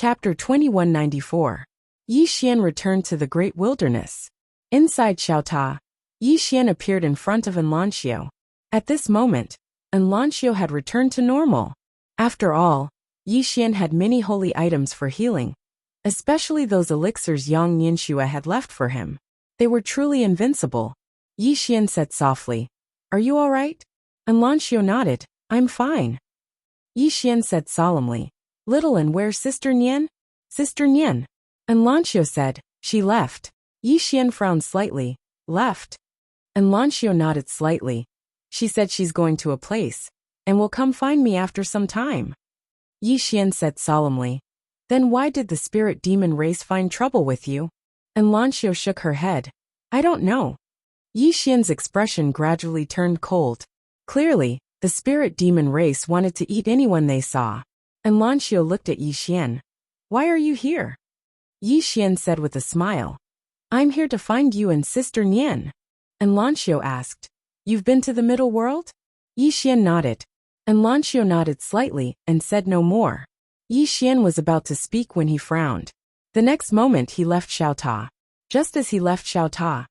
Chapter 2194. Yi Xian returned to the great wilderness. Inside Xiaota, Yi Xian appeared in front of Enlancio. At this moment, Enlancio had returned to normal. After all, Yi Xian had many holy items for healing, especially those elixirs Yang Nianxua had left for him. They were truly invincible. Yi Xian said softly, "Are you all right?" Enlancio nodded, "I'm fine." Yi Xian said solemnly, "Little and where's Sister Nian?" "Sister Nian." Enlancio said, "She left." Yi Xian frowned slightly, "Left?" Enlancio nodded slightly. "She said she's going to a place, and will come find me after some time." Yi Xian said solemnly, "Then why did the spirit demon race find trouble with you?" Enlancio shook her head, "I don't know." Yi Xian's expression gradually turned cold. Clearly, the spirit demon race wanted to eat anyone they saw. Enlancio looked at Yi Xian. "Why are you here?" Yi Xian said with a smile, "I'm here to find you and Sister Nian." Enlancio asked, "You've been to the middle world?" Yi Xian nodded. Enlancio nodded slightly and said no more. Yi Xian was about to speak when he frowned. The next moment he left Xiaota. Just as he left Xiaota,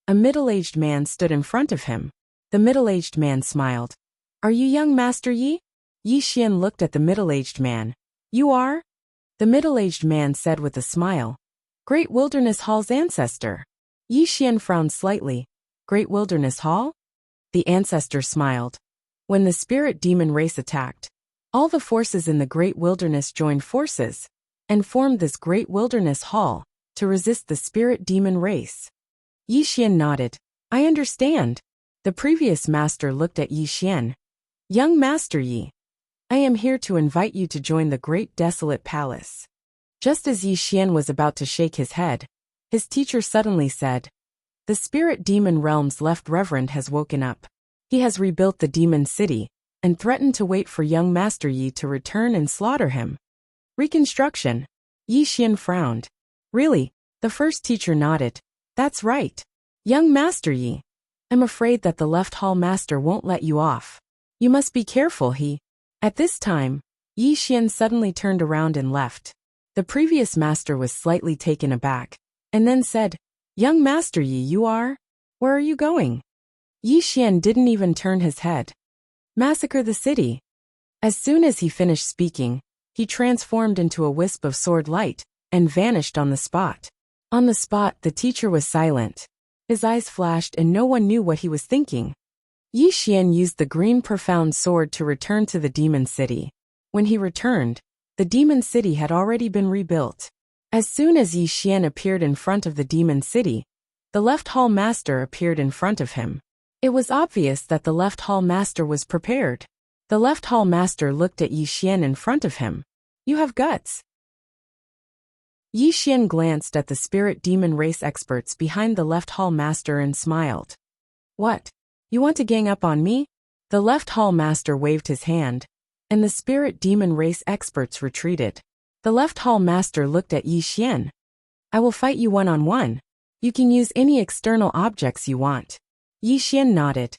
a middle-aged man stood in front of him. The middle-aged man smiled. "Are you young Master Yi?" Yi Xian looked at the middle-aged man. "You are?" The middle-aged man said with a smile. "Great Wilderness Hall's ancestor." Yi Xian frowned slightly. "Great Wilderness Hall?" The ancestor smiled. "When the spirit demon race attacked, all the forces in the Great Wilderness joined forces and formed this Great Wilderness Hall to resist the spirit demon race." Yi Xian nodded. "I understand." The previous master looked at Yi Xian. "Young Master Yi, I am here to invite you to join the Great Desolate Palace." Just as Yi Xian was about to shake his head, his teacher suddenly said, "The spirit demon realm's left reverend has woken up. He has rebuilt the demon city and threatened to wait for young Master Yi to return and slaughter him." Reconstruction. Yi Xian frowned. "Really?" The first teacher nodded. "That's right. Young Master Yi, I'm afraid that the left hall master won't let you off. You must be careful, he." At this time, Yi Xian suddenly turned around and left. The previous master was slightly taken aback, and then said, "Young Master Yi, you are? Where are you going?" Yi Xian didn't even turn his head. "Massacre the city." As soon as he finished speaking, he transformed into a wisp of sword light and vanished on the spot. On the spot, the teacher was silent. His eyes flashed and no one knew what he was thinking. Yi Xian used the green profound sword to return to the demon city. When he returned, the demon city had already been rebuilt. As soon as Yi Xian appeared in front of the demon city, the left hall master appeared in front of him. It was obvious that the left hall master was prepared. The left hall master looked at Yi Xian in front of him. "You have guts." Yi Xian glanced at the spirit demon race experts behind the left hall master and smiled. "What? You want to gang up on me?" The left hall master waved his hand, and the spirit demon race experts retreated. The left hall master looked at Yi Xian. "I will fight you one-on-one. You can use any external objects you want." Yi Xian nodded.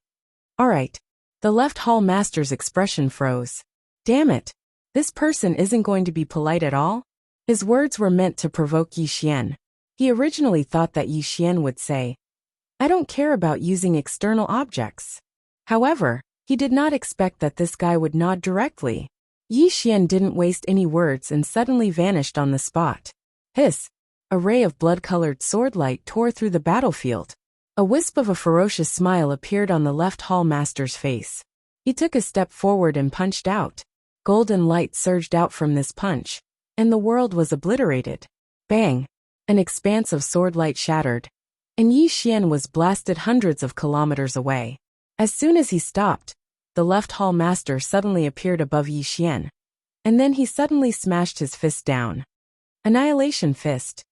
"All right." The left hall master's expression froze. "Damn it. This person isn't going to be polite at all?" His words were meant to provoke Yi Xian. He originally thought that Yi Xian would say, "I don't care about using external objects." However, he did not expect that this guy would nod directly. Yi Xian didn't waste any words and suddenly vanished on the spot. Hiss! A ray of blood-colored sword light tore through the battlefield. A wisp of a ferocious smile appeared on the left hall master's face. He took a step forward and punched out. Golden light surged out from this punch, and the world was obliterated. Bang! An expanse of sword light shattered, and Yi Xian was blasted hundreds of kilometers away. As soon as he stopped, the left hall master suddenly appeared above Yi Xian, and then he suddenly smashed his fist down. Annihilation fist.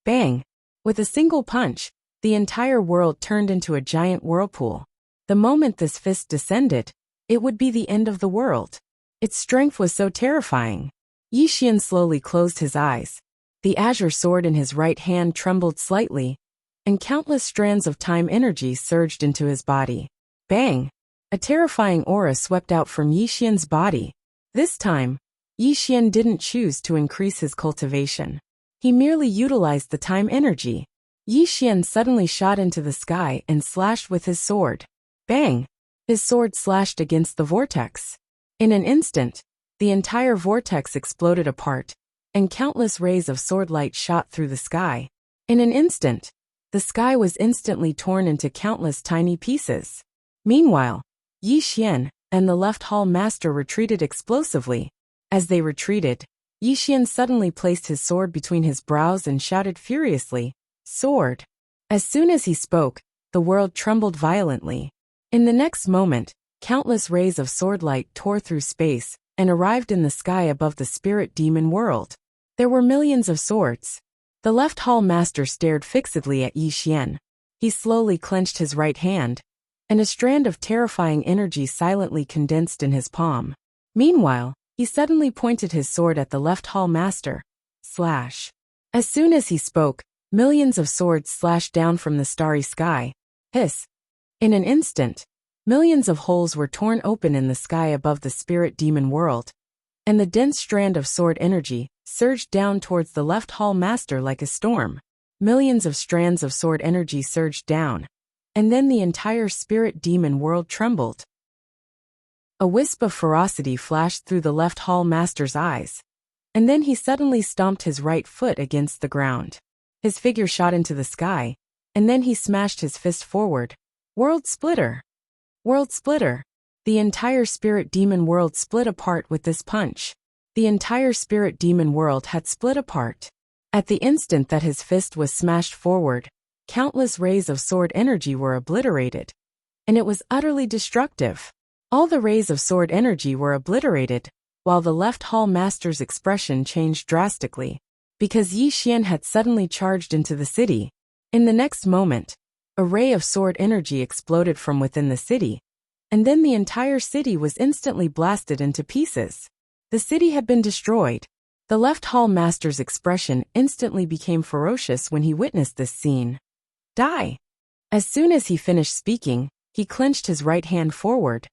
Bang! With a single punch, the entire world turned into a giant whirlpool. The moment this fist descended, it would be the end of the world. Its strength was so terrifying. Yi Xian slowly closed his eyes. The azure sword in his right hand trembled slightly, and countless strands of time energy surged into his body. Bang! A terrifying aura swept out from Yi Xian's body. This time, Yi Xian didn't choose to increase his cultivation. He merely utilized the time energy. Yi Xian suddenly shot into the sky and slashed with his sword. Bang! His sword slashed against the vortex. In an instant, the entire vortex exploded apart, and countless rays of sword light shot through the sky. In an instant, the sky was instantly torn into countless tiny pieces. Meanwhile, Yi Xian and the left hall master retreated explosively. As they retreated, Yi Xian suddenly placed his sword between his brows and shouted furiously, "Sword!" As soon as he spoke, the world trembled violently. In the next moment, countless rays of sword light tore through space and arrived in the sky above the spirit demon world. There were millions of swords. The left hall master stared fixedly at Yi Xian. He slowly clenched his right hand, and a strand of terrifying energy silently condensed in his palm. Meanwhile, he suddenly pointed his sword at the left hall master. Slash. As soon as he spoke, millions of swords slashed down from the starry sky. Hiss. In an instant, millions of holes were torn open in the sky above the spirit demon world, and the dense strand of sword energy surged down towards the left hall master like a storm. Millions of strands of sword energy surged down, and then the entire spirit demon world trembled. A wisp of ferocity flashed through the left hall master's eyes, and then he suddenly stomped his right foot against the ground. His figure shot into the sky, and then he smashed his fist forward. World splitter! World splitter! The entire spirit demon world split apart with this punch. The entire spirit demon world had split apart. At the instant that his fist was smashed forward, countless rays of sword energy were obliterated, and it was utterly destructive. All the rays of sword energy were obliterated, while the left hall master's expression changed drastically, because Yi Xian had suddenly charged into the city. In the next moment, a ray of sword energy exploded from within the city, and then the entire city was instantly blasted into pieces. The city had been destroyed. The left hall master's expression instantly became ferocious when he witnessed this scene. Die! As soon as he finished speaking, he clenched his right hand forward,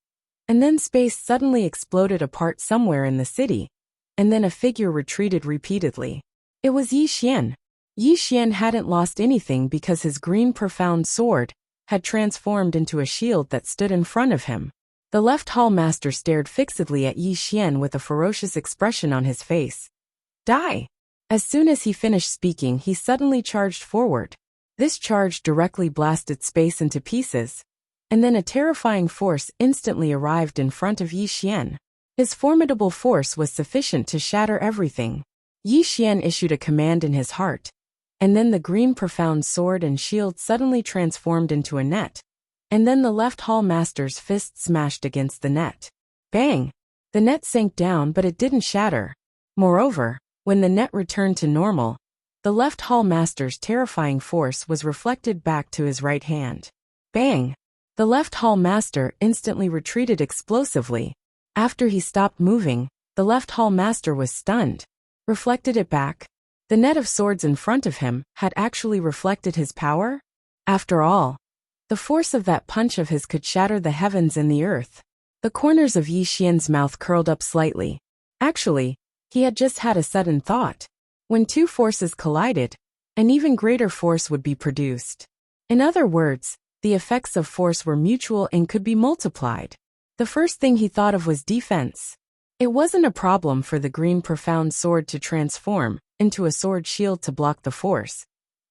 and then space suddenly exploded apart somewhere in the city, and then a figure retreated repeatedly. It was Yi Xian. Yi Xian hadn't lost anything because his green profound sword had transformed into a shield that stood in front of him. The left hall master stared fixedly at Yi Xian with a ferocious expression on his face. Die! As soon as he finished speaking, he suddenly charged forward. This charge directly blasted space into pieces, and then a terrifying force instantly arrived in front of Yi Xian. His formidable force was sufficient to shatter everything. Yi Xian issued a command in his heart, and then the green profound sword and shield suddenly transformed into a net, and then the left hall master's fist smashed against the net. Bang! The net sank down, but it didn't shatter. Moreover, when the net returned to normal, the left hall master's terrifying force was reflected back to his right hand. Bang! The left hall master instantly retreated explosively. After he stopped moving, the left hall master was stunned. Reflected it back? The net of swords in front of him had actually reflected his power? After all, the force of that punch of his could shatter the heavens and the earth. The corners of Yi Xian's mouth curled up slightly. Actually, he had just had a sudden thought. When two forces collided, an even greater force would be produced. In other words, the effects of force were mutual and could be multiplied. The first thing he thought of was defense. It wasn't a problem for the green profound sword to transform into a sword shield to block the force.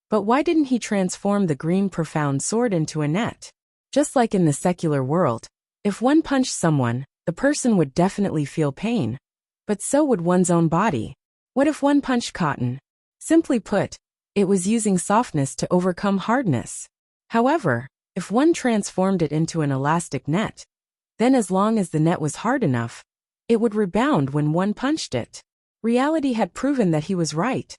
But why didn't he transform the green profound sword into a net? Just like in the secular world, if one punched someone, the person would definitely feel pain. But so would one's own body. What if one punched cotton? Simply put, it was using softness to overcome hardness. However, if one transformed it into an elastic net, then as long as the net was hard enough, it would rebound when one punched it. Reality had proven that he was right.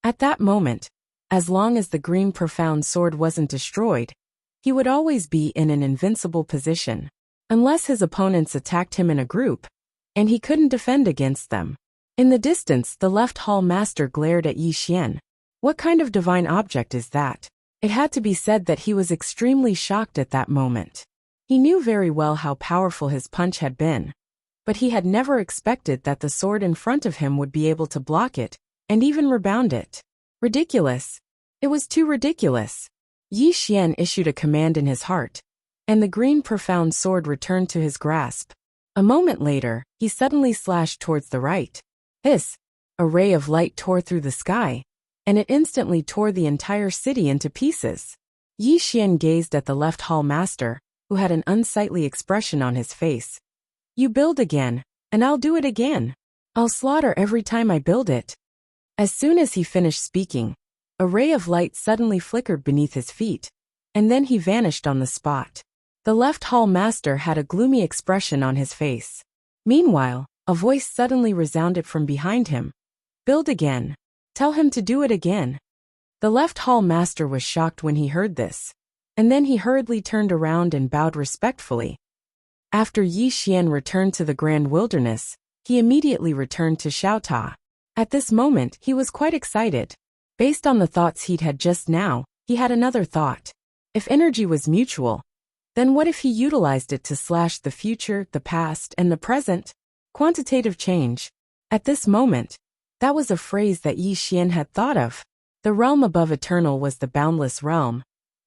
At that moment, as long as the green profound sword wasn't destroyed, he would always be in an invincible position, unless his opponents attacked him in a group, and he couldn't defend against them. In the distance, the left hall master glared at Yi Xian. What kind of divine object is that? It had to be said that he was extremely shocked at that moment. He knew very well how powerful his punch had been, but he had never expected that the sword in front of him would be able to block it, and even rebound it. Ridiculous. It was too ridiculous. Yi Xian issued a command in his heart, and the green profound sword returned to his grasp. A moment later, he suddenly slashed towards the right. Hiss! A ray of light tore through the sky, and it instantly tore the entire city into pieces. Yi Xian gazed at the left hall master, who had an unsightly expression on his face. You build again, and I'll do it again. I'll slaughter every time I build it. As soon as he finished speaking, a ray of light suddenly flickered beneath his feet, and then he vanished on the spot. The left hall master had a gloomy expression on his face. Meanwhile, a voice suddenly resounded from behind him. Build again. Tell him to do it again. The left hall master was shocked when he heard this, and then he hurriedly turned around and bowed respectfully. After Yi Xian returned to the Grand Wilderness, he immediately returned to Xiaota. At this moment, he was quite excited. Based on the thoughts he'd had just now, he had another thought. If energy was mutual, then what if he utilized it to slash the future, the past, and the present? Quantitative change. At this moment, that was a phrase that Yi Xian had thought of. The realm above eternal was the boundless realm,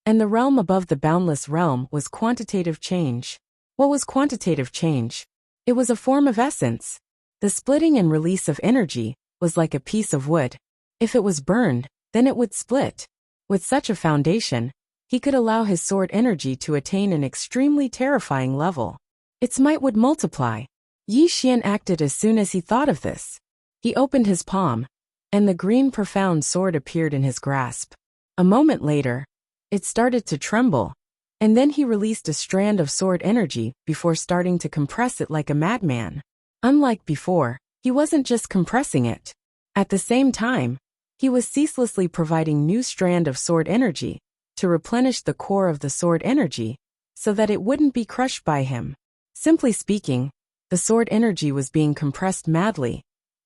and the realm above the boundless realm was quantitative change. What was quantitative change? It was a form of essence. The splitting and release of energy was like a piece of wood. If it was burned, then it would split. With such a foundation, he could allow his sword energy to attain an extremely terrifying level. Its might would multiply. Yi Xian acted as soon as he thought of this. He opened his palm, and the green profound sword appeared in his grasp. A moment later, it started to tremble, and then he released a strand of sword energy before starting to compress it like a madman. Unlike before, he wasn't just compressing it. At the same time, he was ceaselessly providing new strand of sword energy to replenish the core of the sword energy so that it wouldn't be crushed by him. Simply speaking, the sword energy was being compressed madly,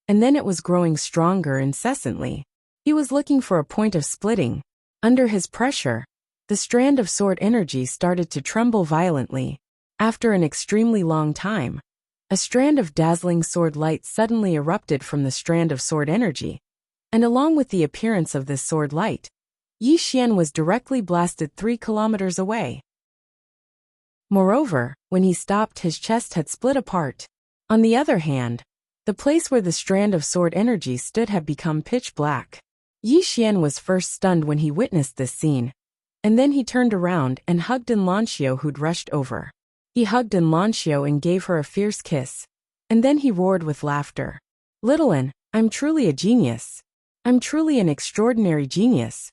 and then it was growing stronger incessantly. He was looking for a point of splitting. Under his pressure, the strand of sword energy started to tremble violently. After an extremely long time, a strand of dazzling sword light suddenly erupted from the strand of sword energy, and along with the appearance of this sword light, Yi Xian was directly blasted 3 kilometers away. Moreover, when he stopped, his chest had split apart. On the other hand, the place where the strand of sword energy stood had become pitch black. Yi Xian was first stunned when he witnessed this scene, and then he turned around and hugged Enlancio, who'd rushed over. He hugged Enlancio and gave her a fierce kiss, and then he roared with laughter. Little Un, I'm truly a genius. I'm truly an extraordinary genius.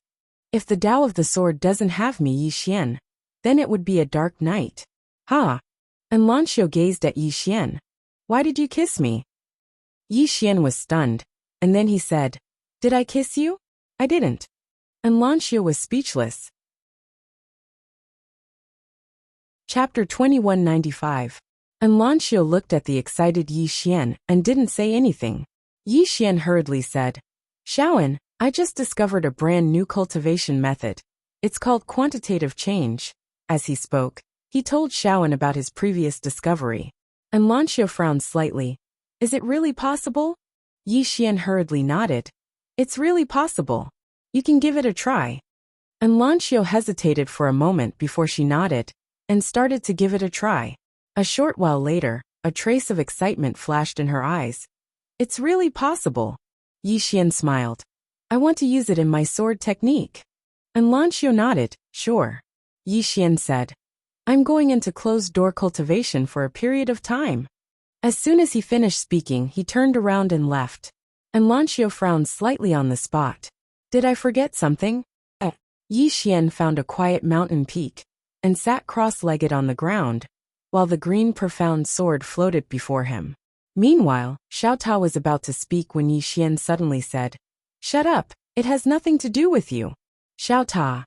If the Tao of the sword doesn't have me, Yi Xian, then it would be a dark night. Ha! Enlancio gazed at Yi Xian. Why did you kiss me? Yi Xian was stunned, and then he said, Did I kiss you? I didn't. Enlancio was speechless. Chapter 2195. Enlancio looked at the excited Yi Xian and didn't say anything. Yi Xian hurriedly said, Xiaoan, I just discovered a brand new cultivation method. It's called quantitative change. As he spoke, he told Xiaoan about his previous discovery. Enlancio frowned slightly. Is it really possible? Yi Xian hurriedly nodded. It's really possible. You can give it a try. Enlancio hesitated for a moment before she nodded and started to give it a try. A short while later, a trace of excitement flashed in her eyes. It's really possible. Yi Xian smiled. I want to use it in my sword technique. Enlancio nodded, sure. Yi Xian said, I'm going into closed-door cultivation for a period of time. As soon as he finished speaking, he turned around and left. Enlancio frowned slightly on the spot. Did I forget something? Yi Xian found a quiet mountain peak and sat cross-legged on the ground, while the green profound sword floated before him. Meanwhile, Xiaota was about to speak when Yi Xian suddenly said, Shut up, it has nothing to do with you. Xiaota.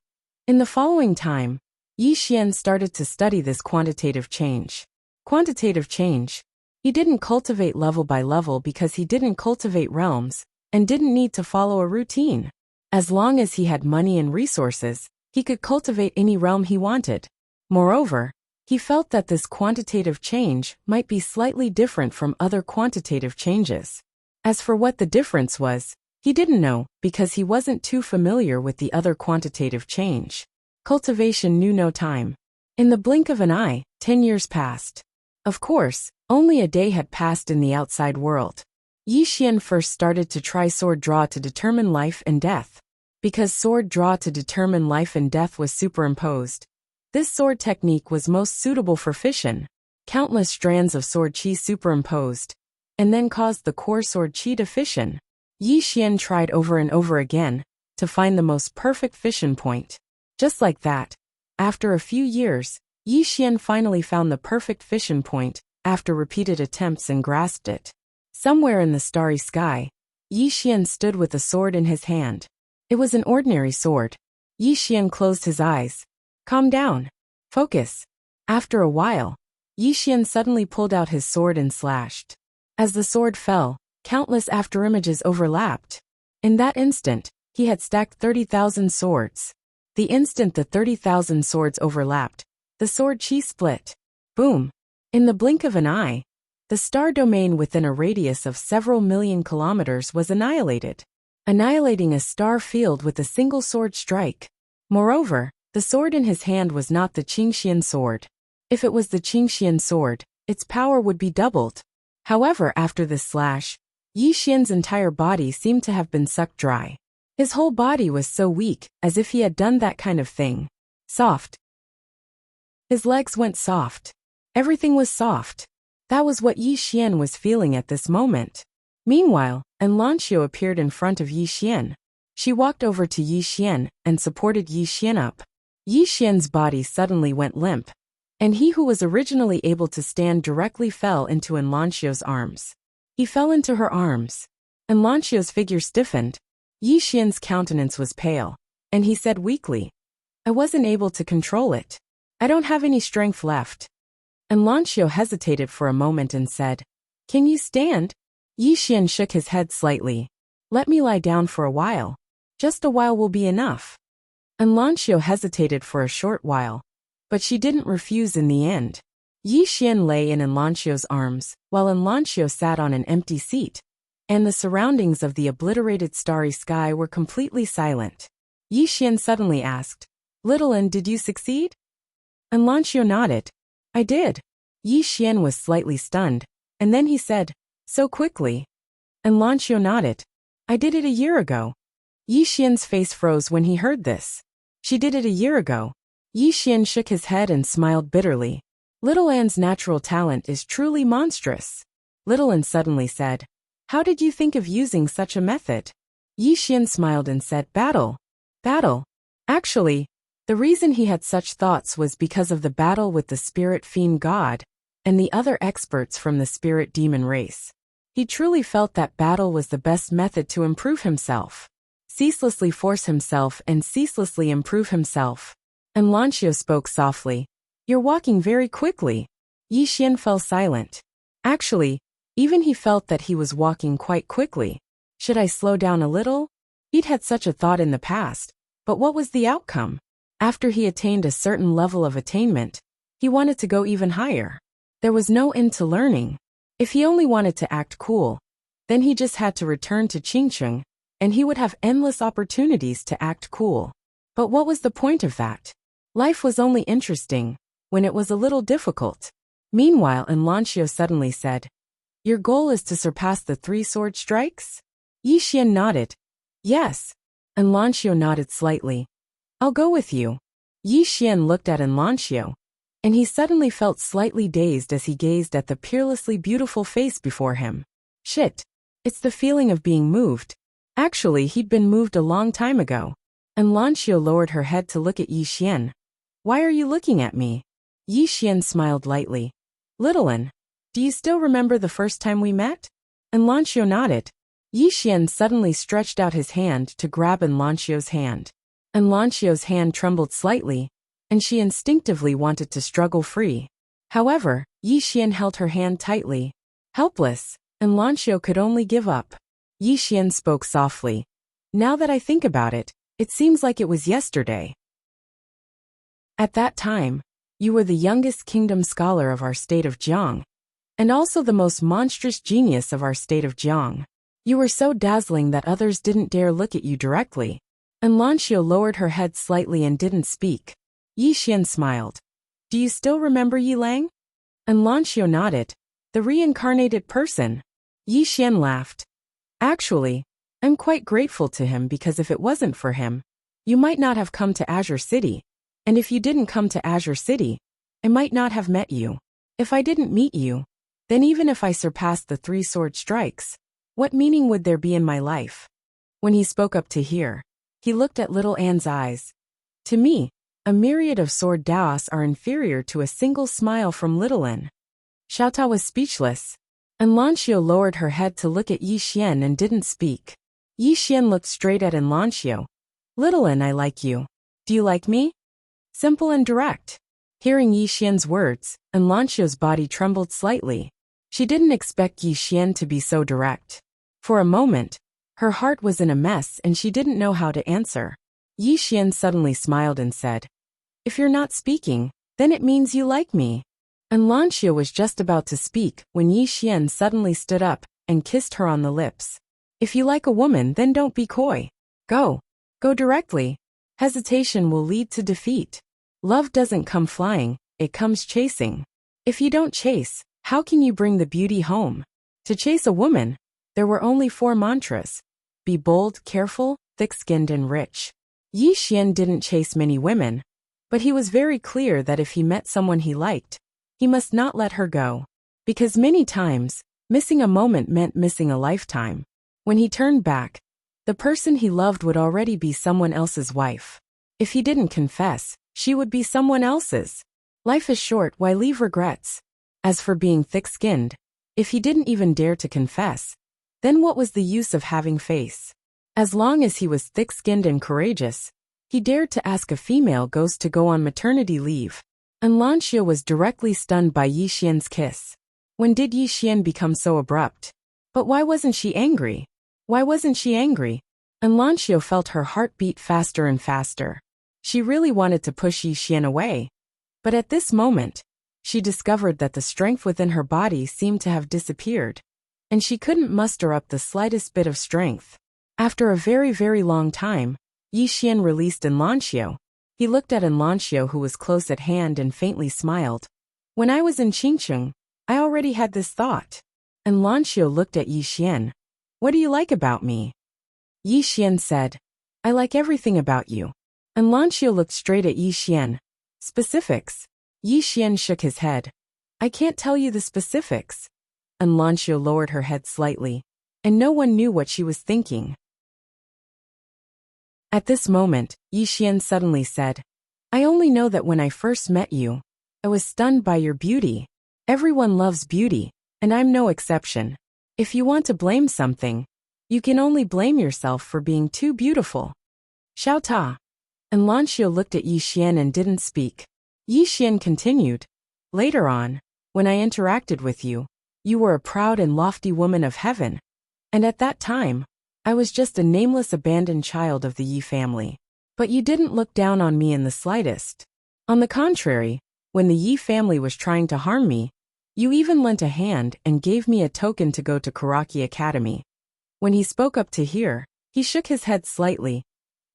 In the following time, Yi Xian started to study this quantitative change. Quantitative change. He didn't cultivate level by level because he didn't cultivate realms and didn't need to follow a routine. As long as he had money and resources, he could cultivate any realm he wanted. Moreover, He felt that this quantitative change might be slightly different from other quantitative changes. As for what the difference was, he didn't know because he wasn't too familiar with the other quantitative change. Cultivation knew no time. In the blink of an eye, 10 years passed. Of course, only a day had passed in the outside world. Yi Xian first started to try sword draw to determine life and death. Because sword draw to determine life and death was superimposed, this sword technique was most suitable for fission. Countless strands of sword qi superimposed, and then caused the core sword qi to fission. Yi Xian tried over and over again to find the most perfect fission point. Just like that, after a few years, Yi Xian finally found the perfect fission point after repeated attempts and grasped it. Somewhere in the starry sky, Yi Xian stood with a sword in his hand. It was an ordinary sword. Yi Xian closed his eyes. Calm down. Focus. After a while, Yi Xian suddenly pulled out his sword and slashed. As the sword fell, countless afterimages overlapped. In that instant, he had stacked 30,000 swords. The instant the 30,000 swords overlapped, the sword qi split. Boom. In the blink of an eye, the star domain within a radius of several million kilometers was annihilated, annihilating a star field with a single sword strike. Moreover, the sword in his hand was not the Qingxian sword. If it was the Qingxian sword, its power would be doubled. However, after this slash, Yi Xian's entire body seemed to have been sucked dry. His whole body was so weak, as if he had done that kind of thing. Soft. His legs went soft. Everything was soft. That was what Yi Xian was feeling at this moment. Meanwhile, Enlancio appeared in front of Yi Xian. She walked over to Yi Xian and supported Yi Xian up. Yi Xian's body suddenly went limp, and he who was originally able to stand directly fell into Enlancio's arms. He fell into her arms. Enlancio's figure stiffened. Yi Xian's countenance was pale, and he said weakly, "I wasn't able to control it. I don't have any strength left." Enlancio hesitated for a moment and said, "Can you stand?" Yi Xian shook his head slightly. "Let me lie down for a while. Just a while will be enough." Enlancio hesitated for a short while, but she didn't refuse in the end. Yi Xian lay in Enlancio's arms, while Enlancio sat on an empty seat, and the surroundings of the obliterated starry sky were completely silent. Yi Xian suddenly asked, "Little Un, did you succeed?" Enlancio nodded. "I did." Yi Xian was slightly stunned, and then he said, "So quickly?" Enlancio nodded. "I did it a year ago." Yi Xian's face froze when he heard this. She did it a year ago. Yi Xian shook his head and smiled bitterly. Little An's natural talent is truly monstrous. Little An suddenly said, "How did you think of using such a method?" Yi Xian smiled and said, "Battle. Battle." Actually, the reason he had such thoughts was because of the battle with the spirit fiend god and the other experts from the spirit demon race. He truly felt that battle was the best method to improve himself. Ceaselessly force himself and ceaselessly improve himself. Enlancio spoke softly. "You're walking very quickly." Yi Xian fell silent. Actually, even he felt that he was walking quite quickly. Should I slow down a little? He'd had such a thought in the past, but what was the outcome? After he attained a certain level of attainment, he wanted to go even higher. There was no end to learning. If he only wanted to act cool, then he just had to return to Qingcheng, and he would have endless opportunities to act cool. But what was the point of that? Life was only interesting when it was a little difficult. Meanwhile, Enlancio suddenly said, "Your goal is to surpass the 3 sword strikes?" Yi Xian nodded. "Yes." Enlancio nodded slightly. "I'll go with you." Yi Xian looked at Enlancio, and he suddenly felt slightly dazed as he gazed at the peerlessly beautiful face before him. Shit. It's the feeling of being moved. Actually, he'd been moved a long time ago. Enlancio lowered her head to look at Yi Xian. "Why are you looking at me?" Yi Xian smiled lightly. "Little Un, do you still remember the first time we met?" Enlancio nodded. Yi Xian suddenly stretched out his hand to grab Enlancio's hand. Enlancio's hand trembled slightly, and she instinctively wanted to struggle free. However, Yi Xian held her hand tightly. Helpless, Enlancio could only give up. Yi Xian spoke softly. "Now that I think about it, it seems like it was yesterday." At that time, You were the youngest kingdom scholar of our state of Jiang, and also the most monstrous genius of our state of Jiang. You were so dazzling that others didn't dare look at you directly. And Lanxiu lowered her head slightly and didn't speak. Yi Xian smiled. Do you still remember Yi Lang? And Lanxiu nodded. The reincarnated person. Yi Xian laughed. Actually, I'm quite grateful to him because if it wasn't for him, you might not have come to Azure City. And if you didn't come to Azure City, I might not have met you. If I didn't meet you, then even if I surpassed the 3 sword strikes, what meaning would there be in my life? When he spoke up to hear, he looked at little Anne's eyes. To me, a myriad of sword daos are inferior to a single smile from little Anne. Xiaota was speechless, and Lanxiu lowered her head to look at Yi Xian and didn't speak. Yi Xian looked straight at Lanxiu. Little Anne, I like you. Do you like me? Simple and direct. Hearing Yi Xian's words, Lanxiu's body trembled slightly. She didn't expect Yi Xian to be so direct. For a moment, her heart was in a mess and she didn't know how to answer. Yi Xian suddenly smiled and said, If you're not speaking, then it means you like me. And Lanxiu was just about to speak when Yi Xian suddenly stood up and kissed her on the lips. If you like a woman, then don't be coy. Go. Go directly. Hesitation will lead to defeat. Love doesn't come flying, it comes chasing. If you don't chase, how can you bring the beauty home? To chase a woman, there were only 4 mantras. Be bold, careful, thick-skinned and rich. Yi Xian didn't chase many women, but he was very clear that if he met someone he liked, he must not let her go. Because many times, missing a moment meant missing a lifetime. When he turned back, the person he loved would already be someone else's wife. If he didn't confess, she would be someone else's. Life is short, why leave regrets? As for being thick-skinned, if he didn't even dare to confess, then what was the use of having face? As long as he was thick-skinned and courageous, he dared to ask a female ghost to go on maternity leave. And Lanxiu was directly stunned by Yi Xian's kiss. When did Yi Xian become so abrupt? But why wasn't she angry? Why wasn't she angry? And Lanxiu felt her heart beat faster and faster. She really wanted to push Yi Xian away. But at this moment, she discovered that the strength within her body seemed to have disappeared, and she couldn't muster up the slightest bit of strength. After a very, very long time, Yi Xian released Lanxiu. He looked at Lanxiu, who was close at hand, and faintly smiled. When I was in Qingcheng, I already had this thought. And Lanxiu looked at Yi Xian. What do you like about me? Yi Xian said, I like everything about you. And Lanxiu looked straight at Yi Xian. Specifics? Yi Xian shook his head. I can't tell you the specifics. And Lanxiu lowered her head slightly, and no one knew what she was thinking. At this moment, Yi Xian suddenly said, I only know that when I first met you, I was stunned by your beauty. Everyone loves beauty, and I'm no exception. If you want to blame something, you can only blame yourself for being too beautiful. Xiaota. And Lanxiu looked at Yi Xian and didn't speak. Yi Xian continued, Later on, when I interacted with you, you were a proud and lofty woman of heaven. And at that time, I was just a nameless abandoned child of the Yi family. But you didn't look down on me in the slightest. On the contrary, when the Yi family was trying to harm me, you even lent a hand and gave me a token to go to Karaki Academy. When he spoke up to hear, he shook his head slightly.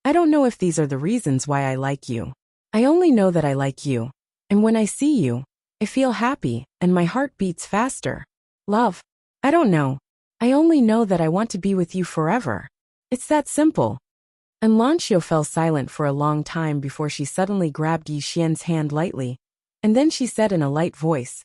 I don't know if these are the reasons why I like you. I only know that I like you. And when I see you, I feel happy, and my heart beats faster. Love? I don't know. I only know that I want to be with you forever. It's that simple. And Lanxiu fell silent for a long time before she suddenly grabbed Yi Xian's hand lightly, and then she said in a light voice,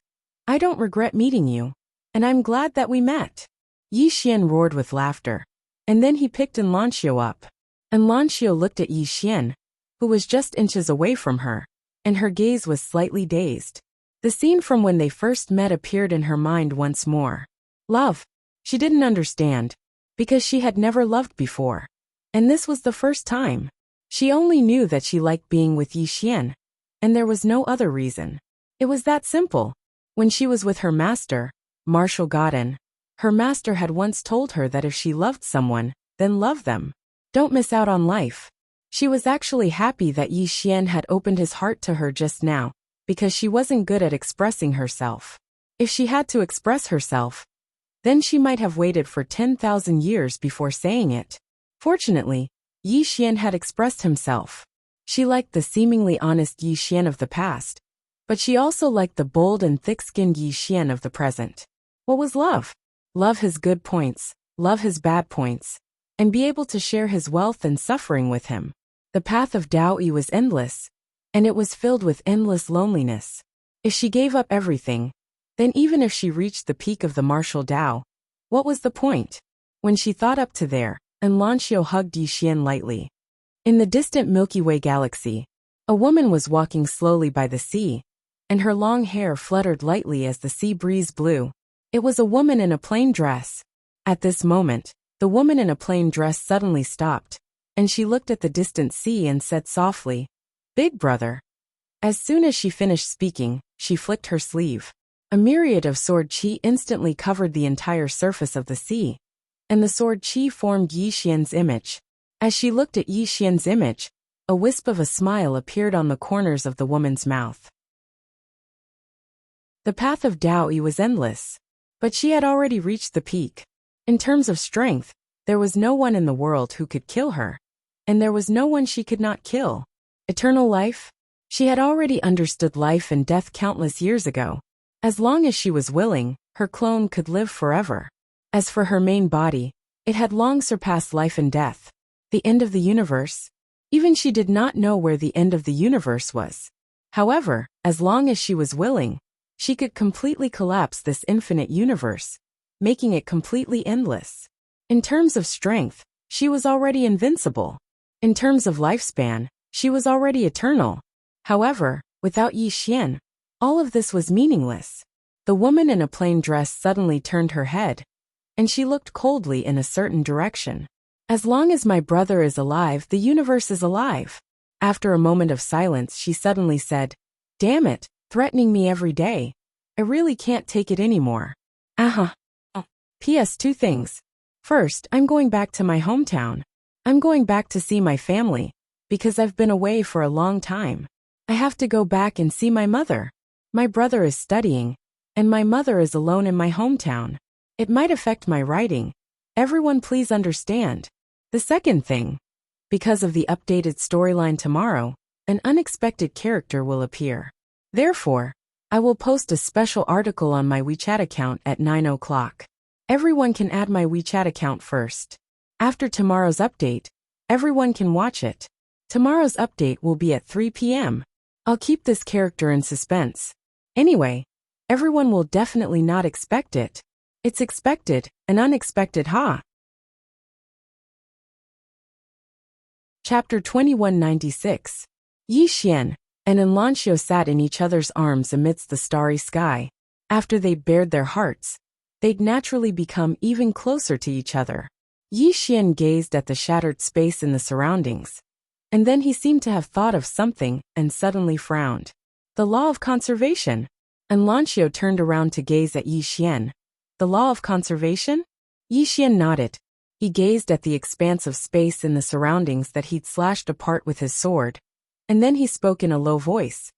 I don't regret meeting you, and I'm glad that we met. Yi Xian roared with laughter, and then he picked Lanxiu up. And Lanxiu looked at Yi Xian, who was just inches away from her, and her gaze was slightly dazed. The scene from when they first met appeared in her mind once more. Love. She didn't understand, because she had never loved before. And this was the first time. She only knew that she liked being with Yi Xian, and there was no other reason. It was that simple. When she was with her master, Marshal Godin, her master had once told her that if she loved someone, then love them. Don't miss out on life. She was actually happy that Yi Xian had opened his heart to her just now, because she wasn't good at expressing herself. If she had to express herself, then she might have waited for 10,000 years before saying it. Fortunately, Yi Xian had expressed himself. She liked the seemingly honest Yi Xian of the past, but she also liked the bold and thick-skinned Yi Xian of the present. What was love? Love his good points, love his bad points, and be able to share his wealth and suffering with him. The path of Tao Yi was endless, and it was filled with endless loneliness. If she gave up everything, then even if she reached the peak of the martial Tao, what was the point? When she thought up to there, and Lanxiu hugged Yi Xian lightly. In the distant Milky Way galaxy, a woman was walking slowly by the sea, and her long hair fluttered lightly as the sea breeze blew. It was a woman in a plain dress. At this moment, the woman in a plain dress suddenly stopped, and she looked at the distant sea and said softly, "Big brother." As soon as she finished speaking, she flicked her sleeve. A myriad of sword qi instantly covered the entire surface of the sea, and the sword qi formed Yi Xian's image. As she looked at Yi Xian's image, a wisp of a smile appeared on the corners of the woman's mouth. The path of Tao Yi was endless, but she had already reached the peak. In terms of strength, there was no one in the world who could kill her, and there was no one she could not kill. Eternal life? She had already understood life and death countless years ago. As long as she was willing, her clone could live forever. As for her main body, it had long surpassed life and death. The end of the universe? Even she did not know where the end of the universe was. However, as long as she was willing, she could completely collapse this infinite universe, making it completely endless. In terms of strength, she was already invincible. In terms of lifespan, she was already eternal. However, without Yi Xian, all of this was meaningless. The woman in a plain dress suddenly turned her head, and she looked coldly in a certain direction. As long as my brother is alive, the universe is alive. After a moment of silence, she suddenly said, "Damn it, threatening me every day. I really can't take it anymore." P.S. 2 things. First, I'm going back to my hometown. I'm going back to see my family, because I've been away for a long time. I have to go back and see my mother. My brother is studying, and my mother is alone in my hometown. It might affect my writing. Everyone please understand. The second thing. Because of the updated storyline tomorrow, an unexpected character will appear. Therefore, I will post a special article on my WeChat account at 9 o'clock. Everyone can add my WeChat account first. After tomorrow's update, everyone can watch it. Tomorrow's update will be at 3 p.m. I'll keep this character in suspense. Anyway, everyone will definitely not expect it. It's expected, and unexpected, huh? Chapter 2196. Yi Xian and Lanxiu sat in each other's arms amidst the starry sky. After they'd bared their hearts, they'd naturally become even closer to each other. Yi Xian gazed at the shattered space in the surroundings, and then he seemed to have thought of something and suddenly frowned. The law of conservation. And Lanxiu turned around to gaze at Yi Xian. The law of conservation? Yi Xian nodded. He gazed at the expanse of space in the surroundings that he'd slashed apart with his sword, and then he spoke in a low voice.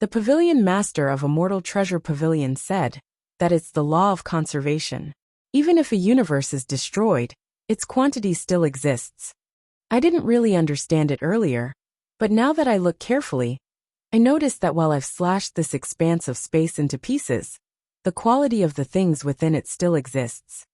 The pavilion master of Immortal Treasure Pavilion said that it's the law of conservation. Even if a universe is destroyed, its quantity still exists. I didn't really understand it earlier, but now that I look carefully, I noticed that while I've slashed this expanse of space into pieces, the quality of the things within it still exists.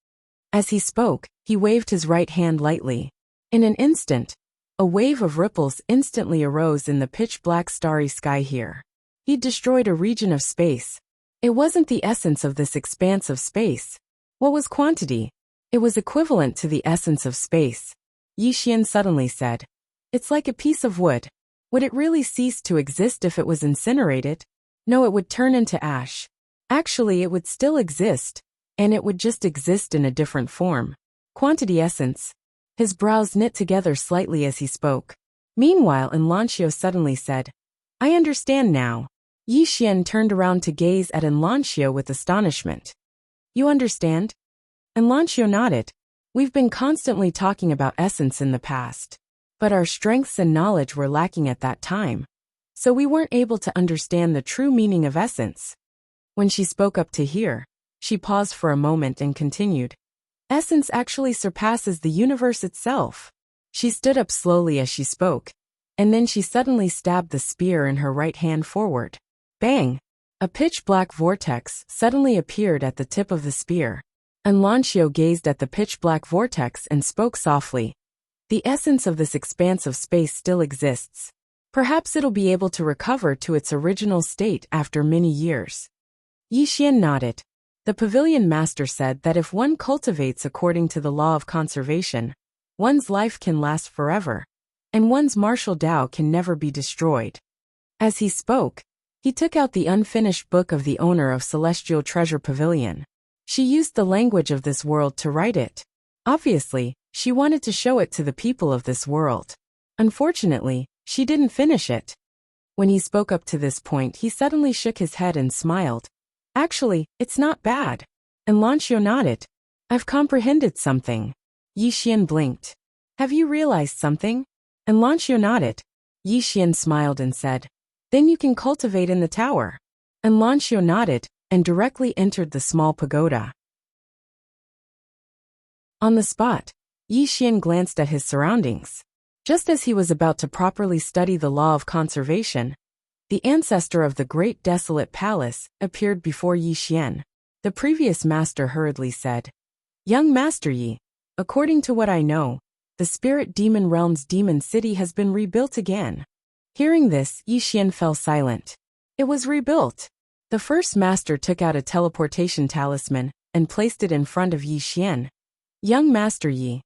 As he spoke, he waved his right hand lightly. In an instant, a wave of ripples instantly arose in the pitch-black starry sky here. He'd destroyed a region of space. It wasn't the essence of this expanse of space. What was quantity? It was equivalent to the essence of space. Yi Xian suddenly said, "It's like a piece of wood. Would it really cease to exist if it was incinerated? No, it would turn into ash. Actually, it would still exist, and it would just exist in a different form. Quantity essence." His brows knit together slightly as he spoke. Meanwhile, Lanxiu suddenly said, "I understand now." Yi Xian turned around to gaze at Lanxiu with astonishment. "You understand?" Lanxiu nodded. "We've been constantly talking about essence in the past, but our strengths and knowledge were lacking at that time. so we weren't able to understand the true meaning of essence. When she spoke up to hear, she paused for a moment and continued. Essence actually surpasses the universe itself. She stood up slowly as she spoke, and then she suddenly stabbed the spear in her right hand forward. Bang! A pitch-black vortex suddenly appeared at the tip of the spear. Anlancio gazed at the pitch-black vortex and spoke softly. The essence of this expanse of space still exists. Perhaps it'll be able to recover to its original state after many years. Yixian nodded. The pavilion master said that if one cultivates according to the law of conservation, one's life can last forever, and one's martial Tao can never be destroyed. As he spoke, he took out the unfinished book of the owner of Celestial Treasure Pavilion. She used the language of this world to write it. Obviously, she wanted to show it to the people of this world. Unfortunately, she didn't finish it. When he spoke up to this point, he suddenly shook his head and smiled. Actually, it's not bad. And Lancio nodded. I've comprehended something. Yixian blinked. Have you realized something? And Lancio nodded. Yixian smiled and said, then you can cultivate in the tower. And Lancio nodded and directly entered the small pagoda. On the spot, Yixian glanced at his surroundings. Just as he was about to properly study the law of conservation, the ancestor of the great desolate palace appeared before Yixian. The previous master hurriedly said, Young Master Yi, according to what I know, the spirit demon realm's demon city has been rebuilt again. Hearing this, Yixian fell silent. It was rebuilt. The first master took out a teleportation talisman and placed it in front of Yixian. Young Master Yi,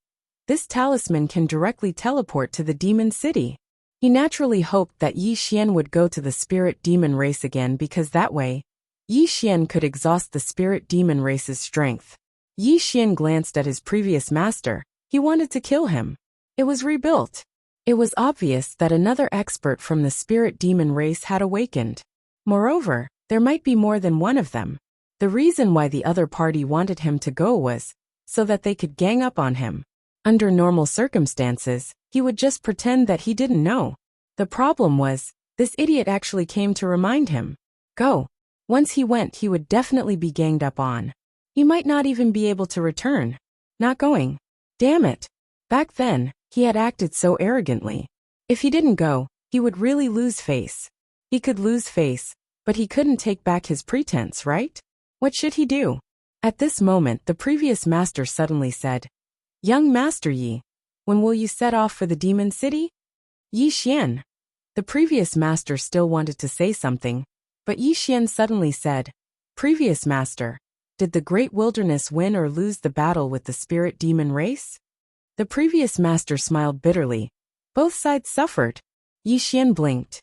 this talisman can directly teleport to the demon city. He naturally hoped that Yixian would go to the spirit demon race again because that way, Yixian could exhaust the spirit demon race's strength. Yixian glanced at his previous master. He wanted to kill him. It was rebuilt. It was obvious that another expert from the spirit demon race had awakened. Moreover, there might be more than one of them. The reason why the other party wanted him to go was so that they could gang up on him. Under normal circumstances, he would just pretend that he didn't know. The problem was, this idiot actually came to remind him. Go. Once he went, he would definitely be ganged up on. He might not even be able to return. Not going. Damn it. Back then, he had acted so arrogantly. If he didn't go, he would really lose face. He could lose face, but he couldn't take back his pretense, right? What should he do? At this moment, the previous master suddenly said, Young Master Yi, when will you set off for the demon city? Yixian. The previous master still wanted to say something, but Yixian suddenly said, Previous master, did the great wilderness win or lose the battle with the spirit demon race? The previous master smiled bitterly. Both sides suffered. Yixian blinked.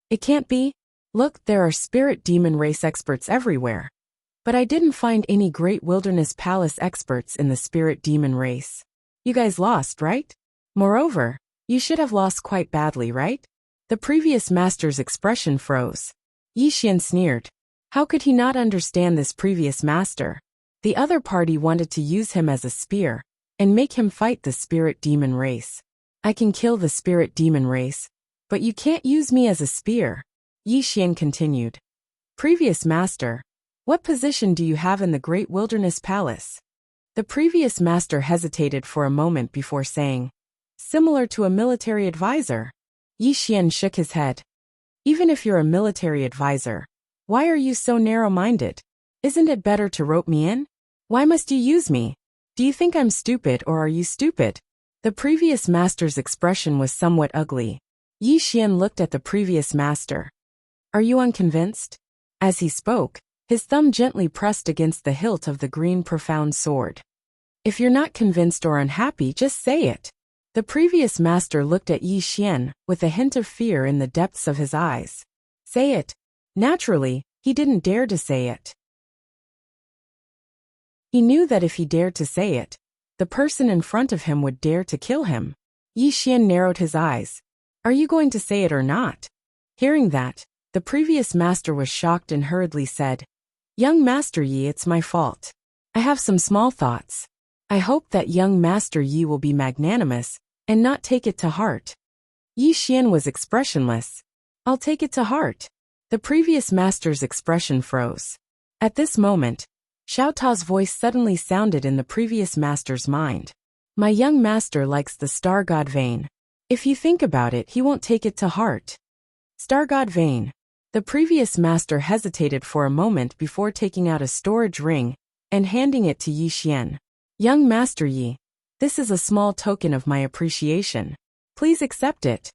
It can't be. Look, there are spirit demon race experts everywhere. But I didn't find any great wilderness palace experts in the spirit demon race. You guys lost, right? Moreover, you should have lost quite badly, right? The previous master's expression froze. Yixian sneered. How could he not understand this previous master? The other party wanted to use him as a spear and make him fight the spirit demon race. I can kill the spirit demon race, but you can't use me as a spear. Yixian continued. Previous master, what position do you have in the great wilderness palace? The previous master hesitated for a moment before saying, similar to a military advisor. Yixian shook his head. Even if you're a military advisor, why are you so narrow-minded? Isn't it better to rope me in? Why must you use me? Do you think I'm stupid or are you stupid? The previous master's expression was somewhat ugly. Yixian looked at the previous master. Are you unconvinced? As he spoke, his thumb gently pressed against the hilt of the green profound sword. If you're not convinced or unhappy, just say it. The previous master looked at Yixian with a hint of fear in the depths of his eyes. Say it. Naturally, he didn't dare to say it. He knew that if he dared to say it, the person in front of him would dare to kill him. Yixian narrowed his eyes. Are you going to say it or not? Hearing that, the previous master was shocked and hurriedly said, Young Master Yi, it's my fault. I have some small thoughts. I hope that young Master Yi will be magnanimous and not take it to heart. Yixian was expressionless. I'll take it to heart. The previous master's expression froze. At this moment, Xiao Ta's voice suddenly sounded in the previous master's mind. My young master likes the star god vein. If you think about it, he won't take it to heart. Star god vein. The previous master hesitated for a moment before taking out a storage ring and handing it to Yi Xian. Young Master Yi, this is a small token of my appreciation. Please accept it.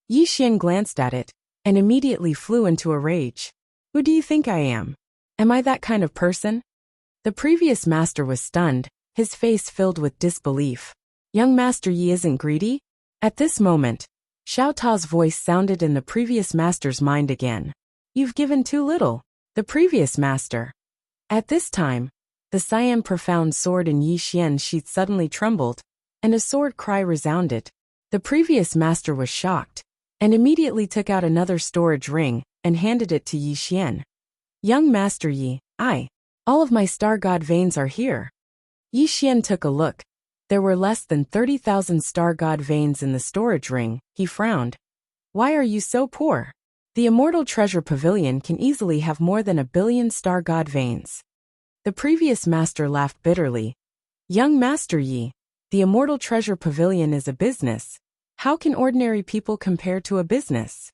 Yi Xian glanced at it and immediately flew into a rage. Who do you think I am? Am I that kind of person? The previous master was stunned, his face filled with disbelief. Young Master Yi isn't greedy? At this moment, Xiao Ta's voice sounded in the previous master's mind again. You've given too little. The previous master. At this time, the cyan profound sword in Yi Xian's sheath suddenly trembled, and a sword cry resounded. The previous master was shocked, and immediately took out another storage ring and handed it to Yi Xian. Young Master Yi, all of my star god veins are here. Yi Xian took a look. There were less than 30,000 star god veins in the storage ring. He frowned. Why are you so poor? The Immortal Treasure Pavilion can easily have more than 1 billion star god veins. The previous master laughed bitterly. Young Master Yi, the Immortal Treasure Pavilion is a business. How can ordinary people compare to a business?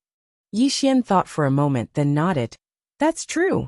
Yi Xian thought for a moment, then nodded. That's true.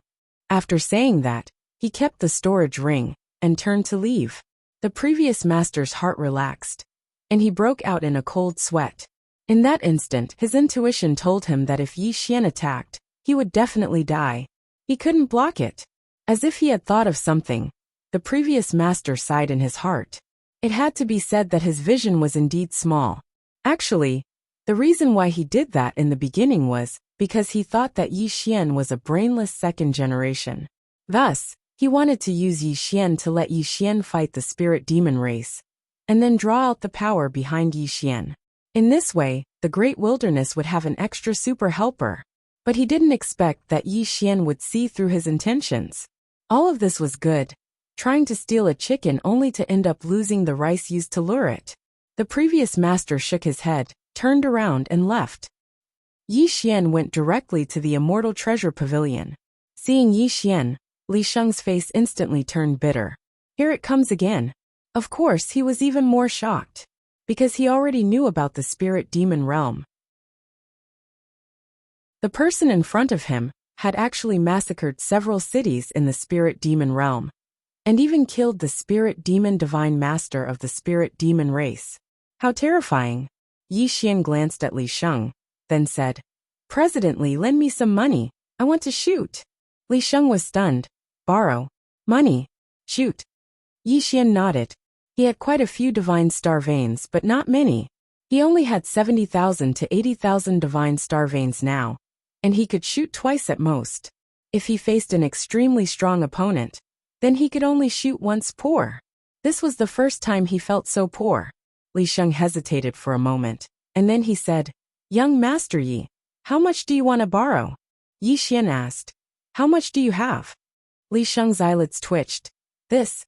After saying that, he kept the storage ring and turned to leave. The previous master's heart relaxed, and he broke out in a cold sweat. In that instant, his intuition told him that if Yi Xian attacked, he would definitely die. He couldn't block it. As if he had thought of something, the previous master sighed in his heart. It had to be said that his vision was indeed small. Actually, the reason why he did that in the beginning was because he thought that Yi Xian was a brainless second generation. Thus, he wanted to use Yi Xian to let Yi Xian fight the spirit demon race, and then draw out the power behind Yi Xian. In this way, the Great Wilderness would have an extra super helper. But he didn't expect that Yi Xian would see through his intentions. All of this was good, trying to steal a chicken only to end up losing the rice used to lure it. The previous master shook his head, turned around and left. Yi Xian went directly to the Immortal Treasure Pavilion. Seeing Yi Xian, Li Sheng's face instantly turned bitter. Here it comes again. Of course, he was even more shocked, because he already knew about the spirit demon realm. The person in front of him had actually massacred several cities in the spirit demon realm, and even killed the spirit demon divine master of the spirit demon race. How terrifying! Yi Xian glanced at Li Sheng, then said, President Li, lend me some money. I want to shoot. Li Sheng was stunned. Borrow. Money. Shoot. Yi Xian nodded. He had quite a few divine star veins, but not many. He only had 70,000 to 80,000 divine star veins now, and he could shoot twice at most. If he faced an extremely strong opponent, then he could only shoot once poor. This was the first time he felt so poor. Li Sheng hesitated for a moment, and then he said, Young Master Yi, how much do you want to borrow? Yi Xian asked, How much do you have? Li Sheng's eyelids twitched. This.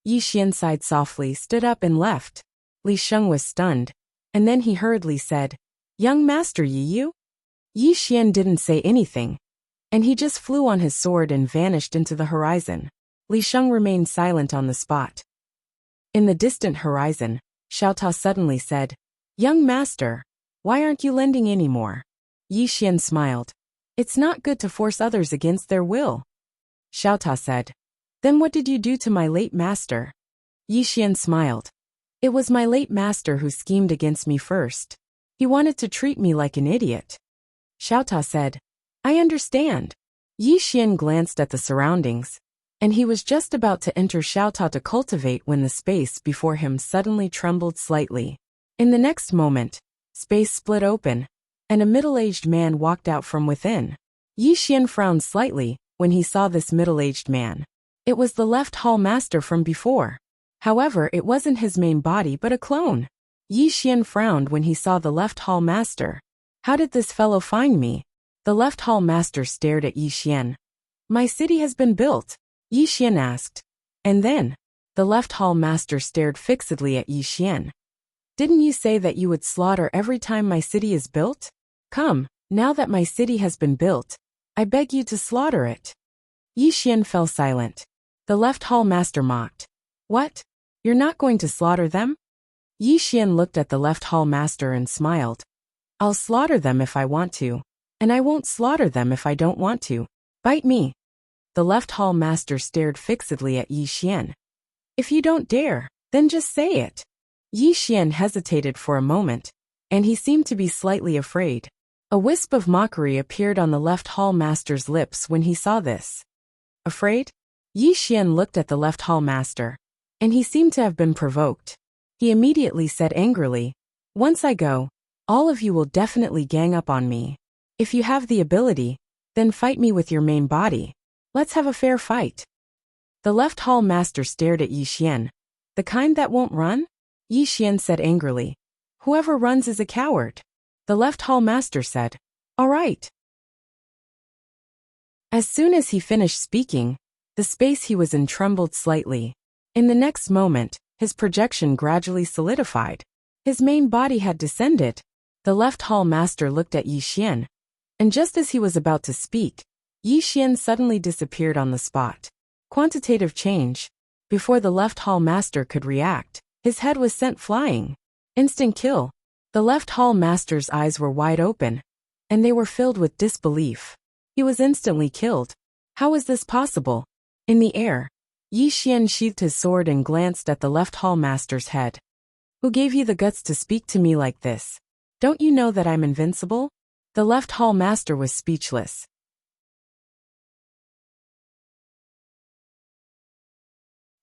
Yi Xian sighed softly, stood up and left. Li Sheng was stunned, and then he hurriedly said, Young Master Yi, you? Yi Xian didn't say anything, and he just flew on his sword and vanished into the horizon. Li Sheng remained silent on the spot. In the distant horizon, Xiao Ta suddenly said, Young Master, why aren't you lending any more? Yi Xian smiled. It's not good to force others against their will. Xiao Ta said, Then what did you do to my late master? Yi Xian smiled. It was my late master who schemed against me first. He wanted to treat me like an idiot. Xiao Ta said, I understand. Yi Xian glanced at the surroundings, and he was just about to enter Xiao Ta to cultivate when the space before him suddenly trembled slightly. In the next moment, space split open, and a middle-aged man walked out from within. Yi Xian frowned slightly when he saw this middle-aged man. It was the left hall master from before. However, it wasn't his main body but a clone. Yi Xian frowned when he saw the left hall master. How did this fellow find me? The left hall master stared at Yi Xian. My city has been built, Yi Xian asked. And then, the left hall master stared fixedly at Yi Xian. Didn't you say that you would slaughter every time my city is built? Come, Now that my city has been built, I beg you to slaughter it. Yi Xian fell silent. The left hall master mocked. What? You're not going to slaughter them? Yi Xian looked at the left hall master and smiled. I'll slaughter them if I want to, and I won't slaughter them if I don't want to. Bite me. The left hall master stared fixedly at Yi Xian. If you don't dare, then just say it. Yi Xian hesitated for a moment, and he seemed to be slightly afraid. A wisp of mockery appeared on the left hall master's lips when he saw this. Afraid? Yi Xian looked at the left hall master, and he seemed to have been provoked. He immediately said angrily, Once I go, all of you will definitely gang up on me. If you have the ability, then fight me with your main body. Let's have a fair fight. The left hall master stared at Yi Xian. The kind that won't run? Yi Xian said angrily. Whoever runs is a coward. The left hall master said, All right. As soon as he finished speaking, the space he was in trembled slightly. In the next moment, his projection gradually solidified. His main body had descended. The left hall master looked at Yi Xian, and just as he was about to speak, Yi Xian suddenly disappeared on the spot. Quantitative change. Before the left hall master could react, his head was sent flying. Instant kill. The left hall master's eyes were wide open, and they were filled with disbelief. He was instantly killed. How was this possible? In the air, Yi Xian sheathed his sword and glanced at the left hall master's head. Who gave you the guts to speak to me like this? Don't you know that I'm invincible? The left hall master was speechless.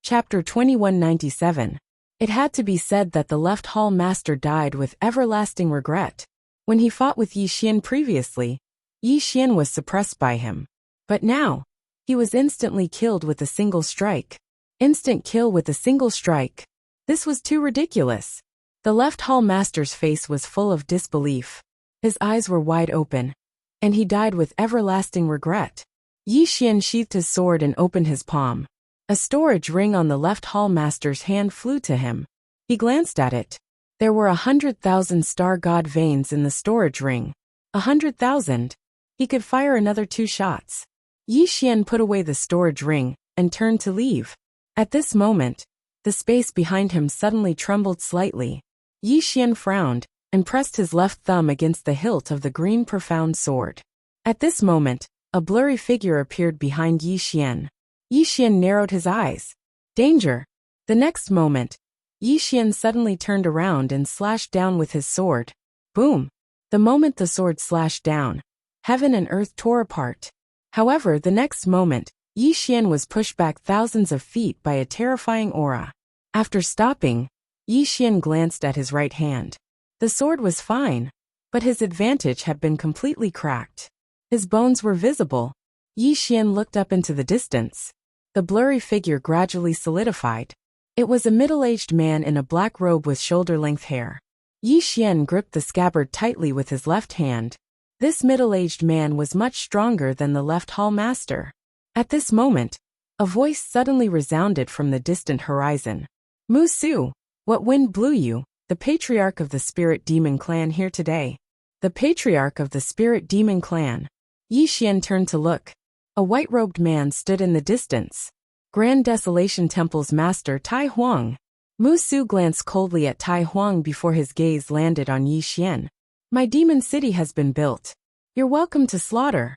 Chapter 2197. It had to be said that the left hall master died with everlasting regret. When he fought with Yi Xian previously, Yi Xian was suppressed by him. But now, he was instantly killed with a single strike. Instant kill with a single strike. This was too ridiculous. The left hall master's face was full of disbelief. His eyes were wide open, and he died with everlasting regret. Yi Xian sheathed his sword and opened his palm. A storage ring on the left hall master's hand flew to him. He glanced at it. There were 100,000 star god veins in the storage ring. 100,000. He could fire another 2 shots. Yi Xian put away the storage ring and turned to leave. At this moment, the space behind him suddenly trembled slightly. Yi Xian frowned and pressed his left thumb against the hilt of the green profound sword. At this moment, a blurry figure appeared behind Yi Xian. Yi Xian narrowed his eyes. Danger! The next moment, Yi Xian suddenly turned around and slashed down with his sword. Boom! The moment the sword slashed down, heaven and earth tore apart. However, the next moment, Yi Xian was pushed back thousands of feet by a terrifying aura. After stopping, Yi Xian glanced at his right hand. The sword was fine, but his advantage had been completely cracked. His bones were visible. Yi Xian looked up into the distance. The blurry figure gradually solidified. It was a middle-aged man in a black robe with shoulder-length hair. Yi Xian gripped the scabbard tightly with his left hand. This middle-aged man was much stronger than the left hall master. At this moment, a voice suddenly resounded from the distant horizon. Mu Su, what wind blew you? The patriarch of the spirit demon clan here today. The patriarch of the spirit demon clan. Yi Xian turned to look. A white-robed man stood in the distance. Grand Desolation Temple's master Tai Huang. Mu Su glanced coldly at Tai Huang before his gaze landed on Yi Xian. My demon city has been built. You're welcome to slaughter.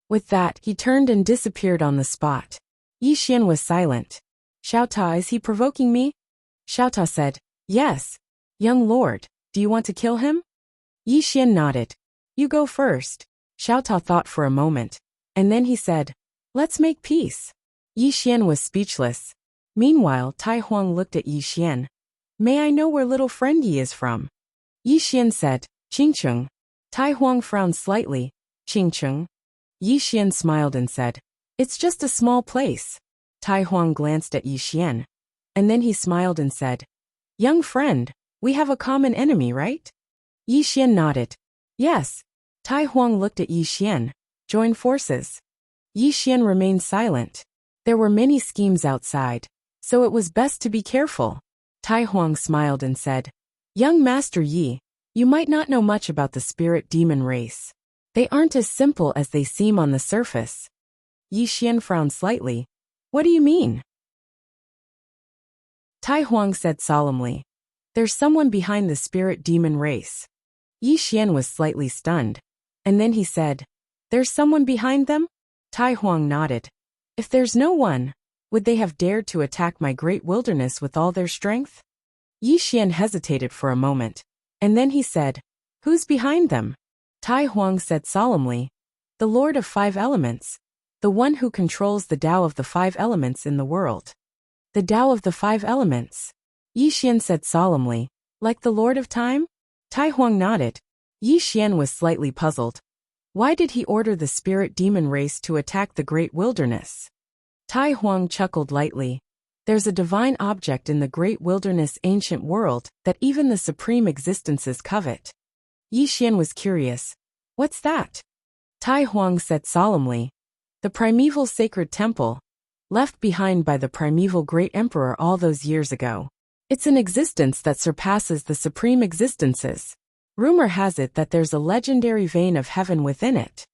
With that, he turned and disappeared on the spot. Yi Xian was silent. Xiao Ta, is he provoking me? Xiao Ta said, Yes. Young lord, do you want to kill him? Yi Xian nodded. You go first. Xiao Ta thought for a moment, and then he said, Let's make peace. Yi Xian was speechless. Meanwhile, Tai Huang looked at Yi Xian. May I know where little friend Yi is from? Yi Xian said, Qingcheng. Tai Huang frowned slightly. Qingcheng. Yi Xian smiled and said, It's just a small place. Tai Huang glanced at Yi Xian, and then he smiled and said, Young friend, we have a common enemy, right? Yi Xian nodded. Yes. Tai Huang looked at Yi Xian. Join forces. Yi Xian remained silent. There were many schemes outside, so it was best to be careful. Tai Huang smiled and said, Young Master Yi, you might not know much about the spirit demon race. They aren't as simple as they seem on the surface. Yi Xian frowned slightly. What do you mean? Tai Huang said solemnly. There's someone behind the spirit demon race. Yi Xian was slightly stunned. And then he said, there's someone behind them? Tai Huang nodded. If there's no one, would they have dared to attack my great wilderness with all their strength? Yi Xian hesitated for a moment. And then he said, who's behind them? Tai Huang said solemnly, the Lord of Five Elements, the one who controls the Tao of the Five Elements in the world. The Tao of the Five Elements? Yi Xian said solemnly, like the Lord of Time? Tai Huang nodded. Yi Xian was slightly puzzled. Why did he order the spirit demon race to attack the great wilderness? Tai Huang chuckled lightly. There's a divine object in the great wilderness ancient world that even the supreme existences covet. Yi Xian was curious. What's that? Tai Huang said solemnly. The primeval sacred temple, left behind by the primeval great emperor all those years ago. It's an existence that surpasses the supreme existences. Rumor has it that there's a legendary vein of heaven within it.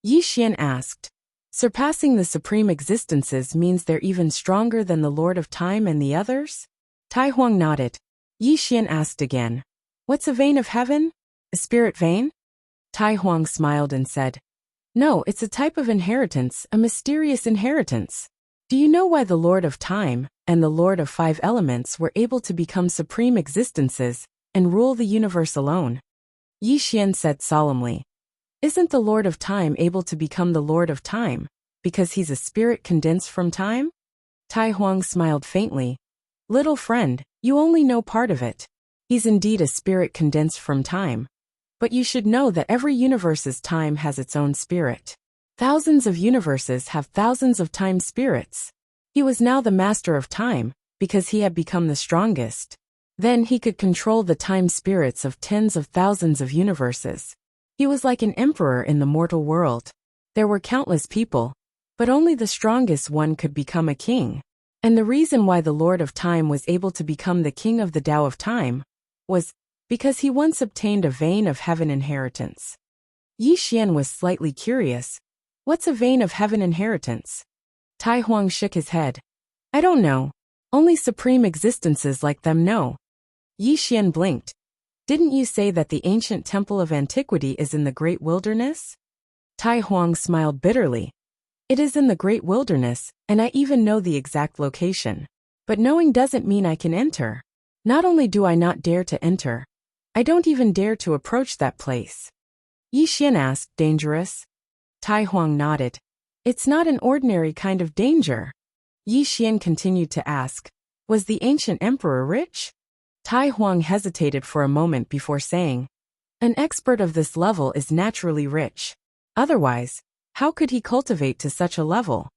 Yi Xian asked. Surpassing the supreme existences means they're even stronger than the Lord of Time and the others? Tai Huang nodded. Yi Xian asked again. What's a vein of heaven? A spirit vein? Tai Huang smiled and said. No, it's a type of inheritance, a mysterious inheritance. Do you know why the Lord of Time and the Lord of Five Elements were able to become supreme existences and rule the universe alone? Yi Xian said solemnly. Isn't the Lord of Time able to become the Lord of Time because he's a spirit condensed from time? Tai Huang smiled faintly. Little friend, you only know part of it. He's indeed a spirit condensed from time. But you should know that every universe's time has its own spirit. Thousands of universes have thousands of time spirits. He was now the master of time because he had become the strongest. Then he could control the time spirits of tens of thousands of universes. He was like an emperor in the mortal world. There were countless people, but only the strongest one could become a king. And the reason why the Lord of Time was able to become the king of the Tao of Time was because he once obtained a vein of heaven inheritance. Yi Xian was slightly curious. What's a vein of heaven inheritance? Tai Huang shook his head. I don't know. Only supreme existences like them know. Yi Xian blinked. Didn't you say that the ancient temple of antiquity is in the great wilderness? Tai Huang smiled bitterly. It is in the great wilderness, and I even know the exact location. But knowing doesn't mean I can enter. Not only do I not dare to enter, I don't even dare to approach that place. Yi Xian asked, dangerous? Tai Huang nodded. It's not an ordinary kind of danger. Yi Xian continued to ask, was the ancient emperor rich? Tai Huang hesitated for a moment before saying, an expert of this level is naturally rich. Otherwise, how could he cultivate to such a level?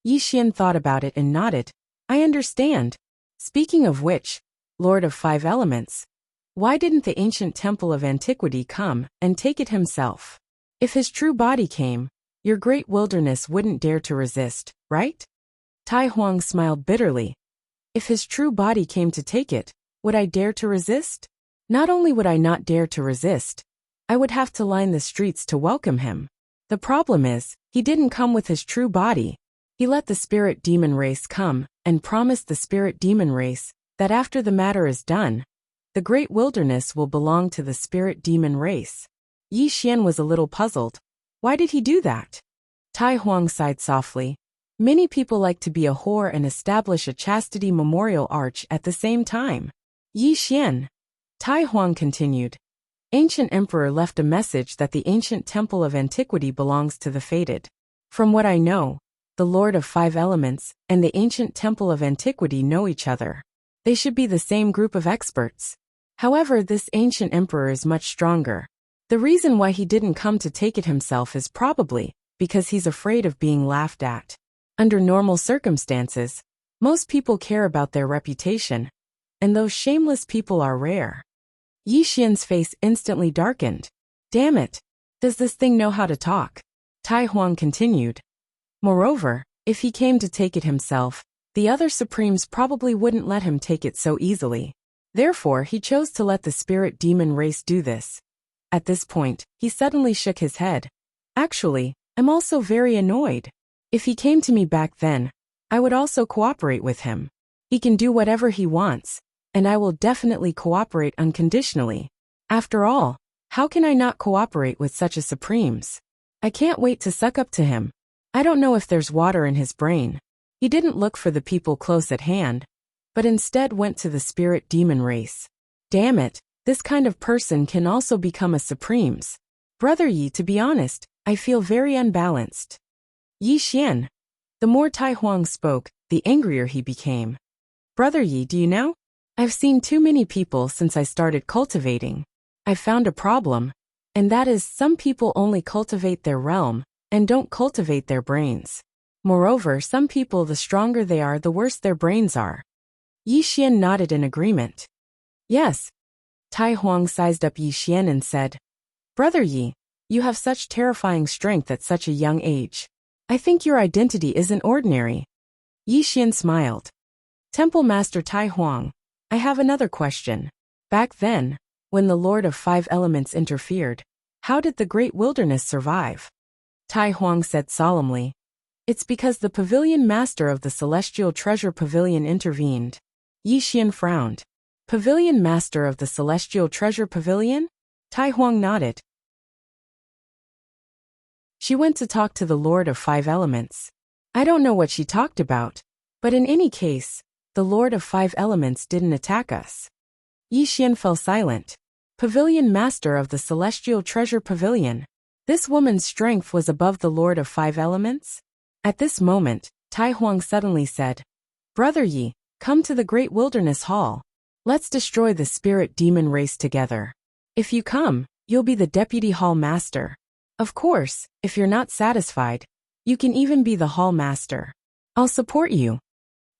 Yi Xian thought about it and nodded. I understand. Speaking of which, Lord of Five Elements, why didn't the ancient temple of antiquity come and take it himself? If his true body came, your great wilderness wouldn't dare to resist, right? Tai Huang smiled bitterly. If his true body came to take it, would I dare to resist? Not only would I not dare to resist, I would have to line the streets to welcome him. The problem is, he didn't come with his true body. He let the spirit demon race come and promised the spirit demon race that after the matter is done, the great wilderness will belong to the spirit demon race. Yi Xian was a little puzzled. Why did he do that? Tai Huang sighed softly. Many people like to be a whore and establish a chastity memorial arch at the same time. Yi Xian. Tai Huang continued. Ancient emperor left a message that the ancient temple of antiquity belongs to the fated. From what I know, the Lord of Five Elements and the ancient temple of antiquity know each other. They should be the same group of experts. However, this ancient emperor is much stronger. The reason why he didn't come to take it himself is probably because he's afraid of being laughed at. Under normal circumstances, most people care about their reputation, and those shameless people are rare. Yi Xian's face instantly darkened. Damn it! Does this thing know how to talk? Tai Huang continued. Moreover, if he came to take it himself, the other supremes probably wouldn't let him take it so easily. Therefore, he chose to let the spirit demon race do this. At this point, he suddenly shook his head. Actually, I'm also very annoyed. If he came to me back then, I would also cooperate with him. He can do whatever he wants, and I will definitely cooperate unconditionally. After all, how can I not cooperate with such a supremes? I can't wait to suck up to him. I don't know if there's water in his brain. He didn't look for the people close at hand, but instead went to the spirit demon race. Damn it, this kind of person can also become a supremes. Brother Yi, to be honest, I feel very unbalanced. Yi Xian. The more Tai Huang spoke, the angrier he became. Brother Yi, do you know? I've seen too many people since I started cultivating. I've found a problem, and that is some people only cultivate their realm and don't cultivate their brains. Moreover, some people, the stronger they are, the worse their brains are. Yi Xian nodded in agreement. Yes. Tai Huang sized up Yi Xian and said, Brother Yi, you have such terrifying strength at such a young age. I think your identity isn't ordinary. Yi Xian smiled. Temple Master Tai Huang, I have another question. Back then, when the Lord of Five Elements interfered, how did the Great Wilderness survive? Tai Huang said solemnly. It's because the Pavilion Master of the Celestial Treasure Pavilion intervened. Yi Xian frowned. Pavilion Master of the Celestial Treasure Pavilion? Tai Huang nodded. She went to talk to the Lord of Five Elements. I don't know what she talked about, but in any case, the Lord of Five Elements didn't attack us. Yi Xian fell silent. Pavilion Master of the Celestial Treasure Pavilion. This woman's strength was above the Lord of Five Elements? At this moment, Tai Huang suddenly said, Brother Yi, come to the Great Wilderness Hall. Let's destroy the spirit demon race together. If you come, you'll be the Deputy Hall Master. Of course, if you're not satisfied, you can even be the Hall Master. I'll support you.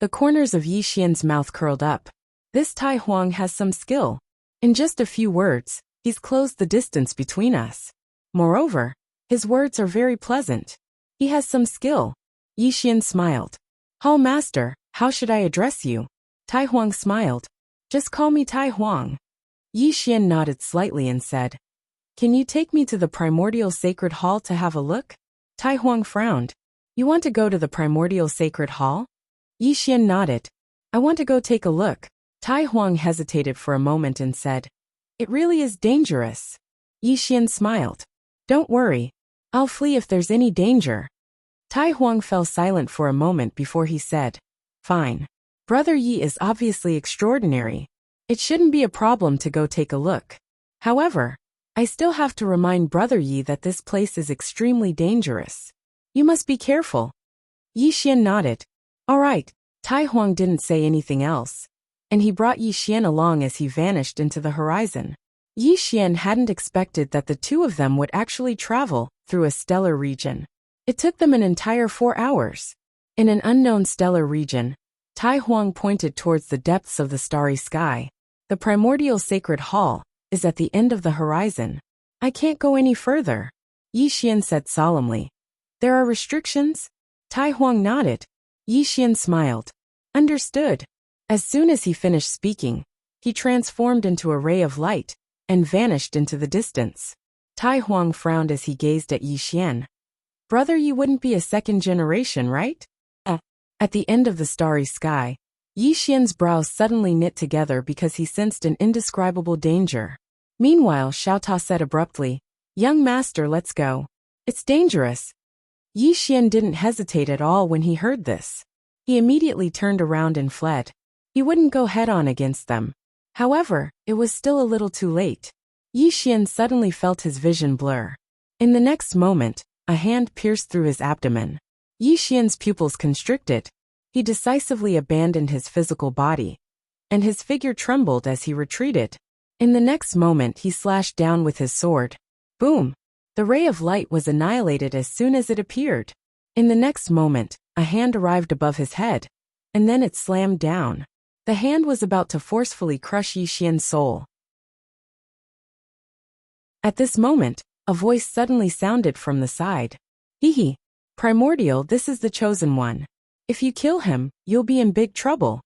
The corners of Yi Xian's mouth curled up. This Tai Huang has some skill. In just a few words, he's closed the distance between us. Moreover, his words are very pleasant. He has some skill. Yi Xian smiled. Hall Master, how should I address you? Tai Huang smiled. Just call me Tai Huang. Yi Xian nodded slightly and said, Can you take me to the Primordial Sacred Hall to have a look? Tai Huang frowned. You want to go to the Primordial Sacred Hall? Yi Xian nodded. I want to go take a look. Tai Huang hesitated for a moment and said, It really is dangerous. Yi Xian smiled. Don't worry. I'll flee if there's any danger. Tai Huang fell silent for a moment before he said, Fine. Brother Yi is obviously extraordinary. It shouldn't be a problem to go take a look. However, I still have to remind Brother Yi that this place is extremely dangerous. You must be careful. Yi Xian nodded. All right. Tai Huang didn't say anything else, and he brought Yi Xian along as he vanished into the horizon. Yi Xian hadn't expected that the two of them would actually travel through a stellar region. It took them an entire 4 hours. In an unknown stellar region, Tai Huang pointed towards the depths of the starry sky. The Primordial Sacred Hall is at the end of the horizon. I can't go any further. Yi Xian said solemnly. There are restrictions? Tai Huang nodded. Yi Xian smiled. Understood. As soon as he finished speaking, he transformed into a ray of light and vanished into the distance. Tai Huang frowned as he gazed at Yi Xian. Brother, you wouldn't be a second generation, right? At the end of the starry sky, Yi Xian's brows suddenly knit together because he sensed an indescribable danger. Meanwhile, Xiao Ta said abruptly, Young master, let's go. It's dangerous. Yi Xian didn't hesitate at all when he heard this. He immediately turned around and fled. He wouldn't go head-on against them. However, it was still a little too late. Yi Xian suddenly felt his vision blur. In the next moment, a hand pierced through his abdomen. Yi Xian's pupils constricted. He decisively abandoned his physical body, and his figure trembled as he retreated. In the next moment, he slashed down with his sword. Boom! The ray of light was annihilated as soon as it appeared. In the next moment, a hand arrived above his head, and then it slammed down. The hand was about to forcefully crush Yi Xian's soul. At this moment, a voice suddenly sounded from the side. Hee. Primordial, this is the chosen one. If you kill him, you'll be in big trouble.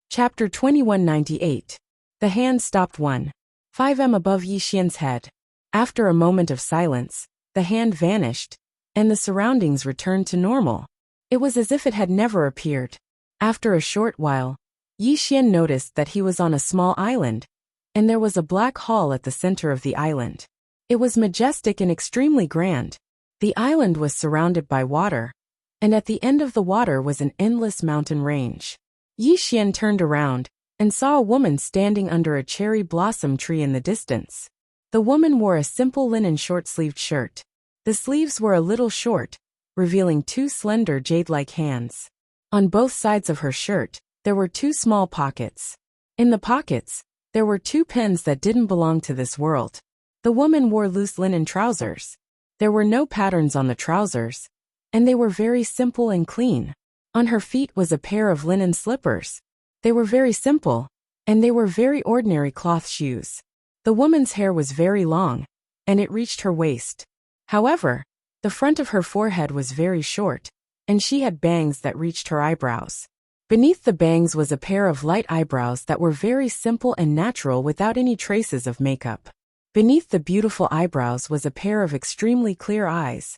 Chapter 2198. The hand stopped 1.5 m above Yi Xian's head. After a moment of silence, the hand vanished, and the surroundings returned to normal. It was as if it had never appeared. After a short while, Yi Xian noticed that he was on a small island, and there was a black hall at the center of the island. It was majestic and extremely grand. The island was surrounded by water, and at the end of the water was an endless mountain range. Yi Xian turned around and saw a woman standing under a cherry blossom tree in the distance. The woman wore a simple linen short-sleeved shirt. The sleeves were a little short, revealing two slender jade-like hands. On both sides of her shirt, there were two small pockets. In the pockets, there were two pins that didn't belong to this world. The woman wore loose linen trousers. There were no patterns on the trousers, and they were very simple and clean. On her feet was a pair of linen slippers. They were very simple, and they were very ordinary cloth shoes. The woman's hair was very long, and it reached her waist. However, the front of her forehead was very short, and she had bangs that reached her eyebrows. Beneath the bangs was a pair of light eyebrows that were very simple and natural without any traces of makeup. Beneath the beautiful eyebrows was a pair of extremely clear eyes,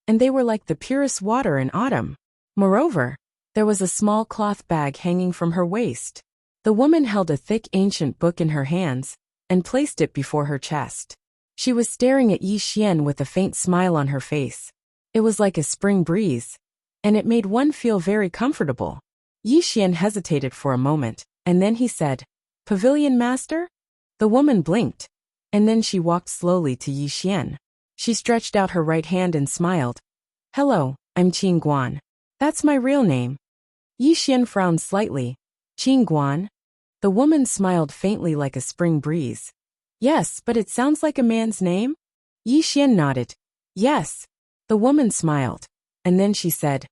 and they were like the purest water in autumn. Moreover, there was a small cloth bag hanging from her waist. The woman held a thick ancient book in her hands and placed it before her chest. She was staring at Yi Xian with a faint smile on her face. It was like a spring breeze, and it made one feel very comfortable. Yi Xian hesitated for a moment, and then he said, "Pavilion Master?" The woman blinked, and then she walked slowly to Yi Xian. She stretched out her right hand and smiled. "Hello, I'm Qin Guan. That's my real name." Yi Xian frowned slightly. "Qin Guan?" The woman smiled faintly like a spring breeze. "Yes, but it sounds like a man's name?" Yi Xian nodded. "Yes." The woman smiled, and then she said,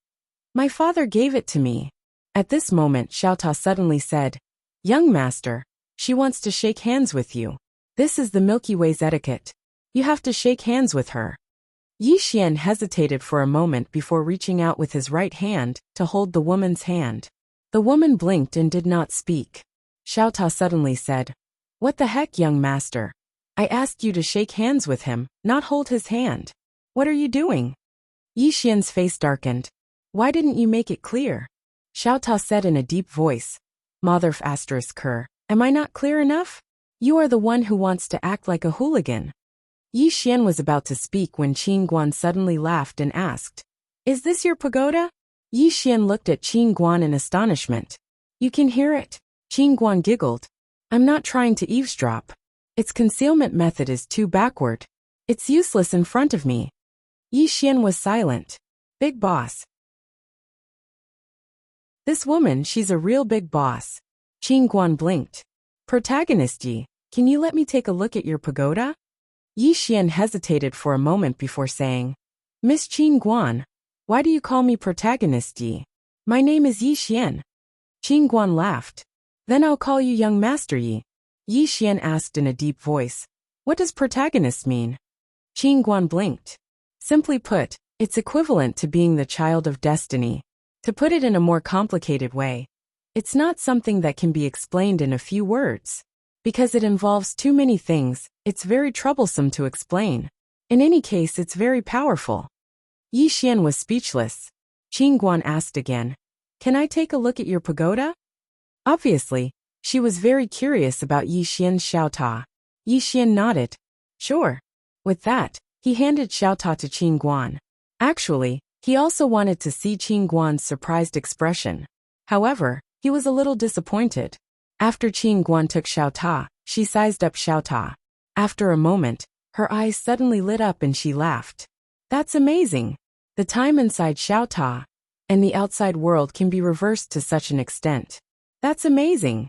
"My father gave it to me." At this moment Xiao Ta suddenly said, "Young master, she wants to shake hands with you. This is the Milky Way's etiquette. You have to shake hands with her." Yi Xian hesitated for a moment before reaching out with his right hand to hold the woman's hand. The woman blinked and did not speak. Xiao Ta suddenly said, "What the heck, young master? I asked you to shake hands with him, not hold his hand. What are you doing?" Yi Xian's face darkened. "Why didn't you make it clear?" Xiao Ta said in a deep voice, "Motherf asterisk her, am I not clear enough? You are the one who wants to act like a hooligan." Yi Xian was about to speak when Qin Guan suddenly laughed and asked, "Is this your pagoda?" Yi Xian looked at Qin Guan in astonishment. "You can hear it?" Qin Guan giggled. "I'm not trying to eavesdrop. Its concealment method is too backward. It's useless in front of me." Yi Xian was silent. "Big boss. This woman, she's a real big boss." Qin Guan blinked. "Protagonist Yi, can you let me take a look at your pagoda?" Yi Xian hesitated for a moment before saying, "Miss Qin Guan, why do you call me Protagonist Yi? My name is Yi Xian." Qin Guan laughed. "Then I'll call you Young Master Yi." Yi Xian asked in a deep voice, "What does protagonist mean?" Qin Guan blinked. "Simply put, it's equivalent to being the child of destiny. To put it in a more complicated way, it's not something that can be explained in a few words. Because it involves too many things, it's very troublesome to explain. In any case, it's very powerful." Yi Xian was speechless. Qin Guan asked again, "Can I take a look at your pagoda?" Obviously, she was very curious about Yi Xian's Xiao Ta. Yi Xian nodded. "Sure." With that, he handed Xiao Ta to Qin Guan. Actually, he also wanted to see Qin Guan's surprised expression. However, he was a little disappointed. After Qin Guan took Xiao Ta, she sized up Xiao Ta. After a moment, her eyes suddenly lit up and she laughed. "That's amazing. The time inside Xiao Ta and the outside world can be reversed to such an extent. That's amazing."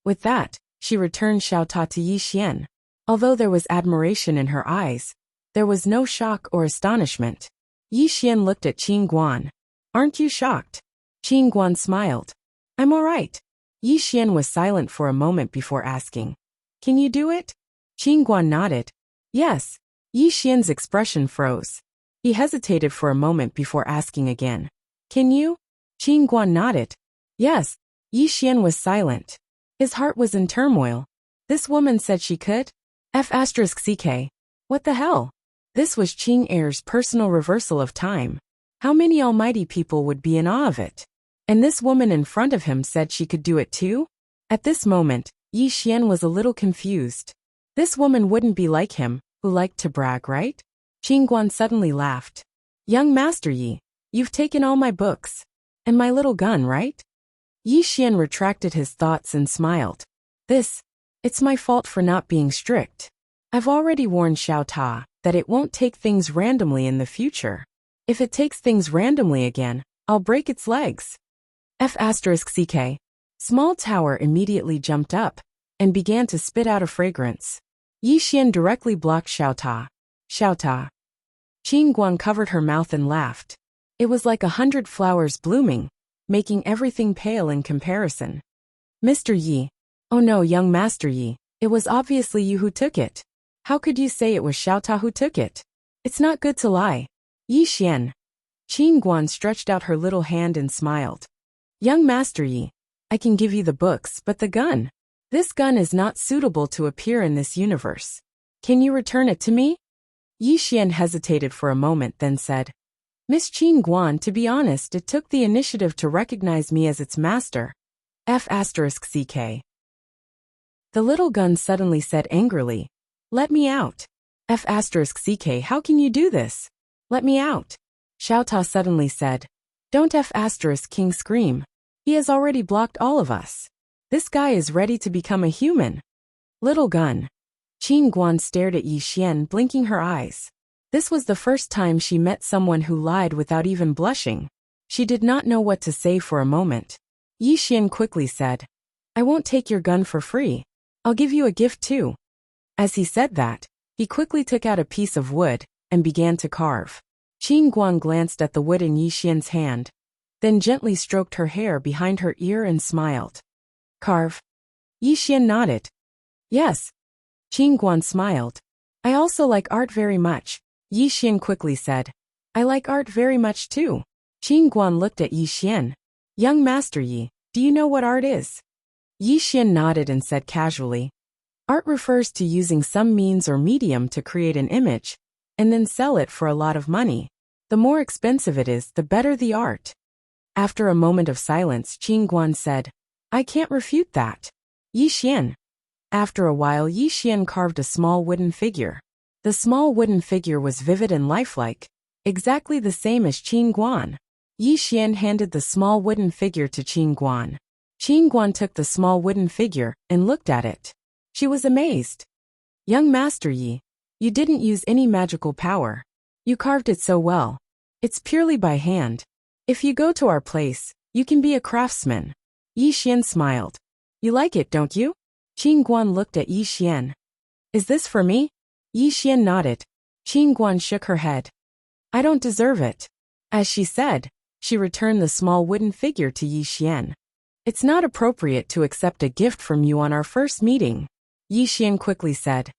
With that, she returned Xiao Ta to Yi Xian. Although there was admiration in her eyes, there was no shock or astonishment. Yi Xian looked at Qin Guan. "Aren't you shocked?" Qin Guan smiled. "I'm all right." Yi Xian was silent for a moment before asking, "Can you do it?" Qin Guan nodded. "Yes." Yi Xian's expression froze. He hesitated for a moment before asking again, "Can you?" Qin Guan nodded. "Yes." Yi Xian was silent. His heart was in turmoil. This woman said she could? F***ck. What the hell? This was Qing Er's personal reversal of time. How many almighty people would be in awe of it? And this woman in front of him said she could do it too? At this moment, Yi Xian was a little confused. This woman wouldn't be like him, who liked to brag, right? Qing Guan suddenly laughed. Young Master Yi, you've taken all my books. And my little gun, right? Yi Xian retracted his thoughts and smiled. It's my fault for not being strict. I've already warned Xiao Ta that it won't take things randomly in the future. If it takes things randomly again, I'll break its legs. F***ck. Small Tower immediately jumped up and began to spit out a fragrance. Yi Xian directly blocked Xiao Ta. Xiao Ta. Qing Guan covered her mouth and laughed. It was like 100 flowers blooming, making everything pale in comparison. Mr. Yi. Oh no, young Master Yi, it was obviously you who took it. How could you say it was Xiao Ta who took it? It's not good to lie. Yi Xian. Qing Guan stretched out her little hand and smiled. Young Master Yi, I can give you the books, but the gun. This gun is not suitable to appear in this universe. Can you return it to me? Yi Xian hesitated for a moment, then said, Miss Qing Guan, to be honest, it took the initiative to recognize me as its master. F***ck. The little gun suddenly said angrily, Let me out. F***ck, how can you do this? Let me out. Xiao Ta suddenly said, Don't F***king scream. He has already blocked all of us. This guy is ready to become a human. Little gun. Qing Guan stared at Yi Xian, blinking her eyes. This was the first time she met someone who lied without even blushing. She did not know what to say for a moment. Yi Xian quickly said, I won't take your gun for free. I'll give you a gift too. As he said that, he quickly took out a piece of wood and began to carve. Qing Guan glanced at the wood in Yi Xian's hand, then gently stroked her hair behind her ear and smiled. Carve? Yi Xian nodded. Yes. Qing Guan smiled. I also like art very much. Yi Xian quickly said, I like art very much too. Qing Guan looked at Yi Xian. Young Master Yi, do you know what art is? Yi Xian nodded and said casually, Art refers to using some means or medium to create an image, and then sell it for a lot of money. The more expensive it is, the better the art. After a moment of silence, Qing Guan said, I can't refute that. Yi Xian. After a while, Yi Xian carved a small wooden figure. The small wooden figure was vivid and lifelike, exactly the same as Qing Guan. Yi Xian handed the small wooden figure to Qing Guan. Qing Guan took the small wooden figure and looked at it. She was amazed. Young Master Yi, you didn't use any magical power. You carved it so well. It's purely by hand. If you go to our place, you can be a craftsman. Yi Xian smiled. You like it, don't you? Qing Guan looked at Yi Xian. Is this for me? Yi Xian nodded. Qing Guan shook her head. I don't deserve it. As she said, she returned the small wooden figure to Yi Xian. It's not appropriate to accept a gift from you on our first meeting. Yi Xian quickly said.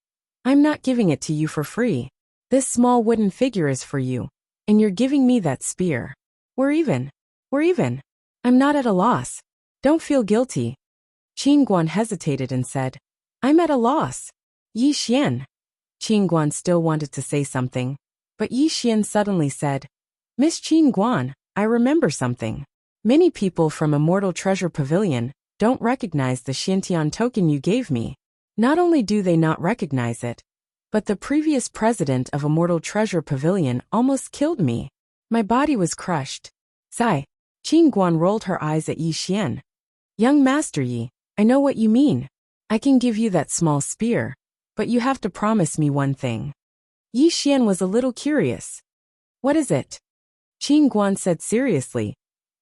I'm not giving it to you for free. This small wooden figure is for you, and you're giving me that spear. We're even. I'm not at a loss. Don't feel guilty. Qing Guan hesitated and said, I'm at a loss. Yi Xian. Qing Guan still wanted to say something, but Yi Xian suddenly said, Miss Qing Guan, I remember something. Many people from Immortal Treasure Pavilion don't recognize the Xintian token you gave me. Not only do they not recognize it, but the previous president of Immortal Treasure Pavilion almost killed me. My body was crushed. Sigh. Qing Guan rolled her eyes at Yi Xian. Young Master Yi, I know what you mean. I can give you that small spear, but you have to promise me one thing. Yi Xian was a little curious. What is it? Qing Guan said seriously.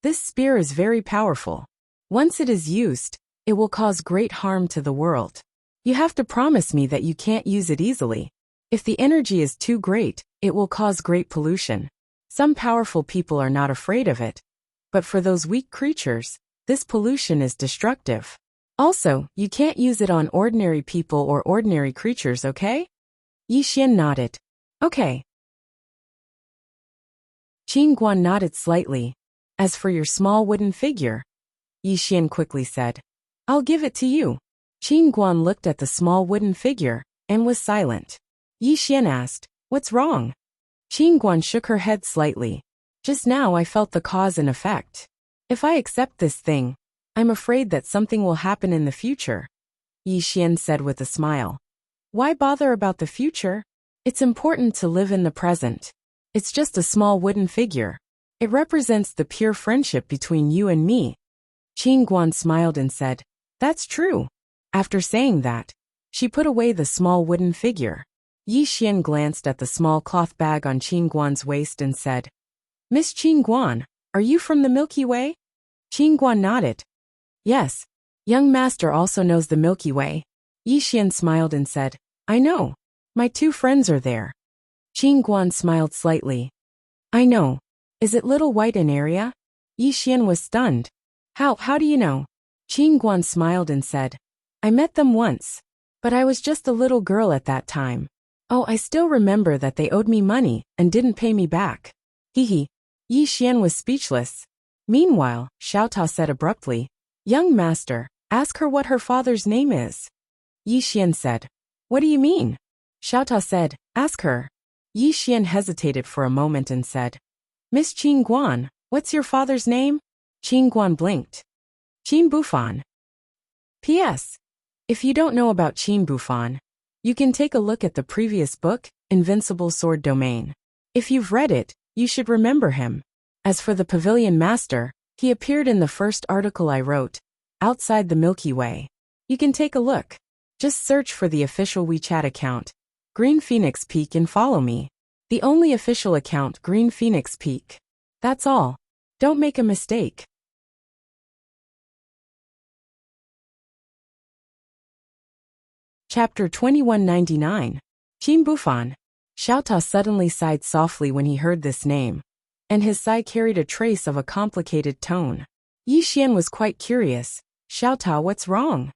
This spear is very powerful. Once it is used, it will cause great harm to the world. You have to promise me that you can't use it easily. If the energy is too great, it will cause great pollution. Some powerful people are not afraid of it, but for those weak creatures, this pollution is destructive. Also, you can't use it on ordinary people or ordinary creatures, okay? Yi Xian nodded. Okay. Qing Guan nodded slightly. As for your small wooden figure, Yi Xian quickly said. I'll give it to you. Qin Guan looked at the small wooden figure and was silent. Yi Xian asked, What's wrong? Qin Guan shook her head slightly. Just now I felt the cause and effect. If I accept this thing, I'm afraid that something will happen in the future. Yi Xian said with a smile. Why bother about the future? It's important to live in the present. It's just a small wooden figure. It represents the pure friendship between you and me. Qin Guan smiled and said, That's true. After saying that, she put away the small wooden figure. Yi Xian glanced at the small cloth bag on Qin Guan's waist and said, Miss Qin Guan, are you from the Milky Way? Qin Guan nodded. Yes. Young master also knows the Milky Way. Yi Xian smiled and said, I know. My two friends are there. Qin Guan smiled slightly. I know. Is it Little White in area? Yi Xian was stunned. How do you know? Qin Guan smiled and said, I met them once. But I was just a little girl at that time. Oh, I still remember that they owed me money and didn't pay me back. Hee. Yi Xian was speechless. Meanwhile, Xiaota said abruptly, Young master, ask her what her father's name is. Yi Xian said, What do you mean? Xiaota said, Ask her. Yi Xian hesitated for a moment and said, Miss Qin Guan, what's your father's name? Qin Guan blinked. Qin Bufan. P.S. If you don't know about Qin Bufan, you can take a look at the previous book, Invincible Sword Domain. If you've read it, you should remember him. As for the Pavilion Master, he appeared in the first article I wrote, Outside the Milky Way. You can take a look. Just search for the official WeChat account, Green Phoenix Peak, and follow me. The only official account, Green Phoenix Peak. That's all. Don't make a mistake. Chapter 2199. Qin Bufan. Xiaota suddenly sighed softly when he heard this name, and his sigh carried a trace of a complicated tone. Yi Xian was quite curious. Xiaota, what's wrong?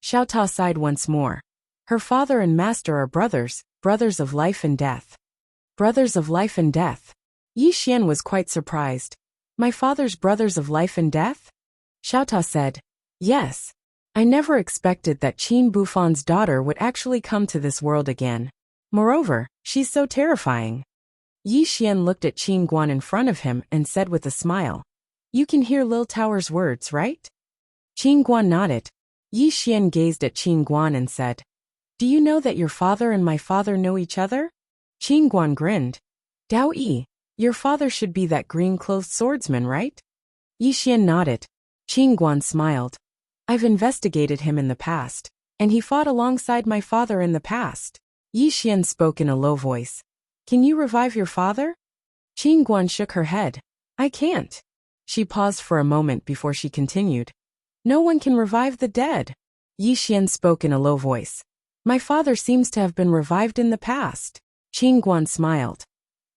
Xiaota sighed once more. Her father and master are brothers, brothers of life and death. Brothers of life and death. Yi Xian was quite surprised. My father's brothers of life and death? Xiaota said, Yes. I never expected that Qin Bufan's daughter would actually come to this world again. Moreover, she's so terrifying. Yi Xian looked at Qin Guan in front of him and said with a smile, You can hear Lil Tower's words, right? Qin Guan nodded. Yi Xian gazed at Qin Guan and said, Do you know that your father and my father know each other? Qin Guan grinned. Dao Yi, your father should be that green-clothed swordsman, right? Yi Xian nodded. Qin Guan smiled. I've investigated him in the past, and he fought alongside my father in the past. Yi Xian spoke in a low voice. Can you revive your father? Qin Guan shook her head. I can't. She paused for a moment before she continued. No one can revive the dead. Yi Xian spoke in a low voice. My father seems to have been revived in the past. Qin Guan smiled.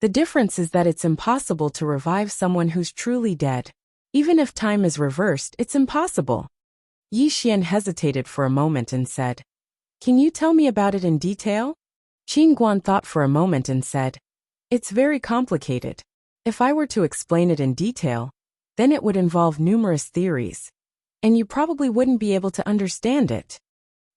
The difference is that it's impossible to revive someone who's truly dead. Even if time is reversed, it's impossible. Yi Xian hesitated for a moment and said, Can you tell me about it in detail? Qin Guan thought for a moment and said, It's very complicated. If I were to explain it in detail, then it would involve numerous theories, and you probably wouldn't be able to understand it.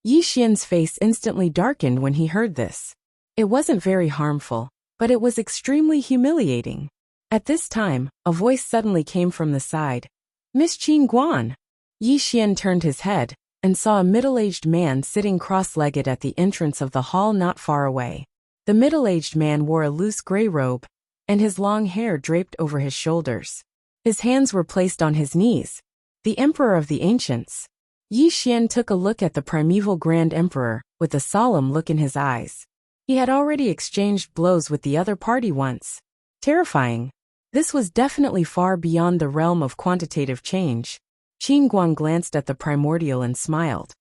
Yi Xian's face instantly darkened when he heard this. It wasn't very harmful, but it was extremely humiliating. At this time, a voice suddenly came from the side. Miss Qin Guan. Yi Xian turned his head and saw a middle-aged man sitting cross-legged at the entrance of the hall not far away. The middle-aged man wore a loose gray robe, and his long hair draped over his shoulders. His hands were placed on his knees. The Emperor of the Ancients. Yi Xian took a look at the primeval Grand Emperor, with a solemn look in his eyes. He had already exchanged blows with the other party once. Terrifying. This was definitely far beyond the realm of quantitative change. Qin Guan glanced at the primordial and smiled.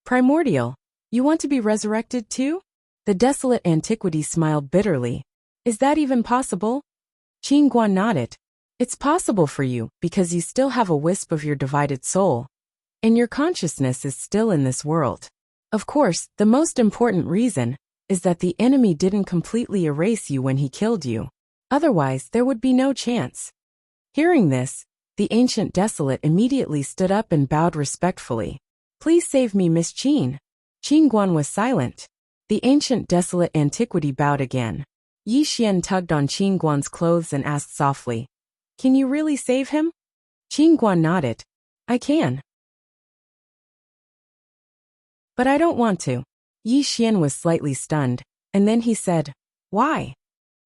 Primordial? You want to be resurrected too? The desolate antiquity smiled bitterly. Is that even possible? Qin Guan nodded. It's possible for you because you still have a wisp of your divided soul, and your consciousness is still in this world. Of course, the most important reason is that the enemy didn't completely erase you when he killed you. Otherwise, there would be no chance. Hearing this, The ancient desolate immediately stood up and bowed respectfully. Please save me, Miss Qin. Qin Guan was silent. The ancient desolate antiquity bowed again. Yi Xian tugged on Qin Guan's clothes and asked softly, "Can you really save him?" Qin Guan nodded. "I can. But I don't want to." Yi Xian was slightly stunned, and then he said, "Why?"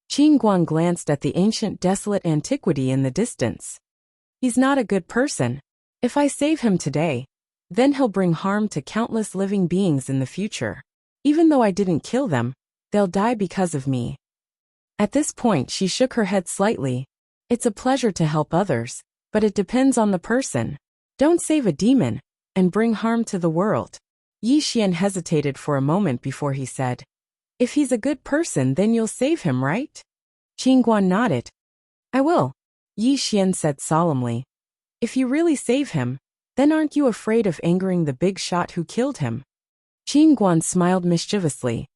Qin Guan glanced at the ancient desolate antiquity in the distance. "He's not a good person. If I save him today, then he'll bring harm to countless living beings in the future. Even though I didn't kill them, they'll die because of me." At this point she shook her head slightly. "It's a pleasure to help others, but it depends on the person. Don't save a demon and bring harm to the world." Yi Xian hesitated for a moment before he said, "If he's a good person, then you'll save him, right?" Qin Guan nodded. "I will," Yi Xian said solemnly. "If you really save him, then aren't you afraid of angering the big shot who killed him?" Qin Guan smiled mischievously.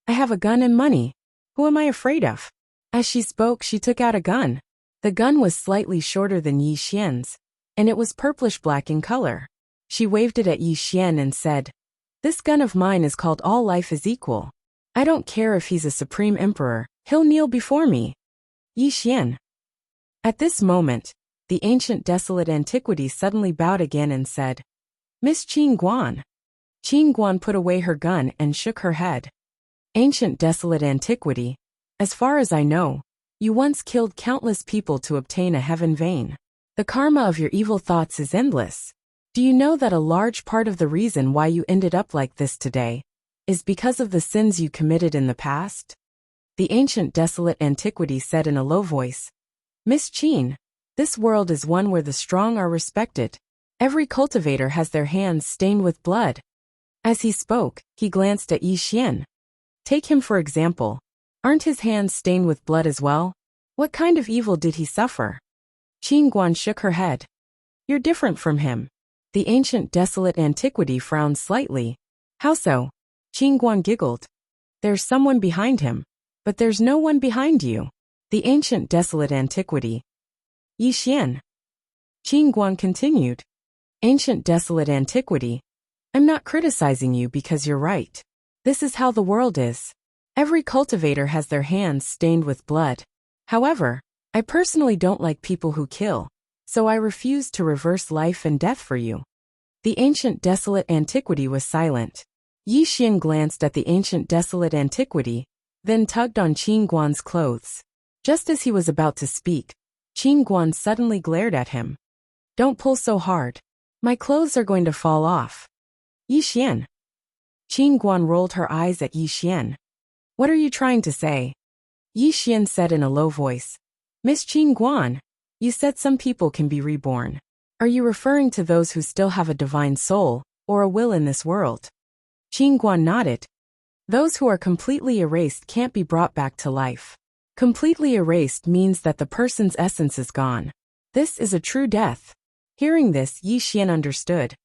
"I have a gun and money. Who am I afraid of?" As she spoke, she took out a gun. The gun was slightly shorter than Yi Xian's, and it was purplish-black in color. She waved it at Yi Xian and said, "This gun of mine is called All Life is Equal. I don't care if he's a supreme emperor, he'll kneel before me." Yi Xian. At this moment, the ancient desolate antiquity suddenly bowed again and said, "Miss Qin Guan." Qin Guan put away her gun and shook her head. "Ancient desolate antiquity, as far as I know, you once killed countless people to obtain a heaven vein. The karma of your evil thoughts is endless. Do you know that a large part of the reason why you ended up like this today is because of the sins you committed in the past?" The ancient desolate antiquity said in a low voice, "Miss Qin, this world is one where the strong are respected. Every cultivator has their hands stained with blood." As he spoke, he glanced at Yi Xian. "Take him for example. Aren't his hands stained with blood as well? What kind of evil did he suffer?" Qin Guan shook her head. "You're different from him." The ancient desolate antiquity frowned slightly. "How so?" Qin Guan giggled. "There's someone behind him, but there's no one behind you." The ancient desolate antiquity. Yi Xian. Qin Guan continued. "Ancient desolate antiquity, I'm not criticizing you because you're right. This is how the world is. Every cultivator has their hands stained with blood. However, I personally don't like people who kill, so I refuse to reverse life and death for you." The ancient desolate antiquity was silent. Yi Xian glanced at the ancient desolate antiquity, then tugged on Qin Guan's clothes. Just as he was about to speak, Qin Guan suddenly glared at him. "Don't pull so hard. My clothes are going to fall off." "Yi Xian." Qin Guan rolled her eyes at Yi Xian. "What are you trying to say?" Yi Xian said in a low voice. "Miss Qin Guan, you said some people can be reborn. Are you referring to those who still have a divine soul, or a will in this world?" Qin Guan nodded. "Those who are completely erased can't be brought back to life. Completely erased means that the person's essence is gone. This is a true death." Hearing this, Yi Xian understood.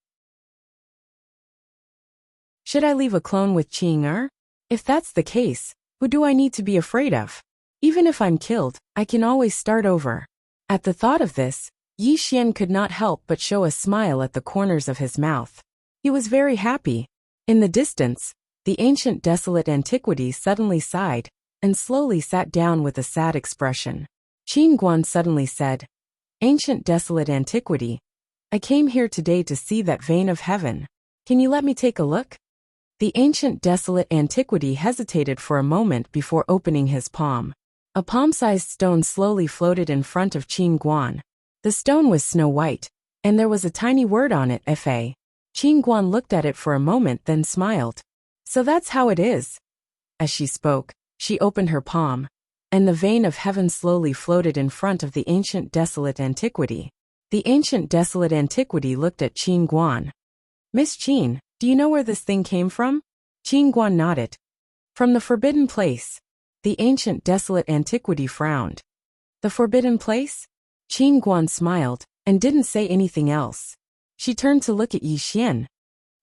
"Should I leave a clone with Qing? If that's the case, who do I need to be afraid of? Even if I'm killed, I can always start over." At the thought of this, Yi Xian could not help but show a smile at the corners of his mouth. He was very happy. In the distance, the ancient desolate antiquity suddenly sighed and slowly sat down with a sad expression. Qin Guan suddenly said, "Ancient desolate antiquity, I came here today to see that vein of heaven. Can you let me take a look?" The ancient desolate antiquity hesitated for a moment before opening his palm. A palm-sized stone slowly floated in front of Qin Guan. The stone was snow white, and there was a tiny word on it, Fa. Qin Guan looked at it for a moment then smiled. "So that's how it is." As she spoke, she opened her palm, and the vein of heaven slowly floated in front of the ancient desolate antiquity. The ancient desolate antiquity looked at Qin Guan. "Miss Qin, do you know where this thing came from?" Qin Guan nodded. "From the forbidden place." The ancient desolate antiquity frowned. "The forbidden place?" Qin Guan smiled, and didn't say anything else. She turned to look at Yi Xian.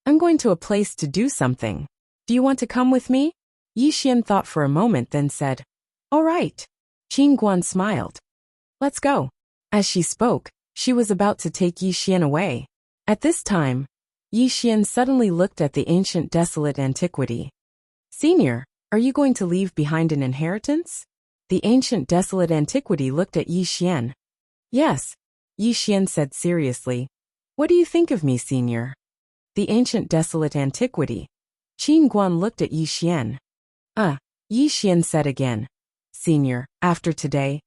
"I'm going to a place to do something. Do you want to come with me?" Yi Xian thought for a moment then said, "All right." Qin Guan smiled. "Let's go." As she spoke, She was about to take Yi Xian away. At this time, Yi Xian suddenly looked at the ancient desolate antiquity. Senior, are you going to leave behind an inheritance? The ancient desolate antiquity looked at Yi Xian. Yes, Yi Xian said seriously. What do you think of me, senior? The ancient desolate antiquity. Qin Guan looked at Yi Xian. Yi Xian said again. Senior, after today,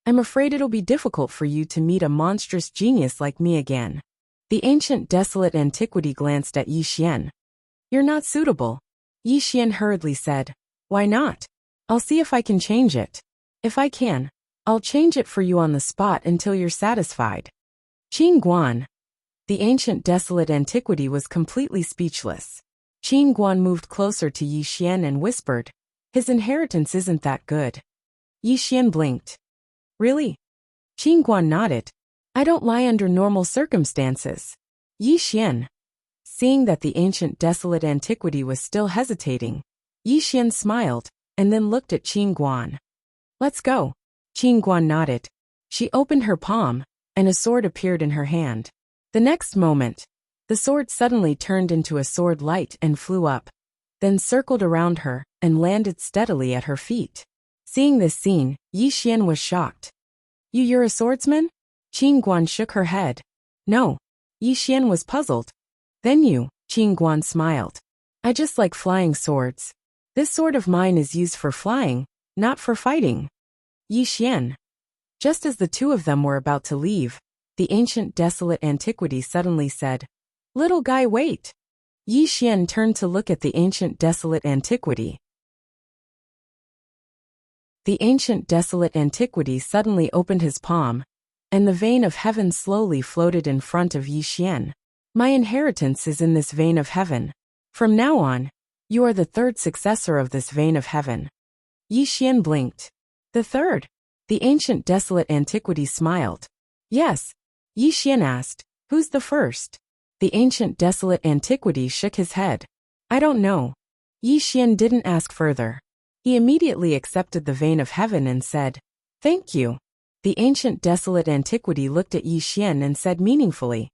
I'm afraid it'll be difficult for you to meet a monstrous genius like me again. The ancient desolate antiquity glanced at Yi Xian. You're not suitable. Yi Xian hurriedly said. Why not? I'll see if I can change it. If I can, I'll change it for you on the spot until you're satisfied. Qin Guan. The ancient desolate antiquity was completely speechless. Qin Guan moved closer to Yi Xian and whispered, his inheritance isn't that good. Yi Xian blinked. Really? Qin Guan nodded. I don't lie under normal circumstances. Yi Xian. Seeing that the ancient desolate antiquity was still hesitating, Yi Xian smiled, and then looked at Qin Guan. Let's go. Qin Guan nodded. She opened her palm, and a sword appeared in her hand. The next moment, the sword suddenly turned into a sword light and flew up, then circled around her and landed steadily at her feet. Seeing this scene, Yi Xian was shocked. You're a swordsman? Qin Guan shook her head. No. Yi Xian was puzzled. Then Qin Guan smiled. I just like flying swords. This sword of mine is used for flying, not for fighting. Yi Xian. Just as the two of them were about to leave, the ancient desolate antiquity suddenly said, Little guy, wait. Yi Xian turned to look at the ancient desolate antiquity. The ancient desolate antiquity suddenly opened his palm, and the vein of heaven slowly floated in front of Yi Xian. My inheritance is in this vein of heaven. From now on, you are the third successor of this vein of heaven. Yi Xian blinked. The third? The ancient desolate antiquity smiled. Yes. Yi Xian asked, who's the first? The ancient desolate antiquity shook his head. I don't know. Yi Xian didn't ask further. He immediately accepted the vein of heaven and said, Thank you. The ancient desolate antiquity looked at Yi Xian and said meaningfully,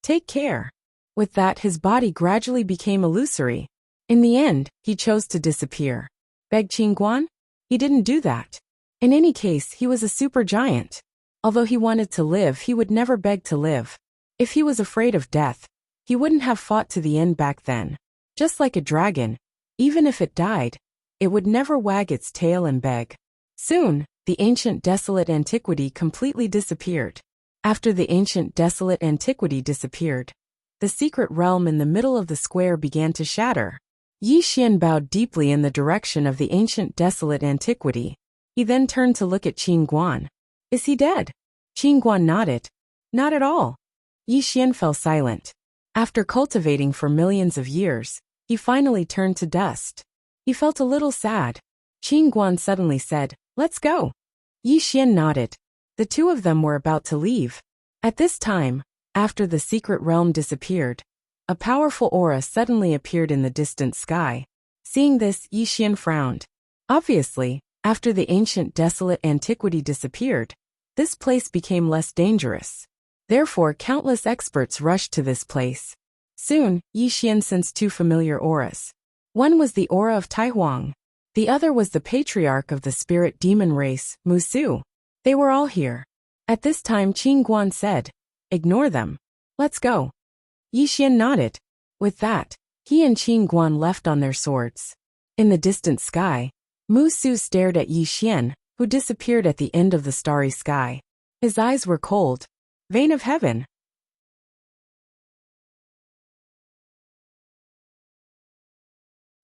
Take care. With that, his body gradually became illusory. In the end, he chose to disappear. Beg Qin Guan? He didn't do that. In any case, he was a super giant. Although he wanted to live, he would never beg to live. If he was afraid of death, he wouldn't have fought to the end back then. Just like a dragon, even if it died, it would never wag its tail and beg. Soon, the ancient desolate antiquity completely disappeared. After the ancient desolate antiquity disappeared, the secret realm in the middle of the square began to shatter. Yi Xian bowed deeply in the direction of the ancient desolate antiquity. He then turned to look at Qin Guan. Is he dead? Qin Guan nodded. Not at all. Yi Xian fell silent. After cultivating for millions of years, he finally turned to dust. He felt a little sad. Qin Guan suddenly said, Let's go. Yi Xian nodded. The two of them were about to leave. At this time, after the secret realm disappeared, a powerful aura suddenly appeared in the distant sky. Seeing this, Yi Xian frowned. Obviously, after the ancient desolate antiquity disappeared, this place became less dangerous. Therefore, countless experts rushed to this place. Soon, Yi Xian sensed two familiar auras. One was the aura of Tai Huang. The other was the patriarch of the spirit demon race, Mu Su. They were all here. At this time, Qin Guan said, Ignore them. Let's go. Yi Xian nodded. With that, he and Qin Guan left on their swords. In the distant sky, Mu Su stared at Yi Xian, who disappeared at the end of the starry sky. His eyes were cold. Vein of heaven.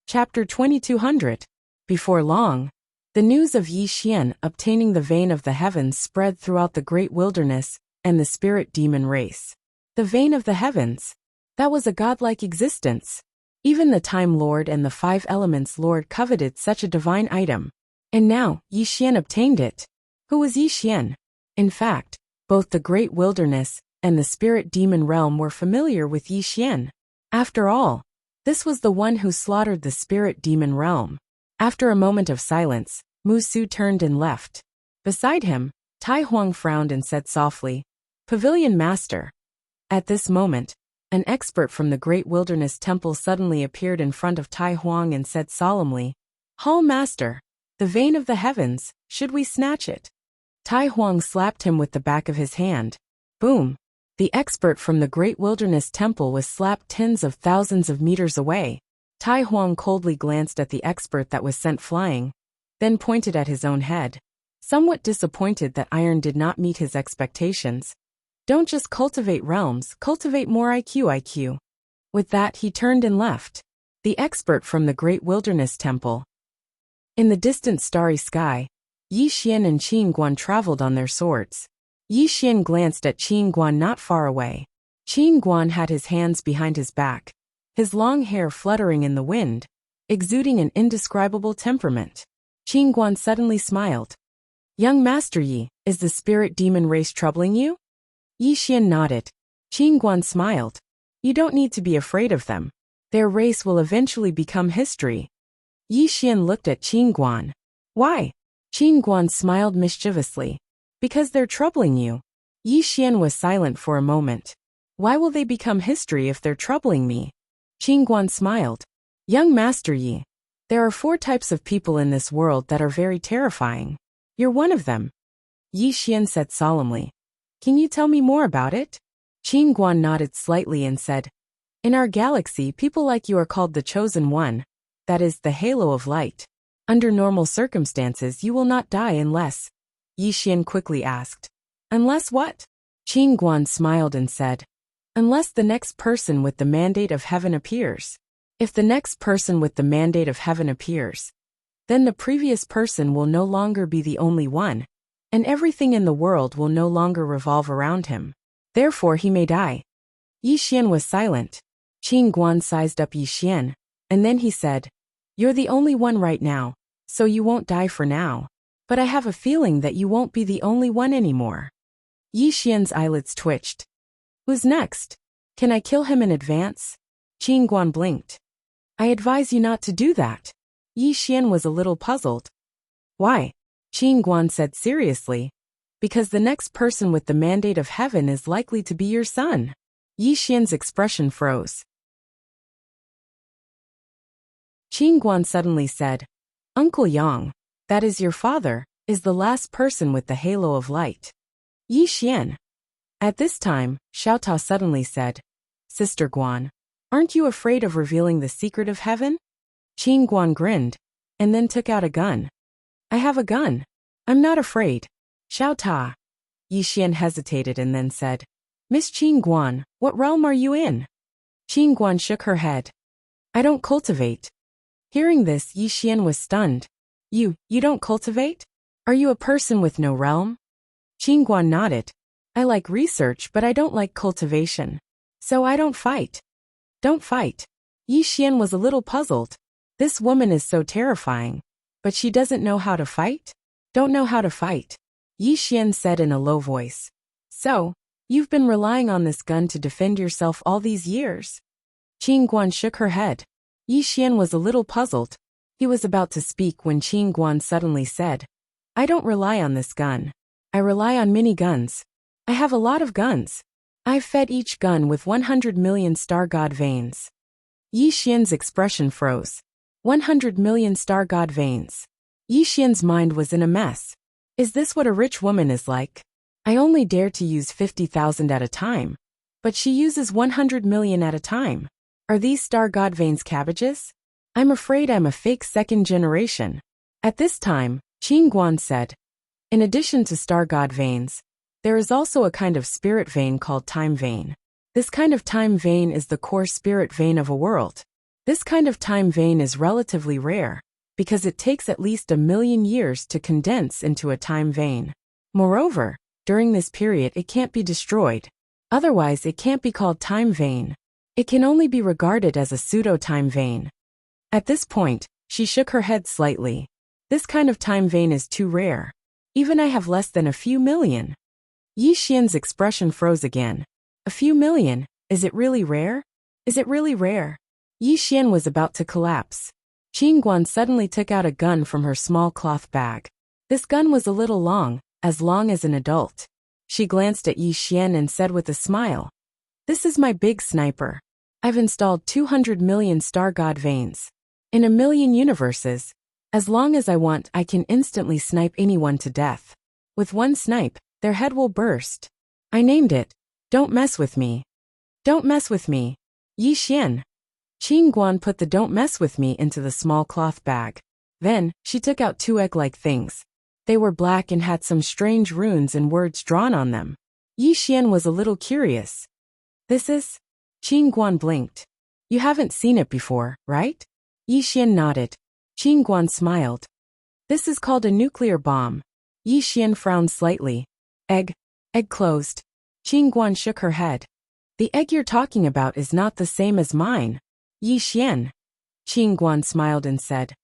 Chapter 2200. Before long, the news of Yi Xian obtaining the vein of the heavens spread throughout the great wilderness and the spirit demon race. The vein of the heavens. That was a godlike existence. Even the Time Lord and the Five Elements Lord coveted such a divine item. And now, Yi Xian obtained it. Who was Yi Xian? In fact, both the great wilderness and the spirit demon realm were familiar with Yi Xian. After all, this was the one who slaughtered the spirit demon realm. After a moment of silence, Mu Su turned and left. Beside him, Tai Huang frowned and said softly, Pavilion Master. At this moment, an expert from the Great Wilderness Temple suddenly appeared in front of Tai Huang and said solemnly, Hall Master, the vein of the heavens, should we snatch it? Tai Huang slapped him with the back of his hand. Boom! The expert from the Great Wilderness Temple was slapped tens of thousands of meters away. Tai Huang coldly glanced at the expert that was sent flying, then pointed at his own head. Somewhat disappointed that iron did not meet his expectations. Don't just cultivate realms, cultivate more IQ. With that, he turned and left. The expert from the Great Wilderness Temple. In the distant starry sky, Yi Xian and Qin Guan traveled on their swords. Yi Xian glanced at Qin Guan not far away. Qin Guan had his hands behind his back, his long hair fluttering in the wind, exuding an indescribable temperament. Qin Guan suddenly smiled. Young Master Yi, is the spirit demon race troubling you? Yi Xian nodded. Qin Guan smiled. You don't need to be afraid of them. Their race will eventually become history. Yi Xian looked at Qin Guan. Why? Qin Guan smiled mischievously. Because they're troubling you. Yi Xian was silent for a moment. Why will they become history if they're troubling me? Qin Guan smiled. Young Master Yi, there are 4 types of people in this world that are very terrifying. You're one of them. Yi Xian said solemnly. Can you tell me more about it? Qin Guan nodded slightly and said, In our galaxy, people like you are called the Chosen One, that is, the halo of light. Under normal circumstances, you will not die unless... Yi Xian quickly asked. Unless what? Qin Guan smiled and said, Unless the next person with the mandate of heaven appears. If the next person with the mandate of heaven appears, then the previous person will no longer be the only one, and everything in the world will no longer revolve around him. Therefore he may die. Yi Xian was silent. Qin Guan sized up Yi Xian, and then he said, You're the only one right now, so you won't die for now. But I have a feeling that you won't be the only one anymore. Yi Xian's eyelids twitched. Who's next? Can I kill him in advance? Qin Guan blinked. I advise you not to do that. Yi Xian was a little puzzled. Why? Qin Guan said seriously. Because the next person with the mandate of heaven is likely to be your son. Yi Xian's expression froze. Qin Guan suddenly said, Uncle Yang, that is your father, is the last person with the halo of light. Yi Xian. At this time, Xiao Ta suddenly said, Sister Guan, aren't you afraid of revealing the secret of heaven? Qin Guan grinned, and then took out a gun. I have a gun. I'm not afraid. Xiao Ta. Yi Xian hesitated and then said, Miss Qin Guan, what realm are you in? Qin Guan shook her head. I don't cultivate. Hearing this, Yi Xian was stunned. You don't cultivate? Are you a person with no realm? Qin Guan nodded. I like research, but I don't like cultivation. So I don't fight. Don't fight. Yi Xian was a little puzzled. This woman is so terrifying. But she doesn't know how to fight? Don't know how to fight. Yi Xian said in a low voice. So, you've been relying on this gun to defend yourself all these years? Qin Guan shook her head. Yi Xian was a little puzzled. He was about to speak when Qin Guan suddenly said, I don't rely on this gun. I rely on mini guns. I have a lot of guns. I've fed each gun with 100 million star god veins. Yi Xian's expression froze. 100 million star god veins. Yi Xian's mind was in a mess. Is this what a rich woman is like? I only dare to use 50,000 at a time. But she uses 100 million at a time. Are these star god veins cabbages? I'm afraid I'm a fake second generation. At this time, Qin Guan said, In addition to star god veins, there is also a kind of spirit vein called time vein. This kind of time vein is the core spirit vein of a world. This kind of time vein is relatively rare, because it takes at least 1 million years to condense into a time vein. Moreover, during this period it can't be destroyed. Otherwise it can't be called time vein. It can only be regarded as a pseudo-time vein. At this point, she shook her head slightly. This kind of time vein is too rare. Even I have less than a few million. Yi Xian's expression froze again. A few million? Is it really rare? Is it really rare? Yi Xian was about to collapse. Qin Guan suddenly took out a gun from her small cloth bag. This gun was a little long as an adult. She glanced at Yi Xian and said with a smile, "This is my big sniper. I've installed 200 million star god veins. In a million universes, as long as I want, I can instantly snipe anyone to death. With one snipe, their head will burst. I named it, Don't Mess With Me." Don't mess with me. Yi Xian. Qing Guan put the "don't mess with me" into the small cloth bag. Then, she took out two egg-like things. They were black and had some strange runes and words drawn on them. Yi Xian was a little curious. "This is?" Qing Guan blinked. "You haven't seen it before, right?" Yi Xian nodded. Qing Guan smiled. "This is called a nuclear bomb." Yi Xian frowned slightly. Egg closed. Qing Guan shook her head. "The egg you're talking about is not the same as mine." Yi Xian. Qing Guan smiled and said,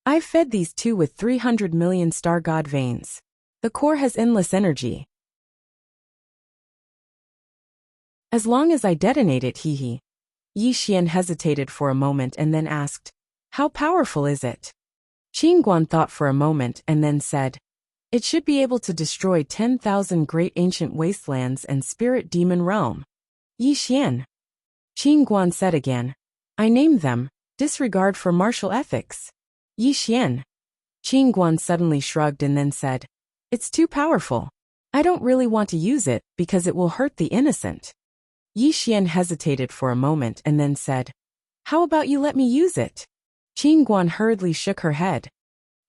"I've fed these two with 300 million star god veins. The core has endless energy. As long as I detonate it, hee. Yi Xian hesitated for a moment and then asked, "How powerful is it?" Qing Guan thought for a moment and then said, "It should be able to destroy 10,000 great ancient wastelands and spirit demon realm." Yi Xian. Qing Guan said again, "I named them, disregard for martial ethics." Yi Xian. Qing Guan suddenly shrugged and then said, "It's too powerful. I don't really want to use it because it will hurt the innocent." Yi Xian hesitated for a moment and then said, "How about you let me use it?" Qing Guan hurriedly shook her head.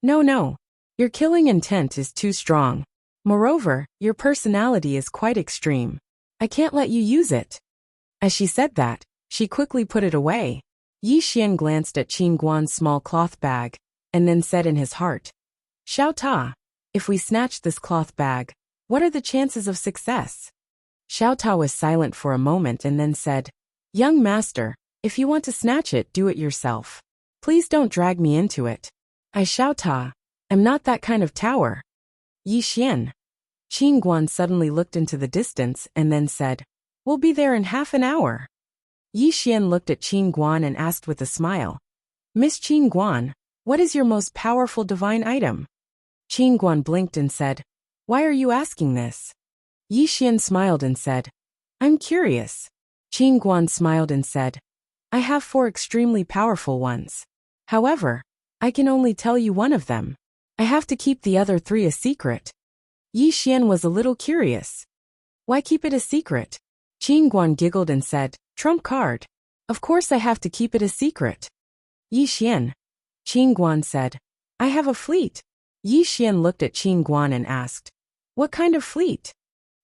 No. Your killing intent is too strong. Moreover, your personality is quite extreme. I can't let you use it." As she said that, she quickly put it away. Yi Xian glanced at Qing Guan's small cloth bag, and then said in his heart, "Xiao Ta, if we snatch this cloth bag, what are the chances of success?" Xiao Ta was silent for a moment and then said, "Young master, if you want to snatch it, do it yourself. Please don't drag me into it. I, Xiao Ta, am not that kind of tower." Yi Xian. Qing Guan suddenly looked into the distance and then said, "We'll be there in half an hour." Yi Xian looked at Qing Guan and asked with a smile, "Miss Qing Guan, what is your most powerful divine item?" Qing Guan blinked and said, "Why are you asking this?" Yi Xian smiled and said, "I'm curious." Qing Guan smiled and said, "I have 4 extremely powerful ones. However, I can only tell you one of them. I have to keep the other 3 a secret." Yi Xian was a little curious. "Why keep it a secret?" Qing Guan giggled and said, "Trump card. Of course I have to keep it a secret." Yi Xian. Qing Guan said, "I have a fleet." Yi Xian looked at Qing Guan and asked, "What kind of fleet?"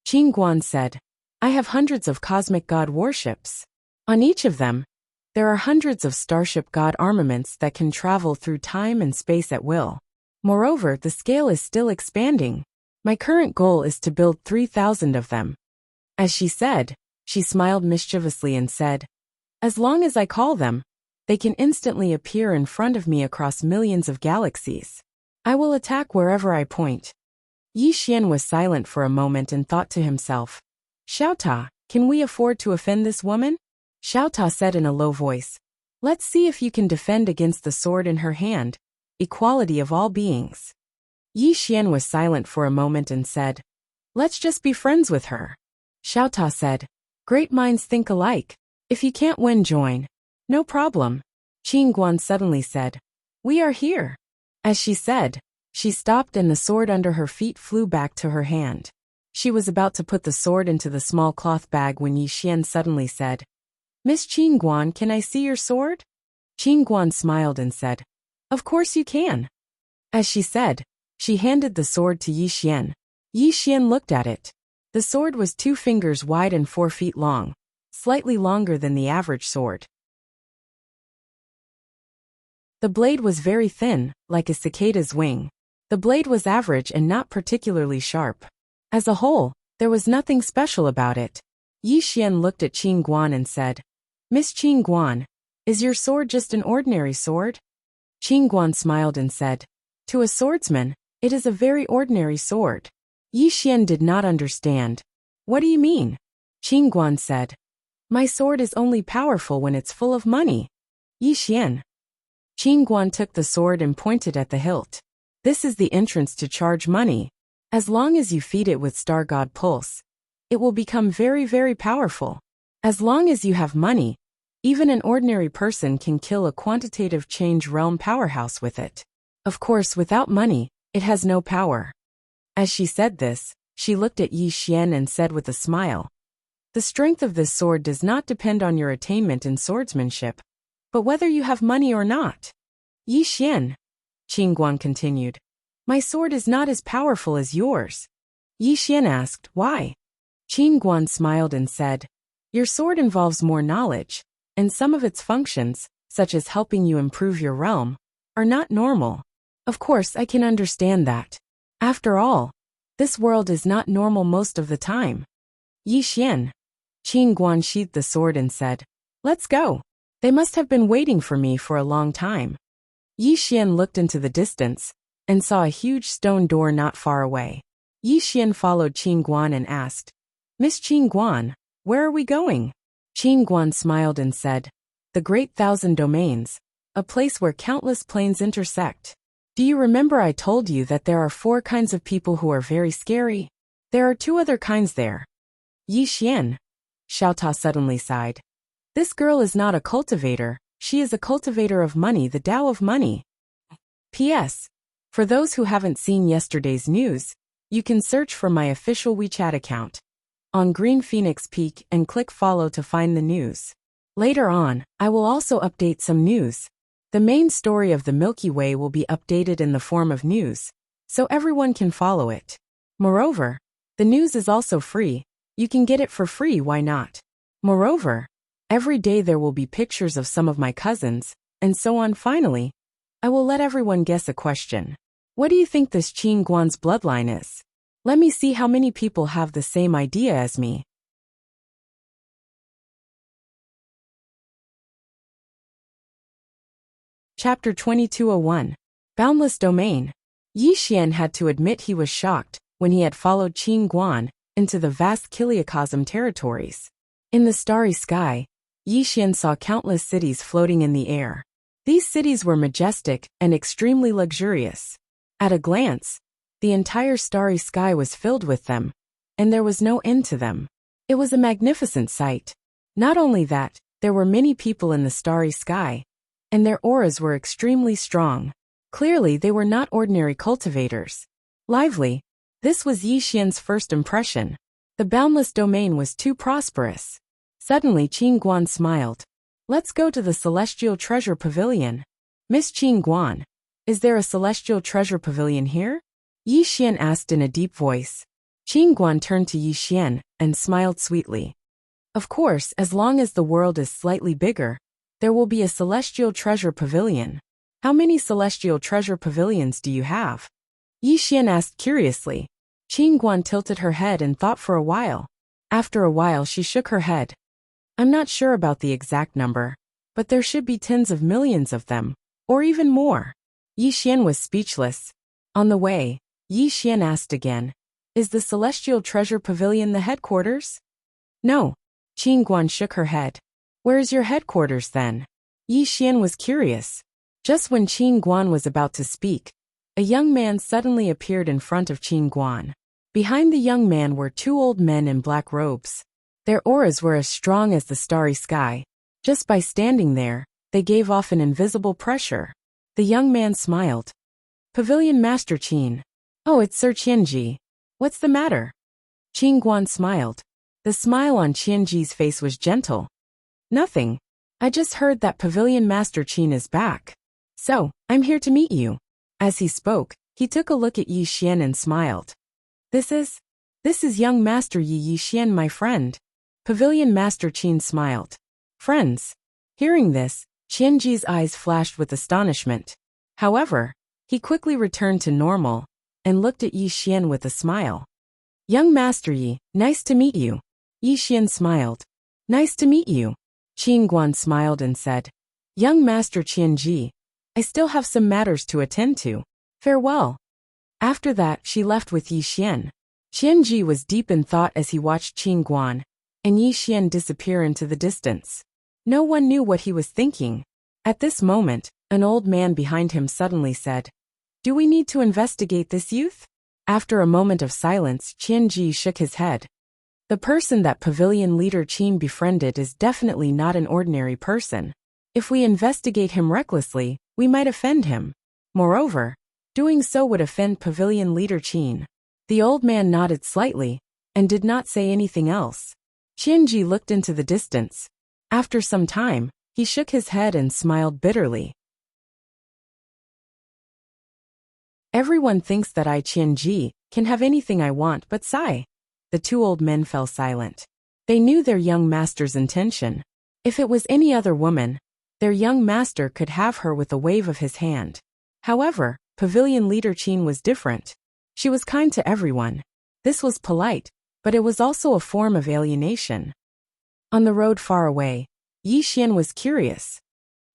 Qing Guan said, "I have hundreds of cosmic god warships. On each of them, there are hundreds of starship god armaments that can travel through time and space at will. Moreover, the scale is still expanding. My current goal is to build 3,000 of them." As she said, she smiled mischievously and said, "As long as I call them, they can instantly appear in front of me across millions of galaxies. I will attack wherever I point." Yi Xian was silent for a moment and thought to himself, "Xiao Ta, can we afford to offend this woman?" Xiao Ta said in a low voice, "Let's see if you can defend against the sword in her hand, equality of all beings." Yi Xian was silent for a moment and said, "Let's just be friends with her." Xiao Ta said, "Great minds think alike. If you can't win, join." "No problem." Qing Guan suddenly said, "We are here." As she said, she stopped and the sword under her feet flew back to her hand. She was about to put the sword into the small cloth bag when Yi Xian suddenly said, "Miss Qing Guan, can I see your sword?" Qing Guan smiled and said, "Of course you can." As she said, she handed the sword to Yi Xian. Yi Xian looked at it. The sword was 2 fingers wide and 4 feet long, slightly longer than the average sword. The blade was very thin, like a cicada's wing. The blade was average and not particularly sharp. As a whole, there was nothing special about it. Yi Xian looked at Qing Guan and said, "Miss Qing Guan, is your sword just an ordinary sword?" Qing Guan smiled and said, "To a swordsman, it is a very ordinary sword." Yi Xian did not understand. "What do you mean?" Qing Guan said, "My sword is only powerful when it's full of money." Yi Xian. Qing Guan took the sword and pointed at the hilt. "This is the entrance to charge money. As long as you feed it with Star God Pulse, it will become very, very powerful. As long as you have money, even an ordinary person can kill a quantitative change realm powerhouse with it. Of course, without money, it has no power. As she said this, she looked at Yi Xian and said with a smile, "The strength of this sword does not depend on your attainment in swordsmanship, but whether you have money or not." "Yi Xian," Qin Guan continued, "my sword is not as powerful as yours." Yi Xian asked, "Why?" Qin Guan smiled and said, "Your sword involves more knowledge, and some of its functions, such as helping you improve your realm, are not normal. Of course, I can understand that. After all, this world is not normal most of the time." "Yi Xian." Qin Guan sheathed the sword and said, "Let's go. They must have been waiting for me for a long time." Yi Xian looked into the distance and saw a huge stone door not far away. Yi Xian followed Qin Guan and asked, "Miss Qin Guan, where are we going?" Qin Guan smiled and said, "The Great Thousand Domains, a place where countless planes intersect. Do you remember I told you that there are 4 kinds of people who are very scary? There are 2 other kinds there." "Yi Xian," Xiaota suddenly sighed. "This girl is not a cultivator, she is a cultivator of money, the Tao of money." P.S. For those who haven't seen yesterday's news, you can search for my official WeChat account on Green Phoenix Peak and click follow to find the news. Later on, I will also update some news. The main story of the Milky Way will be updated in the form of news, so everyone can follow it. Moreover, the news is also free. You can get it for free, why not? Moreover, every day there will be pictures of some of my cousins, and so on. Finally, I will let everyone guess a question. What do you think this Qin Guan's bloodline is? Let me see how many people have the same idea as me. Chapter 2201. Boundless Domain. Yi Xian had to admit he was shocked when he had followed Qin Guan into the vast Kiliacosm territories. In the starry sky, Yi Xian saw countless cities floating in the air. These cities were majestic and extremely luxurious. At a glance, the entire starry sky was filled with them, and there was no end to them. It was a magnificent sight. Not only that, there were many people in the starry sky, and their auras were extremely strong. Clearly, they were not ordinary cultivators. Lively. This was Yi Xian's first impression. The boundless domain was too prosperous. Suddenly, Qin Guan smiled. "Let's go to the Celestial Treasure Pavilion." "Miss Qin Guan, is there a Celestial Treasure Pavilion here?" Yi Xian asked in a deep voice. Qin Guan turned to Yi Xian and smiled sweetly. "Of course, as long as the world is slightly bigger, there will be a Celestial Treasure Pavilion. How many Celestial Treasure Pavilions do you have?" Yi Xian asked curiously. Qin Guan tilted her head and thought for a while. After a while she shook her head. "I'm not sure about the exact number, but there should be tens of millions of them, or even more." Yi Xian was speechless. On the way, Yi Xian asked again, "Is the Celestial Treasure Pavilion the headquarters?" "No." Qin Guan shook her head. "Where is your headquarters then?" Yi Xian was curious. Just when Qin Guan was about to speak, a young man suddenly appeared in front of Qin Guan. Behind the young man were 2 old men in black robes. Their auras were as strong as the starry sky. Just by standing there, they gave off an invisible pressure. The young man smiled. "Pavilion Master Qin." "Oh, it's Sir Qianji. What's the matter?" Qin Guan smiled. The smile on Qianji's face was gentle. "Nothing. I just heard that Pavilion Master Qin is back. So, I'm here to meet you." As he spoke, he took a look at Yi Xian and smiled. This is young Master Yi Xian, my friend." Pavilion Master Qin smiled. "Friends." Hearing this, Qianji's eyes flashed with astonishment. However, he quickly returned to normal and looked at Yi Xian with a smile. "Young Master Yi, nice to meet you." Yi Xian smiled. "Nice to meet you." Qin Guan smiled and said, "Young Master Qianji, I still have some matters to attend to. Farewell." After that, she left with Yi Xian. Qianji was deep in thought as he watched Qin Guan and Yi Xian disappear into the distance. No one knew what he was thinking. At this moment, an old man behind him suddenly said, "Do we need to investigate this youth?" After a moment of silence, Qianji shook his head. The person that pavilion leader Qin befriended is definitely not an ordinary person. If we investigate him recklessly, we might offend him. Moreover, doing so would offend pavilion leader Qin. The old man nodded slightly and did not say anything else. Qianji looked into the distance. After some time, he shook his head and smiled bitterly. Everyone thinks that I, Qianji, can have anything I want but sigh. The two old men fell silent. They knew their young master's intention. If it was any other woman, their young master could have her with a wave of his hand. However, pavilion leader Qin was different. She was kind to everyone. This was polite, but it was also a form of alienation. On the road far away, Yi Xian was curious.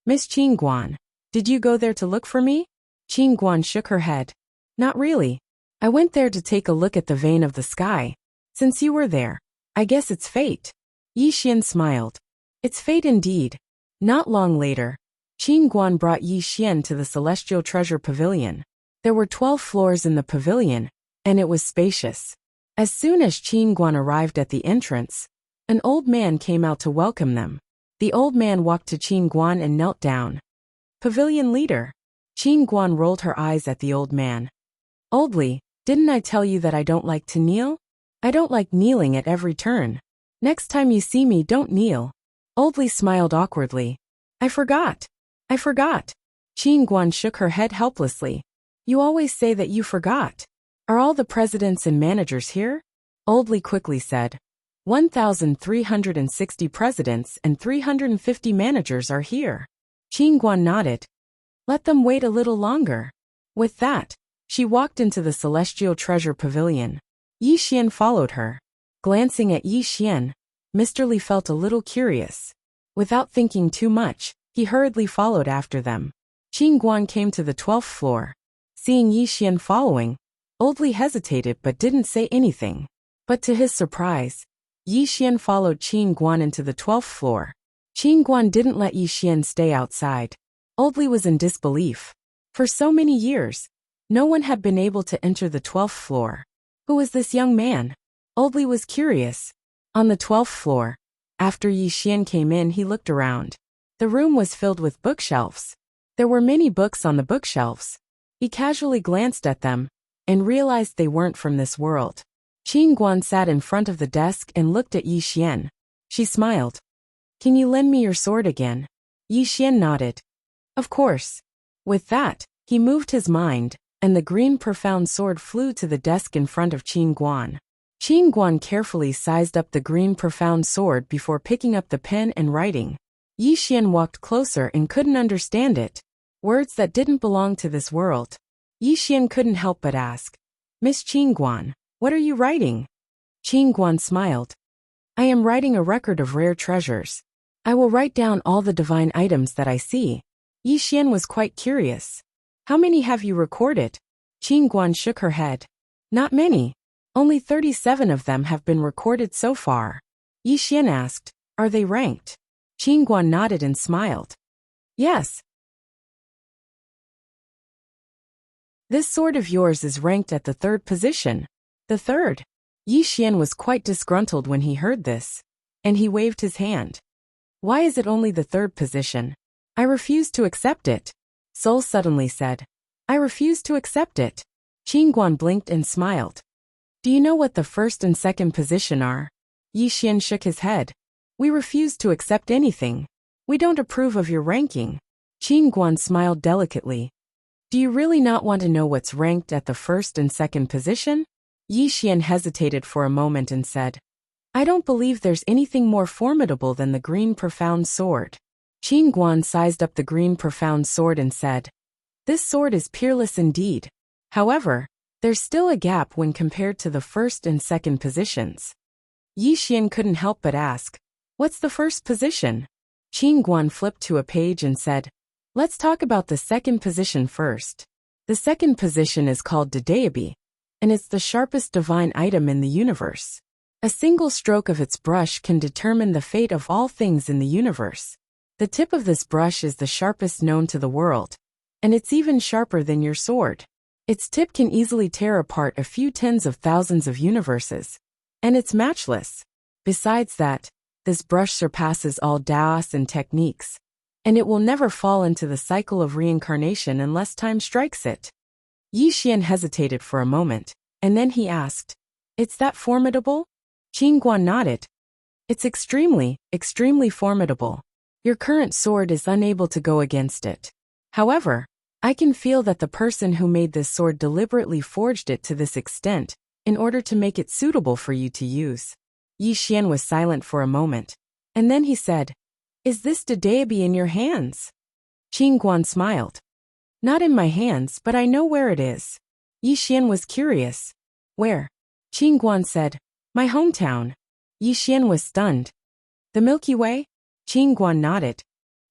Miss Qin Guan, did you go there to look for me? Qin Guan shook her head. Not really. I went there to take a look at the vein of the sky. Since you were there, I guess it's fate. Yi Xian smiled. It's fate indeed. Not long later, Qin Guan brought Yi Xian to the Celestial Treasure Pavilion. There were 12 floors in the pavilion, and it was spacious. As soon as Qin Guan arrived at the entrance, an old man came out to welcome them. The old man walked to Qin Guan and knelt down. Pavilion leader. Qin Guan rolled her eyes at the old man. Oldly, didn't I tell you that I don't like to kneel? I don't like kneeling at every turn. Next time you see me, don't kneel. Oldly smiled awkwardly. I forgot. Qin Guan shook her head helplessly. You always say that you forgot. Are all the presidents and managers here? Oldly quickly said. 1,360 presidents and 350 managers are here. Qin Guan nodded. Let them wait a little longer. With that, she walked into the Celestial Treasure Pavilion. Yi Xian followed her. Glancing at Yi Xian, Mr. Li felt a little curious. Without thinking too much, he hurriedly followed after them. Qin Guan came to the 12th floor. Seeing Yi Xian following, Oldly hesitated but didn't say anything. But to his surprise, Yi Xian followed Qin Guan into the 12th floor. Qin Guan didn't let Yi Xian stay outside. Oldly was in disbelief. For so many years, no one had been able to enter the 12th floor. Who was this young man? Oldly was curious. On the 12th floor, after Yi Xian came in, he looked around. The room was filled with bookshelves. There were many books on the bookshelves. He casually glanced at them and realized they weren't from this world. Qin Guan sat in front of the desk and looked at Yi Xian. She smiled. Can you lend me your sword again? Yi Xian nodded. Of course. With that, he moved his mind, and the green profound sword flew to the desk in front of Qin Guan. Qin Guan carefully sized up the green profound sword before picking up the pen and writing. Yi Xian walked closer and couldn't understand it. Words that didn't belong to this world. Yi Xian couldn't help but ask, Miss Qin Guan, what are you writing? Qin Guan smiled. I am writing a record of rare treasures. I will write down all the divine items that I see. Yi Xian was quite curious. How many have you recorded? Qin Guan shook her head. Not many. Only 37 of them have been recorded so far. Yi Xian asked, are they ranked? Qin Guan nodded and smiled. Yes. This sword of yours is ranked at the 3rd position. The 3rd? Yi Xian was quite disgruntled when he heard this, and he waved his hand. Why is it only the 3rd position? I refuse to accept it. Soul suddenly said. I refuse to accept it. Qin Guan blinked and smiled. Do you know what the 1st and 2nd position are? Yi Xian shook his head. We refuse to accept anything. We don't approve of your ranking. Qin Guan smiled delicately. Do you really not want to know what's ranked at the 1st and 2nd position? Yi Xian hesitated for a moment and said, I don't believe there's anything more formidable than the green profound sword. Qin Guan sized up the green profound sword and said, This sword is peerless indeed. However, there's still a gap when compared to the 1st and 2nd positions. Yi Xian couldn't help but ask, What's the 1st position? Qin Guan flipped to a page and said, Let's talk about the 2nd position first. The 2nd position is called Dedeabi, and it's the sharpest divine item in the universe. A single stroke of its brush can determine the fate of all things in the universe. The tip of this brush is the sharpest known to the world, and it's even sharper than your sword. Its tip can easily tear apart a few tens of thousands of universes. and it's matchless. Besides that, this brush surpasses all Daos and techniques, and it will never fall into the cycle of reincarnation unless time strikes it. Yi Xian hesitated for a moment, and then he asked, "It's that formidable?" Qin Guan nodded. "It's extremely, extremely formidable. Your current sword is unable to go against it. However, I can feel that the person who made this sword deliberately forged it to this extent, in order to make it suitable for you to use." Yi Xian was silent for a moment, and then he said, "Is this Dedeabi in your hands?" Qin Guan smiled. "Not in my hands, but I know where it is." Yi Xian was curious. "Where?" Qin Guan said, "My hometown." Yi Xian was stunned. "The Milky Way?" Qin Guan nodded.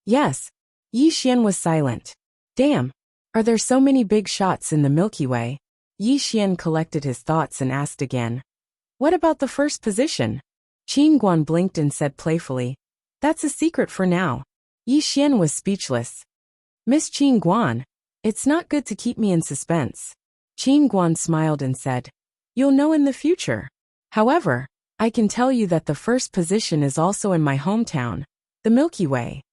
"Yes." Yi Xian was silent. "Damn. Are there so many big shots in the Milky Way?" Yi Xian collected his thoughts and asked again, "What about the first position?" Qin Guan blinked and said playfully, "That's a secret for now." Yi Xian was speechless. "Miss Qin Guan, it's not good to keep me in suspense." Qin Guan smiled and said, "You'll know in the future. However, I can tell you that the first position is also in my hometown, the Milky Way."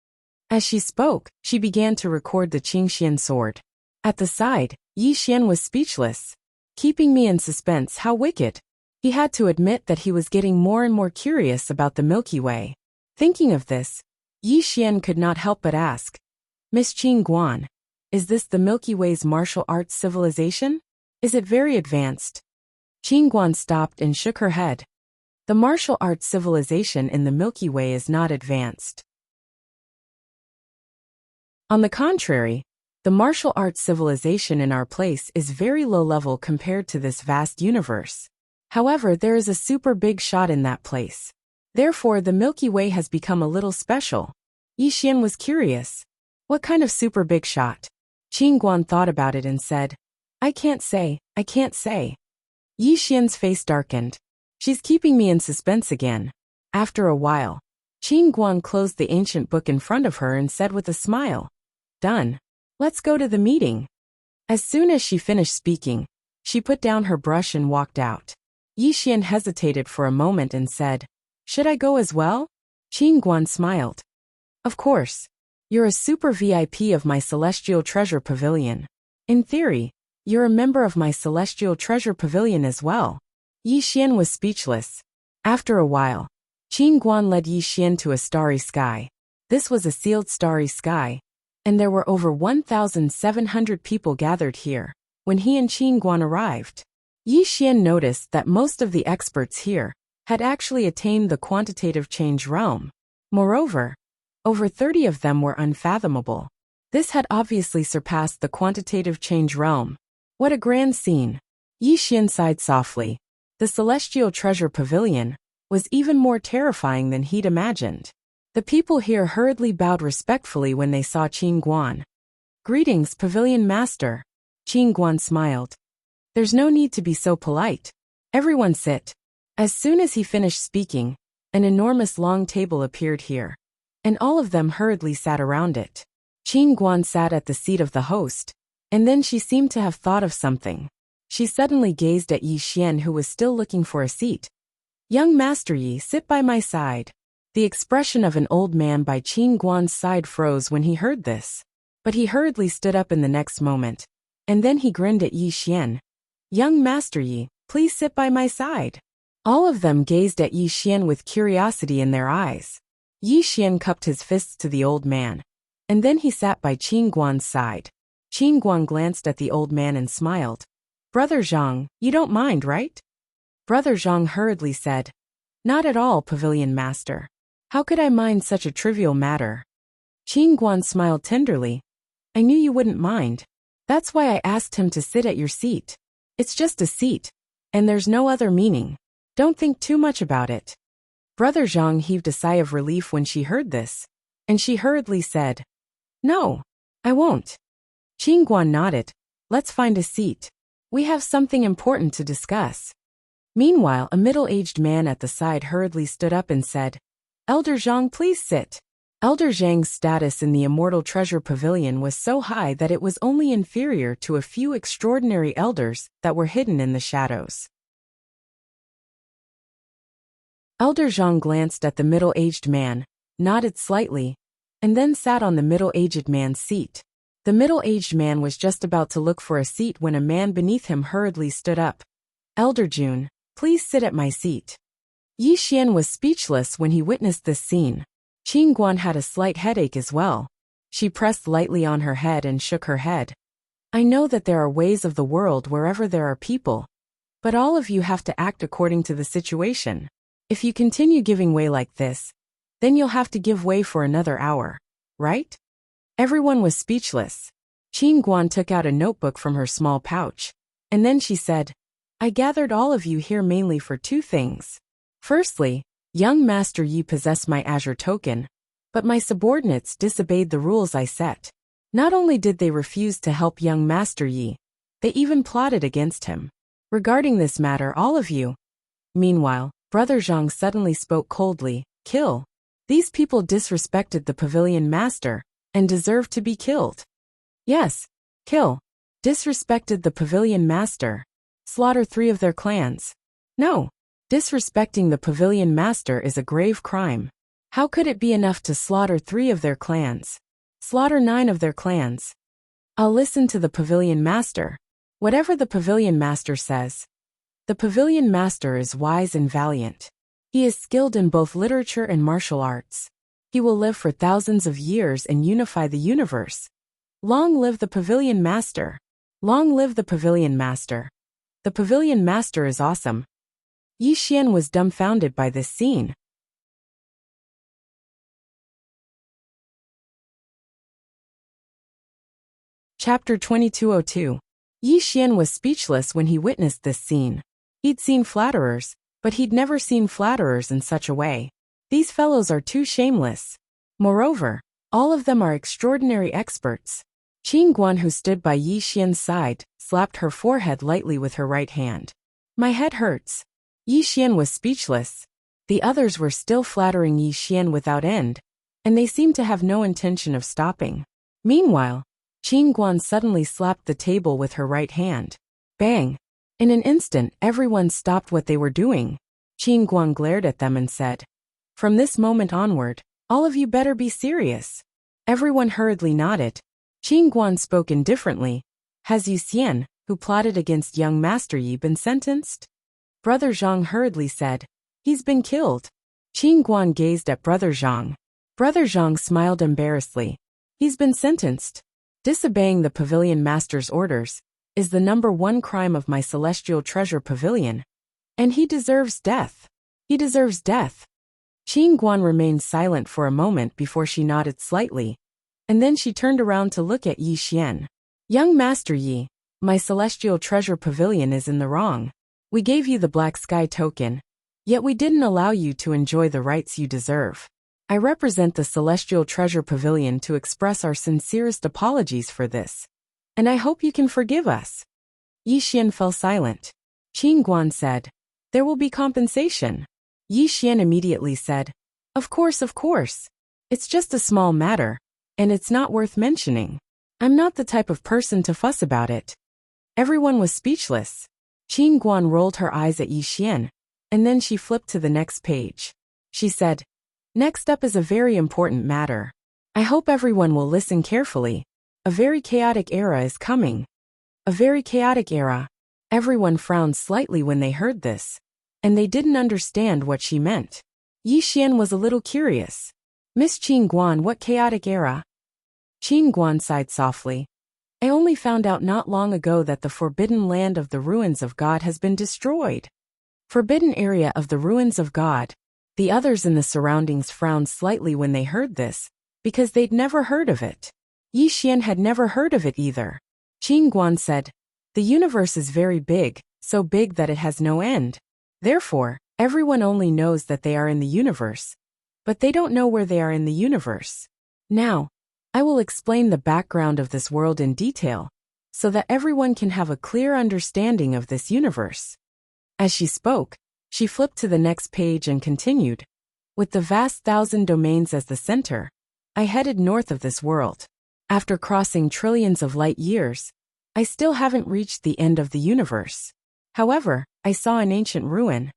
As she spoke, she began to record the Qingxian sword. At the side, Yi Xian was speechless. Keeping me in suspense, how wicked. He had to admit that he was getting more and more curious about the Milky Way. Thinking of this, Yi Xian could not help but ask, "Miss Qin Guan, is this the Milky Way's martial arts civilization? Is it very advanced?" Qin Guan stopped and shook her head. "The martial arts civilization in the Milky Way is not advanced. On the contrary, the martial arts civilization in our place is very low level compared to this vast universe. However, there is a super big shot in that place. Therefore, the Milky Way has become a little special." Yi Xian was curious. "What kind of super big shot?" Qin Guan thought about it and said, I can't say. Yi Xian's face darkened. "She's keeping me in suspense again." After a while, Qin Guan closed the ancient book in front of her and said with a smile, "Done. Let's go to the meeting." As soon as she finished speaking, she put down her brush and walked out. Yi Xian hesitated for a moment and said, "Should I go as well?" Qin Guan smiled. "Of course. You're a super VIP of my Celestial Treasure Pavilion. In theory, you're a member of my Celestial Treasure Pavilion as well." Yi Xian was speechless. After a while, Qin Guan led Yi Xian to a starry sky. This was a sealed starry sky, and there were over 1,700 people gathered here. When he and Qin Guan arrived, Yi Xian noticed that most of the experts here had actually attained the quantitative change realm. Moreover, over 30 of them were unfathomable. This had obviously surpassed the quantitative change realm. What a grand scene! Yi Xian sighed softly. The Celestial Treasure Pavilion was even more terrifying than he'd imagined. The people here hurriedly bowed respectfully when they saw Qin Guan. "Greetings, Pavilion Master." Qin Guan smiled. "There's no need to be so polite. Everyone sit." As soon as he finished speaking, an enormous long table appeared here, and all of them hurriedly sat around it. Qin Guan sat at the seat of the host, and then she seemed to have thought of something. She suddenly gazed at Yi Xian, who was still looking for a seat. "Young Master Yi, sit by my side." The expression of an old man by Qin Guan's side froze when he heard this, but he hurriedly stood up in the next moment, and then he grinned at Yi Xian. "Young Master Yi, please sit by my side." All of them gazed at Yi Xian with curiosity in their eyes. Yi Xian cupped his fists to the old man, and then he sat by Qin Guan's side. Qin Guan glanced at the old man and smiled. "Brother Zhang, you don't mind, right?" Brother Zhang hurriedly said, "Not at all, Pavilion Master. How could I mind such a trivial matter?" Qin Guan smiled tenderly. "I knew you wouldn't mind. That's why I asked him to sit at your seat. It's just a seat, and there's no other meaning. Don't think too much about it." Brother Zhang heaved a sigh of relief when she heard this, and she hurriedly said, "No, I won't." Qin Guan nodded. "Let's find a seat. We have something important to discuss." Meanwhile, a middle-aged man at the side hurriedly stood up and said, "Elder Zhang, please sit." Elder Zhang's status in the Immortal Treasure Pavilion was so high that it was only inferior to a few extraordinary elders that were hidden in the shadows. Elder Zhang glanced at the middle-aged man, nodded slightly, and then sat on the middle-aged man's seat. The middle-aged man was just about to look for a seat when a man beneath him hurriedly stood up. Elder Jun, please sit at my seat. Yi Xian was speechless when he witnessed this scene. Qing Guan had a slight headache as well. She pressed lightly on her head and shook her head. I know that there are ways of the world wherever there are people. But all of you have to act according to the situation. If you continue giving way like this, then you'll have to give way for another hour, right? Everyone was speechless. Qing Guan took out a notebook from her small pouch, and then she said, I gathered all of you here mainly for two things. Firstly, young Master Yi possessed my Azure token, but my subordinates disobeyed the rules I set. Not only did they refuse to help young Master Yi, they even plotted against him. Regarding this matter, all of you. Meanwhile, Brother Zhang suddenly spoke coldly, kill. These people disrespected the pavilion master, and deserve to be killed. Yes, kill. Disrespected the pavilion master. Slaughter 3 of their clans. No. Disrespecting the pavilion master is a grave crime. How could it be enough to slaughter 3 of their clans? Slaughter 9 of their clans. I'll listen to the pavilion master. Whatever the pavilion master says. The pavilion master is wise and valiant. He is skilled in both literature and martial arts. He will live for thousands of years and unify the universe. Long live the pavilion master. Long live the pavilion master. The pavilion master is awesome. Yi Xian was dumbfounded by this scene. Chapter 2202. Yi Xian was speechless when he witnessed this scene. He'd seen flatterers, but he'd never seen flatterers in such a way. These fellows are too shameless. Moreover, all of them are extraordinary experts. Qing Guan, who stood by Yi Xian's side, slapped her forehead lightly with her right hand. My head hurts. Yi Xian was speechless. The others were still flattering Yi Xian without end, and they seemed to have no intention of stopping. Meanwhile, Qing Guan suddenly slapped the table with her right hand. Bang! In an instant, everyone stopped what they were doing. Qing Guan glared at them and said, From this moment onward, all of you better be serious. Everyone hurriedly nodded. Qing Guan spoke indifferently. Has Yi Xian, who plotted against young Master Yi, been sentenced? Brother Zhang hurriedly said, He's been killed. Qing Guan gazed at Brother Zhang. Brother Zhang smiled embarrassedly. He's been sentenced. Disobeying the pavilion master's orders is the #1 crime of my celestial treasure pavilion. And he deserves death. He deserves death. Qing Guan remained silent for a moment before she nodded slightly, and then she turned around to look at Yi Xian. Young Master Yi, my celestial treasure pavilion is in the wrong. We gave you the black sky token, yet we didn't allow you to enjoy the rights you deserve. I represent the celestial treasure pavilion to express our sincerest apologies for this, and I hope you can forgive us. Yi Xian fell silent. Qing Guan said, There will be compensation. Yi Xian immediately said, Of course, of course. It's just a small matter, and it's not worth mentioning. I'm not the type of person to fuss about it. Everyone was speechless. Qing Guan rolled her eyes at Yi Xian, and then she flipped to the next page. She said, Next up is a very important matter. I hope everyone will listen carefully. A very chaotic era is coming. A very chaotic era. Everyone frowned slightly when they heard this, and they didn't understand what she meant. Yi Xian was a little curious. Miss Qing Guan, what chaotic era? Qing Guan sighed softly. I only found out not long ago that the forbidden land of the ruins of God has been destroyed. Forbidden area of the ruins of God. The others in the surroundings frowned slightly when they heard this, because they'd never heard of it. Yi Xian had never heard of it either. Qing Guan said, The universe is very big, so big that it has no end. Therefore, everyone only knows that they are in the universe, but they don't know where they are in the universe. Now, I will explain the background of this world in detail, so that everyone can have a clear understanding of this universe. As she spoke, she flipped to the next page and continued. With the vast 1,000 domains as the center, I headed north of this world. After crossing trillions of light years, I still haven't reached the end of the universe. However, I saw an ancient ruin.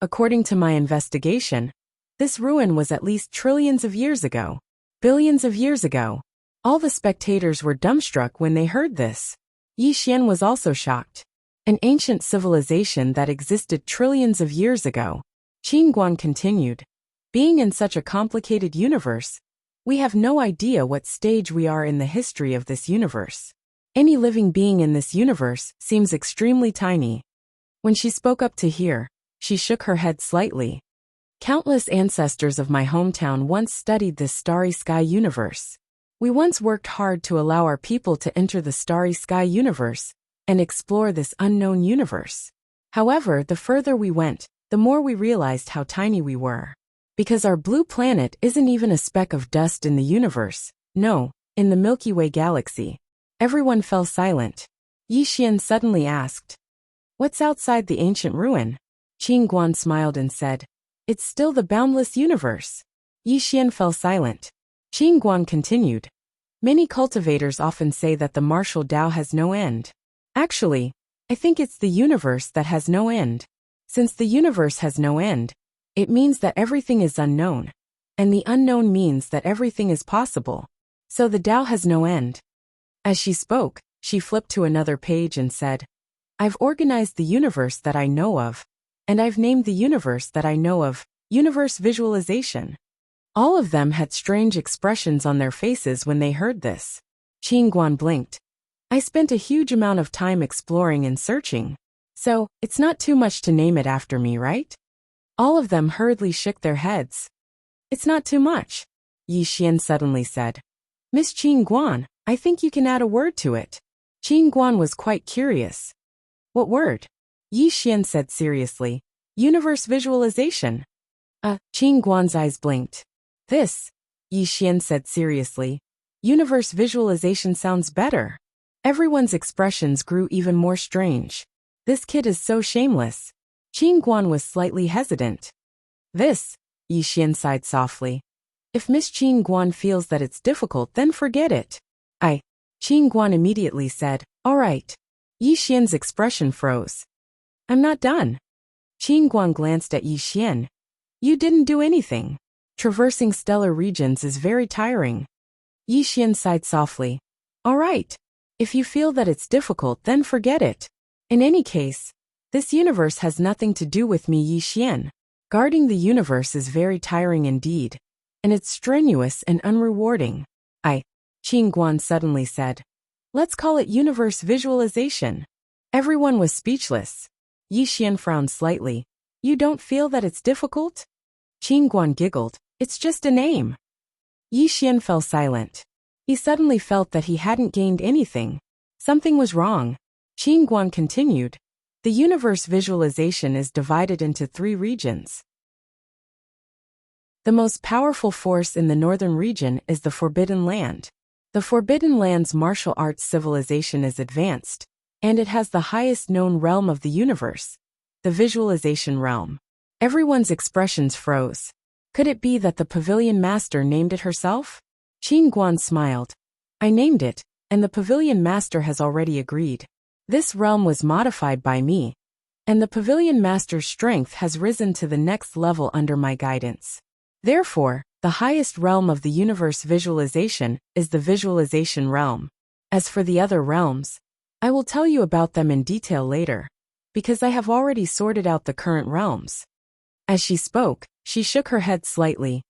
According to my investigation, this ruin was at least trillions of years ago. Billions of years ago. All the spectators were dumbstruck when they heard this. Yi Xian was also shocked. An ancient civilization that existed trillions of years ago. Qin Guan continued. Being in such a complicated universe, we have no idea what stage we are in the history of this universe. Any living being in this universe seems extremely tiny. When she spoke up to hear, she shook her head slightly. Countless ancestors of my hometown once studied this starry sky universe. We once worked hard to allow our people to enter the starry sky universe and explore this unknown universe. However, the further we went, the more we realized how tiny we were. Because our blue planet isn't even a speck of dust in the universe, no, in the Milky Way galaxy. Everyone fell silent. Yi Xian suddenly asked, "What's outside the ancient ruin?" Qin Guan smiled and said, "It's still the boundless universe." Yi Xian fell silent. Qin Guan continued, "Many cultivators often say that the martial Tao has no end. Actually, I think it's the universe that has no end. Since the universe has no end, it means that everything is unknown. And the unknown means that everything is possible. So the Tao has no end." As she spoke, she flipped to another page and said, "I've organized the universe that I know of, and I've named the universe that I know of, universe visualization." All of them had strange expressions on their faces when they heard this. Qin Guan blinked. "I spent a huge amount of time exploring and searching. So, it's not too much to name it after me, right?" All of them hurriedly shook their heads. "It's not too much," Yi Xian suddenly said. "Miss Qin Guan, I think you can add a word to it." Qin Guan was quite curious. "What word?" Yi Xian said seriously. "Universe visualization." Qin Guan's eyes blinked. "This," Yi Xian said seriously. "Universe visualization sounds better." Everyone's expressions grew even more strange. This kid is so shameless. Qin Guan was slightly hesitant. "This," Yi Xian sighed softly. "If Miss Qin Guan feels that it's difficult, then forget it." Qin Guan immediately said, "All right." Yi Xian's expression froze. "I'm not done." Qin Guan glanced at Yi Xian. "You didn't do anything. Traversing stellar regions is very tiring." Yi Xian sighed softly. "All right. If you feel that it's difficult, then forget it. In any case, this universe has nothing to do with me, Yi Xian. Guarding the universe is very tiring indeed. And it's strenuous and unrewarding." Qin Guan suddenly said, "Let's call it universe visualization." Everyone was speechless. Yi Xian frowned slightly. "You don't feel that it's difficult?" Qin Guan giggled. "It's just a name." Yi Xian fell silent. He suddenly felt that he hadn't gained anything. Something was wrong. Qin Guan continued, "The universe visualization is divided into 3 regions. The most powerful force in the northern region is the Forbidden Land. The Forbidden Land's martial arts civilization is advanced, and it has the highest known realm of the universe, the visualization realm." Everyone's expressions froze. Could it be that the Pavilion Master named it herself? Qin Guan smiled. "I named it, and the Pavilion Master has already agreed. This realm was modified by me, and the Pavilion Master's strength has risen to the next level under my guidance. Therefore, the highest realm of the universe visualization is the visualization realm. As for the other realms, I will tell you about them in detail later, because I have already sorted out the current realms." As she spoke, she shook her head slightly.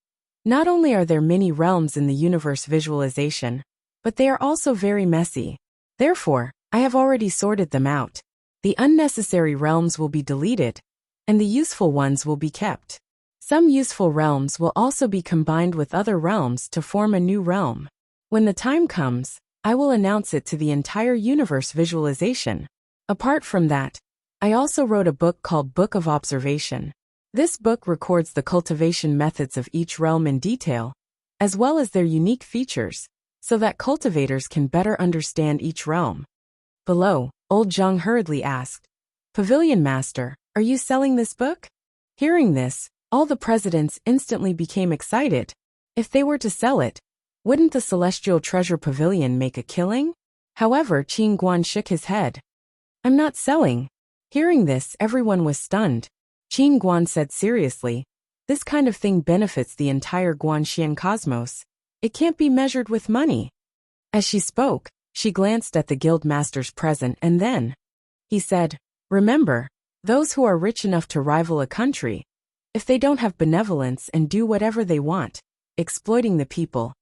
"Not only are there many realms in the universe visualization, but they are also very messy. Therefore, I have already sorted them out. The unnecessary realms will be deleted, and the useful ones will be kept. Some useful realms will also be combined with other realms to form a new realm. When the time comes, I will announce it to the entire universe visualization. Apart from that, I also wrote a book called Book of Observation. This book records the cultivation methods of each realm in detail, as well as their unique features, so that cultivators can better understand each realm." Below, old Zhang hurriedly asked, "Pavilion Master, are you selling this book?" Hearing this, all the presidents instantly became excited. If they were to sell it, wouldn't the Celestial Treasure Pavilion make a killing? However, Qin Guan shook his head. "I'm not selling." Hearing this, everyone was stunned. Qin Guan said seriously. This kind of thing benefits the entire Guanxian cosmos. It can't be measured with money. As she spoke, she glanced at the guild masters present and then he said, remember, those who are rich enough to rival a country, if they don't have benevolence and do whatever they want, exploiting the people,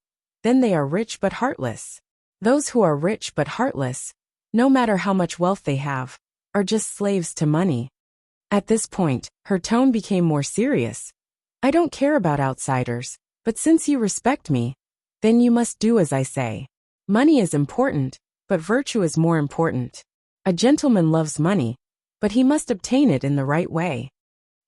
then they are rich but heartless. Those who are rich but heartless, no matter how much wealth they have, are just slaves to money. At this point, her tone became more serious. I don't care about outsiders, but since you respect me, then you must do as I say. Money is important, but virtue is more important. A gentleman loves money, but he must obtain it in the right way.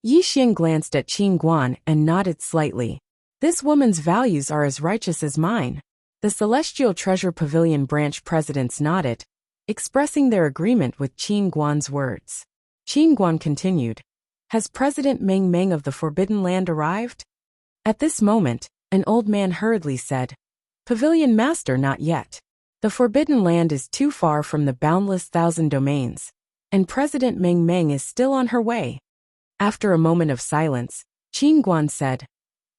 Yi Xian glanced at Qin Guan and nodded slightly. This woman's values are as righteous as mine. The Celestial Treasure Pavilion branch presidents nodded, expressing their agreement with Qin Guan's words. Qin Guan continued, has President Meng Meng of the Forbidden Land arrived? At this moment, an old man hurriedly said, Pavilion Master, not yet. The Forbidden Land is too far from the boundless thousand domains, and President Meng Meng is still on her way. After a moment of silence, Qin Guan said,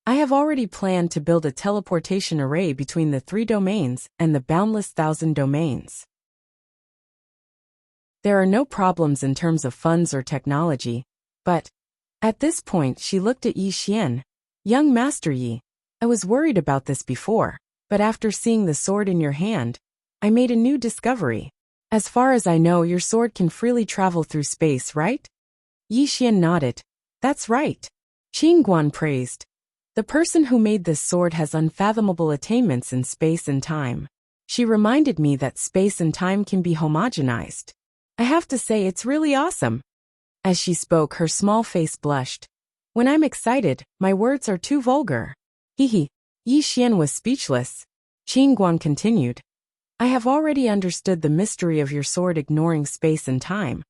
I have already planned to build a teleportation array between the 3 domains and the boundless thousand domains. There are no problems in terms of funds or technology, but at this point she looked at Yi Xian. Young Master Yi, I was worried about this before, but after seeing the sword in your hand, I made a new discovery. As far as I know, your sword can freely travel through space, right? Yi Xian nodded. That's right. Qin Guan praised. The person who made this sword has unfathomable attainments in space and time. She reminded me that space and time can be homogenized. I have to say it's really awesome. As she spoke, her small face blushed. When I'm excited, my words are too vulgar. Hee. Yi Xian was speechless. Qin Guan continued. I have already understood the mystery of your sword ignoring space and time.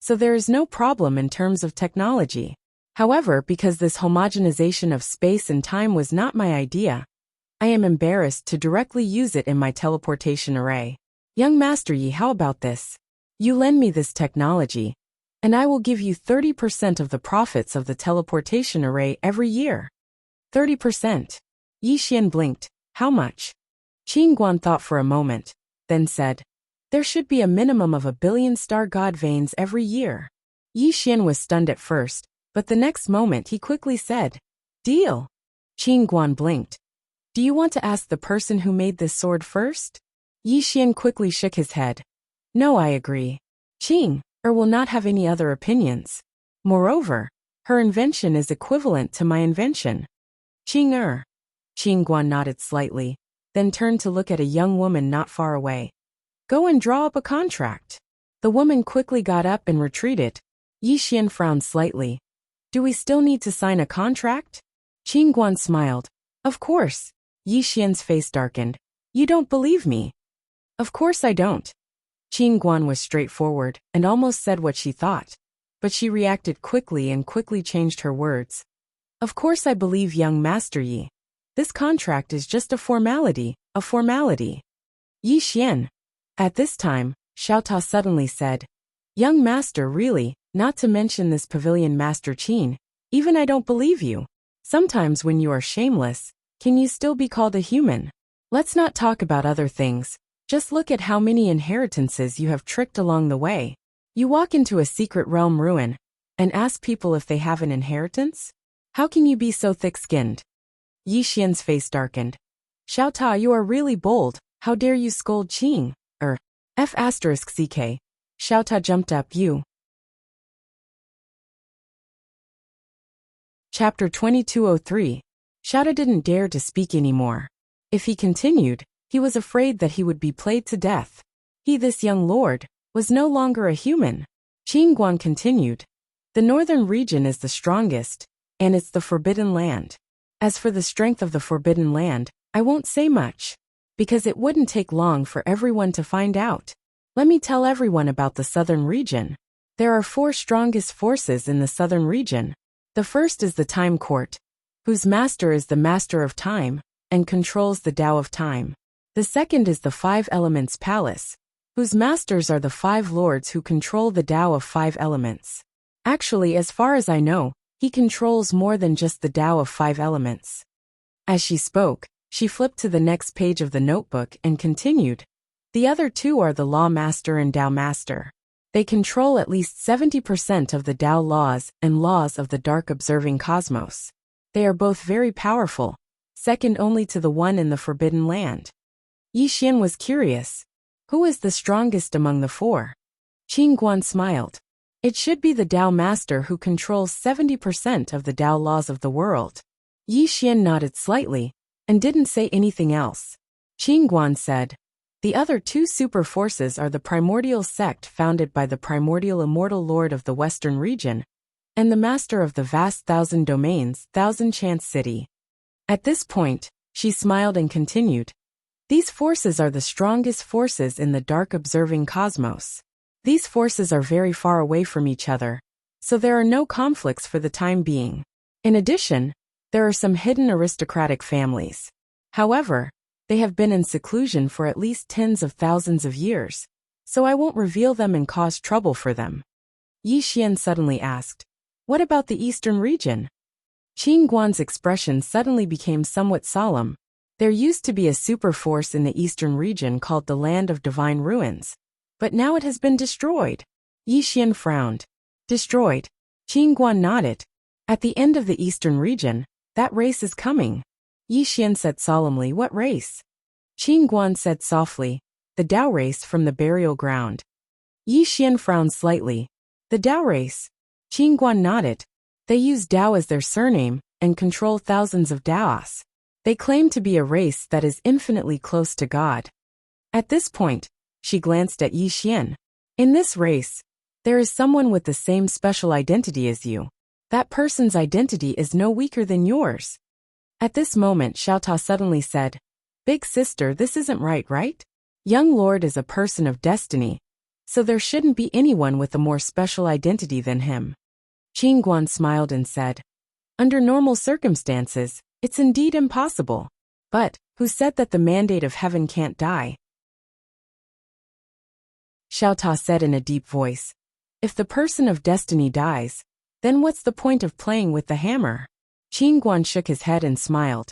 So there is no problem in terms of technology. However, because this homogenization of space and time was not my idea, I am embarrassed to directly use it in my teleportation array. Young Master Yi, how about this? You lend me this technology, and I will give you 30% of the profits of the teleportation array every year. 30%. Yi Xian blinked. How much? Qin Guan thought for a moment, then said, there should be a minimum of 1 billion star god veins every year. Yi Xian was stunned at first, but the next moment he quickly said, deal. Qin Guan blinked. Do you want to ask the person who made this sword first? Yi Xian quickly shook his head. No, I agree. Qing will not have any other opinions. Moreover, her invention is equivalent to my invention. Qing Guan nodded slightly, then turned to look at a young woman not far away. Go and draw up a contract. The woman quickly got up and retreated. Yi Xian frowned slightly. Do we still need to sign a contract? Qin Guan smiled. Of course. Yi Xian's face darkened. You don't believe me? Of course I don't. Qin Guan was straightforward and almost said what she thought, but she reacted quickly and quickly changed her words. Of course I believe, young Master Yi. This contract is just a formality, a formality. Yi Xian. At this time, Xiaota suddenly said, Young Master, really, not to mention this Pavilion Master Qin, even I don't believe you. Sometimes when you are shameless, can you still be called a human? Let's not talk about other things. Just look at how many inheritances you have tricked along the way. You walk into a secret realm ruin and ask people if they have an inheritance? How can you be so thick-skinned? Yi Xian's face darkened. Xiaota, you are really bold. How dare you scold Qing? F***ck. Xiaota jumped up. You. Chapter 2203. Xiaota didn't dare to speak anymore. If he continued, he was afraid that he would be played to death. He, this young lord, was no longer a human. Qin Guan continued. The northern region is the strongest, and it's the Forbidden Land. As for the strength of the Forbidden Land, I won't say much, because it wouldn't take long for everyone to find out. Let me tell everyone about the southern region. There are 4 strongest forces in the southern region. The first is the Time Court, whose master is the Master of Time, and controls the Tao of Time. The second is the 5 Elements Palace, whose masters are the 5 lords who control the Tao of 5 elements. Actually, as far as I know, he controls more than just the Tao of 5 elements. As she spoke, she flipped to the next page of the notebook and continued. The other two are the Law Master and Tao Master. They control at least 70% of the Tao laws and laws of the dark observing cosmos. They are both very powerful, second only to the one in the Forbidden Land. Yi Xian was curious. Who is the strongest among the 4? Qing Guan smiled. It should be the Tao Master who controls 70% of the Tao laws of the world. Yi Xian nodded slightly and didn't say anything else. Qing Guan said, the other 2 super forces are the primordial sect founded by the primordial immortal lord of the western region and the master of the vast 1,000 domains, 1,000 Chance City. At this point, she smiled and continued. These forces are the strongest forces in the dark observing cosmos. These forces are very far away from each other, so there are no conflicts for the time being. In addition, there are some hidden aristocratic families. However, they have been in seclusion for at least tens of thousands of years, so I won't reveal them and cause trouble for them. Yi Xian suddenly asked, what about the eastern region? Qing Guan's expression suddenly became somewhat solemn. There used to be a super force in the eastern region called the Land of Divine Ruins, but now it has been destroyed. Yi Xian frowned. Destroyed? Qing Guan nodded. At the end of the eastern region, that race is coming. Yi Xian said solemnly, what race? Qing Guan said softly, the Tao race from the burial ground. Yi Xian frowned slightly. The Tao race? Qing Guan nodded. They use Tao as their surname and control thousands of Taos. They claim to be a race that is infinitely close to God. At this point, she glanced at Yi Xian. In this race, there is someone with the same special identity as you. That person's identity is no weaker than yours. At this moment, Xiaota suddenly said, Big sister, this isn't right? Young Lord is a person of destiny, so there shouldn't be anyone with a more special identity than him. Qing Guan smiled and said, under normal circumstances, it's indeed impossible. But, who said that the mandate of heaven can't die? Xiaota said in a deep voice, if the person of destiny dies, then what's the point of playing with the hammer? Qing Guan shook his head and smiled.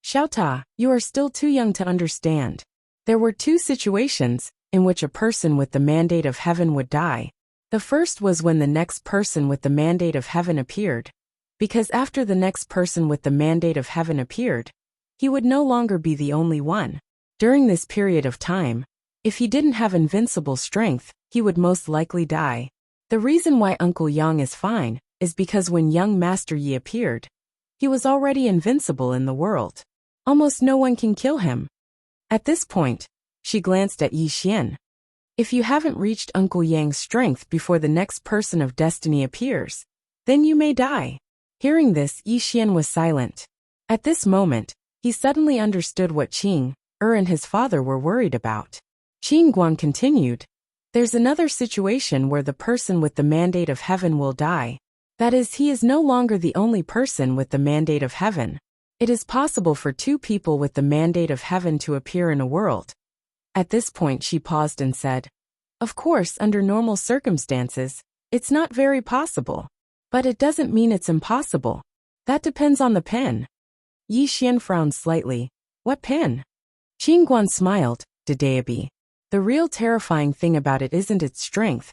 Xiaota, you are still too young to understand. There were 2 situations in which a person with the mandate of heaven would die. The first was when the next person with the mandate of heaven appeared. Because after the next person with the mandate of heaven appeared, he would no longer be the only one. During this period of time, if he didn't have invincible strength, he would most likely die. The reason why Uncle Yang is fine is because when young Master Yi appeared, he was already invincible in the world. Almost no one can kill him. At this point, she glanced at Yi Xian. If you haven't reached Uncle Yang's strength before the next person of destiny appears, then you may die. Hearing this, Yi Xian was silent. At this moment, he suddenly understood what Qing and his father were worried about. Qing Guan continued, there's another situation where the person with the mandate of heaven will die. That is, he is no longer the only person with the mandate of heaven. It is possible for 2 people with the mandate of heaven to appear in a world. At this point she paused and said, of course, under normal circumstances, it's not very possible. But it doesn't mean it's impossible. That depends on the pen. Yi Xian frowned slightly. What pen? Qing Guan smiled, Dedeabi. The real terrifying thing about it isn't its strength,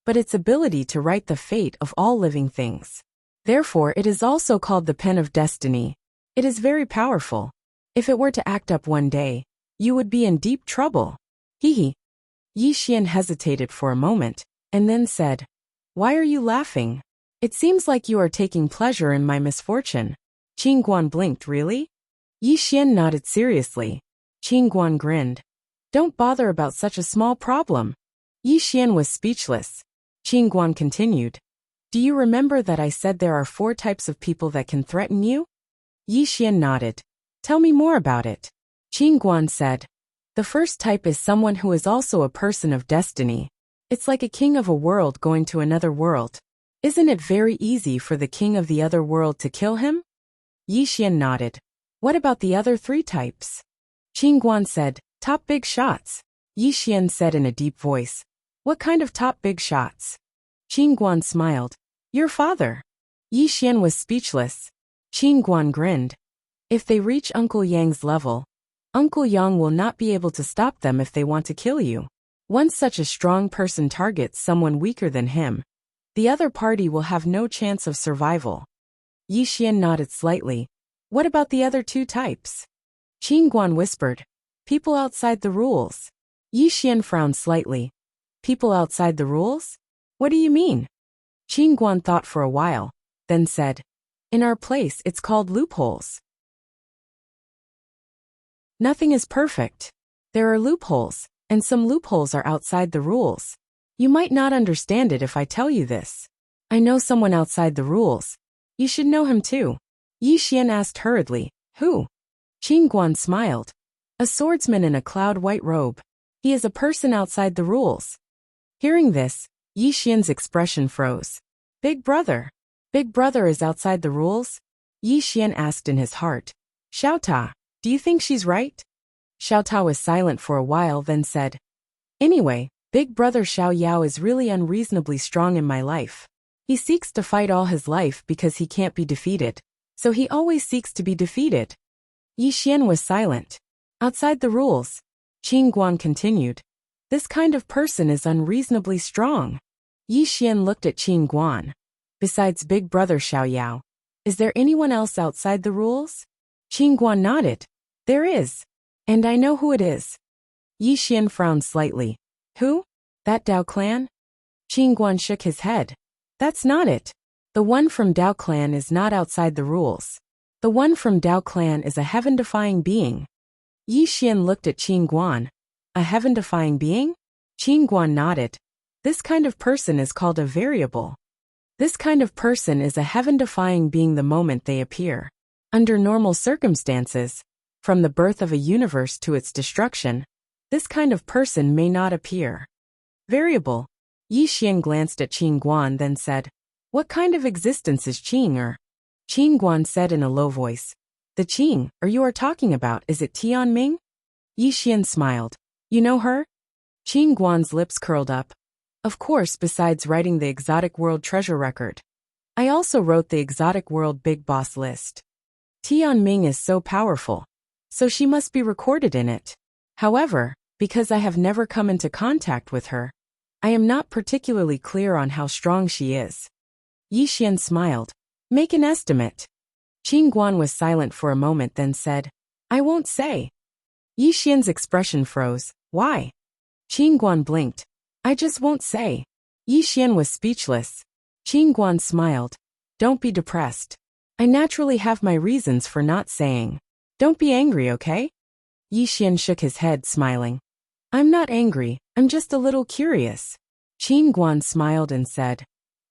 but its ability to write the fate of all living things. Therefore, it is also called the pen of destiny. It is very powerful. If it were to act up one day, you would be in deep trouble. Hee. Yi Xian hesitated for a moment, and then said, why are you laughing? It seems like you are taking pleasure in my misfortune. Qing Guan blinked, really? Yi Xian nodded seriously. Qing Guan grinned. Don't bother about such a small problem. Yi Xian was speechless. Qing Guan continued. Do you remember that I said there are 4 types of people that can threaten you? Yi Xian nodded. Tell me more about it. Qing Guan said, the first type is someone who is also a person of destiny. It's like a king of a world going to another world. Isn't it very easy for the king of the other world to kill him? Yi Xian nodded. What about the other 3 types? Qing Guan said, top big shots. Yi Xian said in a deep voice, what kind of top big shots? Qing Guan smiled. Your father. Yi Xian was speechless. Qin Guan grinned. If they reach Uncle Yang's level, Uncle Yang will not be able to stop them if they want to kill you. Once such a strong person targets someone weaker than him, the other party will have no chance of survival. Yi Xian nodded slightly. What about the other two types? Qin Guan whispered. People outside the rules. Yi Xian frowned slightly. People outside the rules? What do you mean? Qin Guan thought for a while, then said, in our place it's called loopholes. Nothing is perfect. There are loopholes, and some loopholes are outside the rules. You might not understand it if I tell you this. I know someone outside the rules. You should know him too. Yi Xian asked hurriedly, who? Qin Guan smiled. A swordsman in a cloud-white robe. He is a person outside the rules. Hearing this, Yi Xian's expression froze. Big brother. Big brother is outside the rules? Yi Xian asked in his heart. Xiao Ta, do you think she's right? Xiao Ta was silent for a while, then said, anyway, Big brother Xiao Yao is really unreasonably strong in my life. He seeks to fight all his life because he can't be defeated, so he always seeks to be defeated. Yi Xian was silent. Outside the rules, Qin Guan continued. This kind of person is unreasonably strong. Yi Xian looked at Qin Guan. Besides Big brother Xiao Yao, is there anyone else outside the rules? Qin Guan nodded. There is. And I know who it is. Yi Xian frowned slightly. Who? That Dao clan? Qin Guan shook his head. That's not it. The one from Dao clan is not outside the rules. The one from Dao clan is a heaven-defying being. Yi Xian looked at Qin Guan. A heaven-defying being? Qin Guan nodded. This kind of person is called a variable. This kind of person is a heaven-defying being the moment they appear. Under normal circumstances, from the birth of a universe to its destruction, this kind of person may not appear. Variable. Yi Xian glanced at Qin Guan, then said, what kind of existence is Qing? Qin Guan said in a low voice. The Qing you are talking about, is it Tianming? Yi Xian smiled. You know her? Qin Guan's lips curled up. Of course, besides writing the Exotic World Treasure Record, I also wrote the Exotic World Big Boss list. Tianming is so powerful, so she must be recorded in it. However, because I have never come into contact with her, I am not particularly clear on how strong she is. Yi Xian smiled. Make an estimate. Qin Guan was silent for a moment, then said, I won't say. Yi Xian's expression froze. Why? Qin Guan blinked. I just won't say. Yi Xian was speechless. Qin Guan smiled. Don't be depressed. I naturally have my reasons for not saying. Don't be angry, okay? Yi Xian shook his head, smiling. I'm not angry, I'm just a little curious. Qin Guan smiled and said,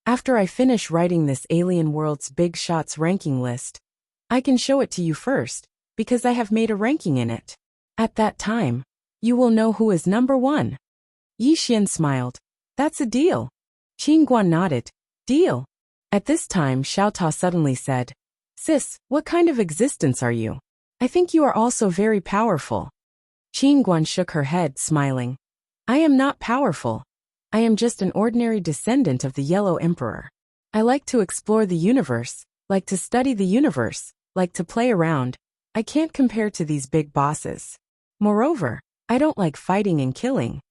after I finish writing this Alien World's Big Shots ranking list, I can show it to you first, because I have made a ranking in it. At that time, you will know who is number one. Yi Xian smiled. That's a deal. Qin Guan nodded. Deal. At this time, Xiao Ta suddenly said, Sis, what kind of existence are you? I think you are also very powerful. Qin Guan shook her head, smiling. I am not powerful. I am just an ordinary descendant of the Yellow Emperor. I like to explore the universe, like to study the universe, like to play around. I can't compare to these big bosses. Moreover, I don't like fighting and killing.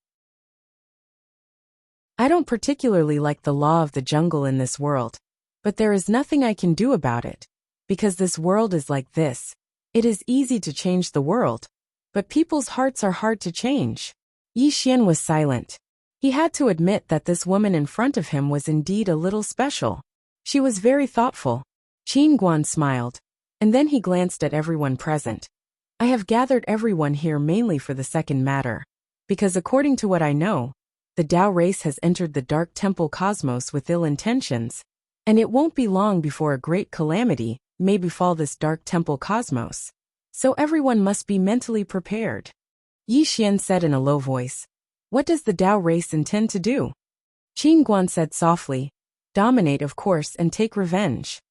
I don't particularly like the law of the jungle in this world, but there is nothing I can do about it, because this world is like this. It is easy to change the world, but people's hearts are hard to change. Yi Xian was silent. He had to admit that this woman in front of him was indeed a little special. She was very thoughtful. Qin Guan smiled, and then he glanced at everyone present. I have gathered everyone here mainly for the second matter, because according to what I know, the Dao race has entered the Dark Temple cosmos with ill intentions, and it won't be long before a great calamity may befall this Dark Temple cosmos. So everyone must be mentally prepared. Yi Xian said in a low voice, what does the Dao race intend to do? Qin Guan said softly, dominate of course and take revenge.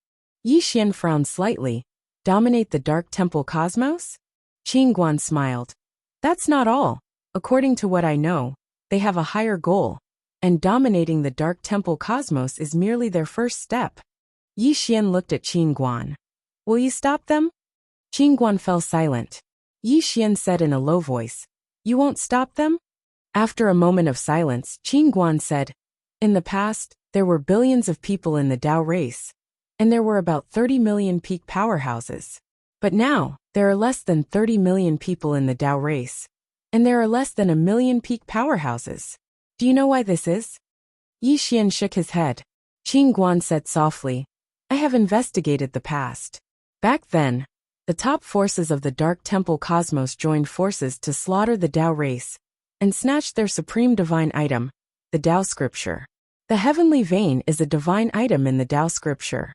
Yi Xian frowned slightly. Dominate the Dark Temple cosmos? Qin Guan smiled. That's not all. According to what I know, they have a higher goal. and dominating the dark temple cosmos is merely their first step. Yi Xian looked at Qin Guan. Will you stop them? Qin Guan fell silent. Yi Xian said in a low voice, You won't stop them? After a moment of silence, Qin Guan said, In the past, there were billions of people in the Dao race, and there were about 30 million peak powerhouses. But now, there are less than 30 million people in the Dao race, and there are less than 1 million peak powerhouses. Do you know why this is? Yi Xian shook his head. Qin Guan said softly, I have investigated the past. Back then, the top forces of the Dark Temple Cosmos joined forces to slaughter the Dao race and snatch their supreme divine item, the Dao scripture. The heavenly vein is a divine item in the Dao scripture.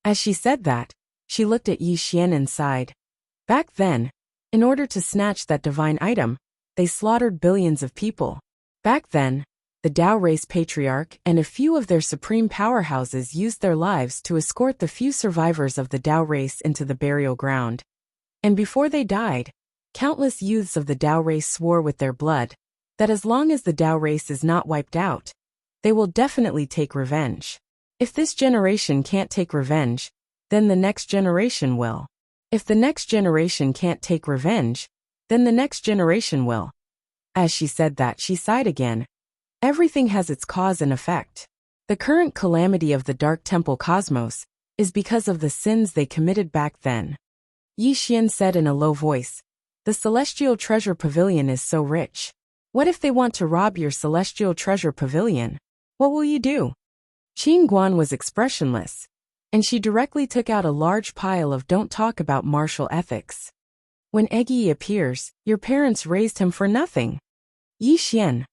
As she said that, she looked at Yi Xian and sighed. Back then, in order to snatch that divine item, they slaughtered billions of people. Back then, the Dao race patriarch and a few of their supreme powerhouses used their lives to escort the few survivors of the Dao race into the burial ground. And before they died, countless youths of the Dao race swore with their blood that as long as the Dao race is not wiped out, they will definitely take revenge. If this generation can't take revenge, then the next generation will. If the next generation can't take revenge, then the next generation will. As she said that, she sighed again. Everything has its cause and effect. The current calamity of the Dark Temple Cosmos is because of the sins they committed back then. Yi Xian said in a low voice, The Celestial Treasure Pavilion is so rich. What if they want to rob your Celestial Treasure Pavilion? What will you do? Qin Guan was expressionless, and she directly took out a large pile of Don't Talk About Martial Ethics. When Eggy appears, your parents raised him for nothing. Yi Xian.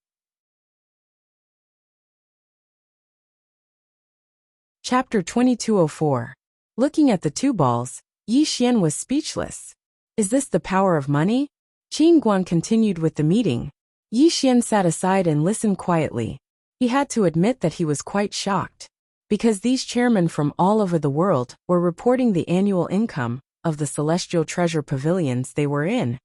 Chapter 2204. Looking at the two balls, Yi Xian was speechless. Is this the power of money? Qin Guan continued with the meeting. Yi Xian sat aside and listened quietly. He had to admit that he was quite shocked, because these chairmen from all over the world were reporting the annual income of the Celestial Treasure Pavilions they were in.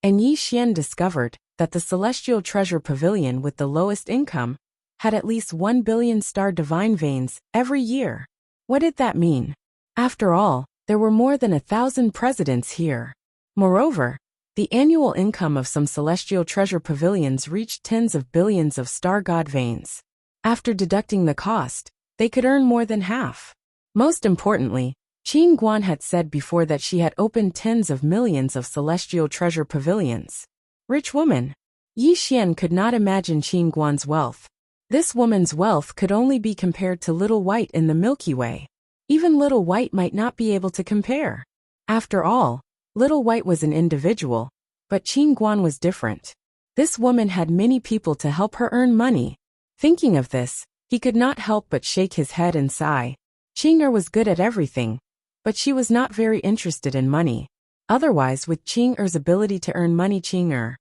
And Yi Xian discovered that the Celestial Treasure Pavilion with the lowest income had at least 1 billion star divine veins every year. What did that mean? After all, there were more than 1,000 presidents here. Moreover, the annual income of some Celestial Treasure Pavilions reached tens of billions of star god veins. After deducting the cost, they could earn more than half. Most importantly, Qin Guan had said before that she had opened tens of millions of Celestial Treasure Pavilions. Rich woman. Yi Xian could not imagine Qin Guan's wealth. This woman's wealth could only be compared to Little White in the Milky Way. Even Little White might not be able to compare. After all, Little White was an individual, but Qin Guan was different. This woman had many people to help her earn money. Thinking of this, he could not help but shake his head and sigh. Qing was good at everything, but she was not very interested in money. Otherwise, with Qing ability to earn money, Qing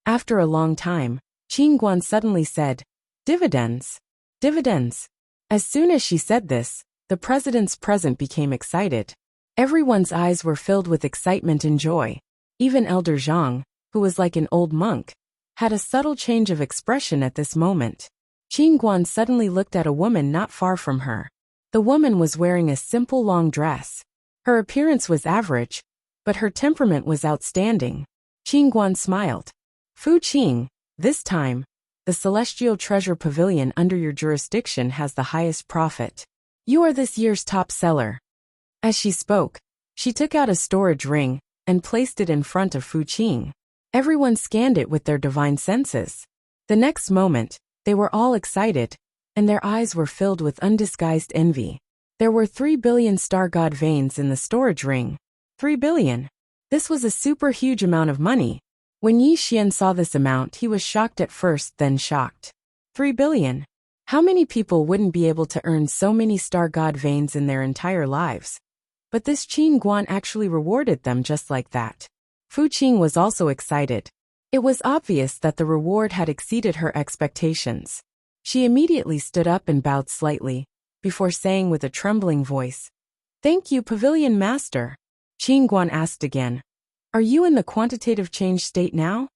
After a long time, Qin Guan suddenly said, Dividends. Dividends. As soon as she said this, the president's present became excited. Everyone's eyes were filled with excitement and joy. Even Elder Zhang, who was like an old monk, had a subtle change of expression at this moment. Qin Guan suddenly looked at a woman not far from her. The woman was wearing a simple long dress. Her appearance was average, but her temperament was outstanding. Qin Guan smiled. Fu Qing, this time, the Celestial Treasure Pavilion under your jurisdiction has the highest profit. You are this year's top seller. As she spoke, she took out a storage ring and placed it in front of Fu Qing. Everyone scanned it with their divine senses. The next moment, they were all excited, and their eyes were filled with undisguised envy. There were 3 billion star god veins in the storage ring. 3 billion. This was a super huge amount of money. When Yi Xian saw this amount, he was shocked at first, then shocked. 3 billion. How many people wouldn't be able to earn so many star god veins in their entire lives? But this Qin Guan actually rewarded them just like that. Fu Qing was also excited. It was obvious that the reward had exceeded her expectations. She immediately stood up and bowed slightly, before saying with a trembling voice, Thank you, Pavilion Master. Qin Guan asked again, Are you in the quantitative change state now?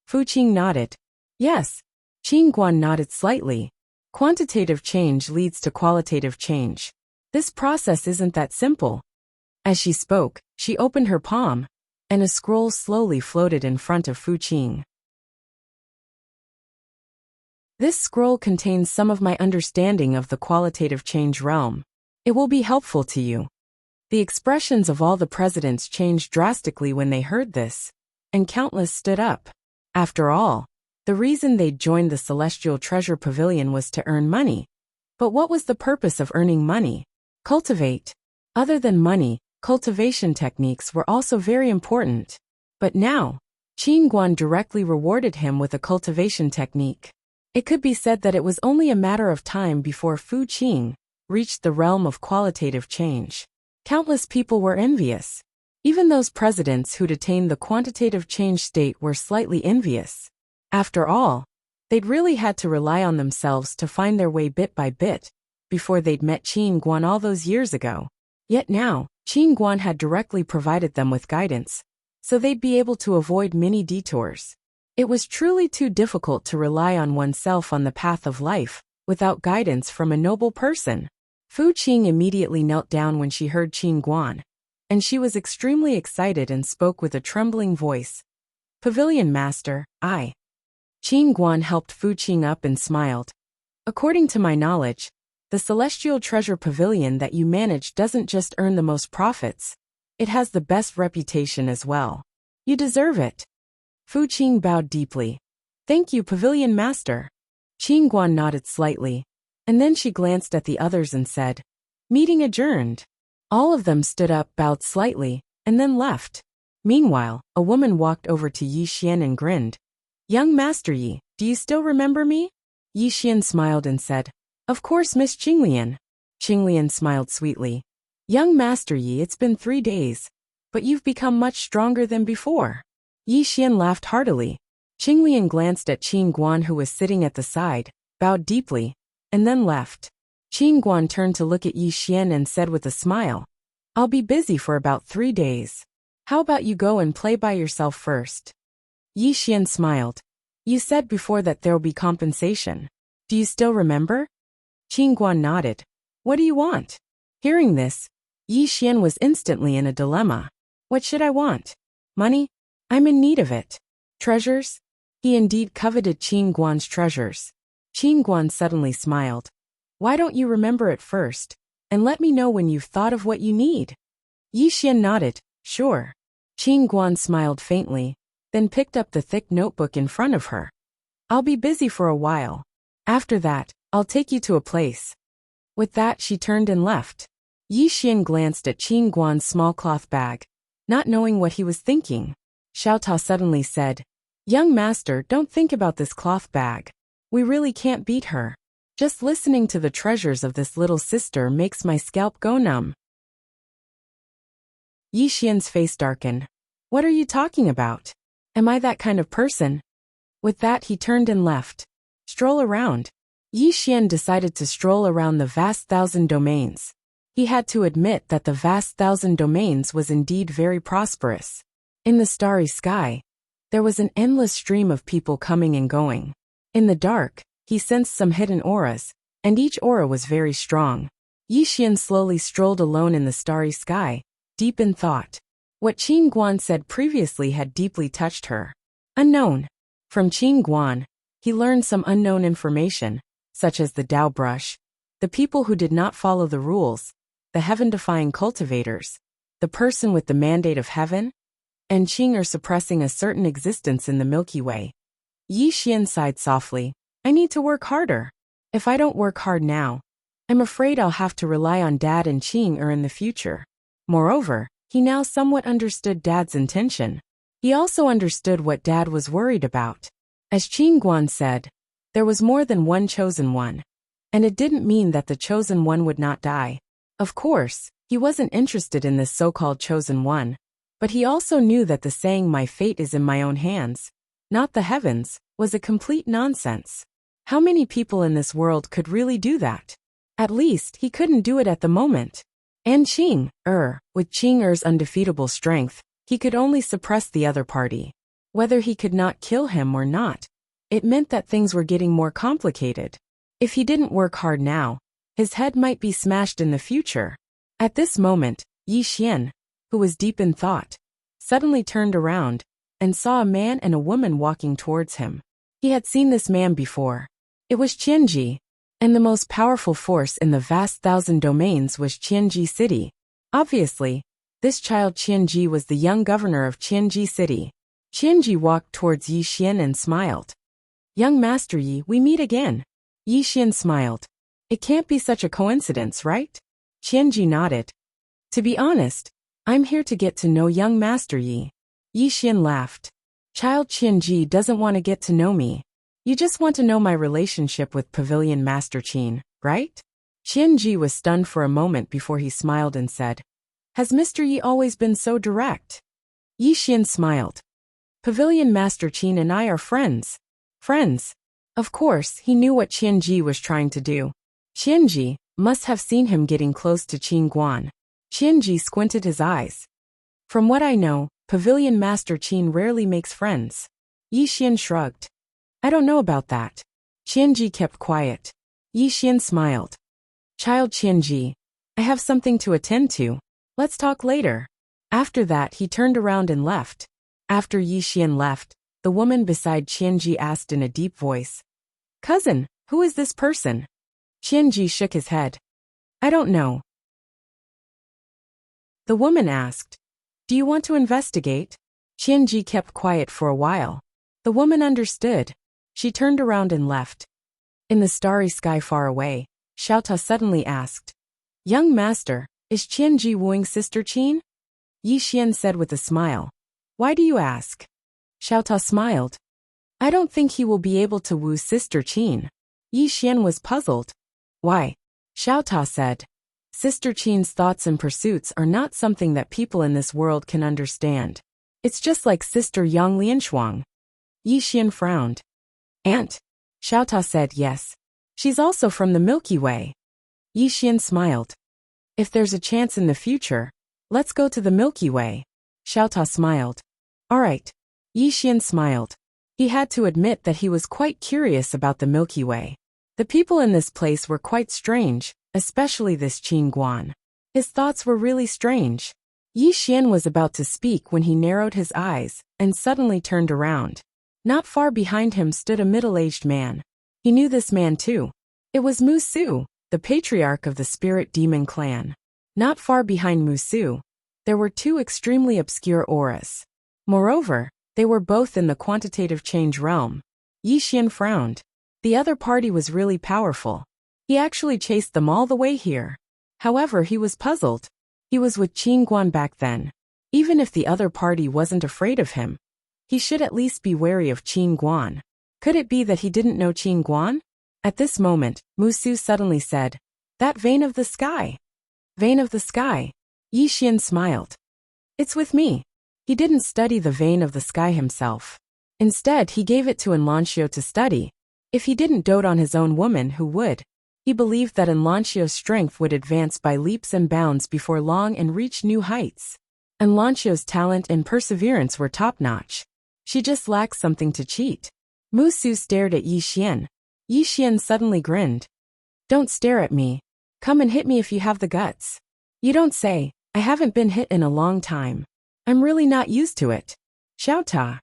Fu Qing nodded. Yes. Qin Guan nodded slightly. Quantitative change leads to qualitative change. This process isn't that simple. As she spoke, she opened her palm, and a scroll slowly floated in front of Fu Qing. This scroll contains some of my understanding of the qualitative change realm. It will be helpful to you. The expressions of all the presidents changed drastically when they heard this, and countless stood up. After all, the reason they'd joined the Celestial Treasure Pavilion was to earn money. But what was the purpose of earning money? Cultivate. Other than money, cultivation techniques were also very important. But now, Qin Guan directly rewarded him with a cultivation technique. It could be said that it was only a matter of time before Fu Qing reached the realm of qualitative change. Countless people were envious. Even those presidents who'd attained the quantitative change state were slightly envious. After all, they'd really had to rely on themselves to find their way bit by bit before they'd met Qin Guan all those years ago. Yet now, Qin Guan had directly provided them with guidance, so they'd be able to avoid many detours. It was truly too difficult to rely on oneself on the path of life without guidance from a noble person. Fu Qing immediately knelt down when she heard Qin Guan, and she was extremely excited and spoke with a trembling voice. "Pavilion Master, I." Qin Guan helped Fu Qing up and smiled. "According to my knowledge, the Celestial Treasure Pavilion that you manage doesn't just earn the most profits, it has the best reputation as well. You deserve it." Fu Qing bowed deeply. "Thank you, Pavilion Master." Qin Guan nodded slightly, and then she glanced at the others and said, "Meeting adjourned." All of them stood up, bowed slightly, and then left. Meanwhile, a woman walked over to Yi Xian and grinned. "Young Master Yi, do you still remember me?" Yi Xian smiled and said, "Of course, Miss Qinglian." Qinglian smiled sweetly. "Young Master Yi, it's been 3 days, but you've become much stronger than before." Yi Xian laughed heartily. Qinglian glanced at Qin Guan, who was sitting at the side, bowed deeply, and then left. Qin Guan turned to look at Yi Xian and said with a smile, "I'll be busy for about 3 days. How about you go and play by yourself first?" Yi Xian smiled. "You said before that there'll be compensation. Do you still remember?" Qin Guan nodded. "What do you want?" Hearing this, Yi Xian was instantly in a dilemma. What should I want? Money? I'm in need of it. Treasures? He indeed coveted Qin Guan's treasures. Qin Guan suddenly smiled. "Why don't you remember it first, and let me know when you've thought of what you need?" Yi Xian nodded. "Sure." Qin Guan smiled faintly, then picked up the thick notebook in front of her. "I'll be busy for a while. After that, I'll take you to a place." With that, she turned and left. Yi Xian glanced at Qin Guan's small cloth bag, not knowing what he was thinking. Xiao Ta suddenly said, "Young master, don't think about this cloth bag. We really can't beat her. Just listening to the treasures of this little sister makes my scalp go numb." Yi Xian's face darkened. "What are you talking about? Am I that kind of person?" With that, he turned and left. Stroll around. Yi Xian decided to stroll around the vast 1,000 domains. He had to admit that the vast 1,000 domains was indeed very prosperous. In the starry sky, there was an endless stream of people coming and going. In the dark, he sensed some hidden auras, and each aura was very strong. Yi Xian slowly strolled alone in the starry sky, deep in thought. What Qin Guan said previously had deeply touched her. Unknown. From Qin Guan, he learned some unknown information, such as the Tao brush, the people who did not follow the rules, the heaven-defying cultivators, the person with the mandate of heaven, and Qing are suppressing a certain existence in the Milky Way. Yi Xian sighed softly. "I need to work harder. If I don't work hard now, I'm afraid I'll have to rely on Dad and Qing in the future." Moreover, he now somewhat understood Dad's intention. He also understood what Dad was worried about. As Qin Guan said, there was more than one chosen one. And it didn't mean that the chosen one would not die. Of course, he wasn't interested in this so-called chosen one. But he also knew that the saying "my fate is in my own hands, not the heavens," was a complete nonsense. How many people in this world could really do that? At least, he couldn't do it at the moment. And Qing, with Qing undefeatable strength, he could only suppress the other party. Whether he could not kill him or not, It meant that things were getting more complicated. If he didn't work hard now, his head might be smashed in the future. At this moment, Yi Xian, who was deep in thought, suddenly turned around and saw a man and a woman walking towards him. He had seen this man before. It was Qianji, and the most powerful force in the vast 1,000 domains was Qianji City. Obviously, this child Qianji was the young governor of Qianji City. Qianji walked towards Yi Xian and smiled. "Young Master Yi, we meet again." Yi Xian smiled. "It can't be such a coincidence, right?" Qianji nodded. "To be honest, I'm here to get to know young Master Yi." Yi Xian laughed. "Child Qianji doesn't want to get to know me. You just want to know my relationship with Pavilion Master Qin, right?" Qianji was stunned for a moment before he smiled and said, "Has Mr. Yi always been so direct?" Yi Xian smiled. "Pavilion Master Qin and I are friends." Friends. Of course, he knew what Qianji was trying to do. Qianji must have seen him getting close to Qin Guan. Qianji squinted his eyes. "From what I know, Pavilion Master Qin rarely makes friends." Yi Xian shrugged. "I don't know about that." Qianji kept quiet. Yi Xian smiled. "Child Qianji, I have something to attend to. Let's talk later." After that, he turned around and left. After Yi Xian left, the woman beside Qianji asked in a deep voice, "Cousin, who is this person?" Qianji shook his head. "I don't know." The woman asked, "Do you want to investigate?" Qianji kept quiet for a while. The woman understood. She turned around and left. In the starry sky far away, Xiaota suddenly asked, "Young master, is Qianji wooing Sister Qin?" Yi Xian said with a smile, "Why do you ask?" Xiaota smiled. "I don't think he will be able to woo Sister Qin." Yi Xian was puzzled. "Why?" Xiaota said, "Sister Qin's thoughts and pursuits are not something that people in this world can understand. It's just like Sister Yang Lianshuang." Yi Xian frowned. "Aunt?" Xiaota said yes. "She's also from the Milky Way." Yi Xian smiled. "If there's a chance in the future, let's go to the Milky Way." Xiaota smiled. "All right." Yi Xian smiled. He had to admit that he was quite curious about the Milky Way. The people in this place were quite strange, especially this Qin Guan. His thoughts were really strange. Yi Xian was about to speak when he narrowed his eyes and suddenly turned around. Not far behind him stood a middle-aged man. He knew this man too. It was Mu Su, the patriarch of the Spirit Demon clan. Not far behind Mu Su, there were two extremely obscure auras. Moreover, they were both in the quantitative change realm. Yi Xian frowned. The other party was really powerful. He actually chased them all the way here. However, he was puzzled. He was with Qin Guan back then. Even if the other party wasn't afraid of him, he should at least be wary of Qin Guan. Could it be that he didn't know Qin Guan? At this moment, Mu Su suddenly said, "That vein of the sky." Vein of the sky. Yi Xian smiled. "It's with me." He didn't study the vein of the sky himself. Instead, he gave it to Enlancio to study. If he didn't dote on his own woman, who would? He believed that Enlancio's strength would advance by leaps and bounds before long and reach new heights. Enlancio's talent and perseverance were top-notch. She just lacked something to cheat. Mu Su stared at Yi Xian. Yi Xian suddenly grinned. "Don't stare at me. Come and hit me if you have the guts." "You don't say. I haven't been hit in a long time. I'm really not used to it." Xiaota.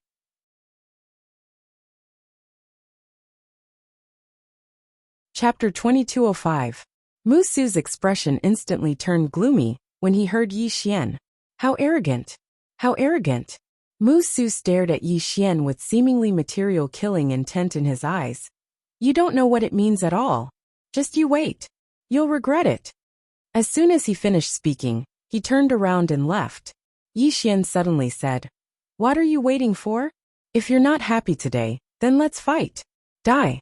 Chapter 2205. Mu Su's expression instantly turned gloomy when he heard Yi Xian. How arrogant! How arrogant! Mu Su stared at Yi Xian with seemingly material killing intent in his eyes. "You don't know what it means at all. Just you wait. You'll regret it." As soon as he finished speaking, he turned around and left. Yi Xian suddenly said, "What are you waiting for? If you're not happy today, then let's fight. Die."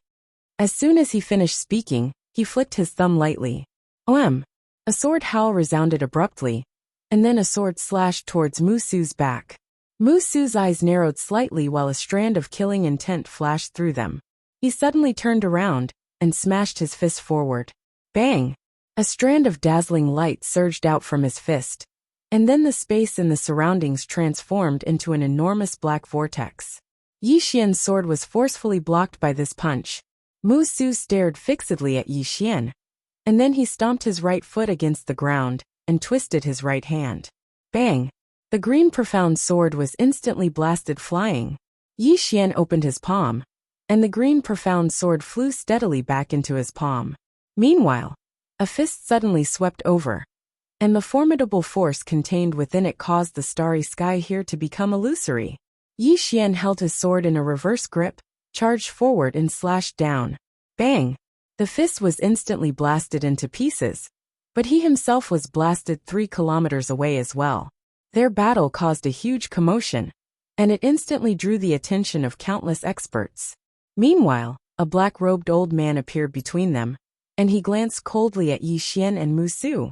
As soon as he finished speaking, he flicked his thumb lightly. OM. A sword howl resounded abruptly, and then a sword slashed towards Mu Su's back. Mu Su's eyes narrowed slightly while a strand of killing intent flashed through them. He suddenly turned around and smashed his fist forward. Bang! A strand of dazzling light surged out from his fist, and then the space in the surroundings transformed into an enormous black vortex. Yi Xian's sword was forcefully blocked by this punch. Mu Su stared fixedly at Yi Xian, and then he stomped his right foot against the ground and twisted his right hand. Bang! The green profound sword was instantly blasted flying. Yi Xian opened his palm, and the green profound sword flew steadily back into his palm. Meanwhile, a fist suddenly swept over, and the formidable force contained within it caused the starry sky here to become illusory. Yi Xian held his sword in a reverse grip, charged forward and slashed down. Bang! The fist was instantly blasted into pieces, but he himself was blasted 3 kilometers away as well. Their battle caused a huge commotion, and it instantly drew the attention of countless experts. Meanwhile, a black-robed old man appeared between them, and he glanced coldly at Yi Xian and Mu Su.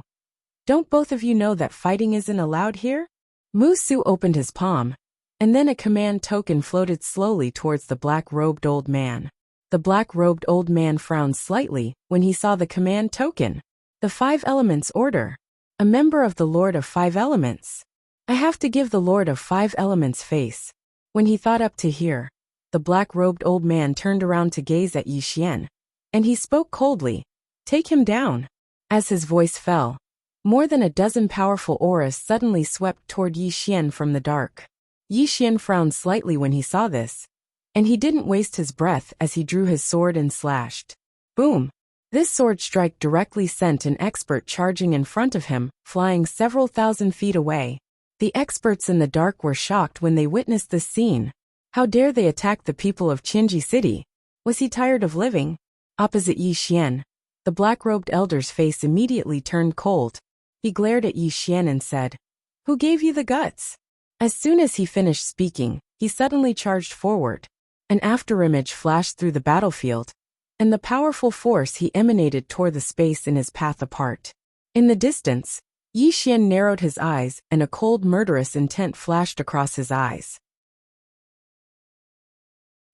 Don't both of you know that fighting isn't allowed here? Mu Su opened his palm, and then a command token floated slowly towards the black-robed old man. The black-robed old man frowned slightly when he saw the command token. The 5 Elements Order. A member of the Lord of 5 Elements. I have to give the Lord of 5 Elements face. When he thought up to here, the black-robed old man turned around to gaze at Yi Xian, and he spoke coldly. Take him down. As his voice fell, more than a dozen powerful auras suddenly swept toward Yi Xian from the dark. Yi Xian frowned slightly when he saw this, and he didn't waste his breath as he drew his sword and slashed. Boom! This sword strike directly sent an expert charging in front of him, flying several thousand feet away. The experts in the dark were shocked when they witnessed this scene. How dare they attack the people of Qinji City? Was he tired of living? Opposite Yi Xian, the black-robed elder's face immediately turned cold. He glared at Yi Xian and said, "Who gave you the guts?" As soon as he finished speaking, he suddenly charged forward. An afterimage flashed through the battlefield, and the powerful force he emanated tore the space in his path apart. In the distance, Yi Xian narrowed his eyes and a cold murderous intent flashed across his eyes.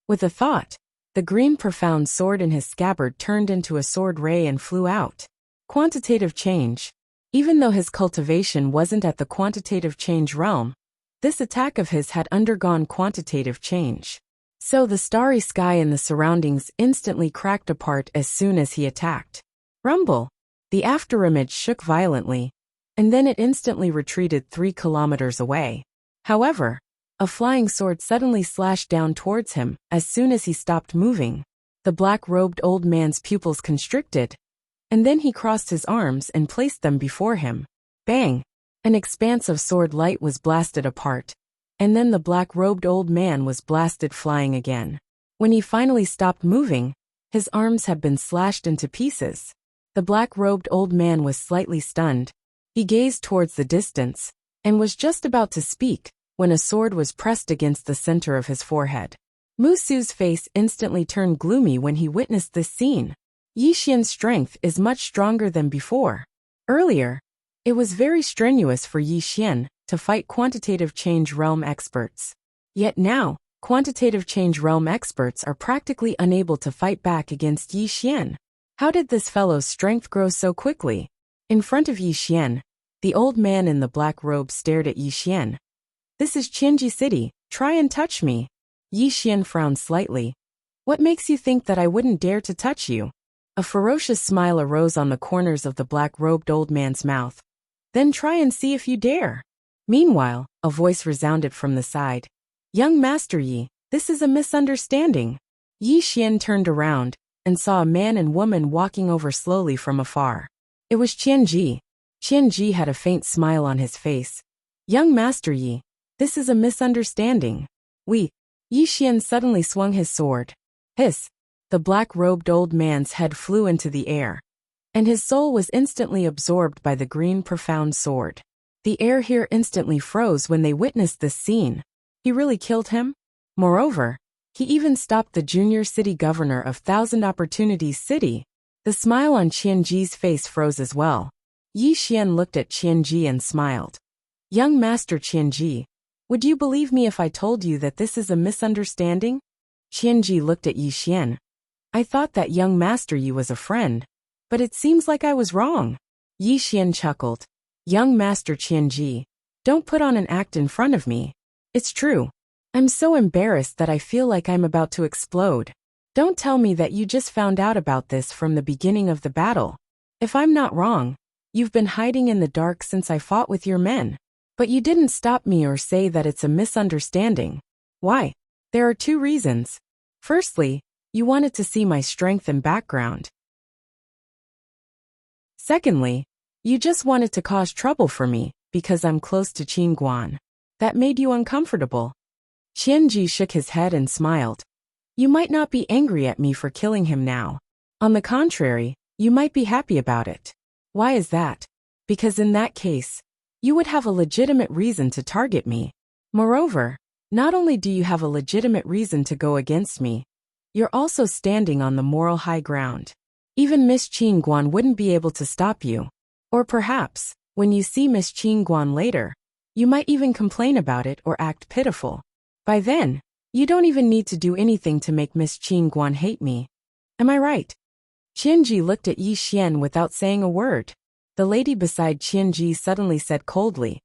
With a thought, the green profound sword in his scabbard turned into a sword ray and flew out. Quantitative change. Even though his cultivation wasn't at the quantitative change realm, this attack of his had undergone quantitative change. So the starry sky and the surroundings instantly cracked apart as soon as he attacked. Rumble! The afterimage shook violently, and then it instantly retreated 3 kilometers away. However, a flying sword suddenly slashed down towards him as soon as he stopped moving. The black-robed old man's pupils constricted, and then he crossed his arms and placed them before him. Bang! An expanse of sword light was blasted apart, and then the black-robed old man was blasted flying again. When he finally stopped moving, his arms had been slashed into pieces. The black-robed old man was slightly stunned. He gazed towards the distance, and was just about to speak, when a sword was pressed against the center of his forehead. Mu Su's face instantly turned gloomy when he witnessed this scene. Yi Xian's strength is much stronger than before. Earlier, it was very strenuous for Yi Xian to fight quantitative change realm experts. Yet now, quantitative change realm experts are practically unable to fight back against Yi Xian. How did this fellow's strength grow so quickly? In front of Yi Xian, the old man in the black robe stared at Yi Xian. This is Qinji City, try and touch me. Yi Xian frowned slightly. What makes you think that I wouldn't dare to touch you? A ferocious smile arose on the corners of the black-robed old man's mouth. Then try and see if you dare. Meanwhile, a voice resounded from the side. Young Master Yi, this is a misunderstanding. Yi Xian turned around and saw a man and woman walking over slowly from afar. It was Qianji. Qianji had a faint smile on his face. Young Master Yi, this is a misunderstanding. Yi Xian suddenly swung his sword. Hiss! The black-robed old man's head flew into the air, and his soul was instantly absorbed by the green profound sword. The air here instantly froze when they witnessed this scene. He really killed him? Moreover, he even stopped the junior city governor of Thousand Opportunities City. The smile on Qianji's face froze as well. Yi Xian looked at Qianji and smiled. Young Master Qianji, would you believe me if I told you that this is a misunderstanding? Qianji looked at Yi Xian. I thought that young Master Yi was a friend, but it seems like I was wrong. Yi Xian chuckled. Young Master Qianji, don't put on an act in front of me. It's true. I'm so embarrassed that I feel like I'm about to explode. Don't tell me that you just found out about this from the beginning of the battle. If I'm not wrong, you've been hiding in the dark since I fought with your men. But you didn't stop me or say that it's a misunderstanding. Why? There are 2 reasons. Firstly, you wanted to see my strength and background. Secondly, you just wanted to cause trouble for me, because I'm close to Qin Guan. That made you uncomfortable. Qianji shook his head and smiled. You might not be angry at me for killing him now. On the contrary, you might be happy about it. Why is that? Because in that case, you would have a legitimate reason to target me. Moreover, not only do you have a legitimate reason to go against me, you're also standing on the moral high ground. Even Miss Qin Guan wouldn't be able to stop you. Or perhaps, when you see Miss Qin Guan later, you might even complain about it or act pitiful. By then, you don't even need to do anything to make Miss Qin Guan hate me. Am I right? Qianji looked at Yi Xian without saying a word. The lady beside Qianji suddenly said coldly,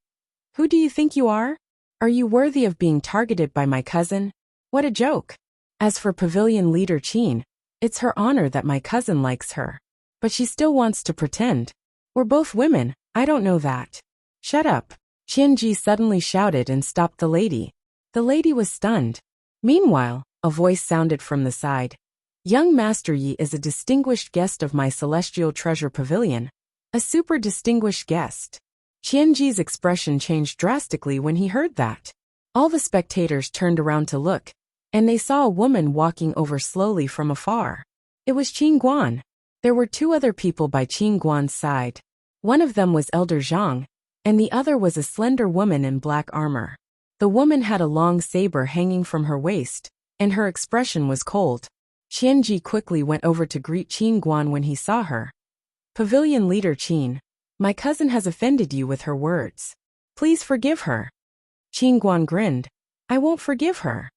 Who do you think you are? Are you worthy of being targeted by my cousin? What a joke. As for Pavilion Leader Qin, it's her honor that my cousin likes her. But she still wants to pretend. We're both women, I don't know that. Shut up. Qianji suddenly shouted and stopped the lady. The lady was stunned. Meanwhile, a voice sounded from the side. Young Master Yi is a distinguished guest of my Celestial Treasure Pavilion. A super distinguished guest. Qianji's expression changed drastically when he heard that. All the spectators turned around to look, and they saw a woman walking over slowly from afar. It was Qin Guan. There were 2 other people by Qin Guan's side. One of them was Elder Zhang, and the other was a slender woman in black armor. The woman had a long saber hanging from her waist, and her expression was cold. Qianji quickly went over to greet Qin Guan when he saw her. Pavilion Leader Qin, my cousin has offended you with her words. Please forgive her. Qin Guan grinned. I won't forgive her.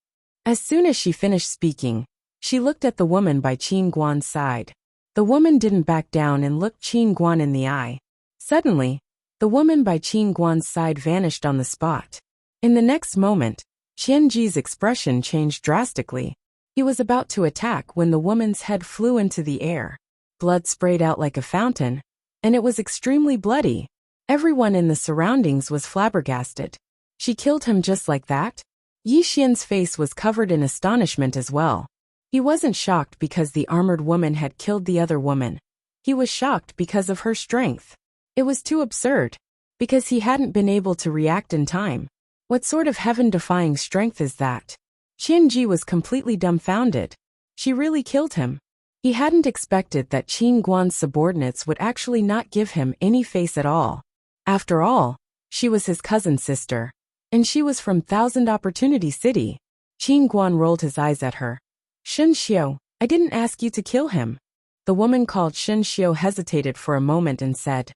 As soon as she finished speaking, she looked at the woman by Qin Guan's side. The woman didn't back down and looked Qin Guan in the eye. Suddenly, the woman by Qin Guan's side vanished on the spot. In the next moment, Qianji's expression changed drastically. He was about to attack when the woman's head flew into the air. Blood sprayed out like a fountain, and it was extremely bloody. Everyone in the surroundings was flabbergasted. She killed him just like that? Yi Xian's face was covered in astonishment as well. He wasn't shocked because the armored woman had killed the other woman. He was shocked because of her strength. It was too absurd. Because he hadn't been able to react in time. What sort of heaven-defying strength is that? Qianji was completely dumbfounded. She really killed him. He hadn't expected that Qin Guan's subordinates would actually not give him any face at all. After all, she was his cousin's sister. And she was from Thousand Opportunity City. Qin Guan rolled his eyes at her. Shen Xiu, I didn't ask you to kill him. The woman called Shen Xiu hesitated for a moment and said,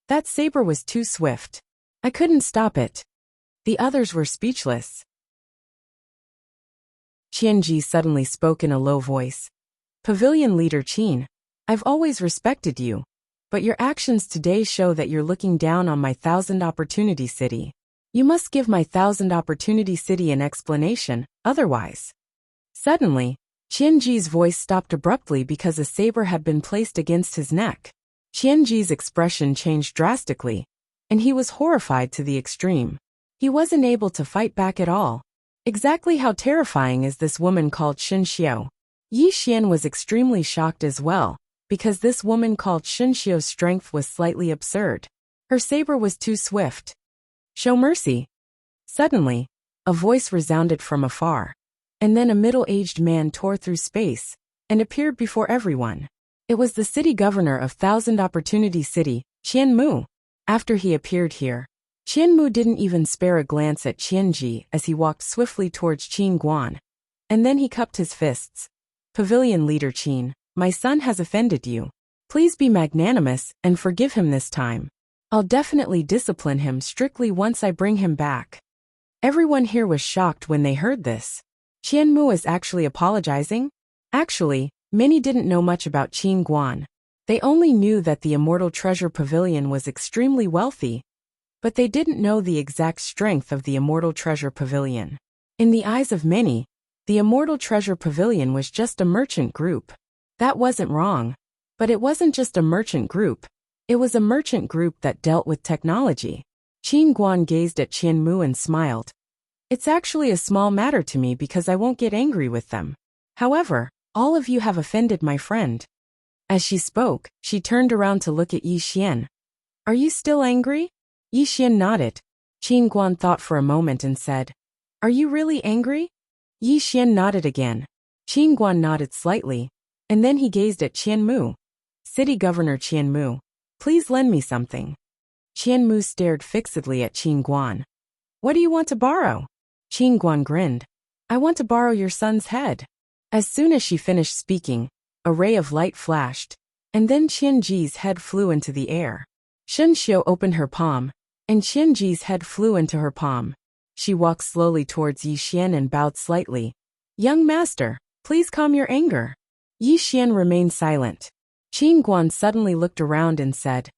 That saber was too swift. I couldn't stop it. The others were speechless. Qianji suddenly spoke in a low voice. Pavilion Leader Qin, I've always respected you, but your actions today show that you're looking down on my Thousand Opportunity City. You must give my Thousand Opportunity City an explanation, otherwise. Suddenly, Qianji's voice stopped abruptly because a saber had been placed against his neck. Qianji's expression changed drastically, and he was horrified to the extreme. He wasn't able to fight back at all. Exactly how terrifying is this woman called Shen Xiu? Yi Xian was extremely shocked as well, because this woman called Shen Xiu's strength was slightly absurd. Her saber was too swift. Show mercy. Suddenly, a voice resounded from afar, and then a middle-aged man tore through space and appeared before everyone. It was the city governor of Thousand Opportunity City, Qian Mu. After he appeared here, Qian Mu didn't even spare a glance at Qianji as he walked swiftly towards Qin Guan. And then he cupped his fists. Pavilion Leader Qin, my son has offended you. Please be magnanimous and forgive him this time. I'll definitely discipline him strictly once I bring him back. Everyone here was shocked when they heard this. Qian Mu is actually apologizing? Actually, many didn't know much about Qin Guan. They only knew that the Immortal Treasure Pavilion was extremely wealthy, but they didn't know the exact strength of the Immortal Treasure Pavilion. In the eyes of many, the Immortal Treasure Pavilion was just a merchant group. That wasn't wrong. But it wasn't just a merchant group. It was a merchant group that dealt with technology. Qin Guan gazed at Qian Mu and smiled. It's actually a small matter to me because I won't get angry with them. However, all of you have offended my friend. As she spoke, she turned around to look at Yi Xian. Are you still angry? Yi Xian nodded. Qin Guan thought for a moment and said, Are you really angry? Yi Xian nodded again. Qin Guan nodded slightly, and then he gazed at Qian Mu. City Governor Qian Mu, please lend me something. Qian Mu stared fixedly at Qin Guan. What do you want to borrow? Qin Guan grinned. I want to borrow your son's head. As soon as she finished speaking, a ray of light flashed, and then Qian Ji's head flew into the air. Shen Xiu opened her palm, and Qian Ji's head flew into her palm. She walked slowly towards Yi Xian and bowed slightly. Young master, please calm your anger. Yi Xian remained silent. Qin Guan suddenly looked around and said,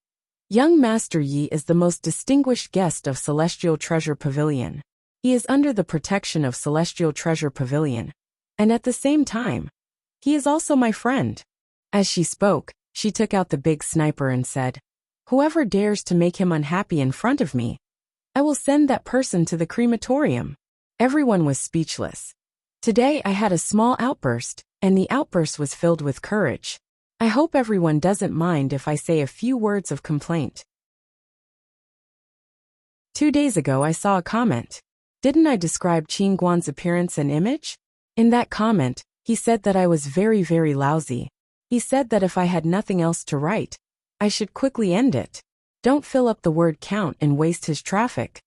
Young Master Yi is the most distinguished guest of Celestial Treasure Pavilion. He is under the protection of Celestial Treasure Pavilion. And at the same time, he is also my friend. As she spoke, she took out the big sniper and said, Whoever dares to make him unhappy in front of me, I will send that person to the crematorium. Everyone was speechless. Today I had a small outburst, and the outburst was filled with courage. I hope everyone doesn't mind if I say a few words of complaint. 2 days ago I saw a comment. Didn't I describe Qin Guan's appearance and image? In that comment, he said that I was very, very lousy. He said that if I had nothing else to write, I should quickly end it. Don't fill up the word count and waste his traffic.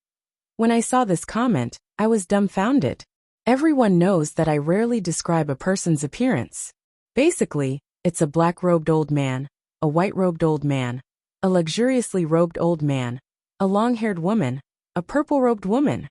When I saw this comment, I was dumbfounded. Everyone knows that I rarely describe a person's appearance. Basically, it's a black-robed old man, a white-robed old man, a luxuriously robed old man, a long-haired woman, a purple-robed woman.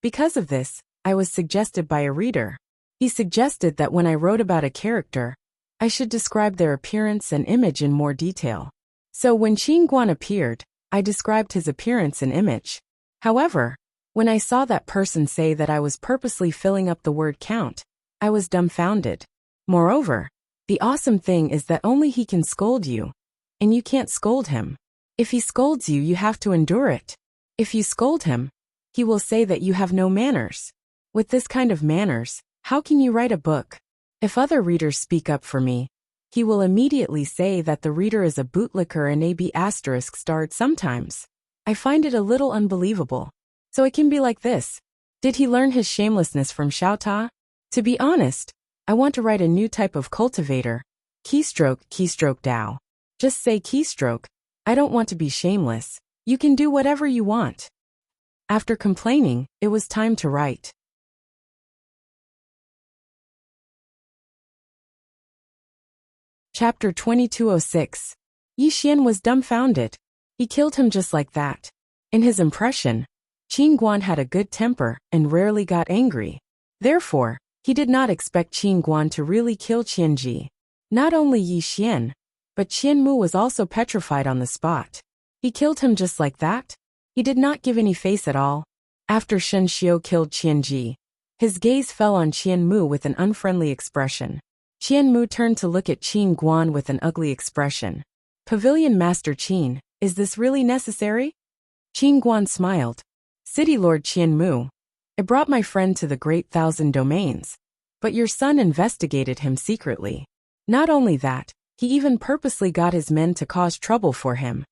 Because of this, I was suggested by a reader. He suggested that when I wrote about a character, I should describe their appearance and image in more detail. So when Qin Guan appeared, I described his appearance and image. However, when I saw that person say that I was purposely filling up the word count, I was dumbfounded. Moreover, the awesome thing is that only he can scold you, and you can't scold him. If he scolds you, you have to endure it. If you scold him, he will say that you have no manners. With this kind of manners, how can you write a book? If other readers speak up for me, he will immediately say that the reader is a bootlicker and AB** starred sometimes. I find it a little unbelievable. So it can be like this. Did he learn his shamelessness from Xiao? To be honest, I want to write a new type of cultivator. Keystroke Dao. Just say keystroke. I don't want to be shameless. You can do whatever you want. After complaining, it was time to write. Chapter 2206. Yi Xian was dumbfounded. He killed him just like that. In his impression, Qin Guan had a good temper and rarely got angry. Therefore, he did not expect Qin Guan to really kill Qian Ji. Not only Yi Xian, but Qian Mu was also petrified on the spot. He killed him just like that? He did not give any face at all. After Shen Xiu killed Qian Ji, his gaze fell on Qian Mu with an unfriendly expression. Qian Mu turned to look at Qin Guan with an ugly expression. Pavilion Master Qin, is this really necessary? Qin Guan smiled. City Lord Qian Mu, I brought my friend to the Great Thousand Domains, but your son investigated him secretly. Not only that, he even purposely got his men to cause trouble for him.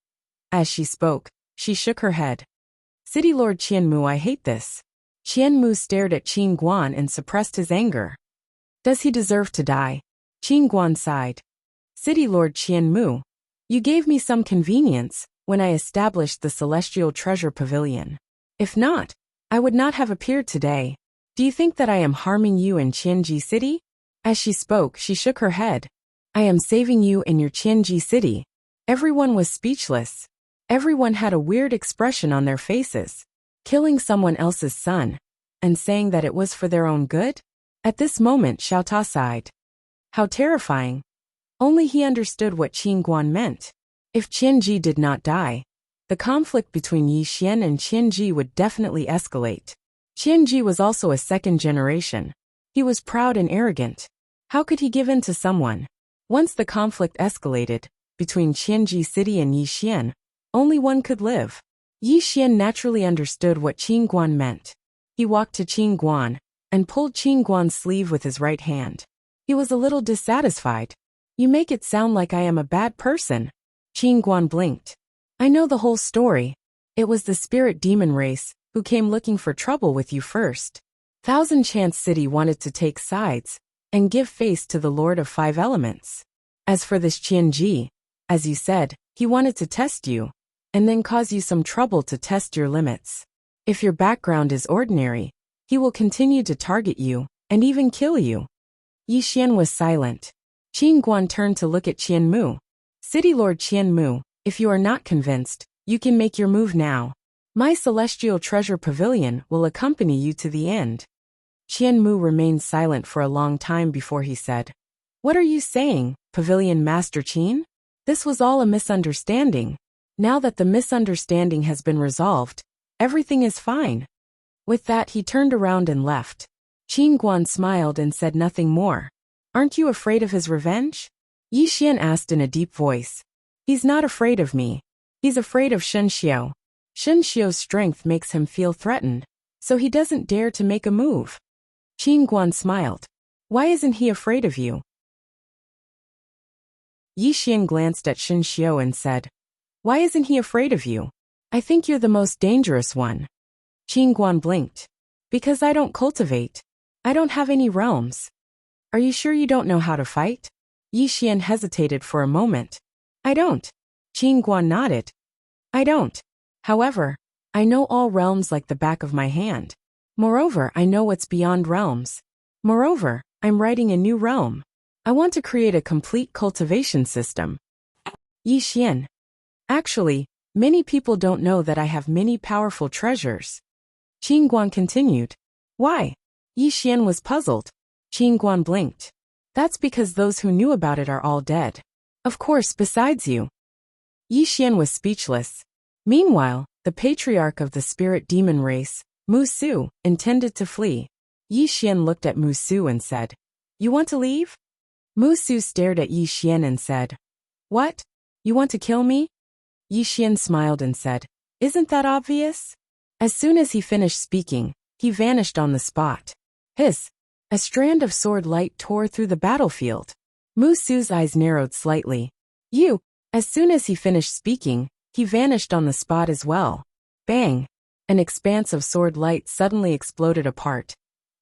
As she spoke, she shook her head. City Lord Qian Mu, I hate this. Qian Mu stared at Qin Guan and suppressed his anger. Does he deserve to die? Qin Guan sighed. City Lord Qian Mu, you gave me some convenience when I established the Celestial Treasure Pavilion. If not, I would not have appeared today. Do you think that I am harming you in Qianji City? As she spoke, she shook her head. I am saving you in your Qianji City. Everyone was speechless. Everyone had a weird expression on their faces. Killing someone else's son, and saying that it was for their own good? At this moment Xiao Ta sighed. How terrifying. Only he understood what Qin Guan meant. If Qianji did not die, the conflict between Yi Xian and Qianji would definitely escalate. Qianji was also a second generation. He was proud and arrogant. How could he give in to someone? Once the conflict escalated, between Qianji City and Yixian, only one could live. Yixian naturally understood what Qin Guan meant. He walked to Qin Guan and pulled Qin Guan's sleeve with his right hand. He was a little dissatisfied. You make it sound like I am a bad person. Qin Guan blinked. I know the whole story. It was the spirit demon race who came looking for trouble with you first. Thousand Chance City wanted to take sides and give face to the Lord of Five Elements. As for this Qianji, as you said, he wanted to test you and then cause you some trouble to test your limits. If your background is ordinary, he will continue to target you and even kill you. Yixian was silent. Qin Guan turned to look at Qian Mu. City Lord Qian Mu, if you are not convinced, you can make your move now. My celestial treasure pavilion will accompany you to the end. Qian Mu remained silent for a long time before he said, What are you saying, Pavilion Master Qin? This was all a misunderstanding. Now that the misunderstanding has been resolved, everything is fine. With that he turned around and left. Qin Guan smiled and said nothing more. Aren't you afraid of his revenge? Yixian asked in a deep voice. He's not afraid of me. He's afraid of Shen Xiao. Shen Xiao's strength makes him feel threatened, so he doesn't dare to make a move. Qin Guan smiled. Why isn't he afraid of you? Yixian glanced at Shen Xiao and said, Why isn't he afraid of you? I think you're the most dangerous one. Qin Guan blinked. Because I don't cultivate. I don't have any realms. Are you sure you don't know how to fight? Yixian hesitated for a moment. I don't. Qin Guan nodded. I don't. However, I know all realms like the back of my hand. Moreover, I know what's beyond realms. Moreover, I'm writing a new realm. I want to create a complete cultivation system. Yixian. Actually, many people don't know that I have many powerful treasures. Qin Guan continued. Why? Yixian was puzzled. Qin Guan blinked. That's because those who knew about it are all dead. Of course, besides you. Yixian was speechless. Meanwhile, the patriarch of the spirit demon race, Mu Su, intended to flee. Yixian looked at Mu Su and said, You want to leave? Mu Su stared at Yixian and said, What? You want to kill me? Yixian smiled and said, Isn't that obvious? As soon as he finished speaking, he vanished on the spot. Hiss! A strand of sword light tore through the battlefield. Mu Su's eyes narrowed slightly. You! As soon as he finished speaking, he vanished on the spot as well. Bang! An expanse of sword light suddenly exploded apart.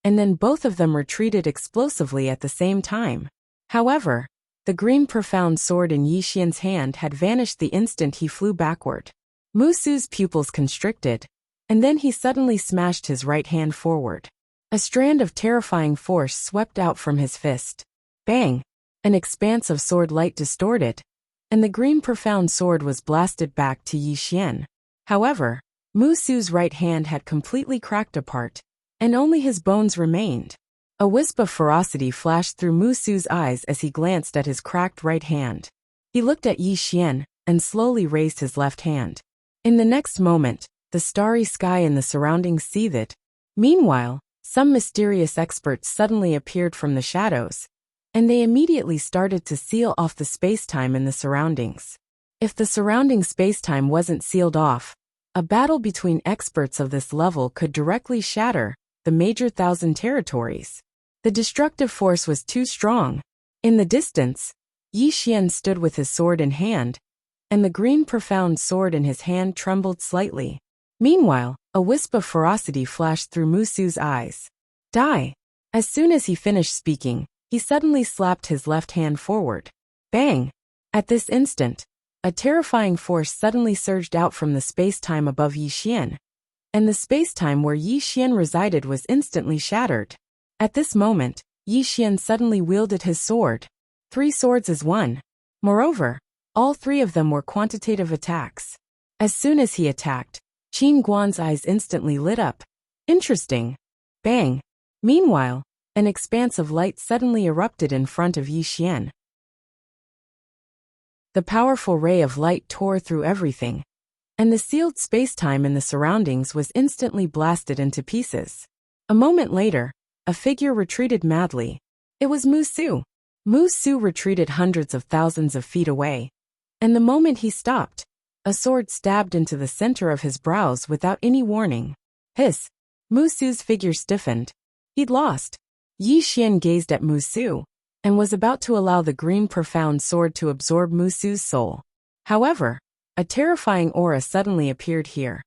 And then both of them retreated explosively at the same time. However, the green profound sword in Yixian's hand had vanished the instant he flew backward. Mu Su's pupils constricted, and then he suddenly smashed his right hand forward. A strand of terrifying force swept out from his fist. Bang! An expanse of sword light distorted, and the green profound sword was blasted back to Yixian. However, Mu Su's right hand had completely cracked apart, and only his bones remained. A wisp of ferocity flashed through Mu Su's eyes as he glanced at his cracked right hand. He looked at Yixian and slowly raised his left hand. In the next moment, the starry sky and the surroundings seethed. Meanwhile, some mysterious experts suddenly appeared from the shadows, and they immediately started to seal off the spacetime in the surroundings. If the surrounding spacetime wasn't sealed off, a battle between experts of this level could directly shatter the major thousand territories. The destructive force was too strong. In the distance, Yixian stood with his sword in hand, and the green profound sword in his hand trembled slightly. Meanwhile, a wisp of ferocity flashed through Mu Su's eyes. Die! As soon as he finished speaking, he suddenly slapped his left hand forward. Bang! At this instant, a terrifying force suddenly surged out from the space-time above Yixian, and the space-time where Yixian resided was instantly shattered. At this moment, Yixian suddenly wielded his sword. 3 swords as one. Moreover, all 3 of them were quantitative attacks. As soon as he attacked, Qin Guan's eyes instantly lit up. Interesting. Bang! Meanwhile, an expanse of light suddenly erupted in front of Yixian. The powerful ray of light tore through everything. and the sealed spacetime in the surroundings was instantly blasted into pieces. A moment later, a figure retreated madly. It was Musu. Musu retreated hundreds of thousands of feet away, and the moment he stopped, a sword stabbed into the center of his brows without any warning. Hiss! Musu's figure stiffened. He'd lost. Yi Xian gazed at Musu, and was about to allow the green profound sword to absorb Musu's soul. However, a terrifying aura suddenly appeared here.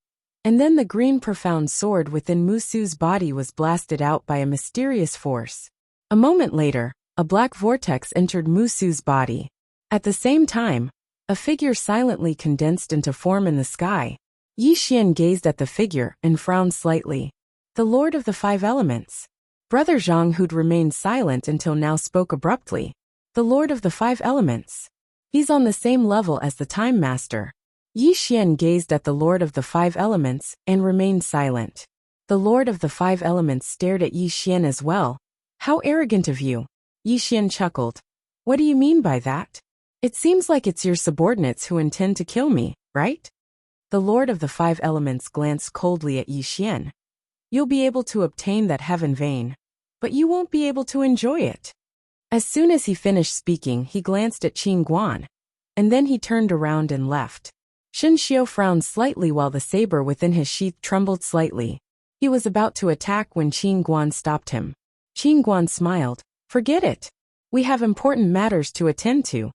And then the green profound sword within Musu's body was blasted out by a mysterious force. A moment later, a black vortex entered Musu's body. At the same time, a figure silently condensed into form in the sky. Yi Xian gazed at the figure and frowned slightly. The Lord of the Five Elements. Brother Zhang, who'd remained silent until now, spoke abruptly. The Lord of the Five Elements. He's on the same level as the Time Master. Yi Xian gazed at the Lord of the Five Elements and remained silent. The Lord of the Five Elements stared at Yi Xian as well. How arrogant of you. Yi Xian chuckled. What do you mean by that? It seems like it's your subordinates who intend to kill me, right? The Lord of the Five Elements glanced coldly at Yi Xian. You'll be able to obtain that heaven vein, but you won't be able to enjoy it. As soon as he finished speaking, he glanced at Qin Guan, and then he turned around and left. Shen Xiu frowned slightly while the saber within his sheath trembled slightly. He was about to attack when Qin Guan stopped him. Qin Guan smiled. Forget it. We have important matters to attend to.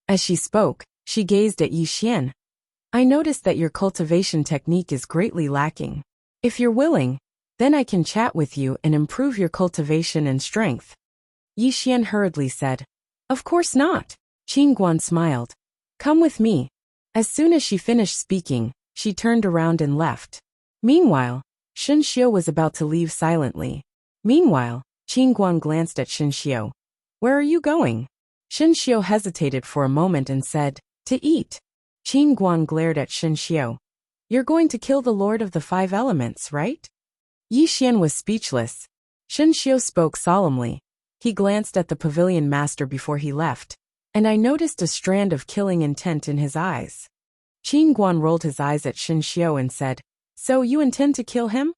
As she spoke, she gazed at Yi Xian. I noticed that your cultivation technique is greatly lacking. If you're willing, then I can chat with you and improve your cultivation and strength. Yi Xian hurriedly said. Of course not. Qin Guan smiled. Come with me. As soon as she finished speaking, she turned around and left. Meanwhile, Shen Xiu was about to leave silently. Meanwhile, Qin Guan glanced at Shen Xiu. Where are you going? Shen Xiu hesitated for a moment and said, To eat. Qin Guan glared at Shen Xiu. You're going to kill the Lord of the Five Elements, right? Yi Xian was speechless. Shen Xiu spoke solemnly. He glanced at the pavilion master before he left, and I noticed a strand of killing intent in his eyes. Qin Guan rolled his eyes at Shen Xiu and said, So you intend to kill him?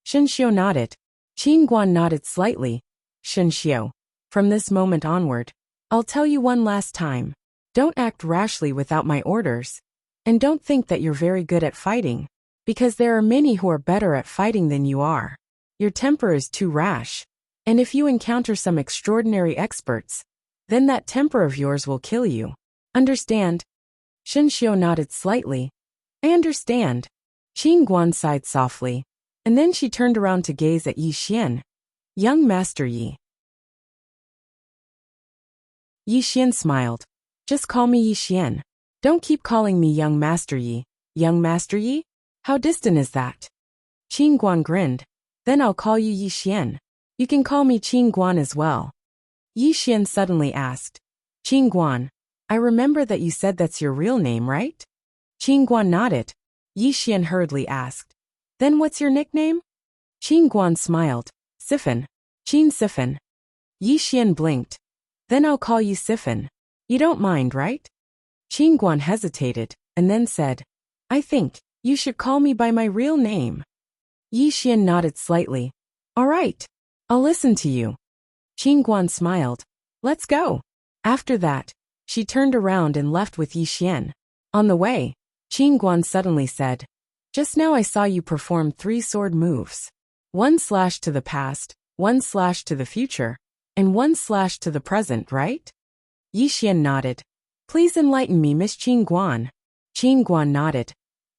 Shen Xiu nodded. Qin Guan nodded slightly. Shen Xiu, from this moment onward, I'll tell you one last time. Don't act rashly without my orders. And don't think that you're very good at fighting, because there are many who are better at fighting than you are. Your temper is too rash, and if you encounter some extraordinary experts, then that temper of yours will kill you. Understand? Shen Xiu nodded slightly. I understand. Qin Guan sighed softly, and then she turned around to gaze at Yi Xian. Young Master Yi. Yi Xian smiled. Just call me Yi Xian. Don't keep calling me Young Master Yi. Young Master Yi? How distant is that? Qin Guan grinned. Then I'll call you Yi Xian. You can call me Qin Guan as well. Yi Xian suddenly asked. Qin Guan, I remember that you said that's your real name, right? Qin Guan nodded. Yi Xian hurriedly asked. Then what's your nickname? Qin Guan smiled. Siphon. Qin Siphon. Yi Xian blinked. Then I'll call you Siphon. You don't mind, right? Qin Guan hesitated, and then said, I think you should call me by my real name. Yi Xian nodded slightly. All right. I'll listen to you. Qin Guan smiled. Let's go. After that, she turned around and left with Yi Xian. On the way, Qin Guan suddenly said, Just now I saw you perform 3 sword moves. 1 slash to the past, 1 slash to the future, and 1 slash to the present, right? Yi Xian nodded. Please enlighten me, Miss Qin Guan. Qin Guan nodded.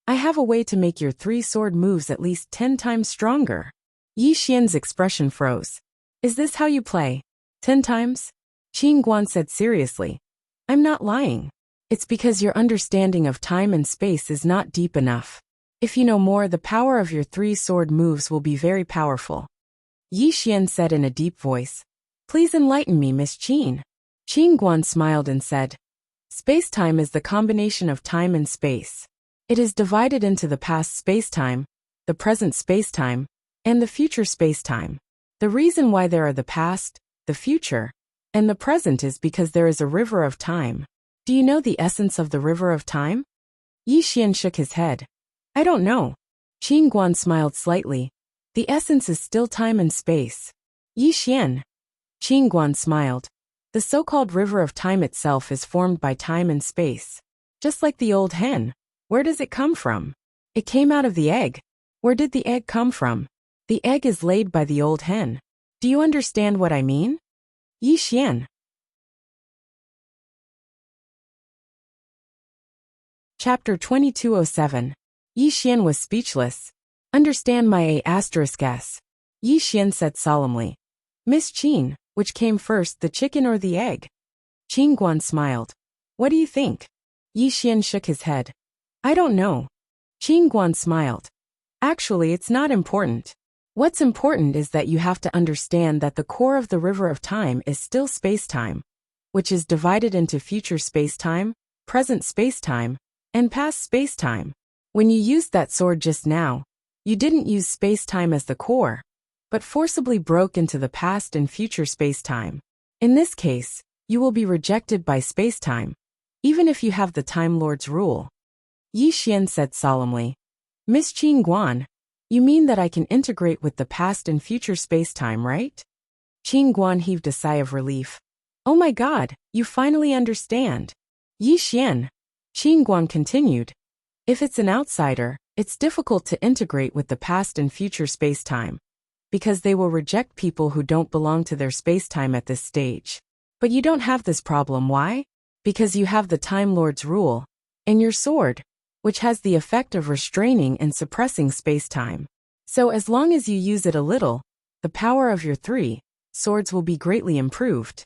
I have a way to make your 3 sword moves at least 10 times stronger. Yi Xian's expression froze. Is this how you play? 10 times? Qin Guan said seriously. I'm not lying. It's because your understanding of time and space is not deep enough. If you know more, the power of your 3 sword moves will be very powerful. Yi Xian said in a deep voice. Please enlighten me, Miss Qin. Qin Guan smiled and said, Space-time is the combination of time and space. It is divided into the past space-time, the present space-time, and the future space-time. The reason why there are the past, the future, and the present is because there is a river of time. Do you know the essence of the river of time? Yi Xian shook his head. I don't know. Qin Guan smiled slightly. The essence is still time and space. Yi Xian. Qin Guan smiled. The so-called river of time itself is formed by time and space. Just like the old hen. Where does it come from? It came out of the egg. Where did the egg come from? The egg is laid by the old hen. Do you understand what I mean? Yi Xian. Chapter 2207. Yi Xian was speechless. Understand my A**s. Yi Xian said solemnly. Miss Qin, which came first, the chicken or the egg? Qin Guan smiled. What do you think? Yi Xian shook his head. I don't know. Qin Guan smiled. Actually, it's not important. What's important is that you have to understand that the core of the river of time is still space-time, which is divided into future space-time, present space-time, and past space-time. When you used that sword just now, you didn't use space-time as the core, but forcibly broke into the past and future space-time. In this case, you will be rejected by space-time, even if you have the Time Lord's rule. Yi Xian said solemnly. Miss Qin Guan, you mean that I can integrate with the past and future space-time, right? Qin Guan heaved a sigh of relief. Oh my God, you finally understand. Yi Xian. Qin Guan continued. If it's an outsider, it's difficult to integrate with the past and future space-time, because they will reject people who don't belong to their space-time at this stage. But you don't have this problem. Why? Because you have the Time Lord's rule, and your sword, which has the effect of restraining and suppressing space-time. So as long as you use it a little, the power of your 3 swords will be greatly improved.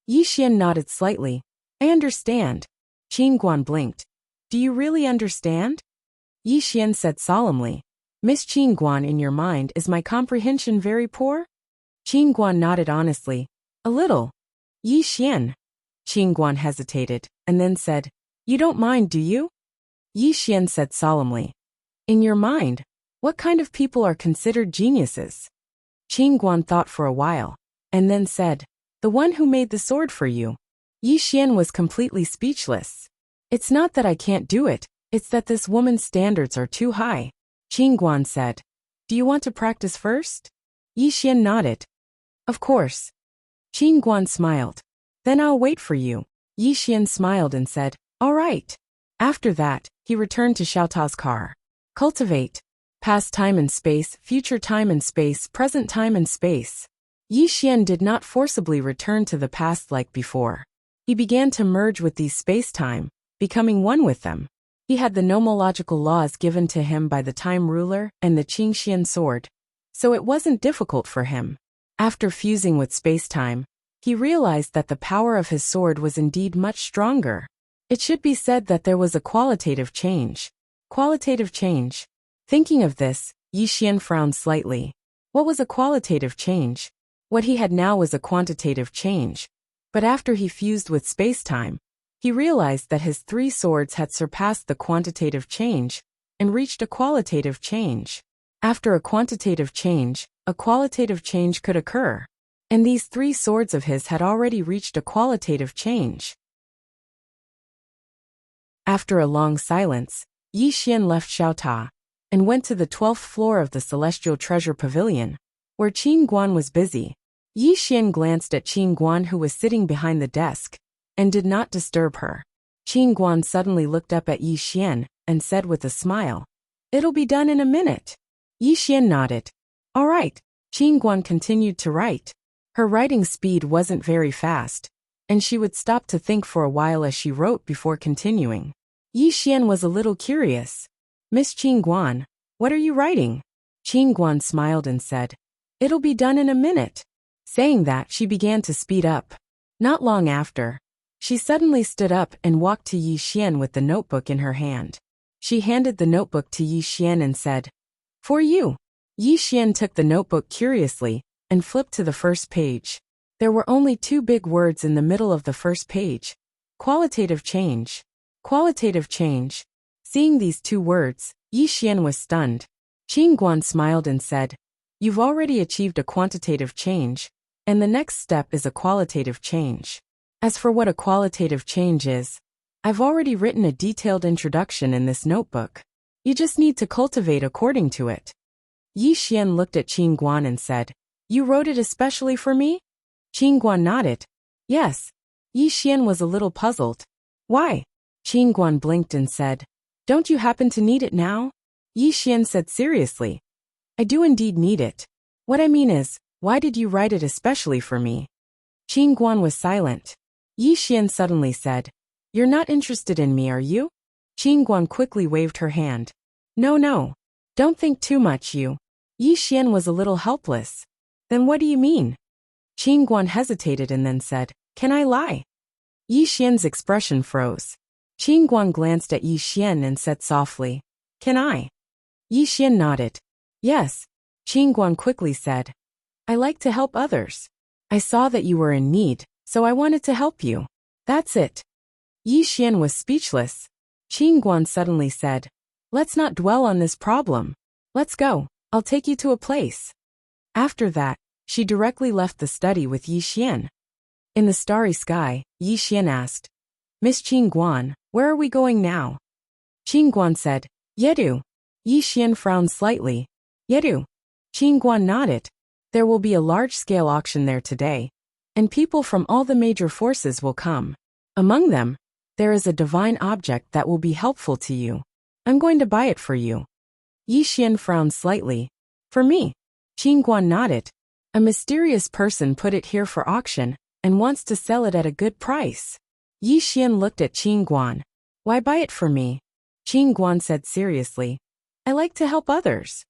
Yi Xian nodded slightly. I understand. Qin Guan blinked. Do you really understand? Yi Xian said solemnly. Miss Qin Guan, in your mind, is my comprehension very poor? Qin Guan nodded honestly. A little. Yi Xian. Qin Guan hesitated, and then said, You don't mind, do you? Yi Xian said solemnly. In your mind, what kind of people are considered geniuses? Qin Guan thought for a while, and then said, The one who made the sword for you. Yi Xian was completely speechless. It's not that I can't do it, it's that this woman's standards are too high. Qin Guan said. Do you want to practice first? Yi Xian nodded. Of course. Qin Guan smiled. Then I'll wait for you. Yi Xian smiled and said, All right. After that, he returned to Xiaota's car. Cultivate. Past time and space, future time and space, present time and space. Yi Xian did not forcibly return to the past like before. He began to merge with these space-time, becoming one with them. He had the nomological laws given to him by the time ruler and the Qingxian sword, so it wasn't difficult for him. After fusing with space-time, he realized that the power of his sword was indeed much stronger. It should be said that there was a qualitative change. Qualitative change. Thinking of this, Yi Xian frowned slightly. What was a qualitative change? What he had now was a quantitative change. But after he fused with space-time, he realized that his 3 swords had surpassed the quantitative change and reached a qualitative change. After a quantitative change, a qualitative change could occur. And these 3 swords of his had already reached a qualitative change. After a long silence, Yi Xian left Xiaota and went to the 12th floor of the Celestial Treasure Pavilion, where Qin Guan was busy. Yi Xian glanced at Qin Guan, who was sitting behind the desk, and did not disturb her. Qin Guan suddenly looked up at Yi Xian and said with a smile, It'll be done in a minute. Yi Xian nodded. All right. Qin Guan continued to write. Her writing speed wasn't very fast, and she would stop to think for a while as she wrote before continuing. Yi Xian was a little curious. Miss Qin Guan, what are you writing? Qin Guan smiled and said, It'll be done in a minute. Saying that, she began to speed up. Not long after, she suddenly stood up and walked to Yi Xian with the notebook in her hand. She handed the notebook to Yi Xian and said, For you. Yi Xian took the notebook curiously and flipped to the first page. There were only 2 big words in the middle of the first page. Qualitative change. Qualitative change. Seeing these 2 words, Yi Xian was stunned. Qin Guan smiled and said, You've already achieved a quantitative change, and the next step is a qualitative change. As for what a qualitative change is, I've already written a detailed introduction in this notebook. You just need to cultivate according to it. Yi Xian looked at Qin Guan and said, You wrote it especially for me? Qin Guan nodded. Yes. Yi Xian was a little puzzled. Why? Qin Guan blinked and said, Don't you happen to need it now? Yi Xian said seriously, I do indeed need it. What I mean is, why did you write it especially for me? Qin Guan was silent. Yi Xian suddenly said, You're not interested in me, are you? Qin Guan quickly waved her hand. No. Don't think too much, you. Yi Xian was a little helpless. Then what do you mean? Qin Guan hesitated and then said, Can I lie? Yi Xian's expression froze. Qin Guan glanced at Yi Xian and said softly, Can I? Yi Xian nodded. Yes. Qin Guan quickly said, I like to help others. I saw that you were in need, so I wanted to help you. That's it. Yi Xian was speechless. Qin Guan suddenly said, Let's not dwell on this problem. Let's go. I'll take you to a place. After that, she directly left the study with Yi Xian. In the starry sky, Yi Xian asked, Miss Qin Guan, where are we going now? Qin Guan said, Yedu. Yi Xian frowned slightly. Yedu. Qin Guan nodded. There will be a large-scale auction there today, and people from all the major forces will come. Among them, there is a divine object that will be helpful to you. I'm going to buy it for you. Yi Xian frowned slightly. For me? Qin Guan nodded. A mysterious person put it here for auction and wants to sell it at a good price. Yi Xian looked at Qin Guan. Why buy it for me? Qin Guan said seriously, I like to help others.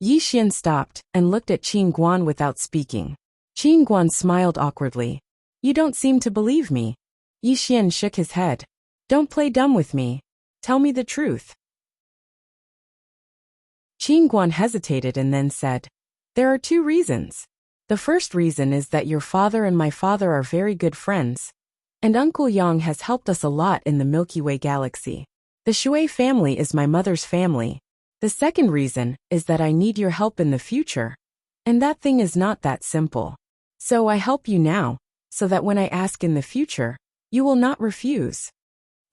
Yi Xian stopped and looked at Qin Guan without speaking. Qin Guan smiled awkwardly. You don't seem to believe me. Yi Xian shook his head. Don't play dumb with me. Tell me the truth. Qin Guan hesitated and then said, There are 2 reasons. The first reason is that your father and my father are very good friends, and Uncle Yang has helped us a lot in the Milky Way galaxy. The Shui family is my mother's family. The second reason is that I need your help in the future, and that thing is not that simple. So I help you now, so that when I ask in the future, you will not refuse.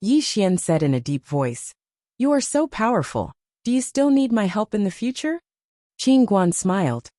Yi Xian said in a deep voice, You are so powerful. Do you still need my help in the future? Qin Guan smiled.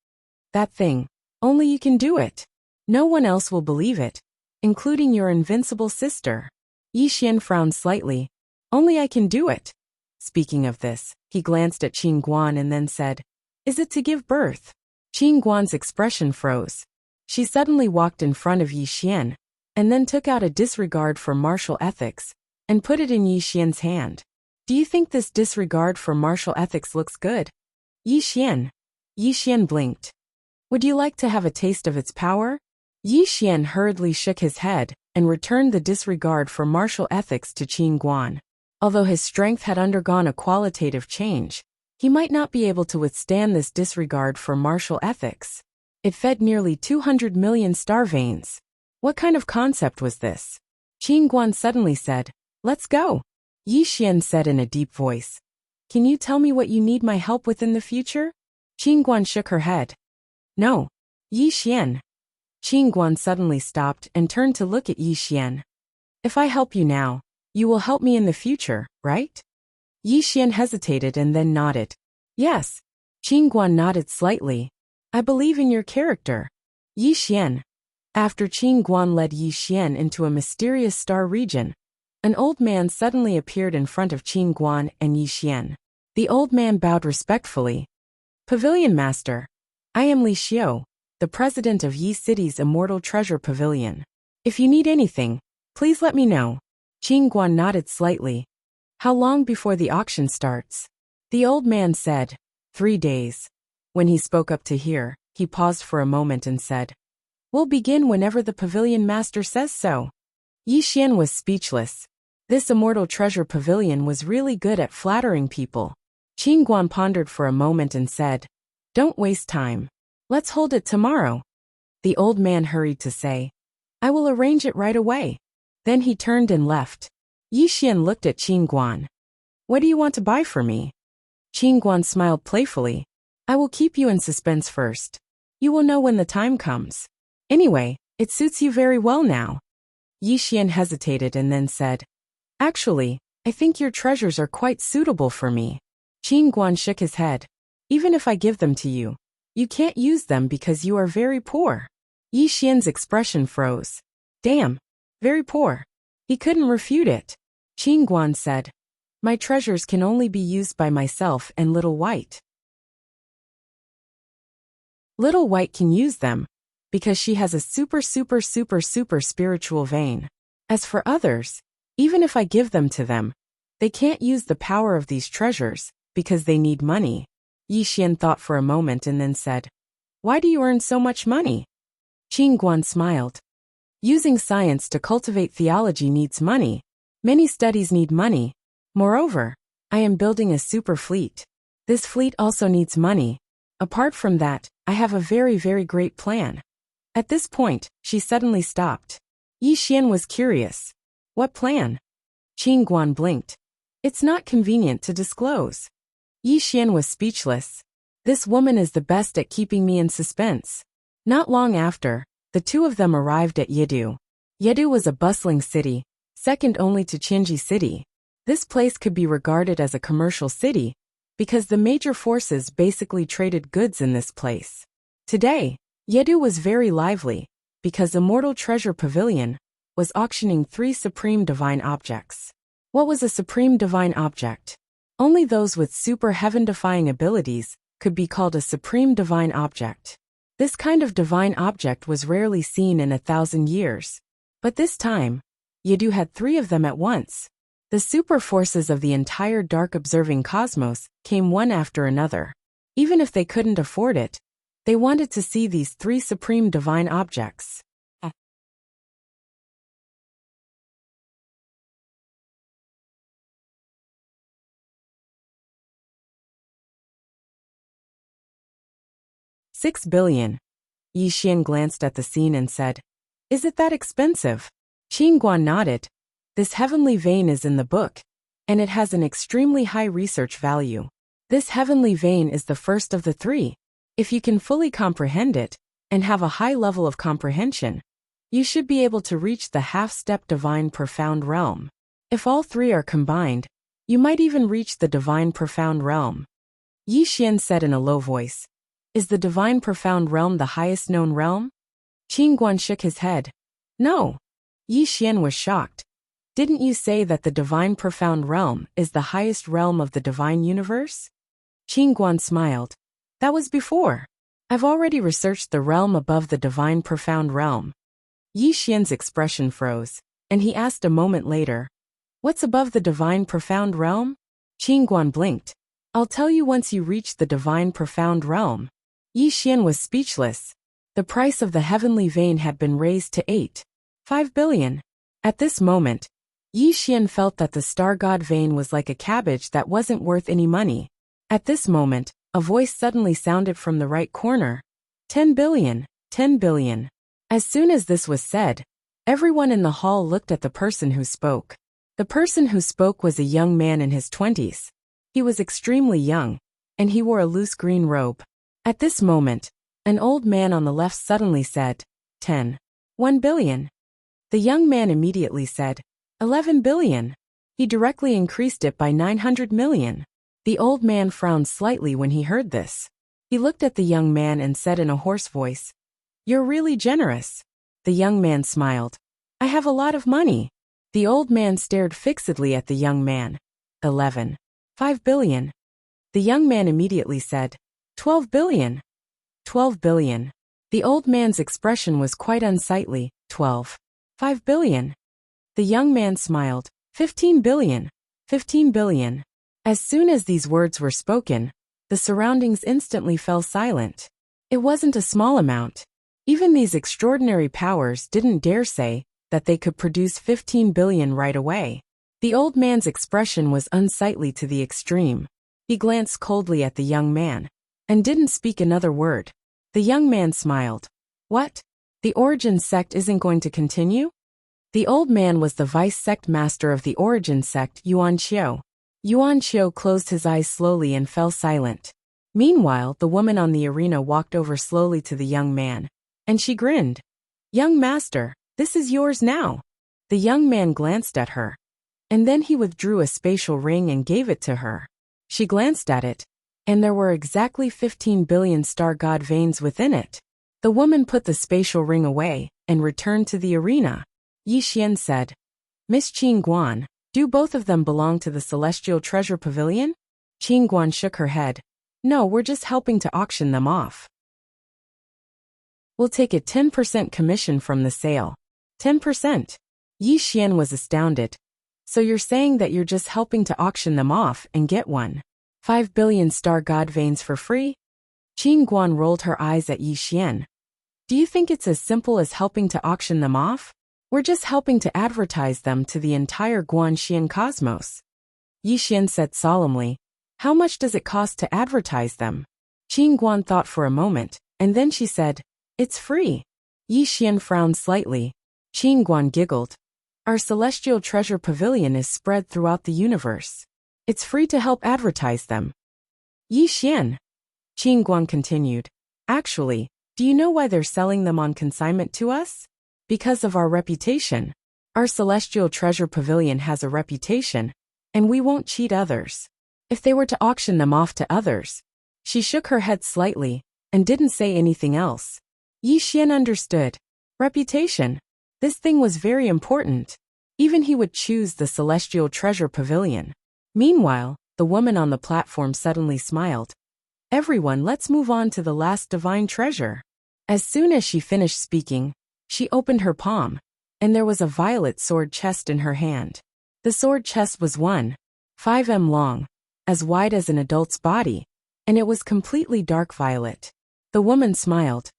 That thing. Only you can do it. No one else will believe it, including your invincible sister. Yi Xian frowned slightly. Only I can do it. Speaking of this, he glanced at Qin Guan and then said, Is it to give birth? Qin Guan's expression froze. She suddenly walked in front of Yi Xian, and then took out a disregard for martial ethics, and put it in Yi Xian's hand. Do you think this disregard for martial ethics looks good? Yi Xian. Yi Xian blinked. Would you like to have a taste of its power? Yi Xian hurriedly shook his head and returned the disregard for martial ethics to Qin Guan. Although his strength had undergone a qualitative change, he might not be able to withstand this disregard for martial ethics. It fed nearly 200 million star veins. What kind of concept was this? Qin Guan suddenly said, Let's go. Yi Xian said in a deep voice, Can you tell me what you need my help with in the future? Qin Guan shook her head. No. Yi Xian. Qin Guan suddenly stopped and turned to look at Yi Xian. If I help you now, you will help me in the future, right? Yi Xian hesitated and then nodded. Yes. Qin Guan nodded slightly. I believe in your character. Yi Xian. After Qin Guan led Yi Xian into a mysterious star region, an old man suddenly appeared in front of Qin Guan and Yi Xian. The old man bowed respectfully. Pavilion Master. I am Li Xiu, the president of Yi City's Immortal Treasure Pavilion. If you need anything, please let me know. Qin Guan nodded slightly. How long before the auction starts? The old man said, 3 days. When he spoke up to hear, he paused for a moment and said, We'll begin whenever the Pavilion Master says so. Yi Xian was speechless. This Immortal Treasure Pavilion was really good at flattering people. Qin Guan pondered for a moment and said, Don't waste time. Let's hold it tomorrow. The old man hurried to say, I will arrange it right away. Then he turned and left. Yi Xian looked at Qin Guan. What do you want to buy for me? Qin Guan smiled playfully. I will keep you in suspense first. You will know when the time comes. Anyway, it suits you very well now. Yi Xian hesitated and then said, Actually, I think your treasures are quite suitable for me. Qin Guan shook his head. Even if I give them to you, you can't use them because you are very poor. Yi Xian's expression froze. Damn, very poor. He couldn't refute it. Qin Guan said, my treasures can only be used by myself and Little White. Little White can use them because she has a super spiritual vein. As for others, even if I give them to them, they can't use the power of these treasures because they need money. Yi Xian thought for a moment and then said, why do you earn so much money? Qin Guan smiled. Using science to cultivate theology needs money. Many studies need money. Moreover, I am building a super fleet. This fleet also needs money. Apart from that, I have a very great plan. At this point, she suddenly stopped. Yi Xian was curious. What plan? Qin Guan blinked. It's not convenient to disclose. Yi Xian was speechless. This woman is the best at keeping me in suspense. Not long after, the two of them arrived at Yedu. Yedu was a bustling city, second only to Qinji City. This place could be regarded as a commercial city, because the major forces basically traded goods in this place. Today, Yedu was very lively, because Immortal Treasure Pavilion was auctioning 3 supreme divine objects. What was a supreme divine object? Only those with super heaven-defying abilities could be called a supreme divine object. This kind of divine object was rarely seen in 1,000 years. But this time, Yedu had 3 of them at once. The super forces of the entire dark observing cosmos came one after another. Even if they couldn't afford it, they wanted to see these 3 supreme divine objects. $6 billion. Yi Xian glanced at the scene and said, is it that expensive? Qin Guan nodded. This heavenly vein is in the book, and it has an extremely high research value. This heavenly vein is the first of the 3. If you can fully comprehend it, and have a high level of comprehension, you should be able to reach the half-step divine profound realm. If all 3 are combined, you might even reach the divine profound realm. Yi Xian said in a low voice, is the divine profound realm the highest known realm? Qin Guan shook his head. No. Yi Xian was shocked. Didn't you say that the divine profound realm is the highest realm of the divine universe? Qin Guan smiled. That was before. I've already researched the realm above the divine profound realm. Yi Xian's expression froze, and he asked a moment later, what's above the divine profound realm? Qin Guan blinked. I'll tell you once you reach the divine profound realm. Yi Xian was speechless. The price of the heavenly vein had been raised to 5 billion. At this moment, Yi Xian felt that the star god vein was like a cabbage that wasn't worth any money. At this moment, a voice suddenly sounded from the right corner. 10 billion, 10 billion. As soon as this was said, everyone in the hall looked at the person who spoke. The person who spoke was a young man in his 20s. He was extremely young, and he wore a loose green robe. At this moment, an old man on the left suddenly said, 1 billion. The young man immediately said, 11 billion. He directly increased it by 900 million. The old man frowned slightly when he heard this. He looked at the young man and said in a hoarse voice, you're really generous. The young man smiled. I have a lot of money. The old man stared fixedly at the young man. 5 billion. The young man immediately said, 12 billion. 12 billion. The old man's expression was quite unsightly. 5 billion. The young man smiled. 15 billion. 15 billion. As soon as these words were spoken, the surroundings instantly fell silent. It wasn't a small amount. Even these extraordinary powers didn't dare say that they could produce 15 billion right away. The old man's expression was unsightly to the extreme. He glanced coldly at the young man, and didn't speak another word. The young man smiled. What? The Origin sect isn't going to continue? The old man was the vice sect master of the Origin sect, Yuan Qiu. Yuan Qiu closed his eyes slowly and fell silent. Meanwhile, the woman on the arena walked over slowly to the young man, and she grinned. Young master, this is yours now. The young man glanced at her, and then he withdrew a spatial ring and gave it to her. She glanced at it, and there were exactly 15 billion star god veins within it. The woman put the spatial ring away and returned to the arena. Yi Xian said, Miss Qing Guan, do both of them belong to the Celestial Treasure Pavilion? Qing Guan shook her head. No, we're just helping to auction them off. We'll take a 10% commission from the sale. 10%? Yi Xian was astounded. So you're saying that you're just helping to auction them off and get 5 billion star god veins for free? Qing Guan rolled her eyes at Yi Xian. Do you think it's as simple as helping to auction them off? We're just helping to advertise them to the entire Guanxian cosmos. Yi Xian said solemnly. How much does it cost to advertise them? Qing Guan thought for a moment, and then she said, It's free. Yi Xian frowned slightly. Qing Guan giggled. Our Celestial Treasure Pavilion is spread throughout the universe. It's free to help advertise them. Yi Xian. Qing Guan continued. Actually, do you know why they're selling them on consignment to us? Because of our reputation. Our Celestial Treasure Pavilion has a reputation, and we won't cheat others. If they were to auction them off to others. She shook her head slightly, and didn't say anything else. Yi Xian understood. Reputation. This thing was very important. Even he would choose the Celestial Treasure Pavilion. Meanwhile, the woman on the platform suddenly smiled. Everyone, let's move on to the last divine treasure. As soon as she finished speaking, she opened her palm, and there was a violet sword chest in her hand. The sword chest was 1.5 m long, as wide as an adult's body, and it was completely dark violet. The woman smiled.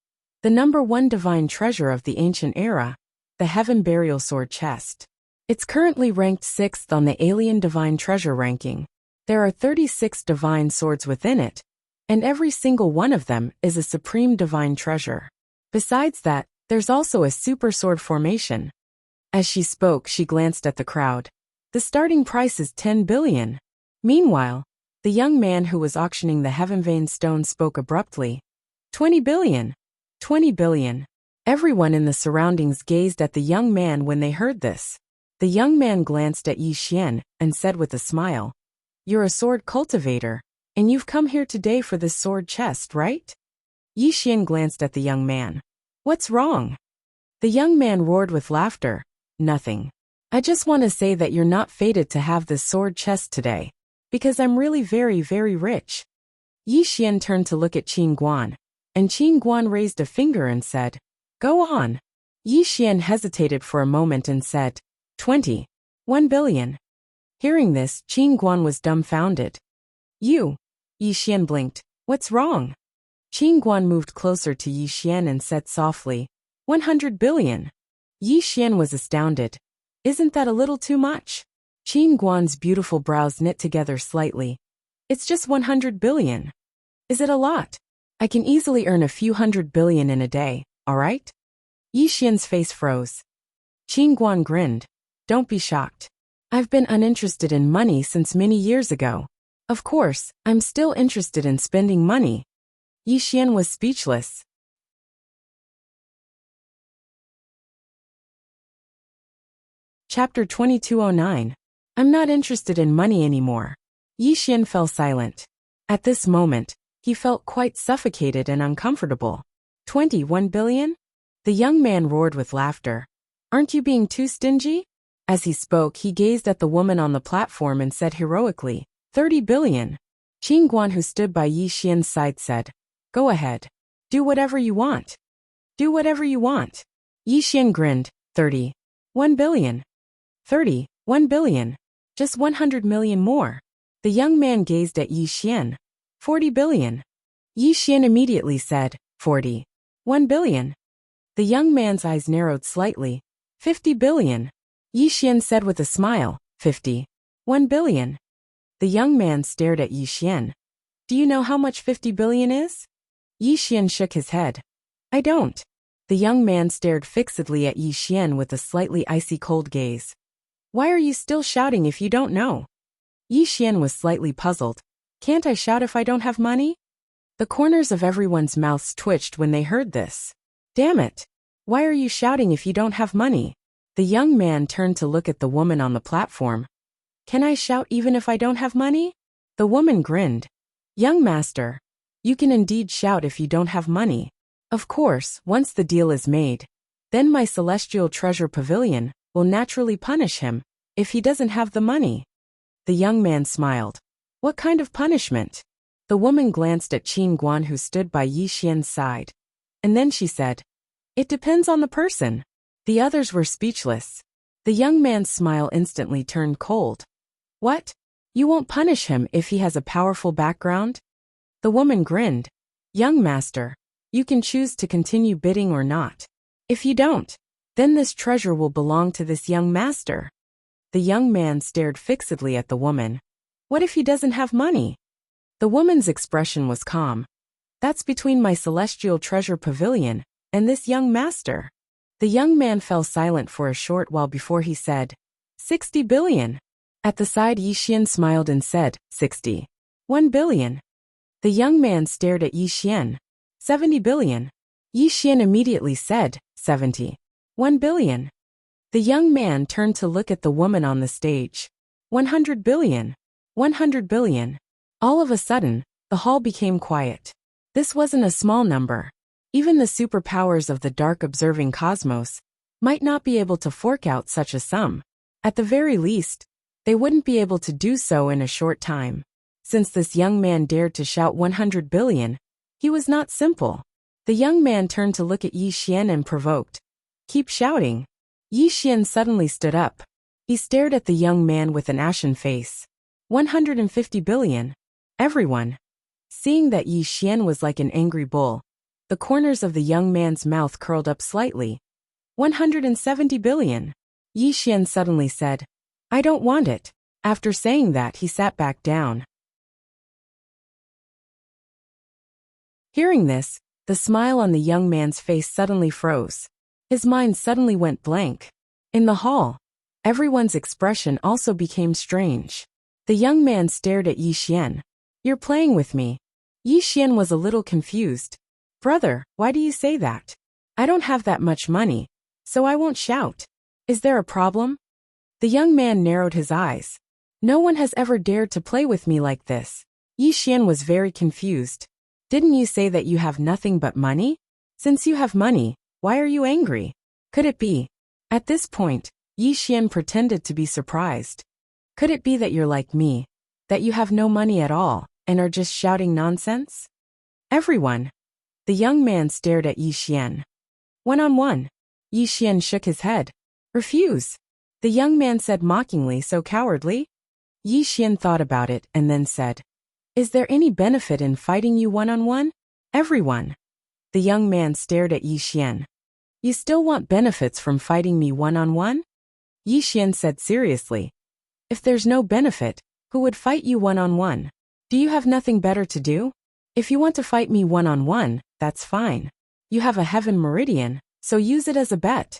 The number 1 divine treasure of the ancient era, the Heaven Burial Sword Chest. It's currently ranked 6th on the Alien Divine Treasure ranking. There are 36 divine swords within it, and every single one of them is a supreme divine treasure. Besides that, there's also a super sword formation. As she spoke, she glanced at the crowd. The starting price is 10 billion. Meanwhile, the young man who was auctioning the Heaven Vein Stone spoke abruptly. 20 billion. 20 billion. Everyone in the surroundings gazed at the young man when they heard this. The young man glanced at Yi Xian and said with a smile, You're a sword cultivator, and you've come here today for this sword chest, right? Yi Xian glanced at the young man. What's wrong? The young man roared with laughter. Nothing. I just want to say that you're not fated to have this sword chest today, because I'm really very, very rich. Yi Xian turned to look at Qing Guan, and Qing Guan raised a finger and said, Go on. Yi Xian hesitated for a moment and said, 1 billion. Hearing this, Qing Guan was dumbfounded. You. Yi Xian blinked. What's wrong? Qing Guan moved closer to Yi Xian and said softly, 100 billion. Yi Xian was astounded. Isn't that a little too much? Qing Guan's beautiful brows knit together slightly. It's just 100 billion. Is it a lot? I can easily earn a few hundred billion in a day, all right? Yi Xian's face froze. Qing Guan grinned. Don't be shocked. I've been uninterested in money since many years ago. Of course, I'm still interested in spending money. Yi Xian was speechless. Chapter 2209. I'm not interested in money anymore. Yi Xian fell silent. At this moment, he felt quite suffocated and uncomfortable. 21 billion? The young man roared with laughter. Aren't you being too stingy? As he spoke, he gazed at the woman on the platform and said heroically, 30 billion. Qing Guan, who stood by Yi Xian's side, said, Go ahead. Do whatever you want. Do whatever you want. Yi Xian grinned. 31 billion. 31 billion. Just 100 million more. The young man gazed at Yi Xian. 40 billion. Yi Xian immediately said, 41 billion. The young man's eyes narrowed slightly. 50 billion. Yi Xian said with a smile, 51 billion. The young man stared at Yi Xian. Do you know how much 50 billion is? Yi Xian shook his head. I don't. The young man stared fixedly at Yi Xian with a slightly icy cold gaze. Why are you still shouting if you don't know? Yi Xian was slightly puzzled. Can't I shout if I don't have money? The corners of everyone's mouths twitched when they heard this. Damn it. Why are you shouting if you don't have money? The young man turned to look at the woman on the platform. Can I shout even if I don't have money? The woman grinned. Young master, you can indeed shout if you don't have money. Of course, once the deal is made, then my celestial treasure pavilion will naturally punish him if he doesn't have the money. The young man smiled. What kind of punishment? The woman glanced at Qin Guan, who stood by Yi Xian's side. And then she said, It depends on the person. The others were speechless. The young man's smile instantly turned cold. What? You won't punish him if he has a powerful background? The woman grinned. Young master, you can choose to continue bidding or not. If you don't, then this treasure will belong to this young master. The young man stared fixedly at the woman. What if he doesn't have money? The woman's expression was calm. That's between my celestial treasure pavilion and this young master. The young man fell silent for a short while before he said, 60 billion. At the side, Yi Xian smiled and said, 60. 1 billion. The young man stared at Yi Xian. 70 billion. Yi Xian immediately said, 70. 1 billion. The young man turned to look at the woman on the stage. 100 billion. 100 billion. All of a sudden, the hall became quiet. This wasn't a small number. Even the superpowers of the dark observing cosmos might not be able to fork out such a sum. At the very least, they wouldn't be able to do so in a short time. Since this young man dared to shout 100 billion, he was not simple. The young man turned to look at Yi Xian and provoked. Keep shouting. Yi Xian suddenly stood up. He stared at the young man with an ashen face. 150 billion. Everyone. Seeing that Yi Xian was like an angry bull, the corners of the young man's mouth curled up slightly. 170 billion. Yi Xian suddenly said, I don't want it. After saying that, he sat back down. Hearing this, the smile on the young man's face suddenly froze. His mind suddenly went blank. In the hall, everyone's expression also became strange. The young man stared at Yi Xian. You're playing with me. Yi Xian was a little confused. Brother, why do you say that? I don't have that much money, so I won't shout. Is there a problem? The young man narrowed his eyes. No one has ever dared to play with me like this. Yi Xian was very confused. Didn't you say that you have nothing but money? Since you have money, why are you angry? Could it be? At this point, Yi Xian pretended to be surprised. Could it be that you're like me, that you have no money at all, and are just shouting nonsense? Everyone. The young man stared at Yi Xian. One-on-one. Yi Xian shook his head. Refuse. The young man said mockingly, so cowardly. Yi Xian thought about it and then said, Is there any benefit in fighting you one-on-one? Everyone. The young man stared at Yi Xian. You still want benefits from fighting me one-on-one? Yi Xian said seriously. If there's no benefit, who would fight you one-on-one? Do you have nothing better to do? If you want to fight me one-on-one, that's fine. You have a heaven meridian, so use it as a bet.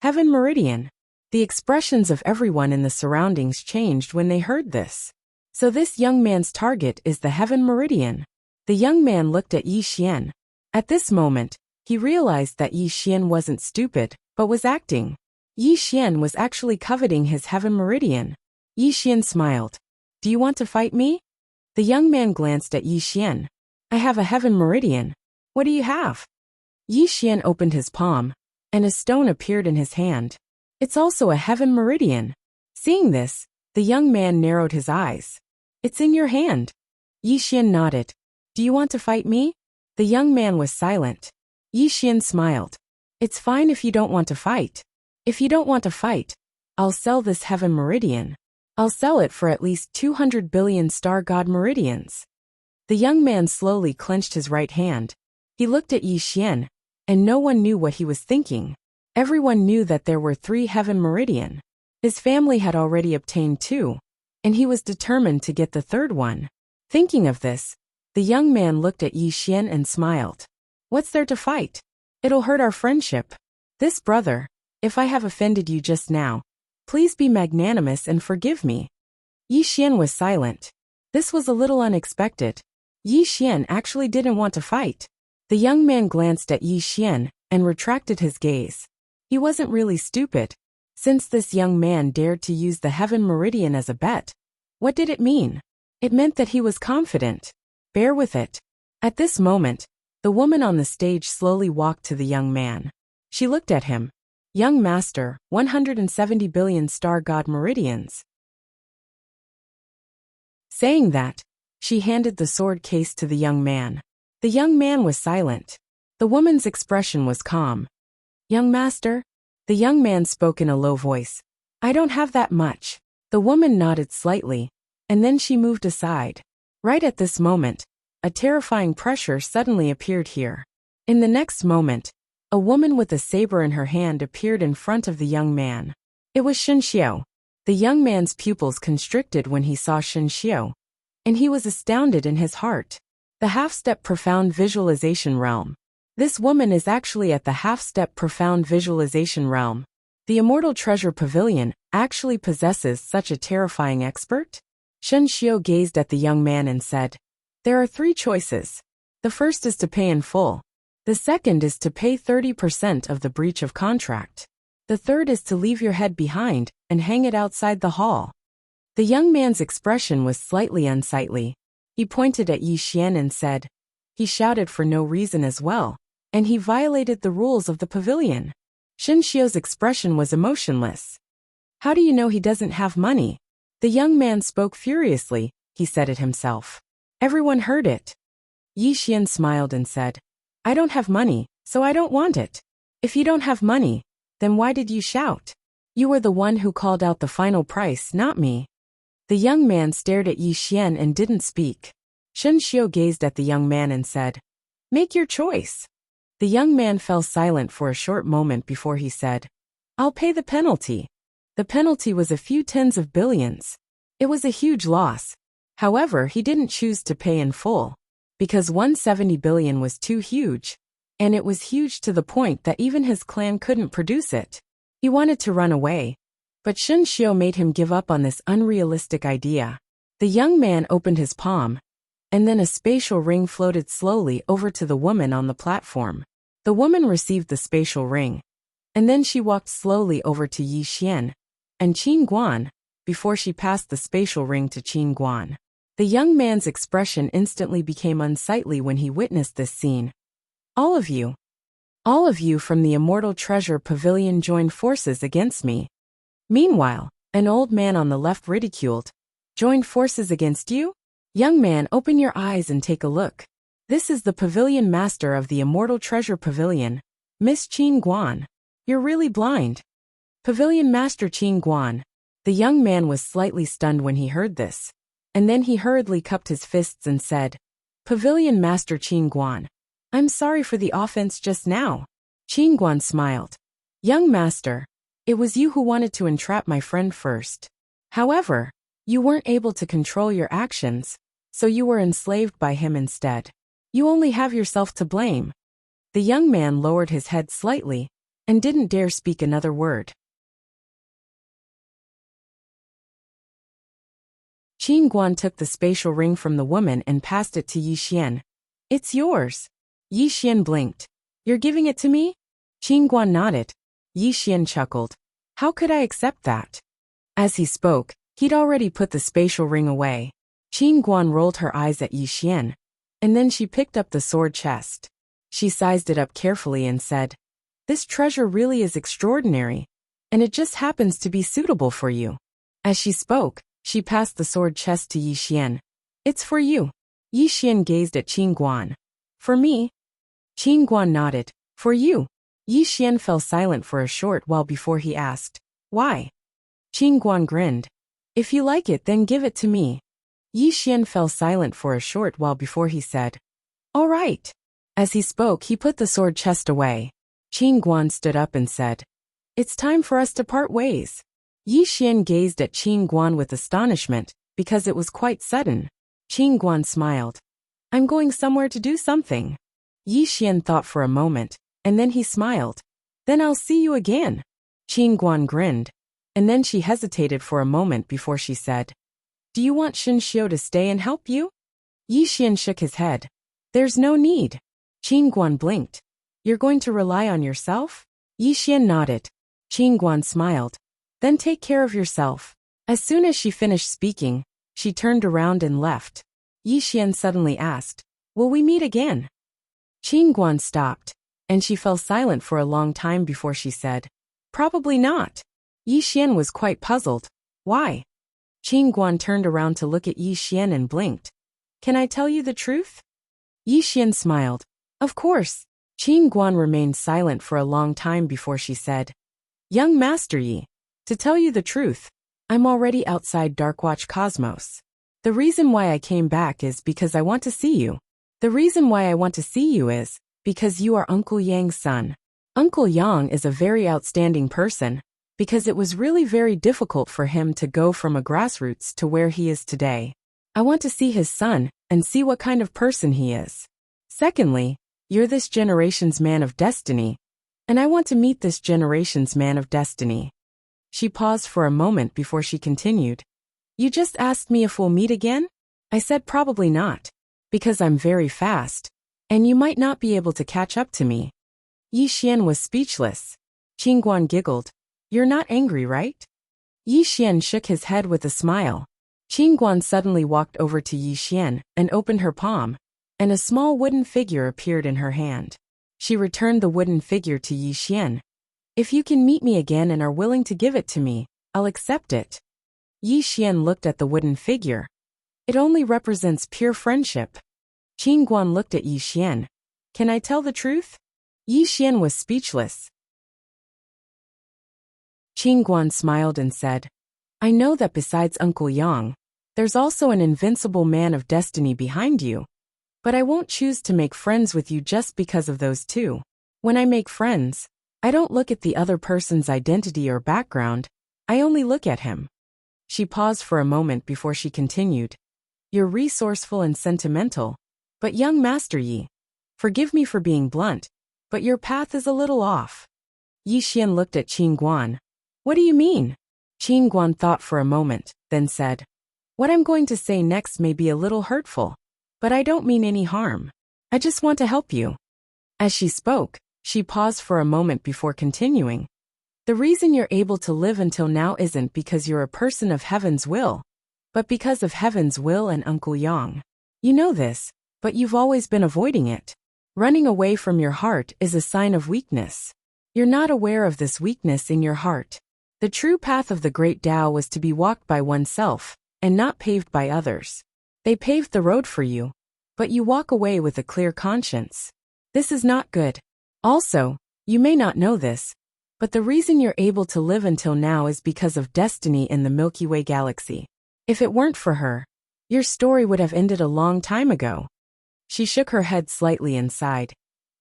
Heaven meridian. The expressions of everyone in the surroundings changed when they heard this. So this young man's target is the heaven meridian. The young man looked at Yi Xian. At this moment, he realized that Yi Xian wasn't stupid, but was acting. Yi Xian was actually coveting his heaven meridian. Yi Xian smiled. Do you want to fight me? The young man glanced at Yi Xian. I have a heaven meridian. What do you have? Yi Xian opened his palm, and a stone appeared in his hand. It's also a heaven meridian. Seeing this, the young man narrowed his eyes. It's in your hand. Yi Xian nodded. Do you want to fight me? The young man was silent. Yi Xian smiled. It's fine if you don't want to fight. If you don't want to fight, I'll sell this heaven meridian. I'll sell it for at least 200 billion star god meridians. The young man slowly clenched his right hand. He looked at Yi Xian, and no one knew what he was thinking. Everyone knew that there were 3 heaven meridian. His family had already obtained 2, and he was determined to get the 3rd one. Thinking of this, the young man looked at Yi Xian and smiled. What's there to fight? It'll hurt our friendship. This brother, if I have offended you just now, please be magnanimous and forgive me. Yi Xian was silent. This was a little unexpected. Yi Xian actually didn't want to fight. The young man glanced at Yi Xian and retracted his gaze. He wasn't really stupid. Since this young man dared to use the heaven meridian as a bet, what did it mean? It meant that he was confident. Bear with it. At this moment, the woman on the stage slowly walked to the young man. She looked at him. Young master, 170 billion star god meridians. Saying that, she handed the sword case to the young man. The young man was silent. The woman's expression was calm. Young master? The young man spoke in a low voice. I don't have that much. The woman nodded slightly, and then she moved aside. Right at this moment, a terrifying pressure suddenly appeared here. In the next moment, a woman with a saber in her hand appeared in front of the young man. It was Shenxiu. The young man's pupils constricted when he saw Shenxiu, and he was astounded in his heart. The half-step profound visualization realm. This woman is actually at the half-step profound visualization realm. The Immortal Treasure Pavilion actually possesses such a terrifying expert? Shenxiu gazed at the young man and said, there are 3 choices. The first is to pay in full. The second is to pay 30% of the breach of contract. The third is to leave your head behind and hang it outside the hall. The young man's expression was slightly unsightly. He pointed at Yi Xian and said, he shouted for no reason as well, and he violated the rules of the pavilion. Shenxiu's expression was emotionless. How do you know he doesn't have money? The young man spoke furiously. He said it himself. Everyone heard it. Yi Xian smiled and said, I don't have money, so I don't want it. If you don't have money, then why did you shout? You were the one who called out the final price, not me. The young man stared at Yi Xian and didn't speak. Shenxiu gazed at the young man and said, make your choice. The young man fell silent for a short moment before he said, I'll pay the penalty. The penalty was a few tens of billions. It was a huge loss. However, he didn't choose to pay in full, because 170 billion was too huge, and it was huge to the point that even his clan couldn't produce it. He wanted to run away, but Shenxiu made him give up on this unrealistic idea. The young man opened his palm, and then a spatial ring floated slowly over to the woman on the platform. The woman received the spatial ring, and then she walked slowly over to Yi Xian and Qin Guan before she passed the spatial ring to Qin Guan. The young man's expression instantly became unsightly when he witnessed this scene. All of you from the Immortal Treasure Pavilion joined forces against me. Meanwhile, an old man on the left ridiculed, joined forces against you? Young man, open your eyes and take a look. This is the pavilion master of the Immortal Treasure Pavilion, Miss Qin Guan. You're really blind. Pavilion Master Qin Guan. The young man was slightly stunned when he heard this, and then he hurriedly cupped his fists and said, Pavilion Master Qin Guan, I'm sorry for the offense just now. Qin Guan smiled. Young master, it was you who wanted to entrap my friend first. However, you weren't able to control your actions, so you were enslaved by him instead. You only have yourself to blame. The young man lowered his head slightly and didn't dare speak another word. Qin Guan took the spatial ring from the woman and passed it to Yi Xian. It's yours. Yi Xian blinked. You're giving it to me? Qin Guan nodded. Yi Xian chuckled. How could I accept that? As he spoke, he'd already put the spatial ring away. Qin Guan rolled her eyes at Yi Xian, and then she picked up the sword chest. She sized it up carefully and said, This treasure really is extraordinary, and it just happens to be suitable for you. As she spoke, she passed the sword chest to Yi Xian. It's for you. Yi Xian gazed at Qin Guan. For me? Qin Guan nodded. For you. Yi Xian fell silent for a short while before he asked, Why? Qin Guan grinned. If you like it, then give it to me. Yi Xian fell silent for a short while before he said, All right. As he spoke, he put the sword chest away. Qin Guan stood up and said, It's time for us to part ways. Yi Xian gazed at Qin Guan with astonishment, because it was quite sudden. Qin Guan smiled. I'm going somewhere to do something. Yi Xian thought for a moment, and then he smiled. Then I'll see you again. Qin Guan grinned, and then she hesitated for a moment before she said, Do you want Shenxiu to stay and help you? Yi Xian shook his head. There's no need. Qin Guan blinked. You're going to rely on yourself? Yi Xian nodded. Qin Guan smiled. Then take care of yourself. As soon as she finished speaking, she turned around and left. Yi Xian suddenly asked, "Will we meet again?" Qin Guan stopped, and she fell silent for a long time before she said, "Probably not." Yi Xian was quite puzzled. Why? Qin Guan turned around to look at Yi Xian and blinked. "Can I tell you the truth?" Yi Xian smiled. "Of course." Qin Guan remained silent for a long time before she said, "Young Master Yi, to tell you the truth, I'm already outside Darkwatch Cosmos. The reason why I came back is because I want to see you. The reason why I want to see you is because you are Uncle Yang's son. Uncle Yang is a very outstanding person, because it was really very difficult for him to go from a grassroots to where he is today. I want to see his son and see what kind of person he is. Secondly, you're this generation's man of destiny, and I want to meet this generation's man of destiny." She paused for a moment before she continued. "You just asked me if we'll meet again? I said probably not, because I'm very fast, and you might not be able to catch up to me." Yi Xian was speechless. Qin Guan giggled. "You're not angry, right?" Yi Xian shook his head with a smile. Qin Guan suddenly walked over to Yi Xian and opened her palm, and a small wooden figure appeared in her hand. She returned the wooden figure to Yi Xian. "If you can meet me again and are willing to give it to me, I'll accept it." Yi Xian looked at the wooden figure. "It only represents pure friendship." Qin Guan looked at Yi Xian. "Can I tell the truth?" Yi Xian was speechless. Qin Guan smiled and said, "I know that besides Uncle Yang, there's also an invincible man of destiny behind you. But I won't choose to make friends with you just because of those two. When I make friends, I don't look at the other person's identity or background, I only look at him." She paused for a moment before she continued. "You're resourceful and sentimental, but young Master Yi, forgive me for being blunt, but your path is a little off." Yi Xian looked at Qin Guan. "What do you mean?" Qin Guan thought for a moment, then said, "What I'm going to say next may be a little hurtful, but I don't mean any harm. I just want to help you." As she spoke, she paused for a moment before continuing. "The reason you're able to live until now isn't because you're a person of Heaven's will, but because of Heaven's will and Uncle Yang. You know this, but you've always been avoiding it. Running away from your heart is a sign of weakness. You're not aware of this weakness in your heart. The true path of the Great Tao was to be walked by oneself, and not paved by others. They paved the road for you, but you walk away with a clear conscience. This is not good. Also, you may not know this, but the reason you're able to live until now is because of destiny in the Milky Way galaxy. If it weren't for her, your story would have ended a long time ago." She shook her head slightly and sighed.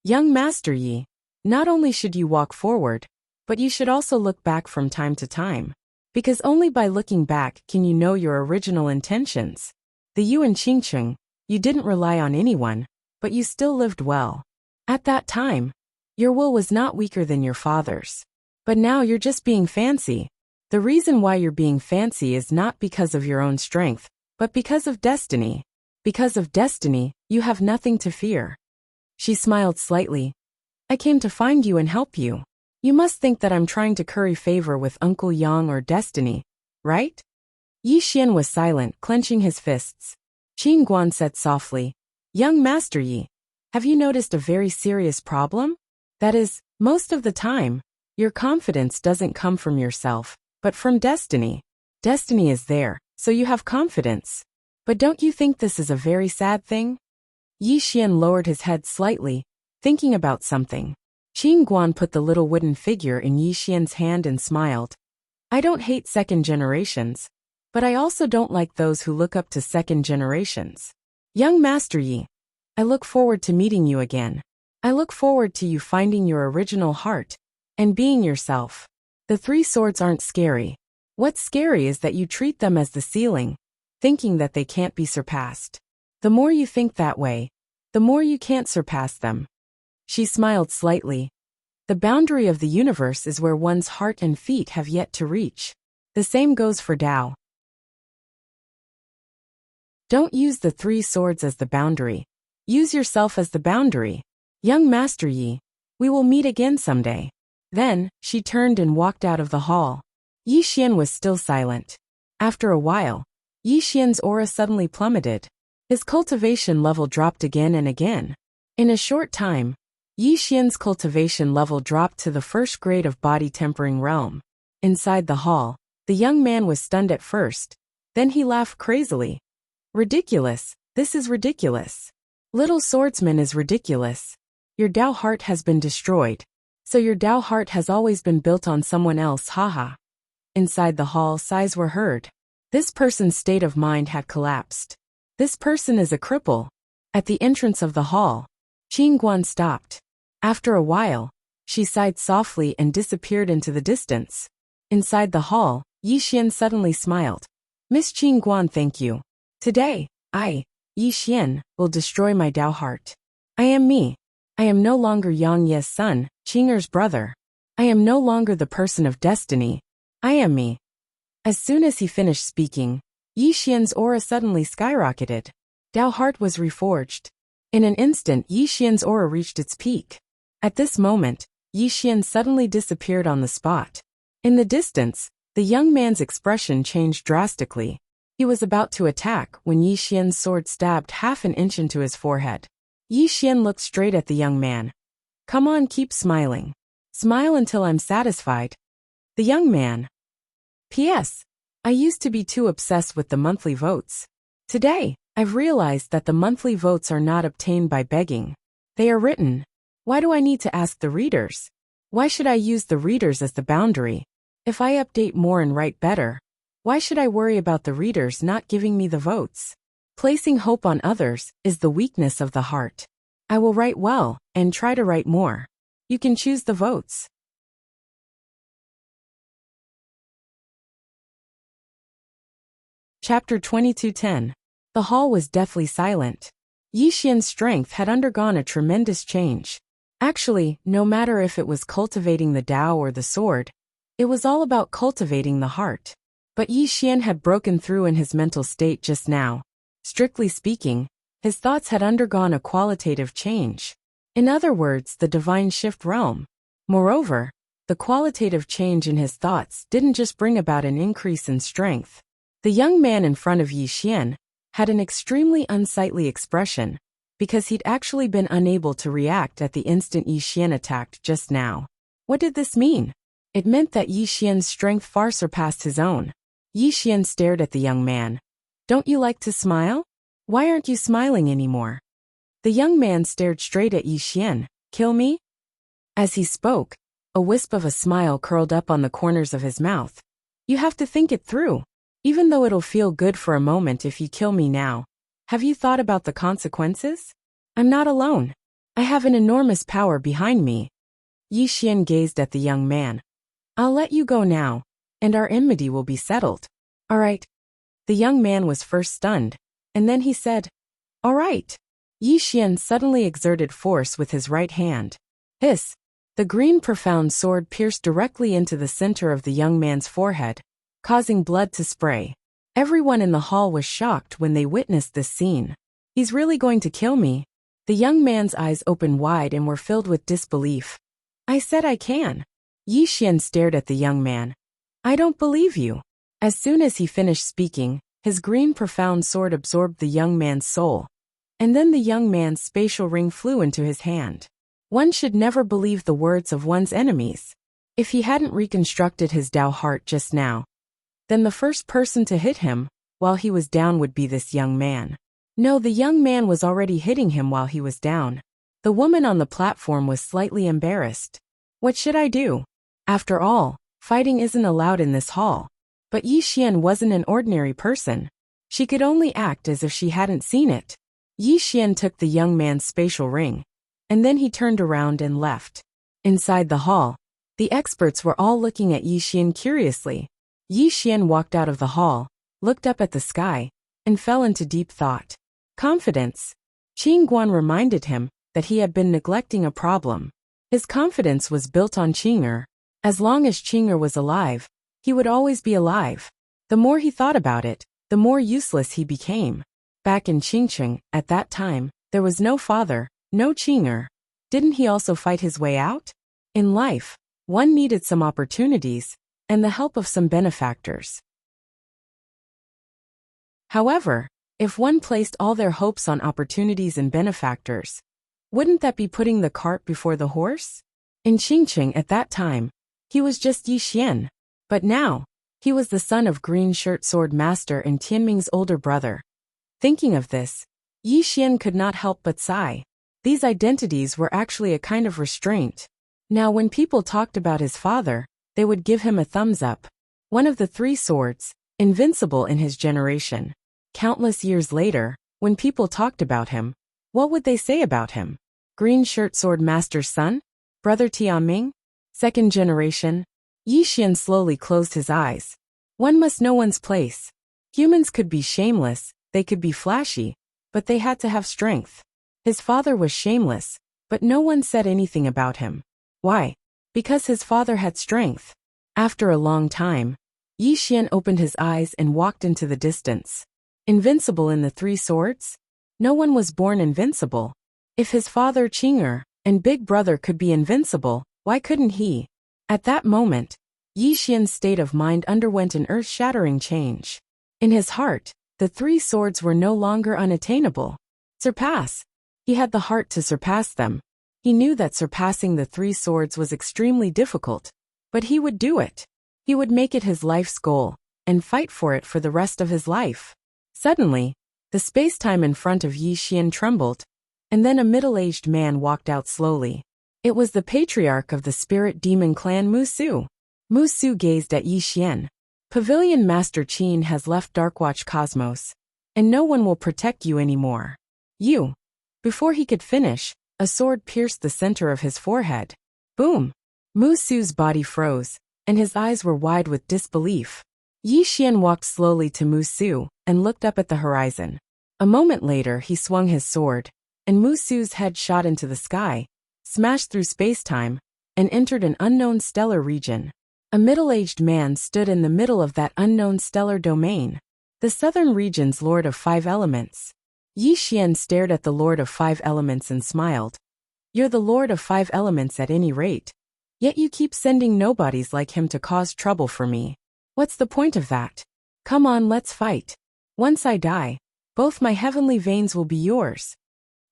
"Young Master Yi, not only should you walk forward, but you should also look back from time to time. Because only by looking back can you know your original intentions. The you in Qingcheng, you didn't rely on anyone, but you still lived well. At that time, your will was not weaker than your father's. But now you're just being fancy. The reason why you're being fancy is not because of your own strength, but because of destiny. Because of destiny, you have nothing to fear." She smiled slightly. "I came to find you and help you. You must think that I'm trying to curry favor with Uncle Yang or destiny, right?" Yi Xian was silent, clenching his fists. Qin Guan said softly, "Young Master Yi, have you noticed a very serious problem? That is, most of the time, your confidence doesn't come from yourself, but from destiny. Destiny is there, so you have confidence. But don't you think this is a very sad thing?" Yi Xian lowered his head slightly, thinking about something. Qin Guan put the little wooden figure in Yi Xian's hand and smiled. "I don't hate second generations, but I also don't like those who look up to second generations. Young Master Yi, I look forward to meeting you again. I look forward to you finding your original heart and being yourself. The three swords aren't scary. What's scary is that you treat them as the ceiling, thinking that they can't be surpassed. The more you think that way, the more you can't surpass them." She smiled slightly. "The boundary of the universe is where one's heart and feet have yet to reach. The same goes for Tao. Don't use the three swords as the boundary. Use yourself as the boundary. Young Master Yi, we will meet again someday." Then, she turned and walked out of the hall. Yi Xian was still silent. After a while, Yi Xian's aura suddenly plummeted. His cultivation level dropped again and again. In a short time, Yi Xian's cultivation level dropped to the first grade of body tempering realm. Inside the hall, the young man was stunned at first. Then he laughed crazily. Ridiculous, this is ridiculous. Little swordsman is ridiculous. Your Dao heart has been destroyed. So your Dao heart has always been built on someone else, haha. Inside the hall, sighs were heard. This person's state of mind had collapsed. This person is a cripple. At the entrance of the hall, Qing Guan stopped. After a while, she sighed softly and disappeared into the distance. Inside the hall, Yi Xian suddenly smiled. Miss Qing Guan, thank you. Today, I, Yi Xian, will destroy my Dao heart. I am me. I am no longer Yang Ye's son, Qing'er's brother. I am no longer the person of destiny. I am me. As soon as he finished speaking, Yi Xian's aura suddenly skyrocketed. Dao heart was reforged. In an instant, Yi Xian's aura reached its peak. At this moment, Yi Xian suddenly disappeared on the spot. In the distance, the young man's expression changed drastically. He was about to attack when Yi Xian's sword stabbed half an inch into his forehead. Yi Xian looked straight at the young man. Come on, keep smiling. Smile until I'm satisfied. The young man. P.S. I used to be too obsessed with the monthly votes. Today, I've realized that the monthly votes are not obtained by begging. They are written. Why do I need to ask the readers? Why should I use the readers as the boundary? If I update more and write better, why should I worry about the readers not giving me the votes? Placing hope on others is the weakness of the heart. I will write well and try to write more. You can choose the votes. Chapter 2210. The hall was deathly silent. Yi Xian's strength had undergone a tremendous change. Actually, no matter if it was cultivating the Dao or the sword, it was all about cultivating the heart. But Yi Xian had broken through in his mental state just now. Strictly speaking, his thoughts had undergone a qualitative change. In other words, the divine shift realm. Moreover, the qualitative change in his thoughts didn't just bring about an increase in strength. The young man in front of Yi Xian had an extremely unsightly expression, because he'd actually been unable to react at the instant Yi Xian attacked just now. What did this mean? It meant that Yi Xian's strength far surpassed his own. Yi Xian stared at the young man. Don't you like to smile? Why aren't you smiling anymore? The young man stared straight at Yi Xian. Kill me? As he spoke, a wisp of a smile curled up on the corners of his mouth. You have to think it through. Even though it'll feel good for a moment if you kill me now, have you thought about the consequences? I'm not alone. I have an enormous power behind me. Yi Xian gazed at the young man. I'll let you go now, and our enmity will be settled. All right. The young man was first stunned, and then he said, all right. Yi Xian suddenly exerted force with his right hand. Hiss! The green profound sword pierced directly into the center of the young man's forehead, causing blood to spray. Everyone in the hall was shocked when they witnessed this scene. He's really going to kill me? The young man's eyes opened wide and were filled with disbelief. I said I can. Yi Xian stared at the young man. I don't believe you. As soon as he finished speaking, his green profound sword absorbed the young man's soul. And then the young man's spatial ring flew into his hand. One should never believe the words of one's enemies. If he hadn't reconstructed his Dao heart just now, then the first person to hit him while he was down would be this young man. No, the young man was already hitting him while he was down. The woman on the platform was slightly embarrassed. What should I do? After all, fighting isn't allowed in this hall. But Yi Xian wasn't an ordinary person. She could only act as if she hadn't seen it. Yi Xian took the young man's spatial ring, and then he turned around and left. Inside the hall, the experts were all looking at Yi Xian curiously. Yi Xian walked out of the hall, looked up at the sky, and fell into deep thought. Confidence. Qing Guan reminded him that he had been neglecting a problem. His confidence was built on Qing'er. As long as Qing'er was alive, he would always be alive. The more he thought about it, the more useless he became. Back in Qingcheng, at that time, there was no father, no Qing'er. Didn't he also fight his way out? In life, one needed some opportunities, and the help of some benefactors. However, if one placed all their hopes on opportunities and benefactors, wouldn't that be putting the cart before the horse? In Qingqing at that time, he was just Yi Xian, but now, he was the son of Green Shirt Sword Master and Tianming's older brother. Thinking of this, Yi Xian could not help but sigh. These identities were actually a kind of restraint. Now when people talked about his father, they would give him a thumbs up. One of the three swords, invincible in his generation. Countless years later, when people talked about him, what would they say about him? Green Shirt Sword Master's son? Brother Tianming? Second generation? Yi Xian slowly closed his eyes. One must know one's place. Humans could be shameless, they could be flashy, but they had to have strength. His father was shameless, but no one said anything about him. Why? Because his father had strength. After a long time, Yi Xian opened his eyes and walked into the distance. Invincible in the three swords? No one was born invincible. If his father Qing'er and big brother could be invincible, why couldn't he? At that moment, Yi Xian's state of mind underwent an earth-shattering change. In his heart, the three swords were no longer unattainable. Surpass. He had the heart to surpass them. He knew that surpassing the three swords was extremely difficult, but he would do it. He would make it his life's goal, and fight for it for the rest of his life. Suddenly, the space-time in front of Yi Xian trembled, and then a middle-aged man walked out slowly. It was the patriarch of the spirit demon clan Mu Su. Mu Su gazed at Yi Xian. Pavilion Master Qin has left Darkwatch Cosmos, and no one will protect you anymore. You. Before he could finish, a sword pierced the center of his forehead. Boom! Mu Su's body froze, and his eyes were wide with disbelief. Yi Xian walked slowly to Mu Su and looked up at the horizon. A moment later he swung his sword, and Mu Su's head shot into the sky, smashed through space-time, and entered an unknown stellar region. A middle-aged man stood in the middle of that unknown stellar domain, the southern region's Lord of Five Elements. Yi Xian stared at the Lord of Five Elements and smiled. You're the Lord of Five Elements at any rate. Yet you keep sending nobodies like him to cause trouble for me. What's the point of that? Come on, let's fight. Once I die, both my heavenly veins will be yours.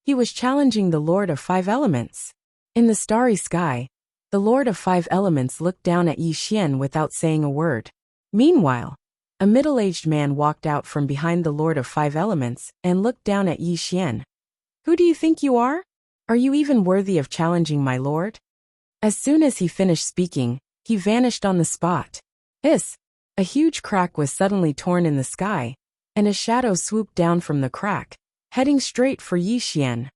He was challenging the Lord of Five Elements. In the starry sky, the Lord of Five Elements looked down at Yi Xian without saying a word. Meanwhile, a middle-aged man walked out from behind the Lord of Five Elements and looked down at Yi Xian. Who do you think you are? Are you even worthy of challenging my lord? As soon as he finished speaking, he vanished on the spot. Hiss! A huge crack was suddenly torn in the sky, and a shadow swooped down from the crack, heading straight for Yi Xian.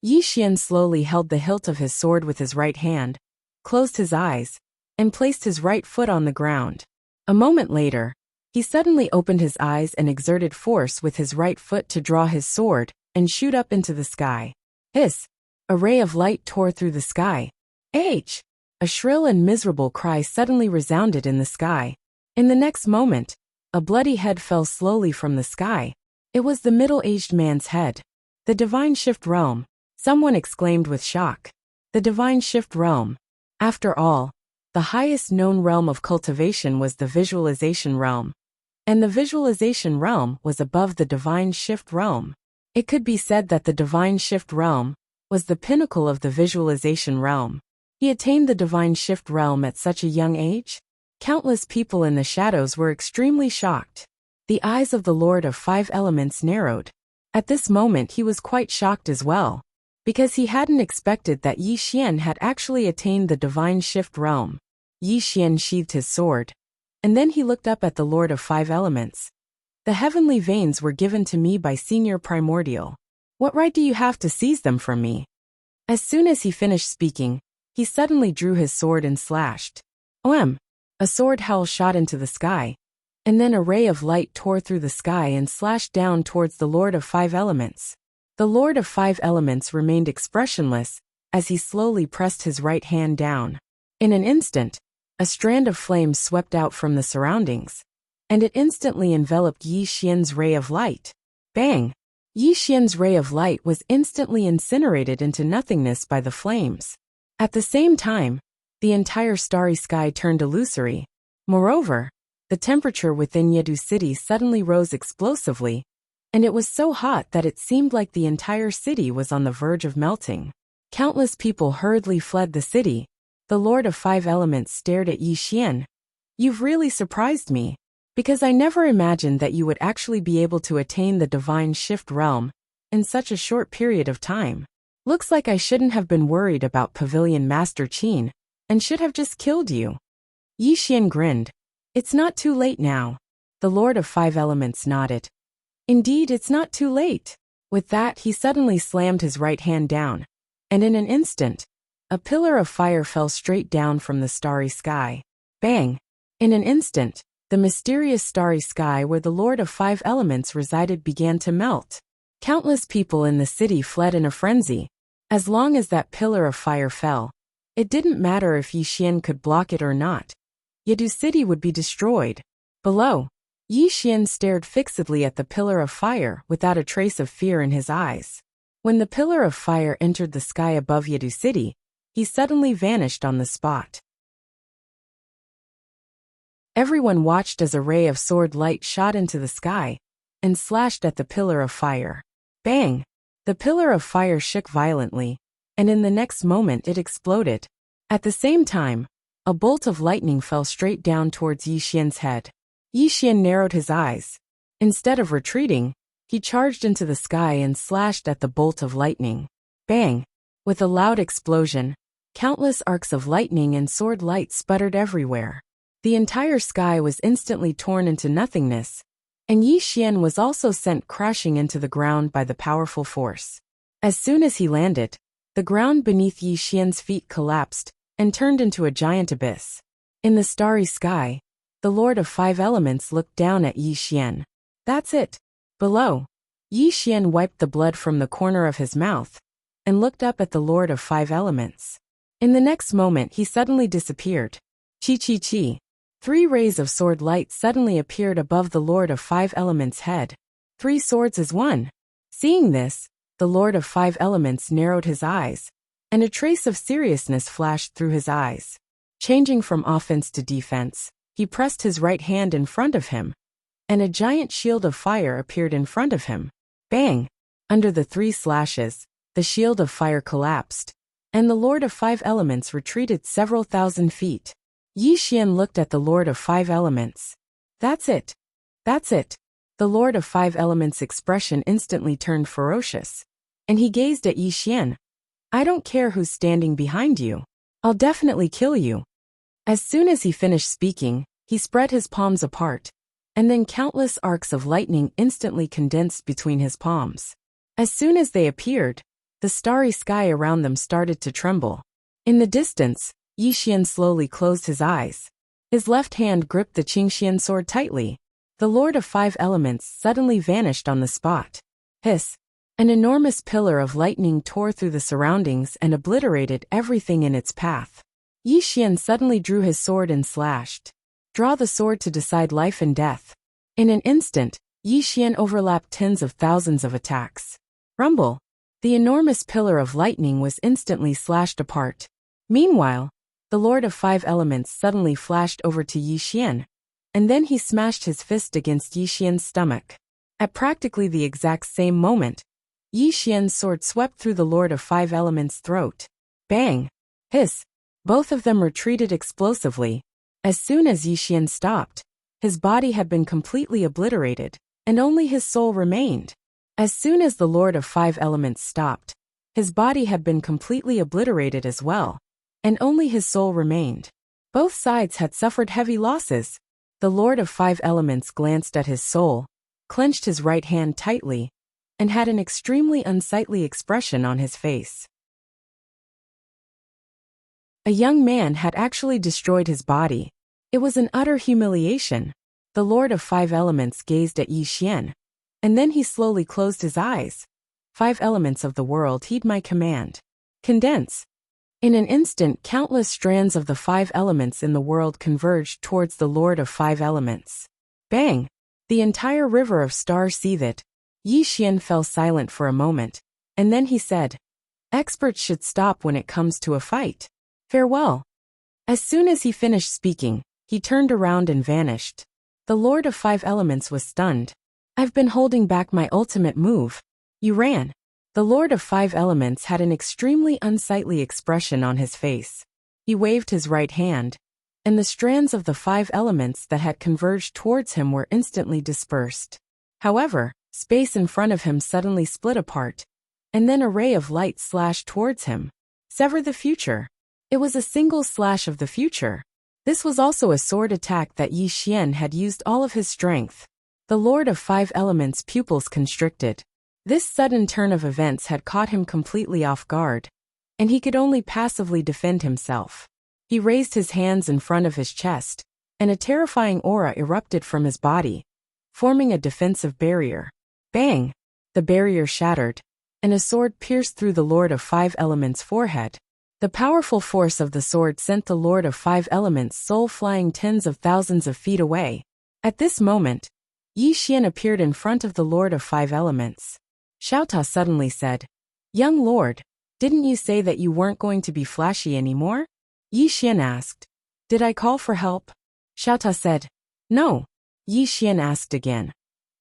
Yi Xian slowly held the hilt of his sword with his right hand, closed his eyes, and placed his right foot on the ground. A moment later, he suddenly opened his eyes and exerted force with his right foot to draw his sword and shoot up into the sky. Hiss! A ray of light tore through the sky. H! A shrill and miserable cry suddenly resounded in the sky. In the next moment, a bloody head fell slowly from the sky. It was the middle-aged man's head. The Divine Shift Realm, someone exclaimed with shock. The Divine Shift Realm. After all, the highest known realm of cultivation was the Visualization Realm. And the Visualization Realm was above the Divine Shift Realm. It could be said that the Divine Shift Realm was the pinnacle of the Visualization Realm. He attained the Divine Shift Realm at such a young age? Countless people in the shadows were extremely shocked. The eyes of the Lord of Five Elements narrowed. At this moment he was quite shocked as well, because he hadn't expected that Yi Xian had actually attained the Divine Shift Realm. Yi Xian sheathed his sword, and then he looked up at the Lord of Five Elements. The heavenly veins were given to me by Senior Primordial. What right do you have to seize them from me? As soon as he finished speaking, he suddenly drew his sword and slashed. Oem! A sword howl shot into the sky, and then a ray of light tore through the sky and slashed down towards the Lord of Five Elements. The Lord of Five Elements remained expressionless as he slowly pressed his right hand down. In an instant, a strand of flame swept out from the surroundings, and it instantly enveloped Yi Xian's ray of light. Bang! Yi Xian's ray of light was instantly incinerated into nothingness by the flames. At the same time, the entire starry sky turned illusory. Moreover, the temperature within Yedu City suddenly rose explosively, and it was so hot that it seemed like the entire city was on the verge of melting. Countless people hurriedly fled the city. The Lord of Five Elements stared at Yi Xian. "You've really surprised me, because I never imagined that you would actually be able to attain the divine shift realm in such a short period of time. Looks like I shouldn't have been worried about Pavilion Master Qin, and should have just killed you." Yi Xian grinned. "It's not too late now." The Lord of Five Elements nodded. "Indeed, it's not too late." With that, he suddenly slammed his right hand down, and in an instant, a pillar of fire fell straight down from the starry sky. Bang! In an instant, the mysterious starry sky where the Lord of Five Elements resided began to melt. Countless people in the city fled in a frenzy. As long as that pillar of fire fell, it didn't matter if Yi Xian could block it or not. Yedu City would be destroyed. Below, Yi Xian stared fixedly at the pillar of fire without a trace of fear in his eyes. When the pillar of fire entered the sky above Yedu City, he suddenly vanished on the spot. Everyone watched as a ray of sword light shot into the sky and slashed at the pillar of fire. Bang! The pillar of fire shook violently, and in the next moment it exploded. At the same time, a bolt of lightning fell straight down towards Yi Xian's head. Yi Xian narrowed his eyes. Instead of retreating, he charged into the sky and slashed at the bolt of lightning. Bang! With a loud explosion, countless arcs of lightning and sword light sputtered everywhere. The entire sky was instantly torn into nothingness, and Yi Xian was also sent crashing into the ground by the powerful force. As soon as he landed, the ground beneath Yi Xian's feet collapsed and turned into a giant abyss. In the starry sky, the Lord of Five Elements looked down at Yi Xian. "That's it." Below, Yi Xian wiped the blood from the corner of his mouth and looked up at the Lord of Five Elements. In the next moment he suddenly disappeared. Chi. 3 rays of sword light suddenly appeared above the Lord of Five Elements' head. 3 swords as one. Seeing this, the Lord of Five Elements narrowed his eyes, and a trace of seriousness flashed through his eyes. Changing from offense to defense, he pressed his right hand in front of him, and a giant shield of fire appeared in front of him. Bang! Under the 3 slashes, the shield of fire collapsed, and the Lord of Five Elements retreated several thousand feet. Yi Xian looked at the Lord of Five Elements. "That's it. That's it." The Lord of Five Elements' expression instantly turned ferocious, and he gazed at Yi Xian. "I don't care who's standing behind you. I'll definitely kill you." As soon as he finished speaking, he spread his palms apart, and then countless arcs of lightning instantly condensed between his palms. As soon as they appeared, the starry sky around them started to tremble. In the distance, Yi Xian slowly closed his eyes. His left hand gripped the Qingxian sword tightly. The Lord of Five Elements suddenly vanished on the spot. Hiss! An enormous pillar of lightning tore through the surroundings and obliterated everything in its path. Yi Xian suddenly drew his sword and slashed. Draw the sword to decide life and death. In an instant, Yi Xian overlapped tens of thousands of attacks. Rumble! The enormous pillar of lightning was instantly slashed apart. Meanwhile, the Lord of Five Elements suddenly flashed over to Yi Xian, and then he smashed his fist against Yi Xian's stomach. At practically the exact same moment, Yi Xian's sword swept through the Lord of Five Elements' throat. Bang! Hiss! Both of them retreated explosively. As soon as Yi Xian stopped, his body had been completely obliterated, and only his soul remained. As soon as the Lord of Five Elements stopped, his body had been completely obliterated as well, and only his soul remained. Both sides had suffered heavy losses. The Lord of Five Elements glanced at his soul, clenched his right hand tightly, and had an extremely unsightly expression on his face. A young man had actually destroyed his body. It was an utter humiliation. The Lord of Five Elements gazed at Yi Xian, and then he slowly closed his eyes. "Five elements of the world heed my command. Condense." In an instant, countless strands of the 5 elements in the world converged towards the Lord of Five Elements. Bang! The entire river of stars seethed. Yi Xian fell silent for a moment, and then he said, Experts should stop when it comes to a fight. Farewell. As soon as he finished speaking, he turned around and vanished. The Lord of Five Elements was stunned. I've been holding back my ultimate move. You ran. The Lord of Five Elements had an extremely unsightly expression on his face. He waved his right hand, and the strands of the five elements that had converged towards him were instantly dispersed. However, space in front of him suddenly split apart, and then a ray of light slashed towards him. Sever the future. It was a single slash of the future. This was also a sword attack that Yi Xian had used all of his strength. The Lord of Five Elements' pupils constricted. This sudden turn of events had caught him completely off guard, and he could only passively defend himself. He raised his hands in front of his chest, and a terrifying aura erupted from his body, forming a defensive barrier. Bang! The barrier shattered, and a sword pierced through the Lord of Five Elements' forehead. The powerful force of the sword sent the Lord of Five Elements' soul flying tens of thousands of feet away. At this moment, Yi Xian appeared in front of the Lord of Five Elements. Xiaota suddenly said, "Young Lord, didn't you say that you weren't going to be flashy anymore?" Yi Xian asked, "Did I call for help?" Xiaota said, "No." Yi Xian asked again,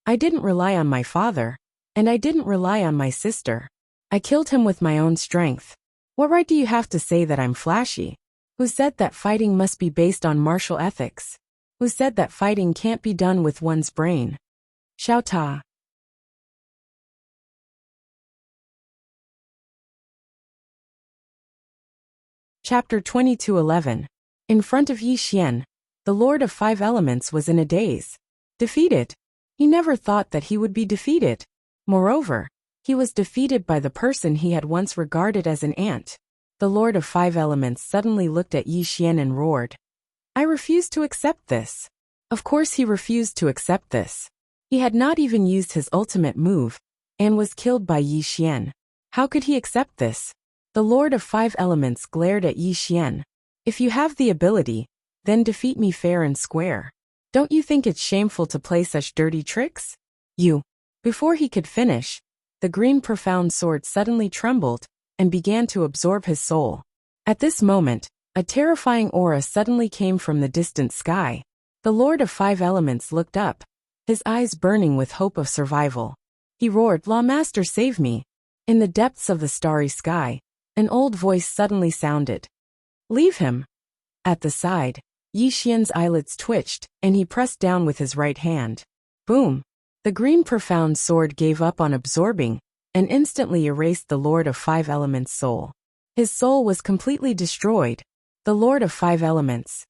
"I didn't rely on my father, and I didn't rely on my sister. I killed him with my own strength. What right do you have to say that I'm flashy? Who said that fighting must be based on martial ethics? Who said that fighting can't be done with one's brain?" Xiaota. Chapter 22:11. In front of Yi Xian, the Lord of Five Elements was in a daze. Defeated? He never thought that he would be defeated. Moreover, he was defeated by the person he had once regarded as an ant. The Lord of Five Elements suddenly looked at Yi Xian and roared, "I refuse to accept this." Of course he refused to accept this. He had not even used his ultimate move, and was killed by Yi Xian. How could he accept this? The Lord of Five Elements glared at Yi Xian. "If you have the ability, then defeat me fair and square. Don't you think it's shameful to play such dirty tricks? You." Before he could finish, the green profound sword suddenly trembled and began to absorb his soul. At this moment, a terrifying aura suddenly came from the distant sky. The Lord of Five Elements looked up, his eyes burning with hope of survival. He roared, "Law Master, save me." In the depths of the starry sky, an old voice suddenly sounded. "Leave him." At the side, Yi Xian's eyelids twitched, and he pressed down with his right hand. Boom! The green profound sword gave up on absorbing, and instantly erased the Lord of Five Elements' soul. His soul was completely destroyed. The Lord of Five Elements.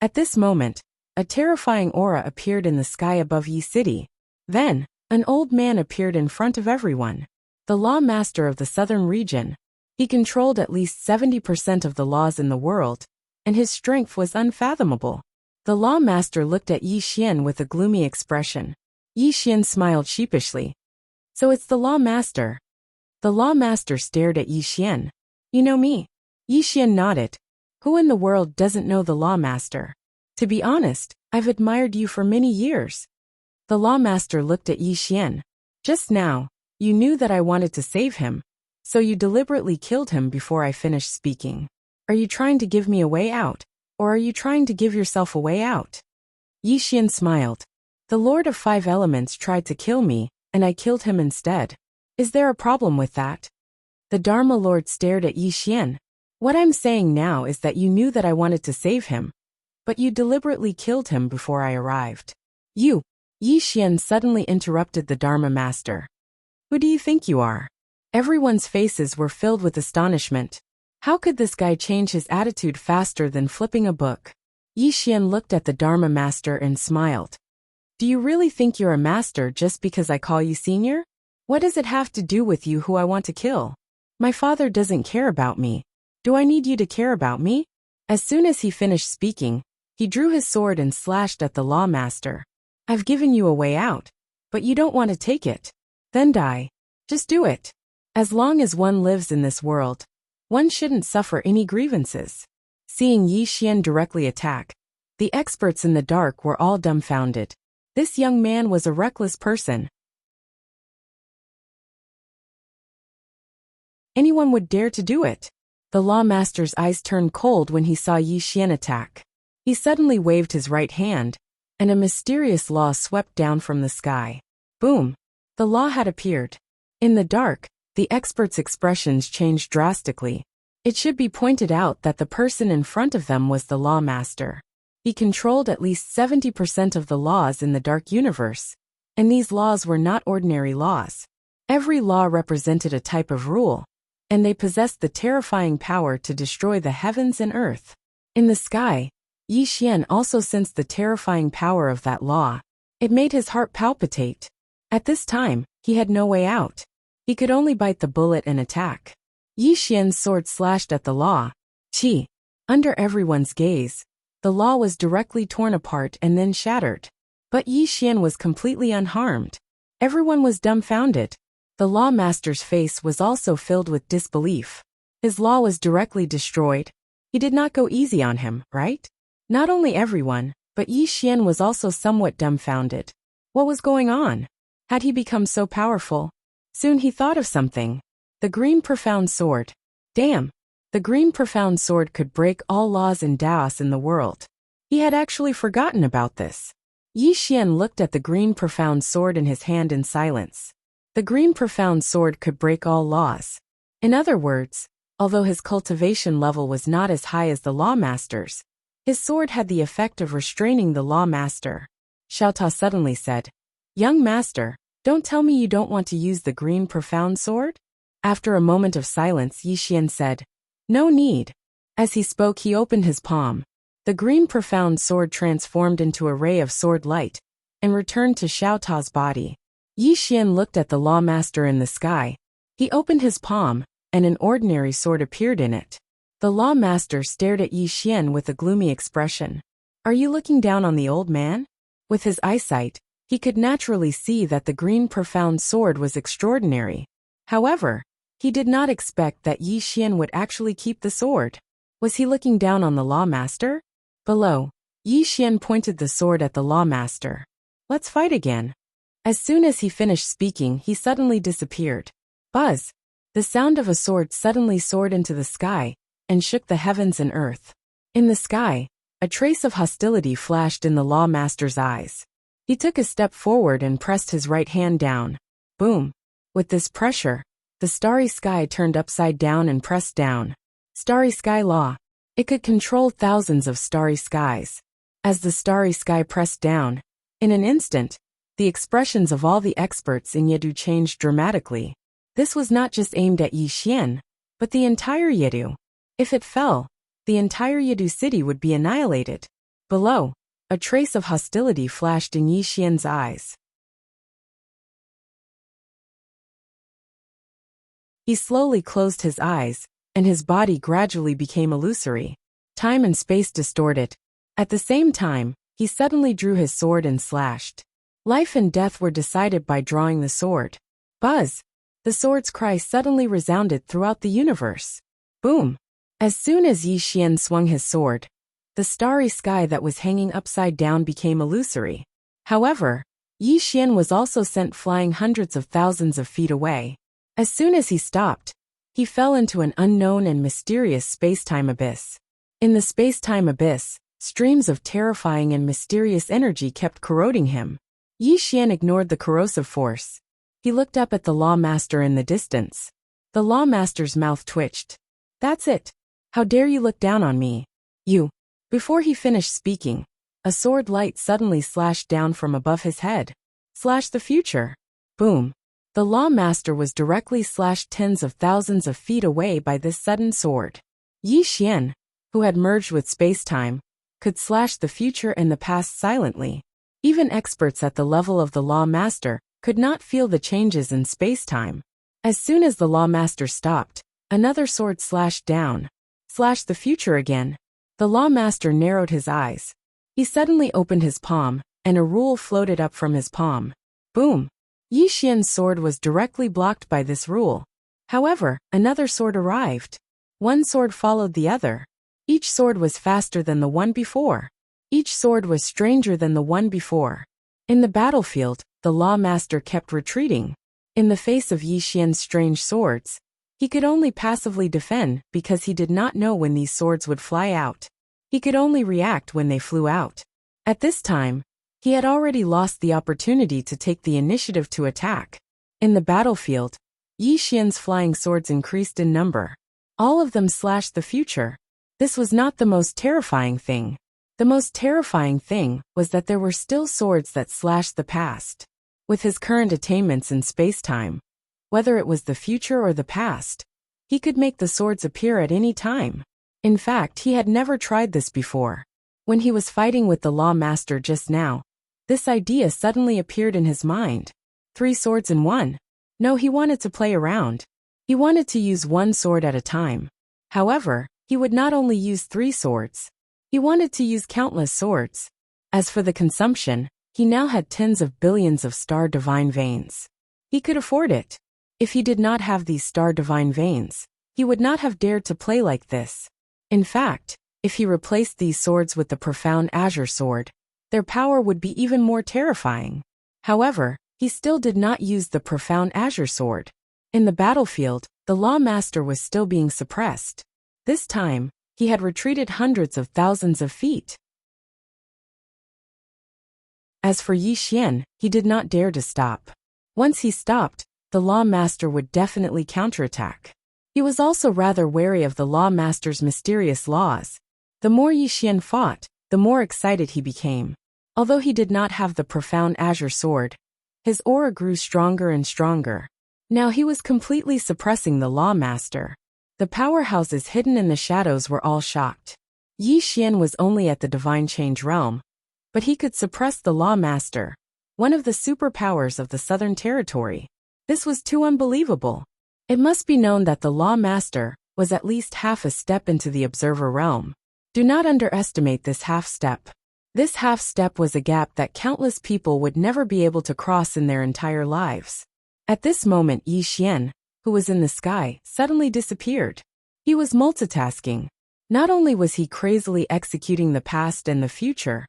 At this moment, a terrifying aura appeared in the sky above Yi City. Then, an old man appeared in front of everyone. The Law Master of the southern region. He controlled at least 70% of the laws in the world, and his strength was unfathomable. The Law Master looked at Yi Xian with a gloomy expression. Yi Xian smiled sheepishly. "So it's the Law Master." The Law Master stared at Yi Xian. "You know me?" Yi Xian nodded. "Who in the world doesn't know the Law Master? To be honest, I've admired you for many years." The Law Master looked at Yi Xian. "Just now, you knew that I wanted to save him, so you deliberately killed him before I finished speaking. Are you trying to give me a way out, or are you trying to give yourself a way out?" Yi Xian smiled. "The Lord of Five Elements tried to kill me, and I killed him instead. Is there a problem with that?" The Dharma Lord stared at Yi Xian. "What I'm saying now is that you knew that I wanted to save him, but you deliberately killed him before I arrived." "You!" Yi Xian suddenly interrupted the Dharma Master. "Who do you think you are?" Everyone's faces were filled with astonishment. How could this guy change his attitude faster than flipping a book? Yi Xian looked at the Dharma Master and smiled. "Do you really think you're a master just because I call you senior? What does it have to do with you who I want to kill? My father doesn't care about me. Do I need you to care about me?" As soon as he finished speaking, he drew his sword and slashed at the Law Master. "I've given you a way out, but you don't want to take it. Then die. Just do it. As long as one lives in this world, one shouldn't suffer any grievances." Seeing Yi Xian directly attack, the experts in the dark were all dumbfounded. This young man was a reckless person. anyone would dare to do it. The Law Master's eyes turned cold when he saw Yi Xian attack. He suddenly waved his right hand, and a mysterious law swept down from the sky. Boom! The law had appeared. In the dark, the expert's expressions changed drastically. It should be pointed out that the person in front of them was the Law Master. He controlled at least 70% of the laws in the dark universe, and these laws were not ordinary laws. Every law represented a type of rule, and they possessed the terrifying power to destroy the heavens and earth. In the sky, Yi Xian also sensed the terrifying power of that law. It made his heart palpitate. At this time, he had no way out. He could only bite the bullet and attack. Yi Xian's sword slashed at the law. Chi! Under everyone's gaze, the law was directly torn apart and then shattered. But Yi Xian was completely unharmed. Everyone was dumbfounded. The Law Master's face was also filled with disbelief. His law was directly destroyed. He did not go easy on him, right? Not only everyone, but Yi Xian was also somewhat dumbfounded. What was going on? Had he become so powerful? Soon he thought of something. The green profound sword. Damn! The green profound sword could break all laws and Daos in the world. He had actually forgotten about this. Yi Xian looked at the green profound sword in his hand in silence. The green profound sword could break all laws. In other words, although his cultivation level was not as high as the Law Master's, his sword had the effect of restraining the Law Master. Xiao Ta suddenly said, "Young master, don't tell me you don't want to use the green profound sword?" After a moment of silence, Yi Xian said, "No need." As he spoke, he opened his palm. The green profound sword transformed into a ray of sword light and returned to Xiao Ta's body. Yi Xian looked at the Law Master in the sky. He opened his palm, and an ordinary sword appeared in it. The Law Master stared at Yi Xian with a gloomy expression. "Are you looking down on the old man?" With his eyesight, he could naturally see that the green profound sword was extraordinary. However, he did not expect that Yi Xian would actually keep the sword. Was he looking down on the Law Master? Below, Yi Xian pointed the sword at the Law Master. "Let's fight again." As soon as he finished speaking, he suddenly disappeared. Buzz! The sound of a sword suddenly soared into the sky and shook the heavens and earth. In the sky, a trace of hostility flashed in the Law Master's eyes. He took a step forward and pressed his right hand down. Boom! With this pressure, the starry sky turned upside down and pressed down. Starry Sky Law. It could control thousands of starry skies. As the starry sky pressed down, in an instant, the expressions of all the experts in Yedu changed dramatically. This was not just aimed at Yi Xian, but the entire Yedu. If it fell, the entire Yedu city would be annihilated. Below, a trace of hostility flashed in Yi Xian's eyes. He slowly closed his eyes, and his body gradually became illusory. Time and space distorted. At the same time, he suddenly drew his sword and slashed. Life and death were decided by drawing the sword. Buzz! The sword's cry suddenly resounded throughout the universe. Boom! As soon as Yi Xian swung his sword, the starry sky that was hanging upside down became illusory. However, Yi Xian was also sent flying hundreds of thousands of feet away. As soon as he stopped, he fell into an unknown and mysterious space-time abyss. In the space-time abyss, streams of terrifying and mysterious energy kept corroding him. Yi Xian ignored the corrosive force. He looked up at the Law Master in the distance. The Law Master's mouth twitched. "That's it. How dare you look down on me? You." Before he finished speaking, a sword light suddenly slashed down from above his head. Slash the future. Boom. The Law Master was directly slashed tens of thousands of feet away by this sudden sword. Yi Xian, who had merged with space-time, could slash the future and the past silently. Even experts at the level of the Law Master could not feel the changes in space-time. As soon as the Law Master stopped, another sword slashed down. Slash the future again. The Law Master narrowed his eyes. He suddenly opened his palm, and a rule floated up from his palm. Boom! Yi Xian's sword was directly blocked by this rule. However, another sword arrived. One sword followed the other. Each sword was faster than the one before. Each sword was stranger than the one before. In the battlefield, the Law Master kept retreating. In the face of Yi Xian's strange swords, He could only passively defend because he did not know when these swords would fly out. He could only react when they flew out. At this time, he had already lost the opportunity to take the initiative to attack. In the battlefield, Yi Xian's flying swords increased in number. All of them slashed the future. This was not the most terrifying thing. The most terrifying thing was that there were still swords that slashed the past. With his current attainments in space-time, whether it was the future or the past, he could make the swords appear at any time. In fact, he had never tried this before. When he was fighting with the Law Master just now, this idea suddenly appeared in his mind. 3 swords in one. No, he wanted to play around. He wanted to use one sword at a time. However, he would not only use 3 swords. He wanted to use countless swords. As for the consumption, he now had tens of billions of star divine veins. He could afford it. If he did not have these star divine veins, he would not have dared to play like this. In fact, if he replaced these swords with the profound azure sword, their power would be even more terrifying. However, he still did not use the profound azure sword. In the battlefield, the Law Master was still being suppressed. This time, he had retreated hundreds of thousands of feet. As for Yi Xian, he did not dare to stop. Once he stopped, the Law Master would definitely counterattack. He was also rather wary of the Law Master's mysterious laws. The more Yi Xian fought, the more excited he became. Although he did not have the profound azure sword, his aura grew stronger and stronger. Now he was completely suppressing the Law Master. The powerhouses hidden in the shadows were all shocked. Yi Xian was only at the Divine Change realm, but he could suppress the Law Master, one of the superpowers of the Southern Territory. This was too unbelievable. It must be known that the Law Master was at least half a step into the Observer realm. Do not underestimate this half step. This half step was a gap that countless people would never be able to cross in their entire lives. At this moment, Yi Xian, who was in the sky, suddenly disappeared. He was multitasking. Not only was he crazily executing the past and the future,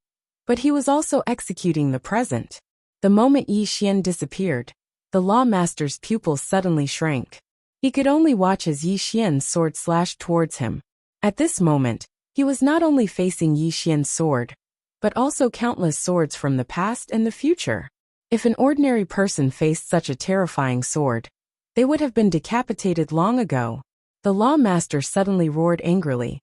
but he was also executing the present. The moment Yi Xian disappeared, the Law Master's pupils suddenly shrank. He could only watch as Yi Xian's sword slashed towards him. At this moment, he was not only facing Yi Xian's sword, but also countless swords from the past and the future. If an ordinary person faced such a terrifying sword, they would have been decapitated long ago. The Law Master suddenly roared angrily.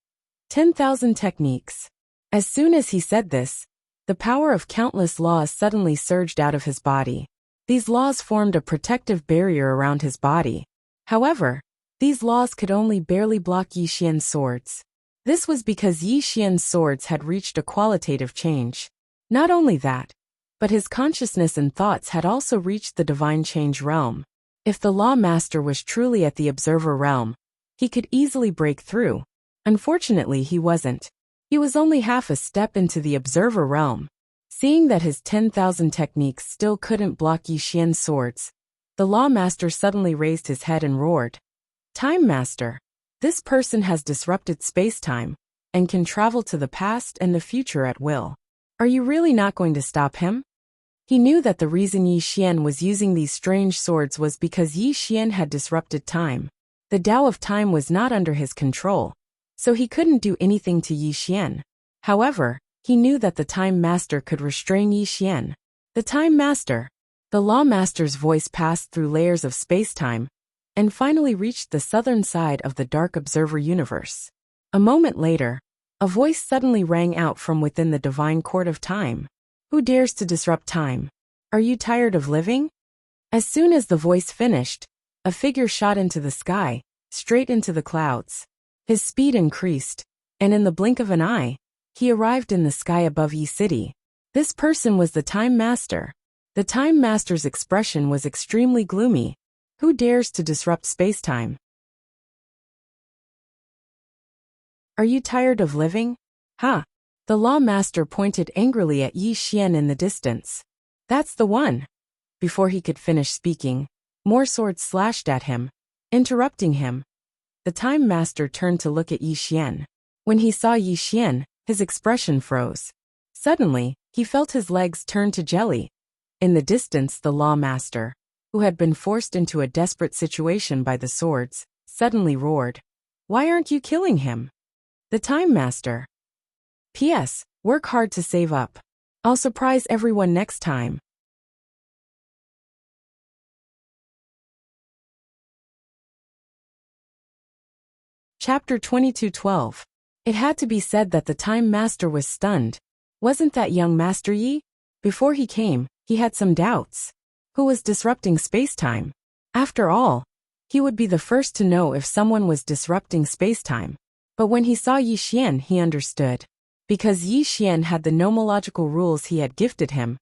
10,000 techniques. As soon as he said this, the power of countless laws suddenly surged out of his body. These laws formed a protective barrier around his body. However, these laws could only barely block Yi Xian's swords. This was because Yi Xian's swords had reached a qualitative change. Not only that, but his consciousness and thoughts had also reached the Divine Change realm. If the Law Master was truly at the Observer realm, he could easily break through. Unfortunately, he wasn't. He was only half a step into the Observer realm. Seeing that his 10,000 techniques still couldn't block Yi Xian's swords, the Law Master suddenly raised his head and roared. Time Master. This person has disrupted space-time and can travel to the past and the future at will. Are you really not going to stop him? He knew that the reason Yi Xian was using these strange swords was because Yi Xian had disrupted time. The Tao of time was not under his control, so he couldn't do anything to Yi Xian. However, he knew that the Time Master could restrain Yi Xian. The Time Master. The Law Master's voice passed through layers of space-time and finally reached the southern side of the Dark Observer universe. A moment later, a voice suddenly rang out from within the Divine Court of Time. Who dares to disrupt time? Are you tired of living? As soon as the voice finished, a figure shot into the sky, straight into the clouds. His speed increased, and in the blink of an eye, he arrived in the sky above Yi City. This person was the Time Master. The Time Master's expression was extremely gloomy. Who dares to disrupt space-time? Are you tired of living? Ha! The Law Master pointed angrily at Yi Xian in the distance. That's the one. Before he could finish speaking, more swords slashed at him, interrupting him. The Time Master turned to look at Yi Xian. When he saw Yi Xian, his expression froze. Suddenly, he felt his legs turn to jelly. In the distance, the Law Master, who had been forced into a desperate situation by the swords, suddenly roared. Why aren't you killing him? The Time Master. P.S. Work hard to save up. I'll surprise everyone next time. Chapter 22:12. It had to be said that the Time Master was stunned. Wasn't that young Master Yi? Before he came, he had some doubts. Who was disrupting space-time? After all, he would be the first to know if someone was disrupting space-time. But when he saw Yi Xian, he understood. Because Yi Xian had the nomological rules he had gifted him,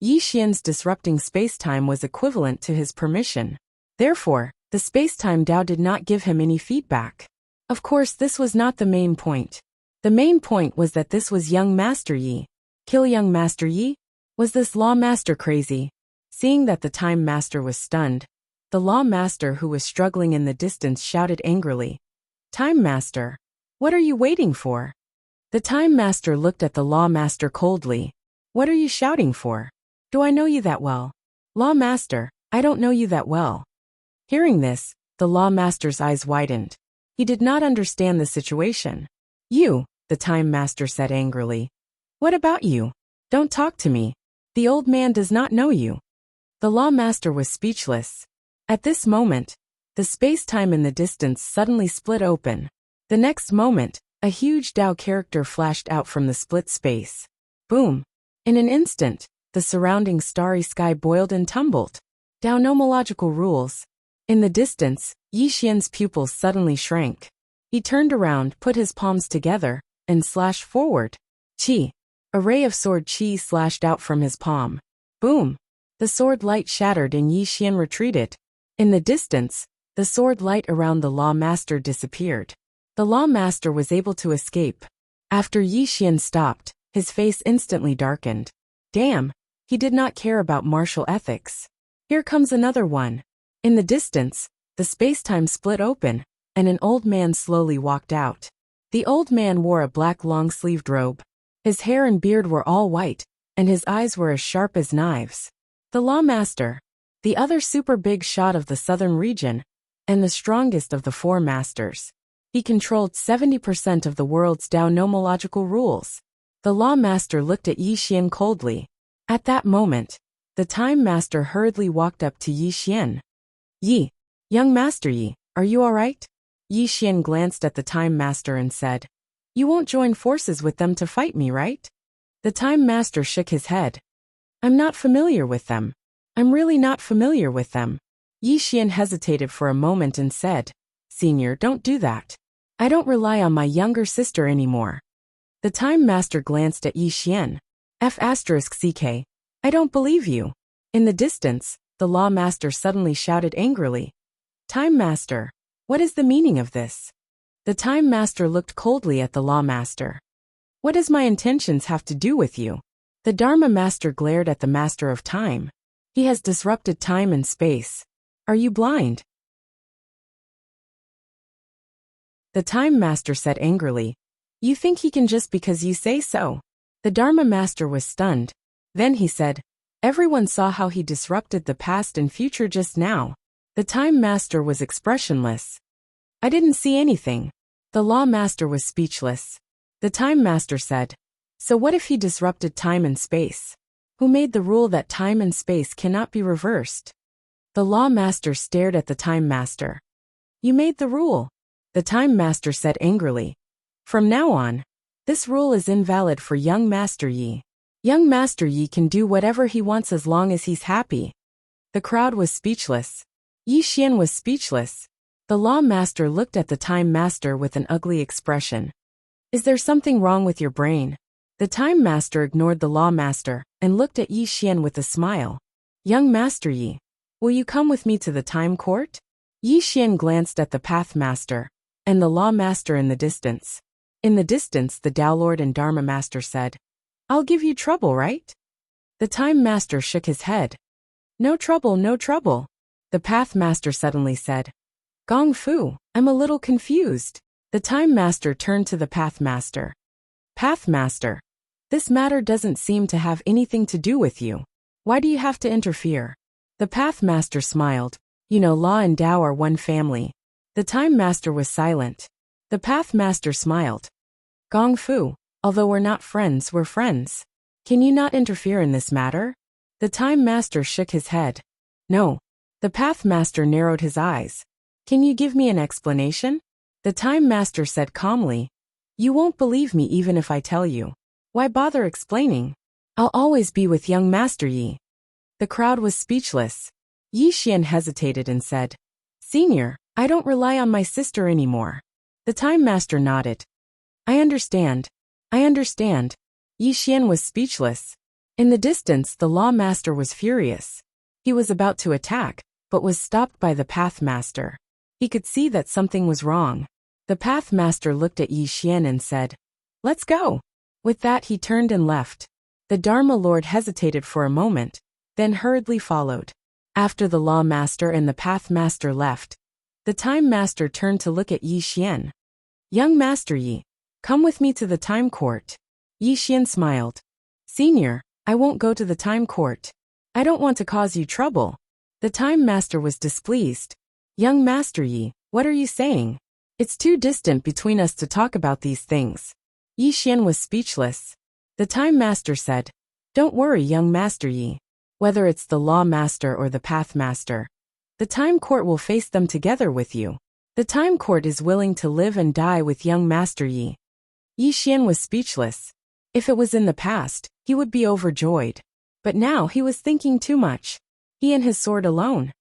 Yi Xian's disrupting space-time was equivalent to his permission. Therefore, the space-time Tao did not give him any feedback. Of course, this was not the main point. The main point was that this was young Master Yi. Kill young Master Yi? Was this Law Master crazy? Seeing that the Time Master was stunned, the Law Master who was struggling in the distance shouted angrily. Time Master, what are you waiting for? The Time Master looked at the Law Master coldly. What are you shouting for? Do I know you that well? Law Master, I don't know you that well. Hearing this, the Law Master's eyes widened. He did not understand the situation. You, the Time Master said angrily. What about you? Don't talk to me. The old man does not know you. The Law Master was speechless. At this moment, the space-time in the distance suddenly split open. The next moment, a huge Tao character flashed out from the split space. Boom! In an instant, the surrounding starry sky boiled and tumbled. Tao nomological rules. In the distance, Yi Xian's pupils suddenly shrank. He turned around, put his palms together, and slashed forward. Qi. A ray of sword qi slashed out from his palm. Boom! The sword light shattered and Yi Xian retreated. In the distance, the sword light around the Law Master disappeared. The Law Master was able to escape. After Yi Xian stopped, his face instantly darkened. Damn, he did not care about martial ethics. Here comes another one. In the distance, the space-time split open, and an old man slowly walked out. The old man wore a black long-sleeved robe. His hair and beard were all white, and his eyes were as sharp as knives. The Law Master, the other super big shot of the southern region, and the strongest of the four masters. He controlled 70% of the world's Tao nomological rules. The Law Master looked at Yi Xian coldly. At that moment, the Time Master hurriedly walked up to Yi Xian. Yi, young Master Yi, are you all right? Yi Xian glanced at the Time Master and said, You won't join forces with them to fight me, right? The Time Master shook his head. I'm not familiar with them. I'm really not familiar with them. Yi Xian hesitated for a moment and said, Senior, don't do that. I don't rely on my younger sister anymore. The Time Master glanced at Yi Xian. F***ck, I don't believe you. In the distance, the Law Master suddenly shouted angrily. Time Master, what is the meaning of this? The Time Master looked coldly at the Law Master. What does my intentions have to do with you? The Dharma Master glared at the Master of Time. He has disrupted time and space. Are you blind? The Time Master said angrily. You think he can just because you say so? The Dharma Master was stunned. Then he said, Everyone saw how he disrupted the past and future just now. The Time Master was expressionless. I didn't see anything. The Law Master was speechless. The Time Master said, So what if he disrupted time and space? Who made the rule that time and space cannot be reversed? The Law Master stared at the Time Master. You made the rule. The Time Master said angrily. From now on, this rule is invalid for young Master Yi. Young Master Yi can do whatever he wants as long as he's happy. The crowd was speechless. Yi Xian was speechless. The Law Master looked at the Time Master with an ugly expression. Is there something wrong with your brain? The Time Master ignored the Law Master and looked at Yi Xian with a smile. Young Master Yi, will you come with me to the Time Court? Yi Xian glanced at the Path Master and the Law Master in the distance. In the distance, the Tao Lord and Dharma Master said, I'll give you trouble, right? The Time Master shook his head. No trouble, no trouble. The Path Master suddenly said, Gong Fu, I'm a little confused. The Time Master turned to the Path Master. Path Master, this matter doesn't seem to have anything to do with you. Why do you have to interfere? The Path Master smiled. You know, Law and Tao are one family. The Time Master was silent. The Path Master smiled. Gong Fu, although we're not friends, we're friends. Can you not interfere in this matter? The Time Master shook his head. No. The Path Master narrowed his eyes. Can you give me an explanation? The Time Master said calmly. You won't believe me even if I tell you. Why bother explaining? I'll always be with young Master Yi. The crowd was speechless. Yi Xian hesitated and said, Senior, I don't rely on my sister anymore. The Time Master nodded. I understand. I understand. Yi Xian was speechless. In the distance, the Law Master was furious. He was about to attack, but was stopped by the Path Master. He could see that something was wrong. The Path Master looked at Yi Xian and said, Let's go. With that he turned and left. The Dharma Lord hesitated for a moment, then hurriedly followed. After the Law Master and the Path Master left, the Time Master turned to look at Yi Xian. Young Master Yi, come with me to the Time Court. Yi Xian smiled. Senior, I won't go to the Time Court. I don't want to cause you trouble. The Time Master was displeased. Young Master Yi, what are you saying? It's too distant between us to talk about these things. Yi Xian was speechless. The Time Master said, Don't worry, young Master Yi. Whether it's the Law Master or the Path Master, the Time Court will face them together with you. The Time Court is willing to live and die with young Master Yi. Yi Xian was speechless. If it was in the past, he would be overjoyed. But now he was thinking too much. He and his sword alone.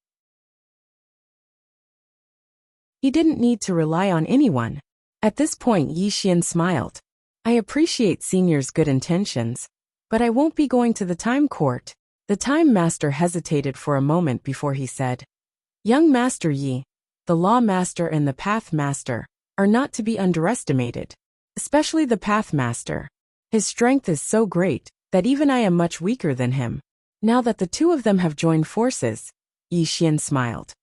He didn't need to rely on anyone. At this point Yi Xian smiled. I appreciate Senior's good intentions, but I won't be going to the Time Court. The Time Master hesitated for a moment before he said, Young Master Yi, the Law Master and the Path Master are not to be underestimated, especially the Path Master. His strength is so great that even I am much weaker than him. Now that the two of them have joined forces, Yi Xian smiled.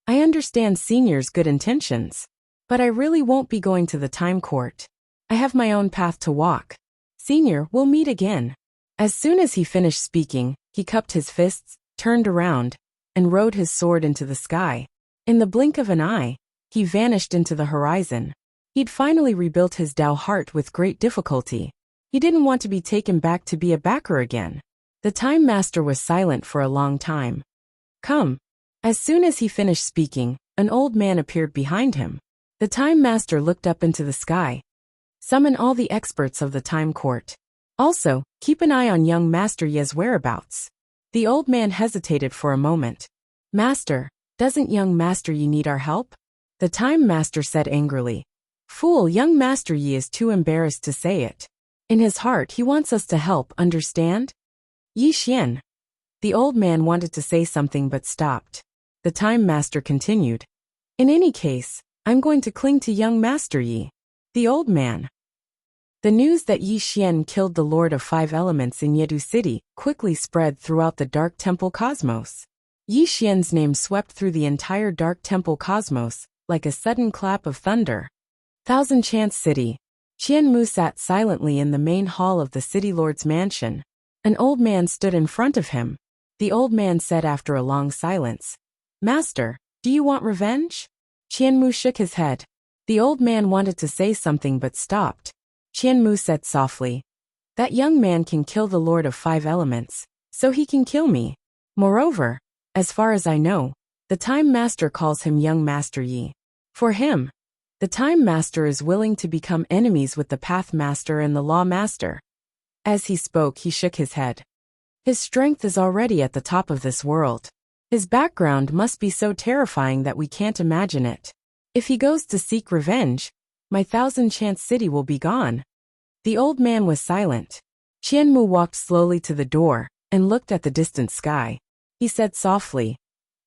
I understand Senior's good intentions, but I really won't be going to the Time Court. I have my own path to walk. Senior, we'll meet again. As soon as he finished speaking, he cupped his fists, turned around, and rode his sword into the sky. In the blink of an eye, he vanished into the horizon. He'd finally rebuilt his Tao heart with great difficulty. He didn't want to be taken back to be a backer again. The Time Master was silent for a long time. Come. As soon as he finished speaking, an old man appeared behind him. The Time Master looked up into the sky. Summon all the experts of the Time Court. Also, keep an eye on young Master Yi's whereabouts. The old man hesitated for a moment. Master, doesn't young Master Yi need our help? The Time Master said angrily. Fool, young Master Yi is too embarrassed to say it. In his heart he wants us to help, understand? Yi Xian. The old man wanted to say something but stopped. The Time Master continued. In any case, I'm going to cling to young Master Yi. The old man. The news that Yi Xian killed the Lord of Five Elements in Yedu City quickly spread throughout the Dark Temple cosmos. Yi Xian's name swept through the entire Dark Temple cosmos like a sudden clap of thunder. Thousand Chance City. Qian Mu sat silently in the main hall of the City Lord's mansion. An old man stood in front of him. The old man said after a long silence, Master, do you want revenge? Qian Mu shook his head. The old man wanted to say something but stopped. Qian Mu said softly, That young man can kill the Lord of Five Elements, so he can kill me. Moreover, as far as I know, the Time Master calls him young Master Yi. For him, the Time Master is willing to become enemies with the Path Master and the Law Master. As he spoke, he shook his head. His strength is already at the top of this world. His background must be so terrifying that we can't imagine it. If he goes to seek revenge, my Thousand Chance City will be gone. The old man was silent. Qian Mu walked slowly to the door and looked at the distant sky. He said softly,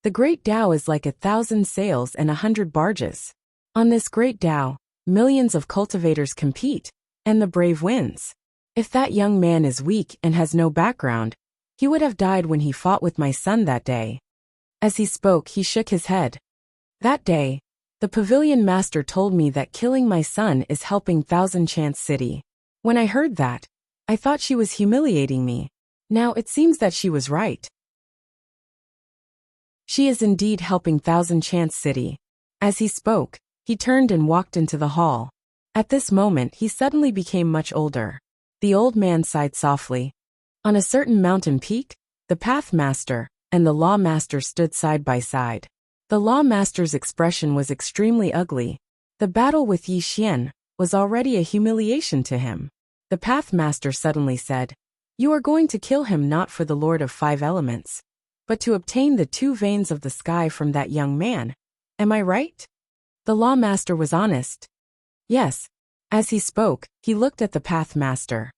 The great Tao is like 1,000 sails and 100 barges. On this great Tao, millions of cultivators compete, and the brave wins. If that young man is weak and has no background, he would have died when he fought with my son that day. As he spoke, he shook his head. That day, the Pavilion Master told me that killing my son is helping Thousand Chance City. When I heard that, I thought she was humiliating me. Now it seems that she was right. She is indeed helping Thousand Chance City. As he spoke, he turned and walked into the hall. At this moment he suddenly became much older. The old man sighed softly. On a certain mountain peak, the Pathmaster and the Lawmaster stood side by side. The Lawmaster's expression was extremely ugly. The battle with Yi Xian was already a humiliation to him. The Pathmaster suddenly said, "You are going to kill him not for the Lord of Five Elements, but to obtain the 2 veins of the sky from that young man. Am I right?" The Lawmaster was honest. Yes. As he spoke, he looked at the Pathmaster.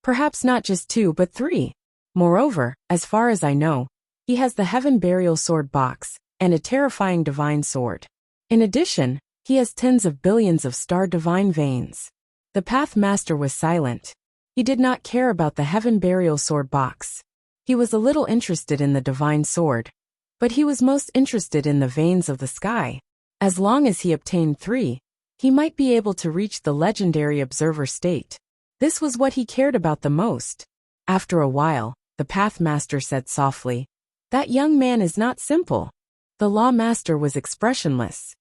"Perhaps not just 2 but 3. Moreover, as far as I know, he has the Heaven Burial Sword box, and a terrifying divine sword. In addition, he has tens of billions of star divine veins." The Pathmaster was silent. He did not care about the Heaven Burial Sword box. He was a little interested in the divine sword, but he was most interested in the veins of the sky. As long as he obtained 3, he might be able to reach the legendary observer state. This was what he cared about the most. After a while, the Pathmaster said softly, "That young man is not simple." The Lawmaster was expressionless.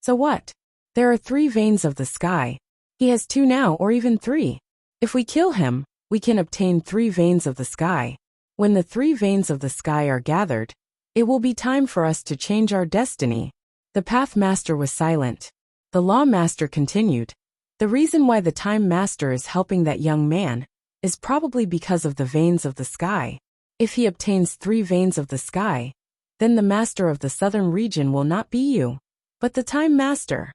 "So what? There are 3 veins of the sky. He has 2 now or even 3. If we kill him, we can obtain 3 veins of the sky. When the 3 veins of the sky are gathered, it will be time for us to change our destiny." The Pathmaster was silent. The Lawmaster continued, "The reason why the Time Master is helping that young man is probably because of the veins of the sky. If he obtains 3 veins of the sky, then the Master of the Southern region will not be you, but the Time Master."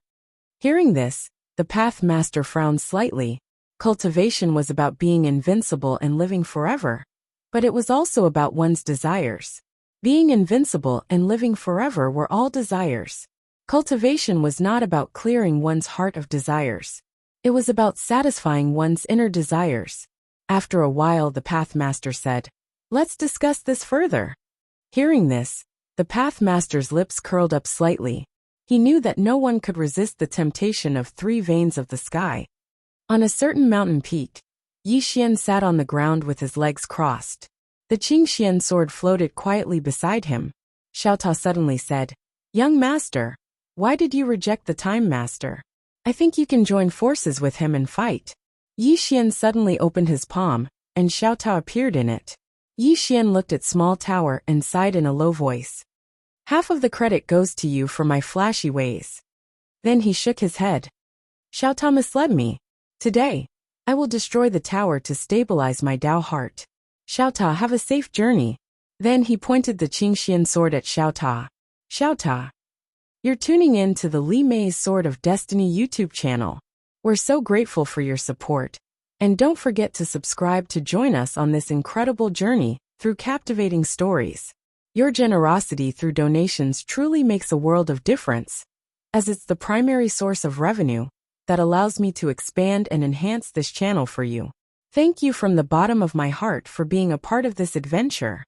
Hearing this, the Pathmaster frowned slightly. Cultivation was about being invincible and living forever, but it was also about one's desires. Being invincible and living forever were all desires. Cultivation was not about clearing one's heart of desires. It was about satisfying one's inner desires. After a while the Pathmaster said, "Let's discuss this further." Hearing this, the Pathmaster's lips curled up slightly. He knew that no one could resist the temptation of 3 veins of the sky. On a certain mountain peak, Yi Xian sat on the ground with his legs crossed. The Qingxian sword floated quietly beside him. Xiaota suddenly said, "Young master, why did you reject the Time Master? I think you can join forces with him and fight." Yi Xian suddenly opened his palm, and Xiaota appeared in it. Yi Xian looked at small tower and sighed in a low voice. "Half of the credit goes to you for my flashy ways." Then he shook his head. "Xiaota misled me. Today, I will destroy the tower to stabilize my Dao heart. Xiaota, have a safe journey." Then he pointed the Qingxian sword at Xiaota. "Xiaota, you're tuning in to the Li Mei's Sword of Destiny YouTube channel. We're so grateful for your support. And don't forget to subscribe to join us on this incredible journey through captivating stories. Your generosity through donations truly makes a world of difference, as it's the primary source of revenue that allows me to expand and enhance this channel for you. Thank you from the bottom of my heart for being a part of this adventure.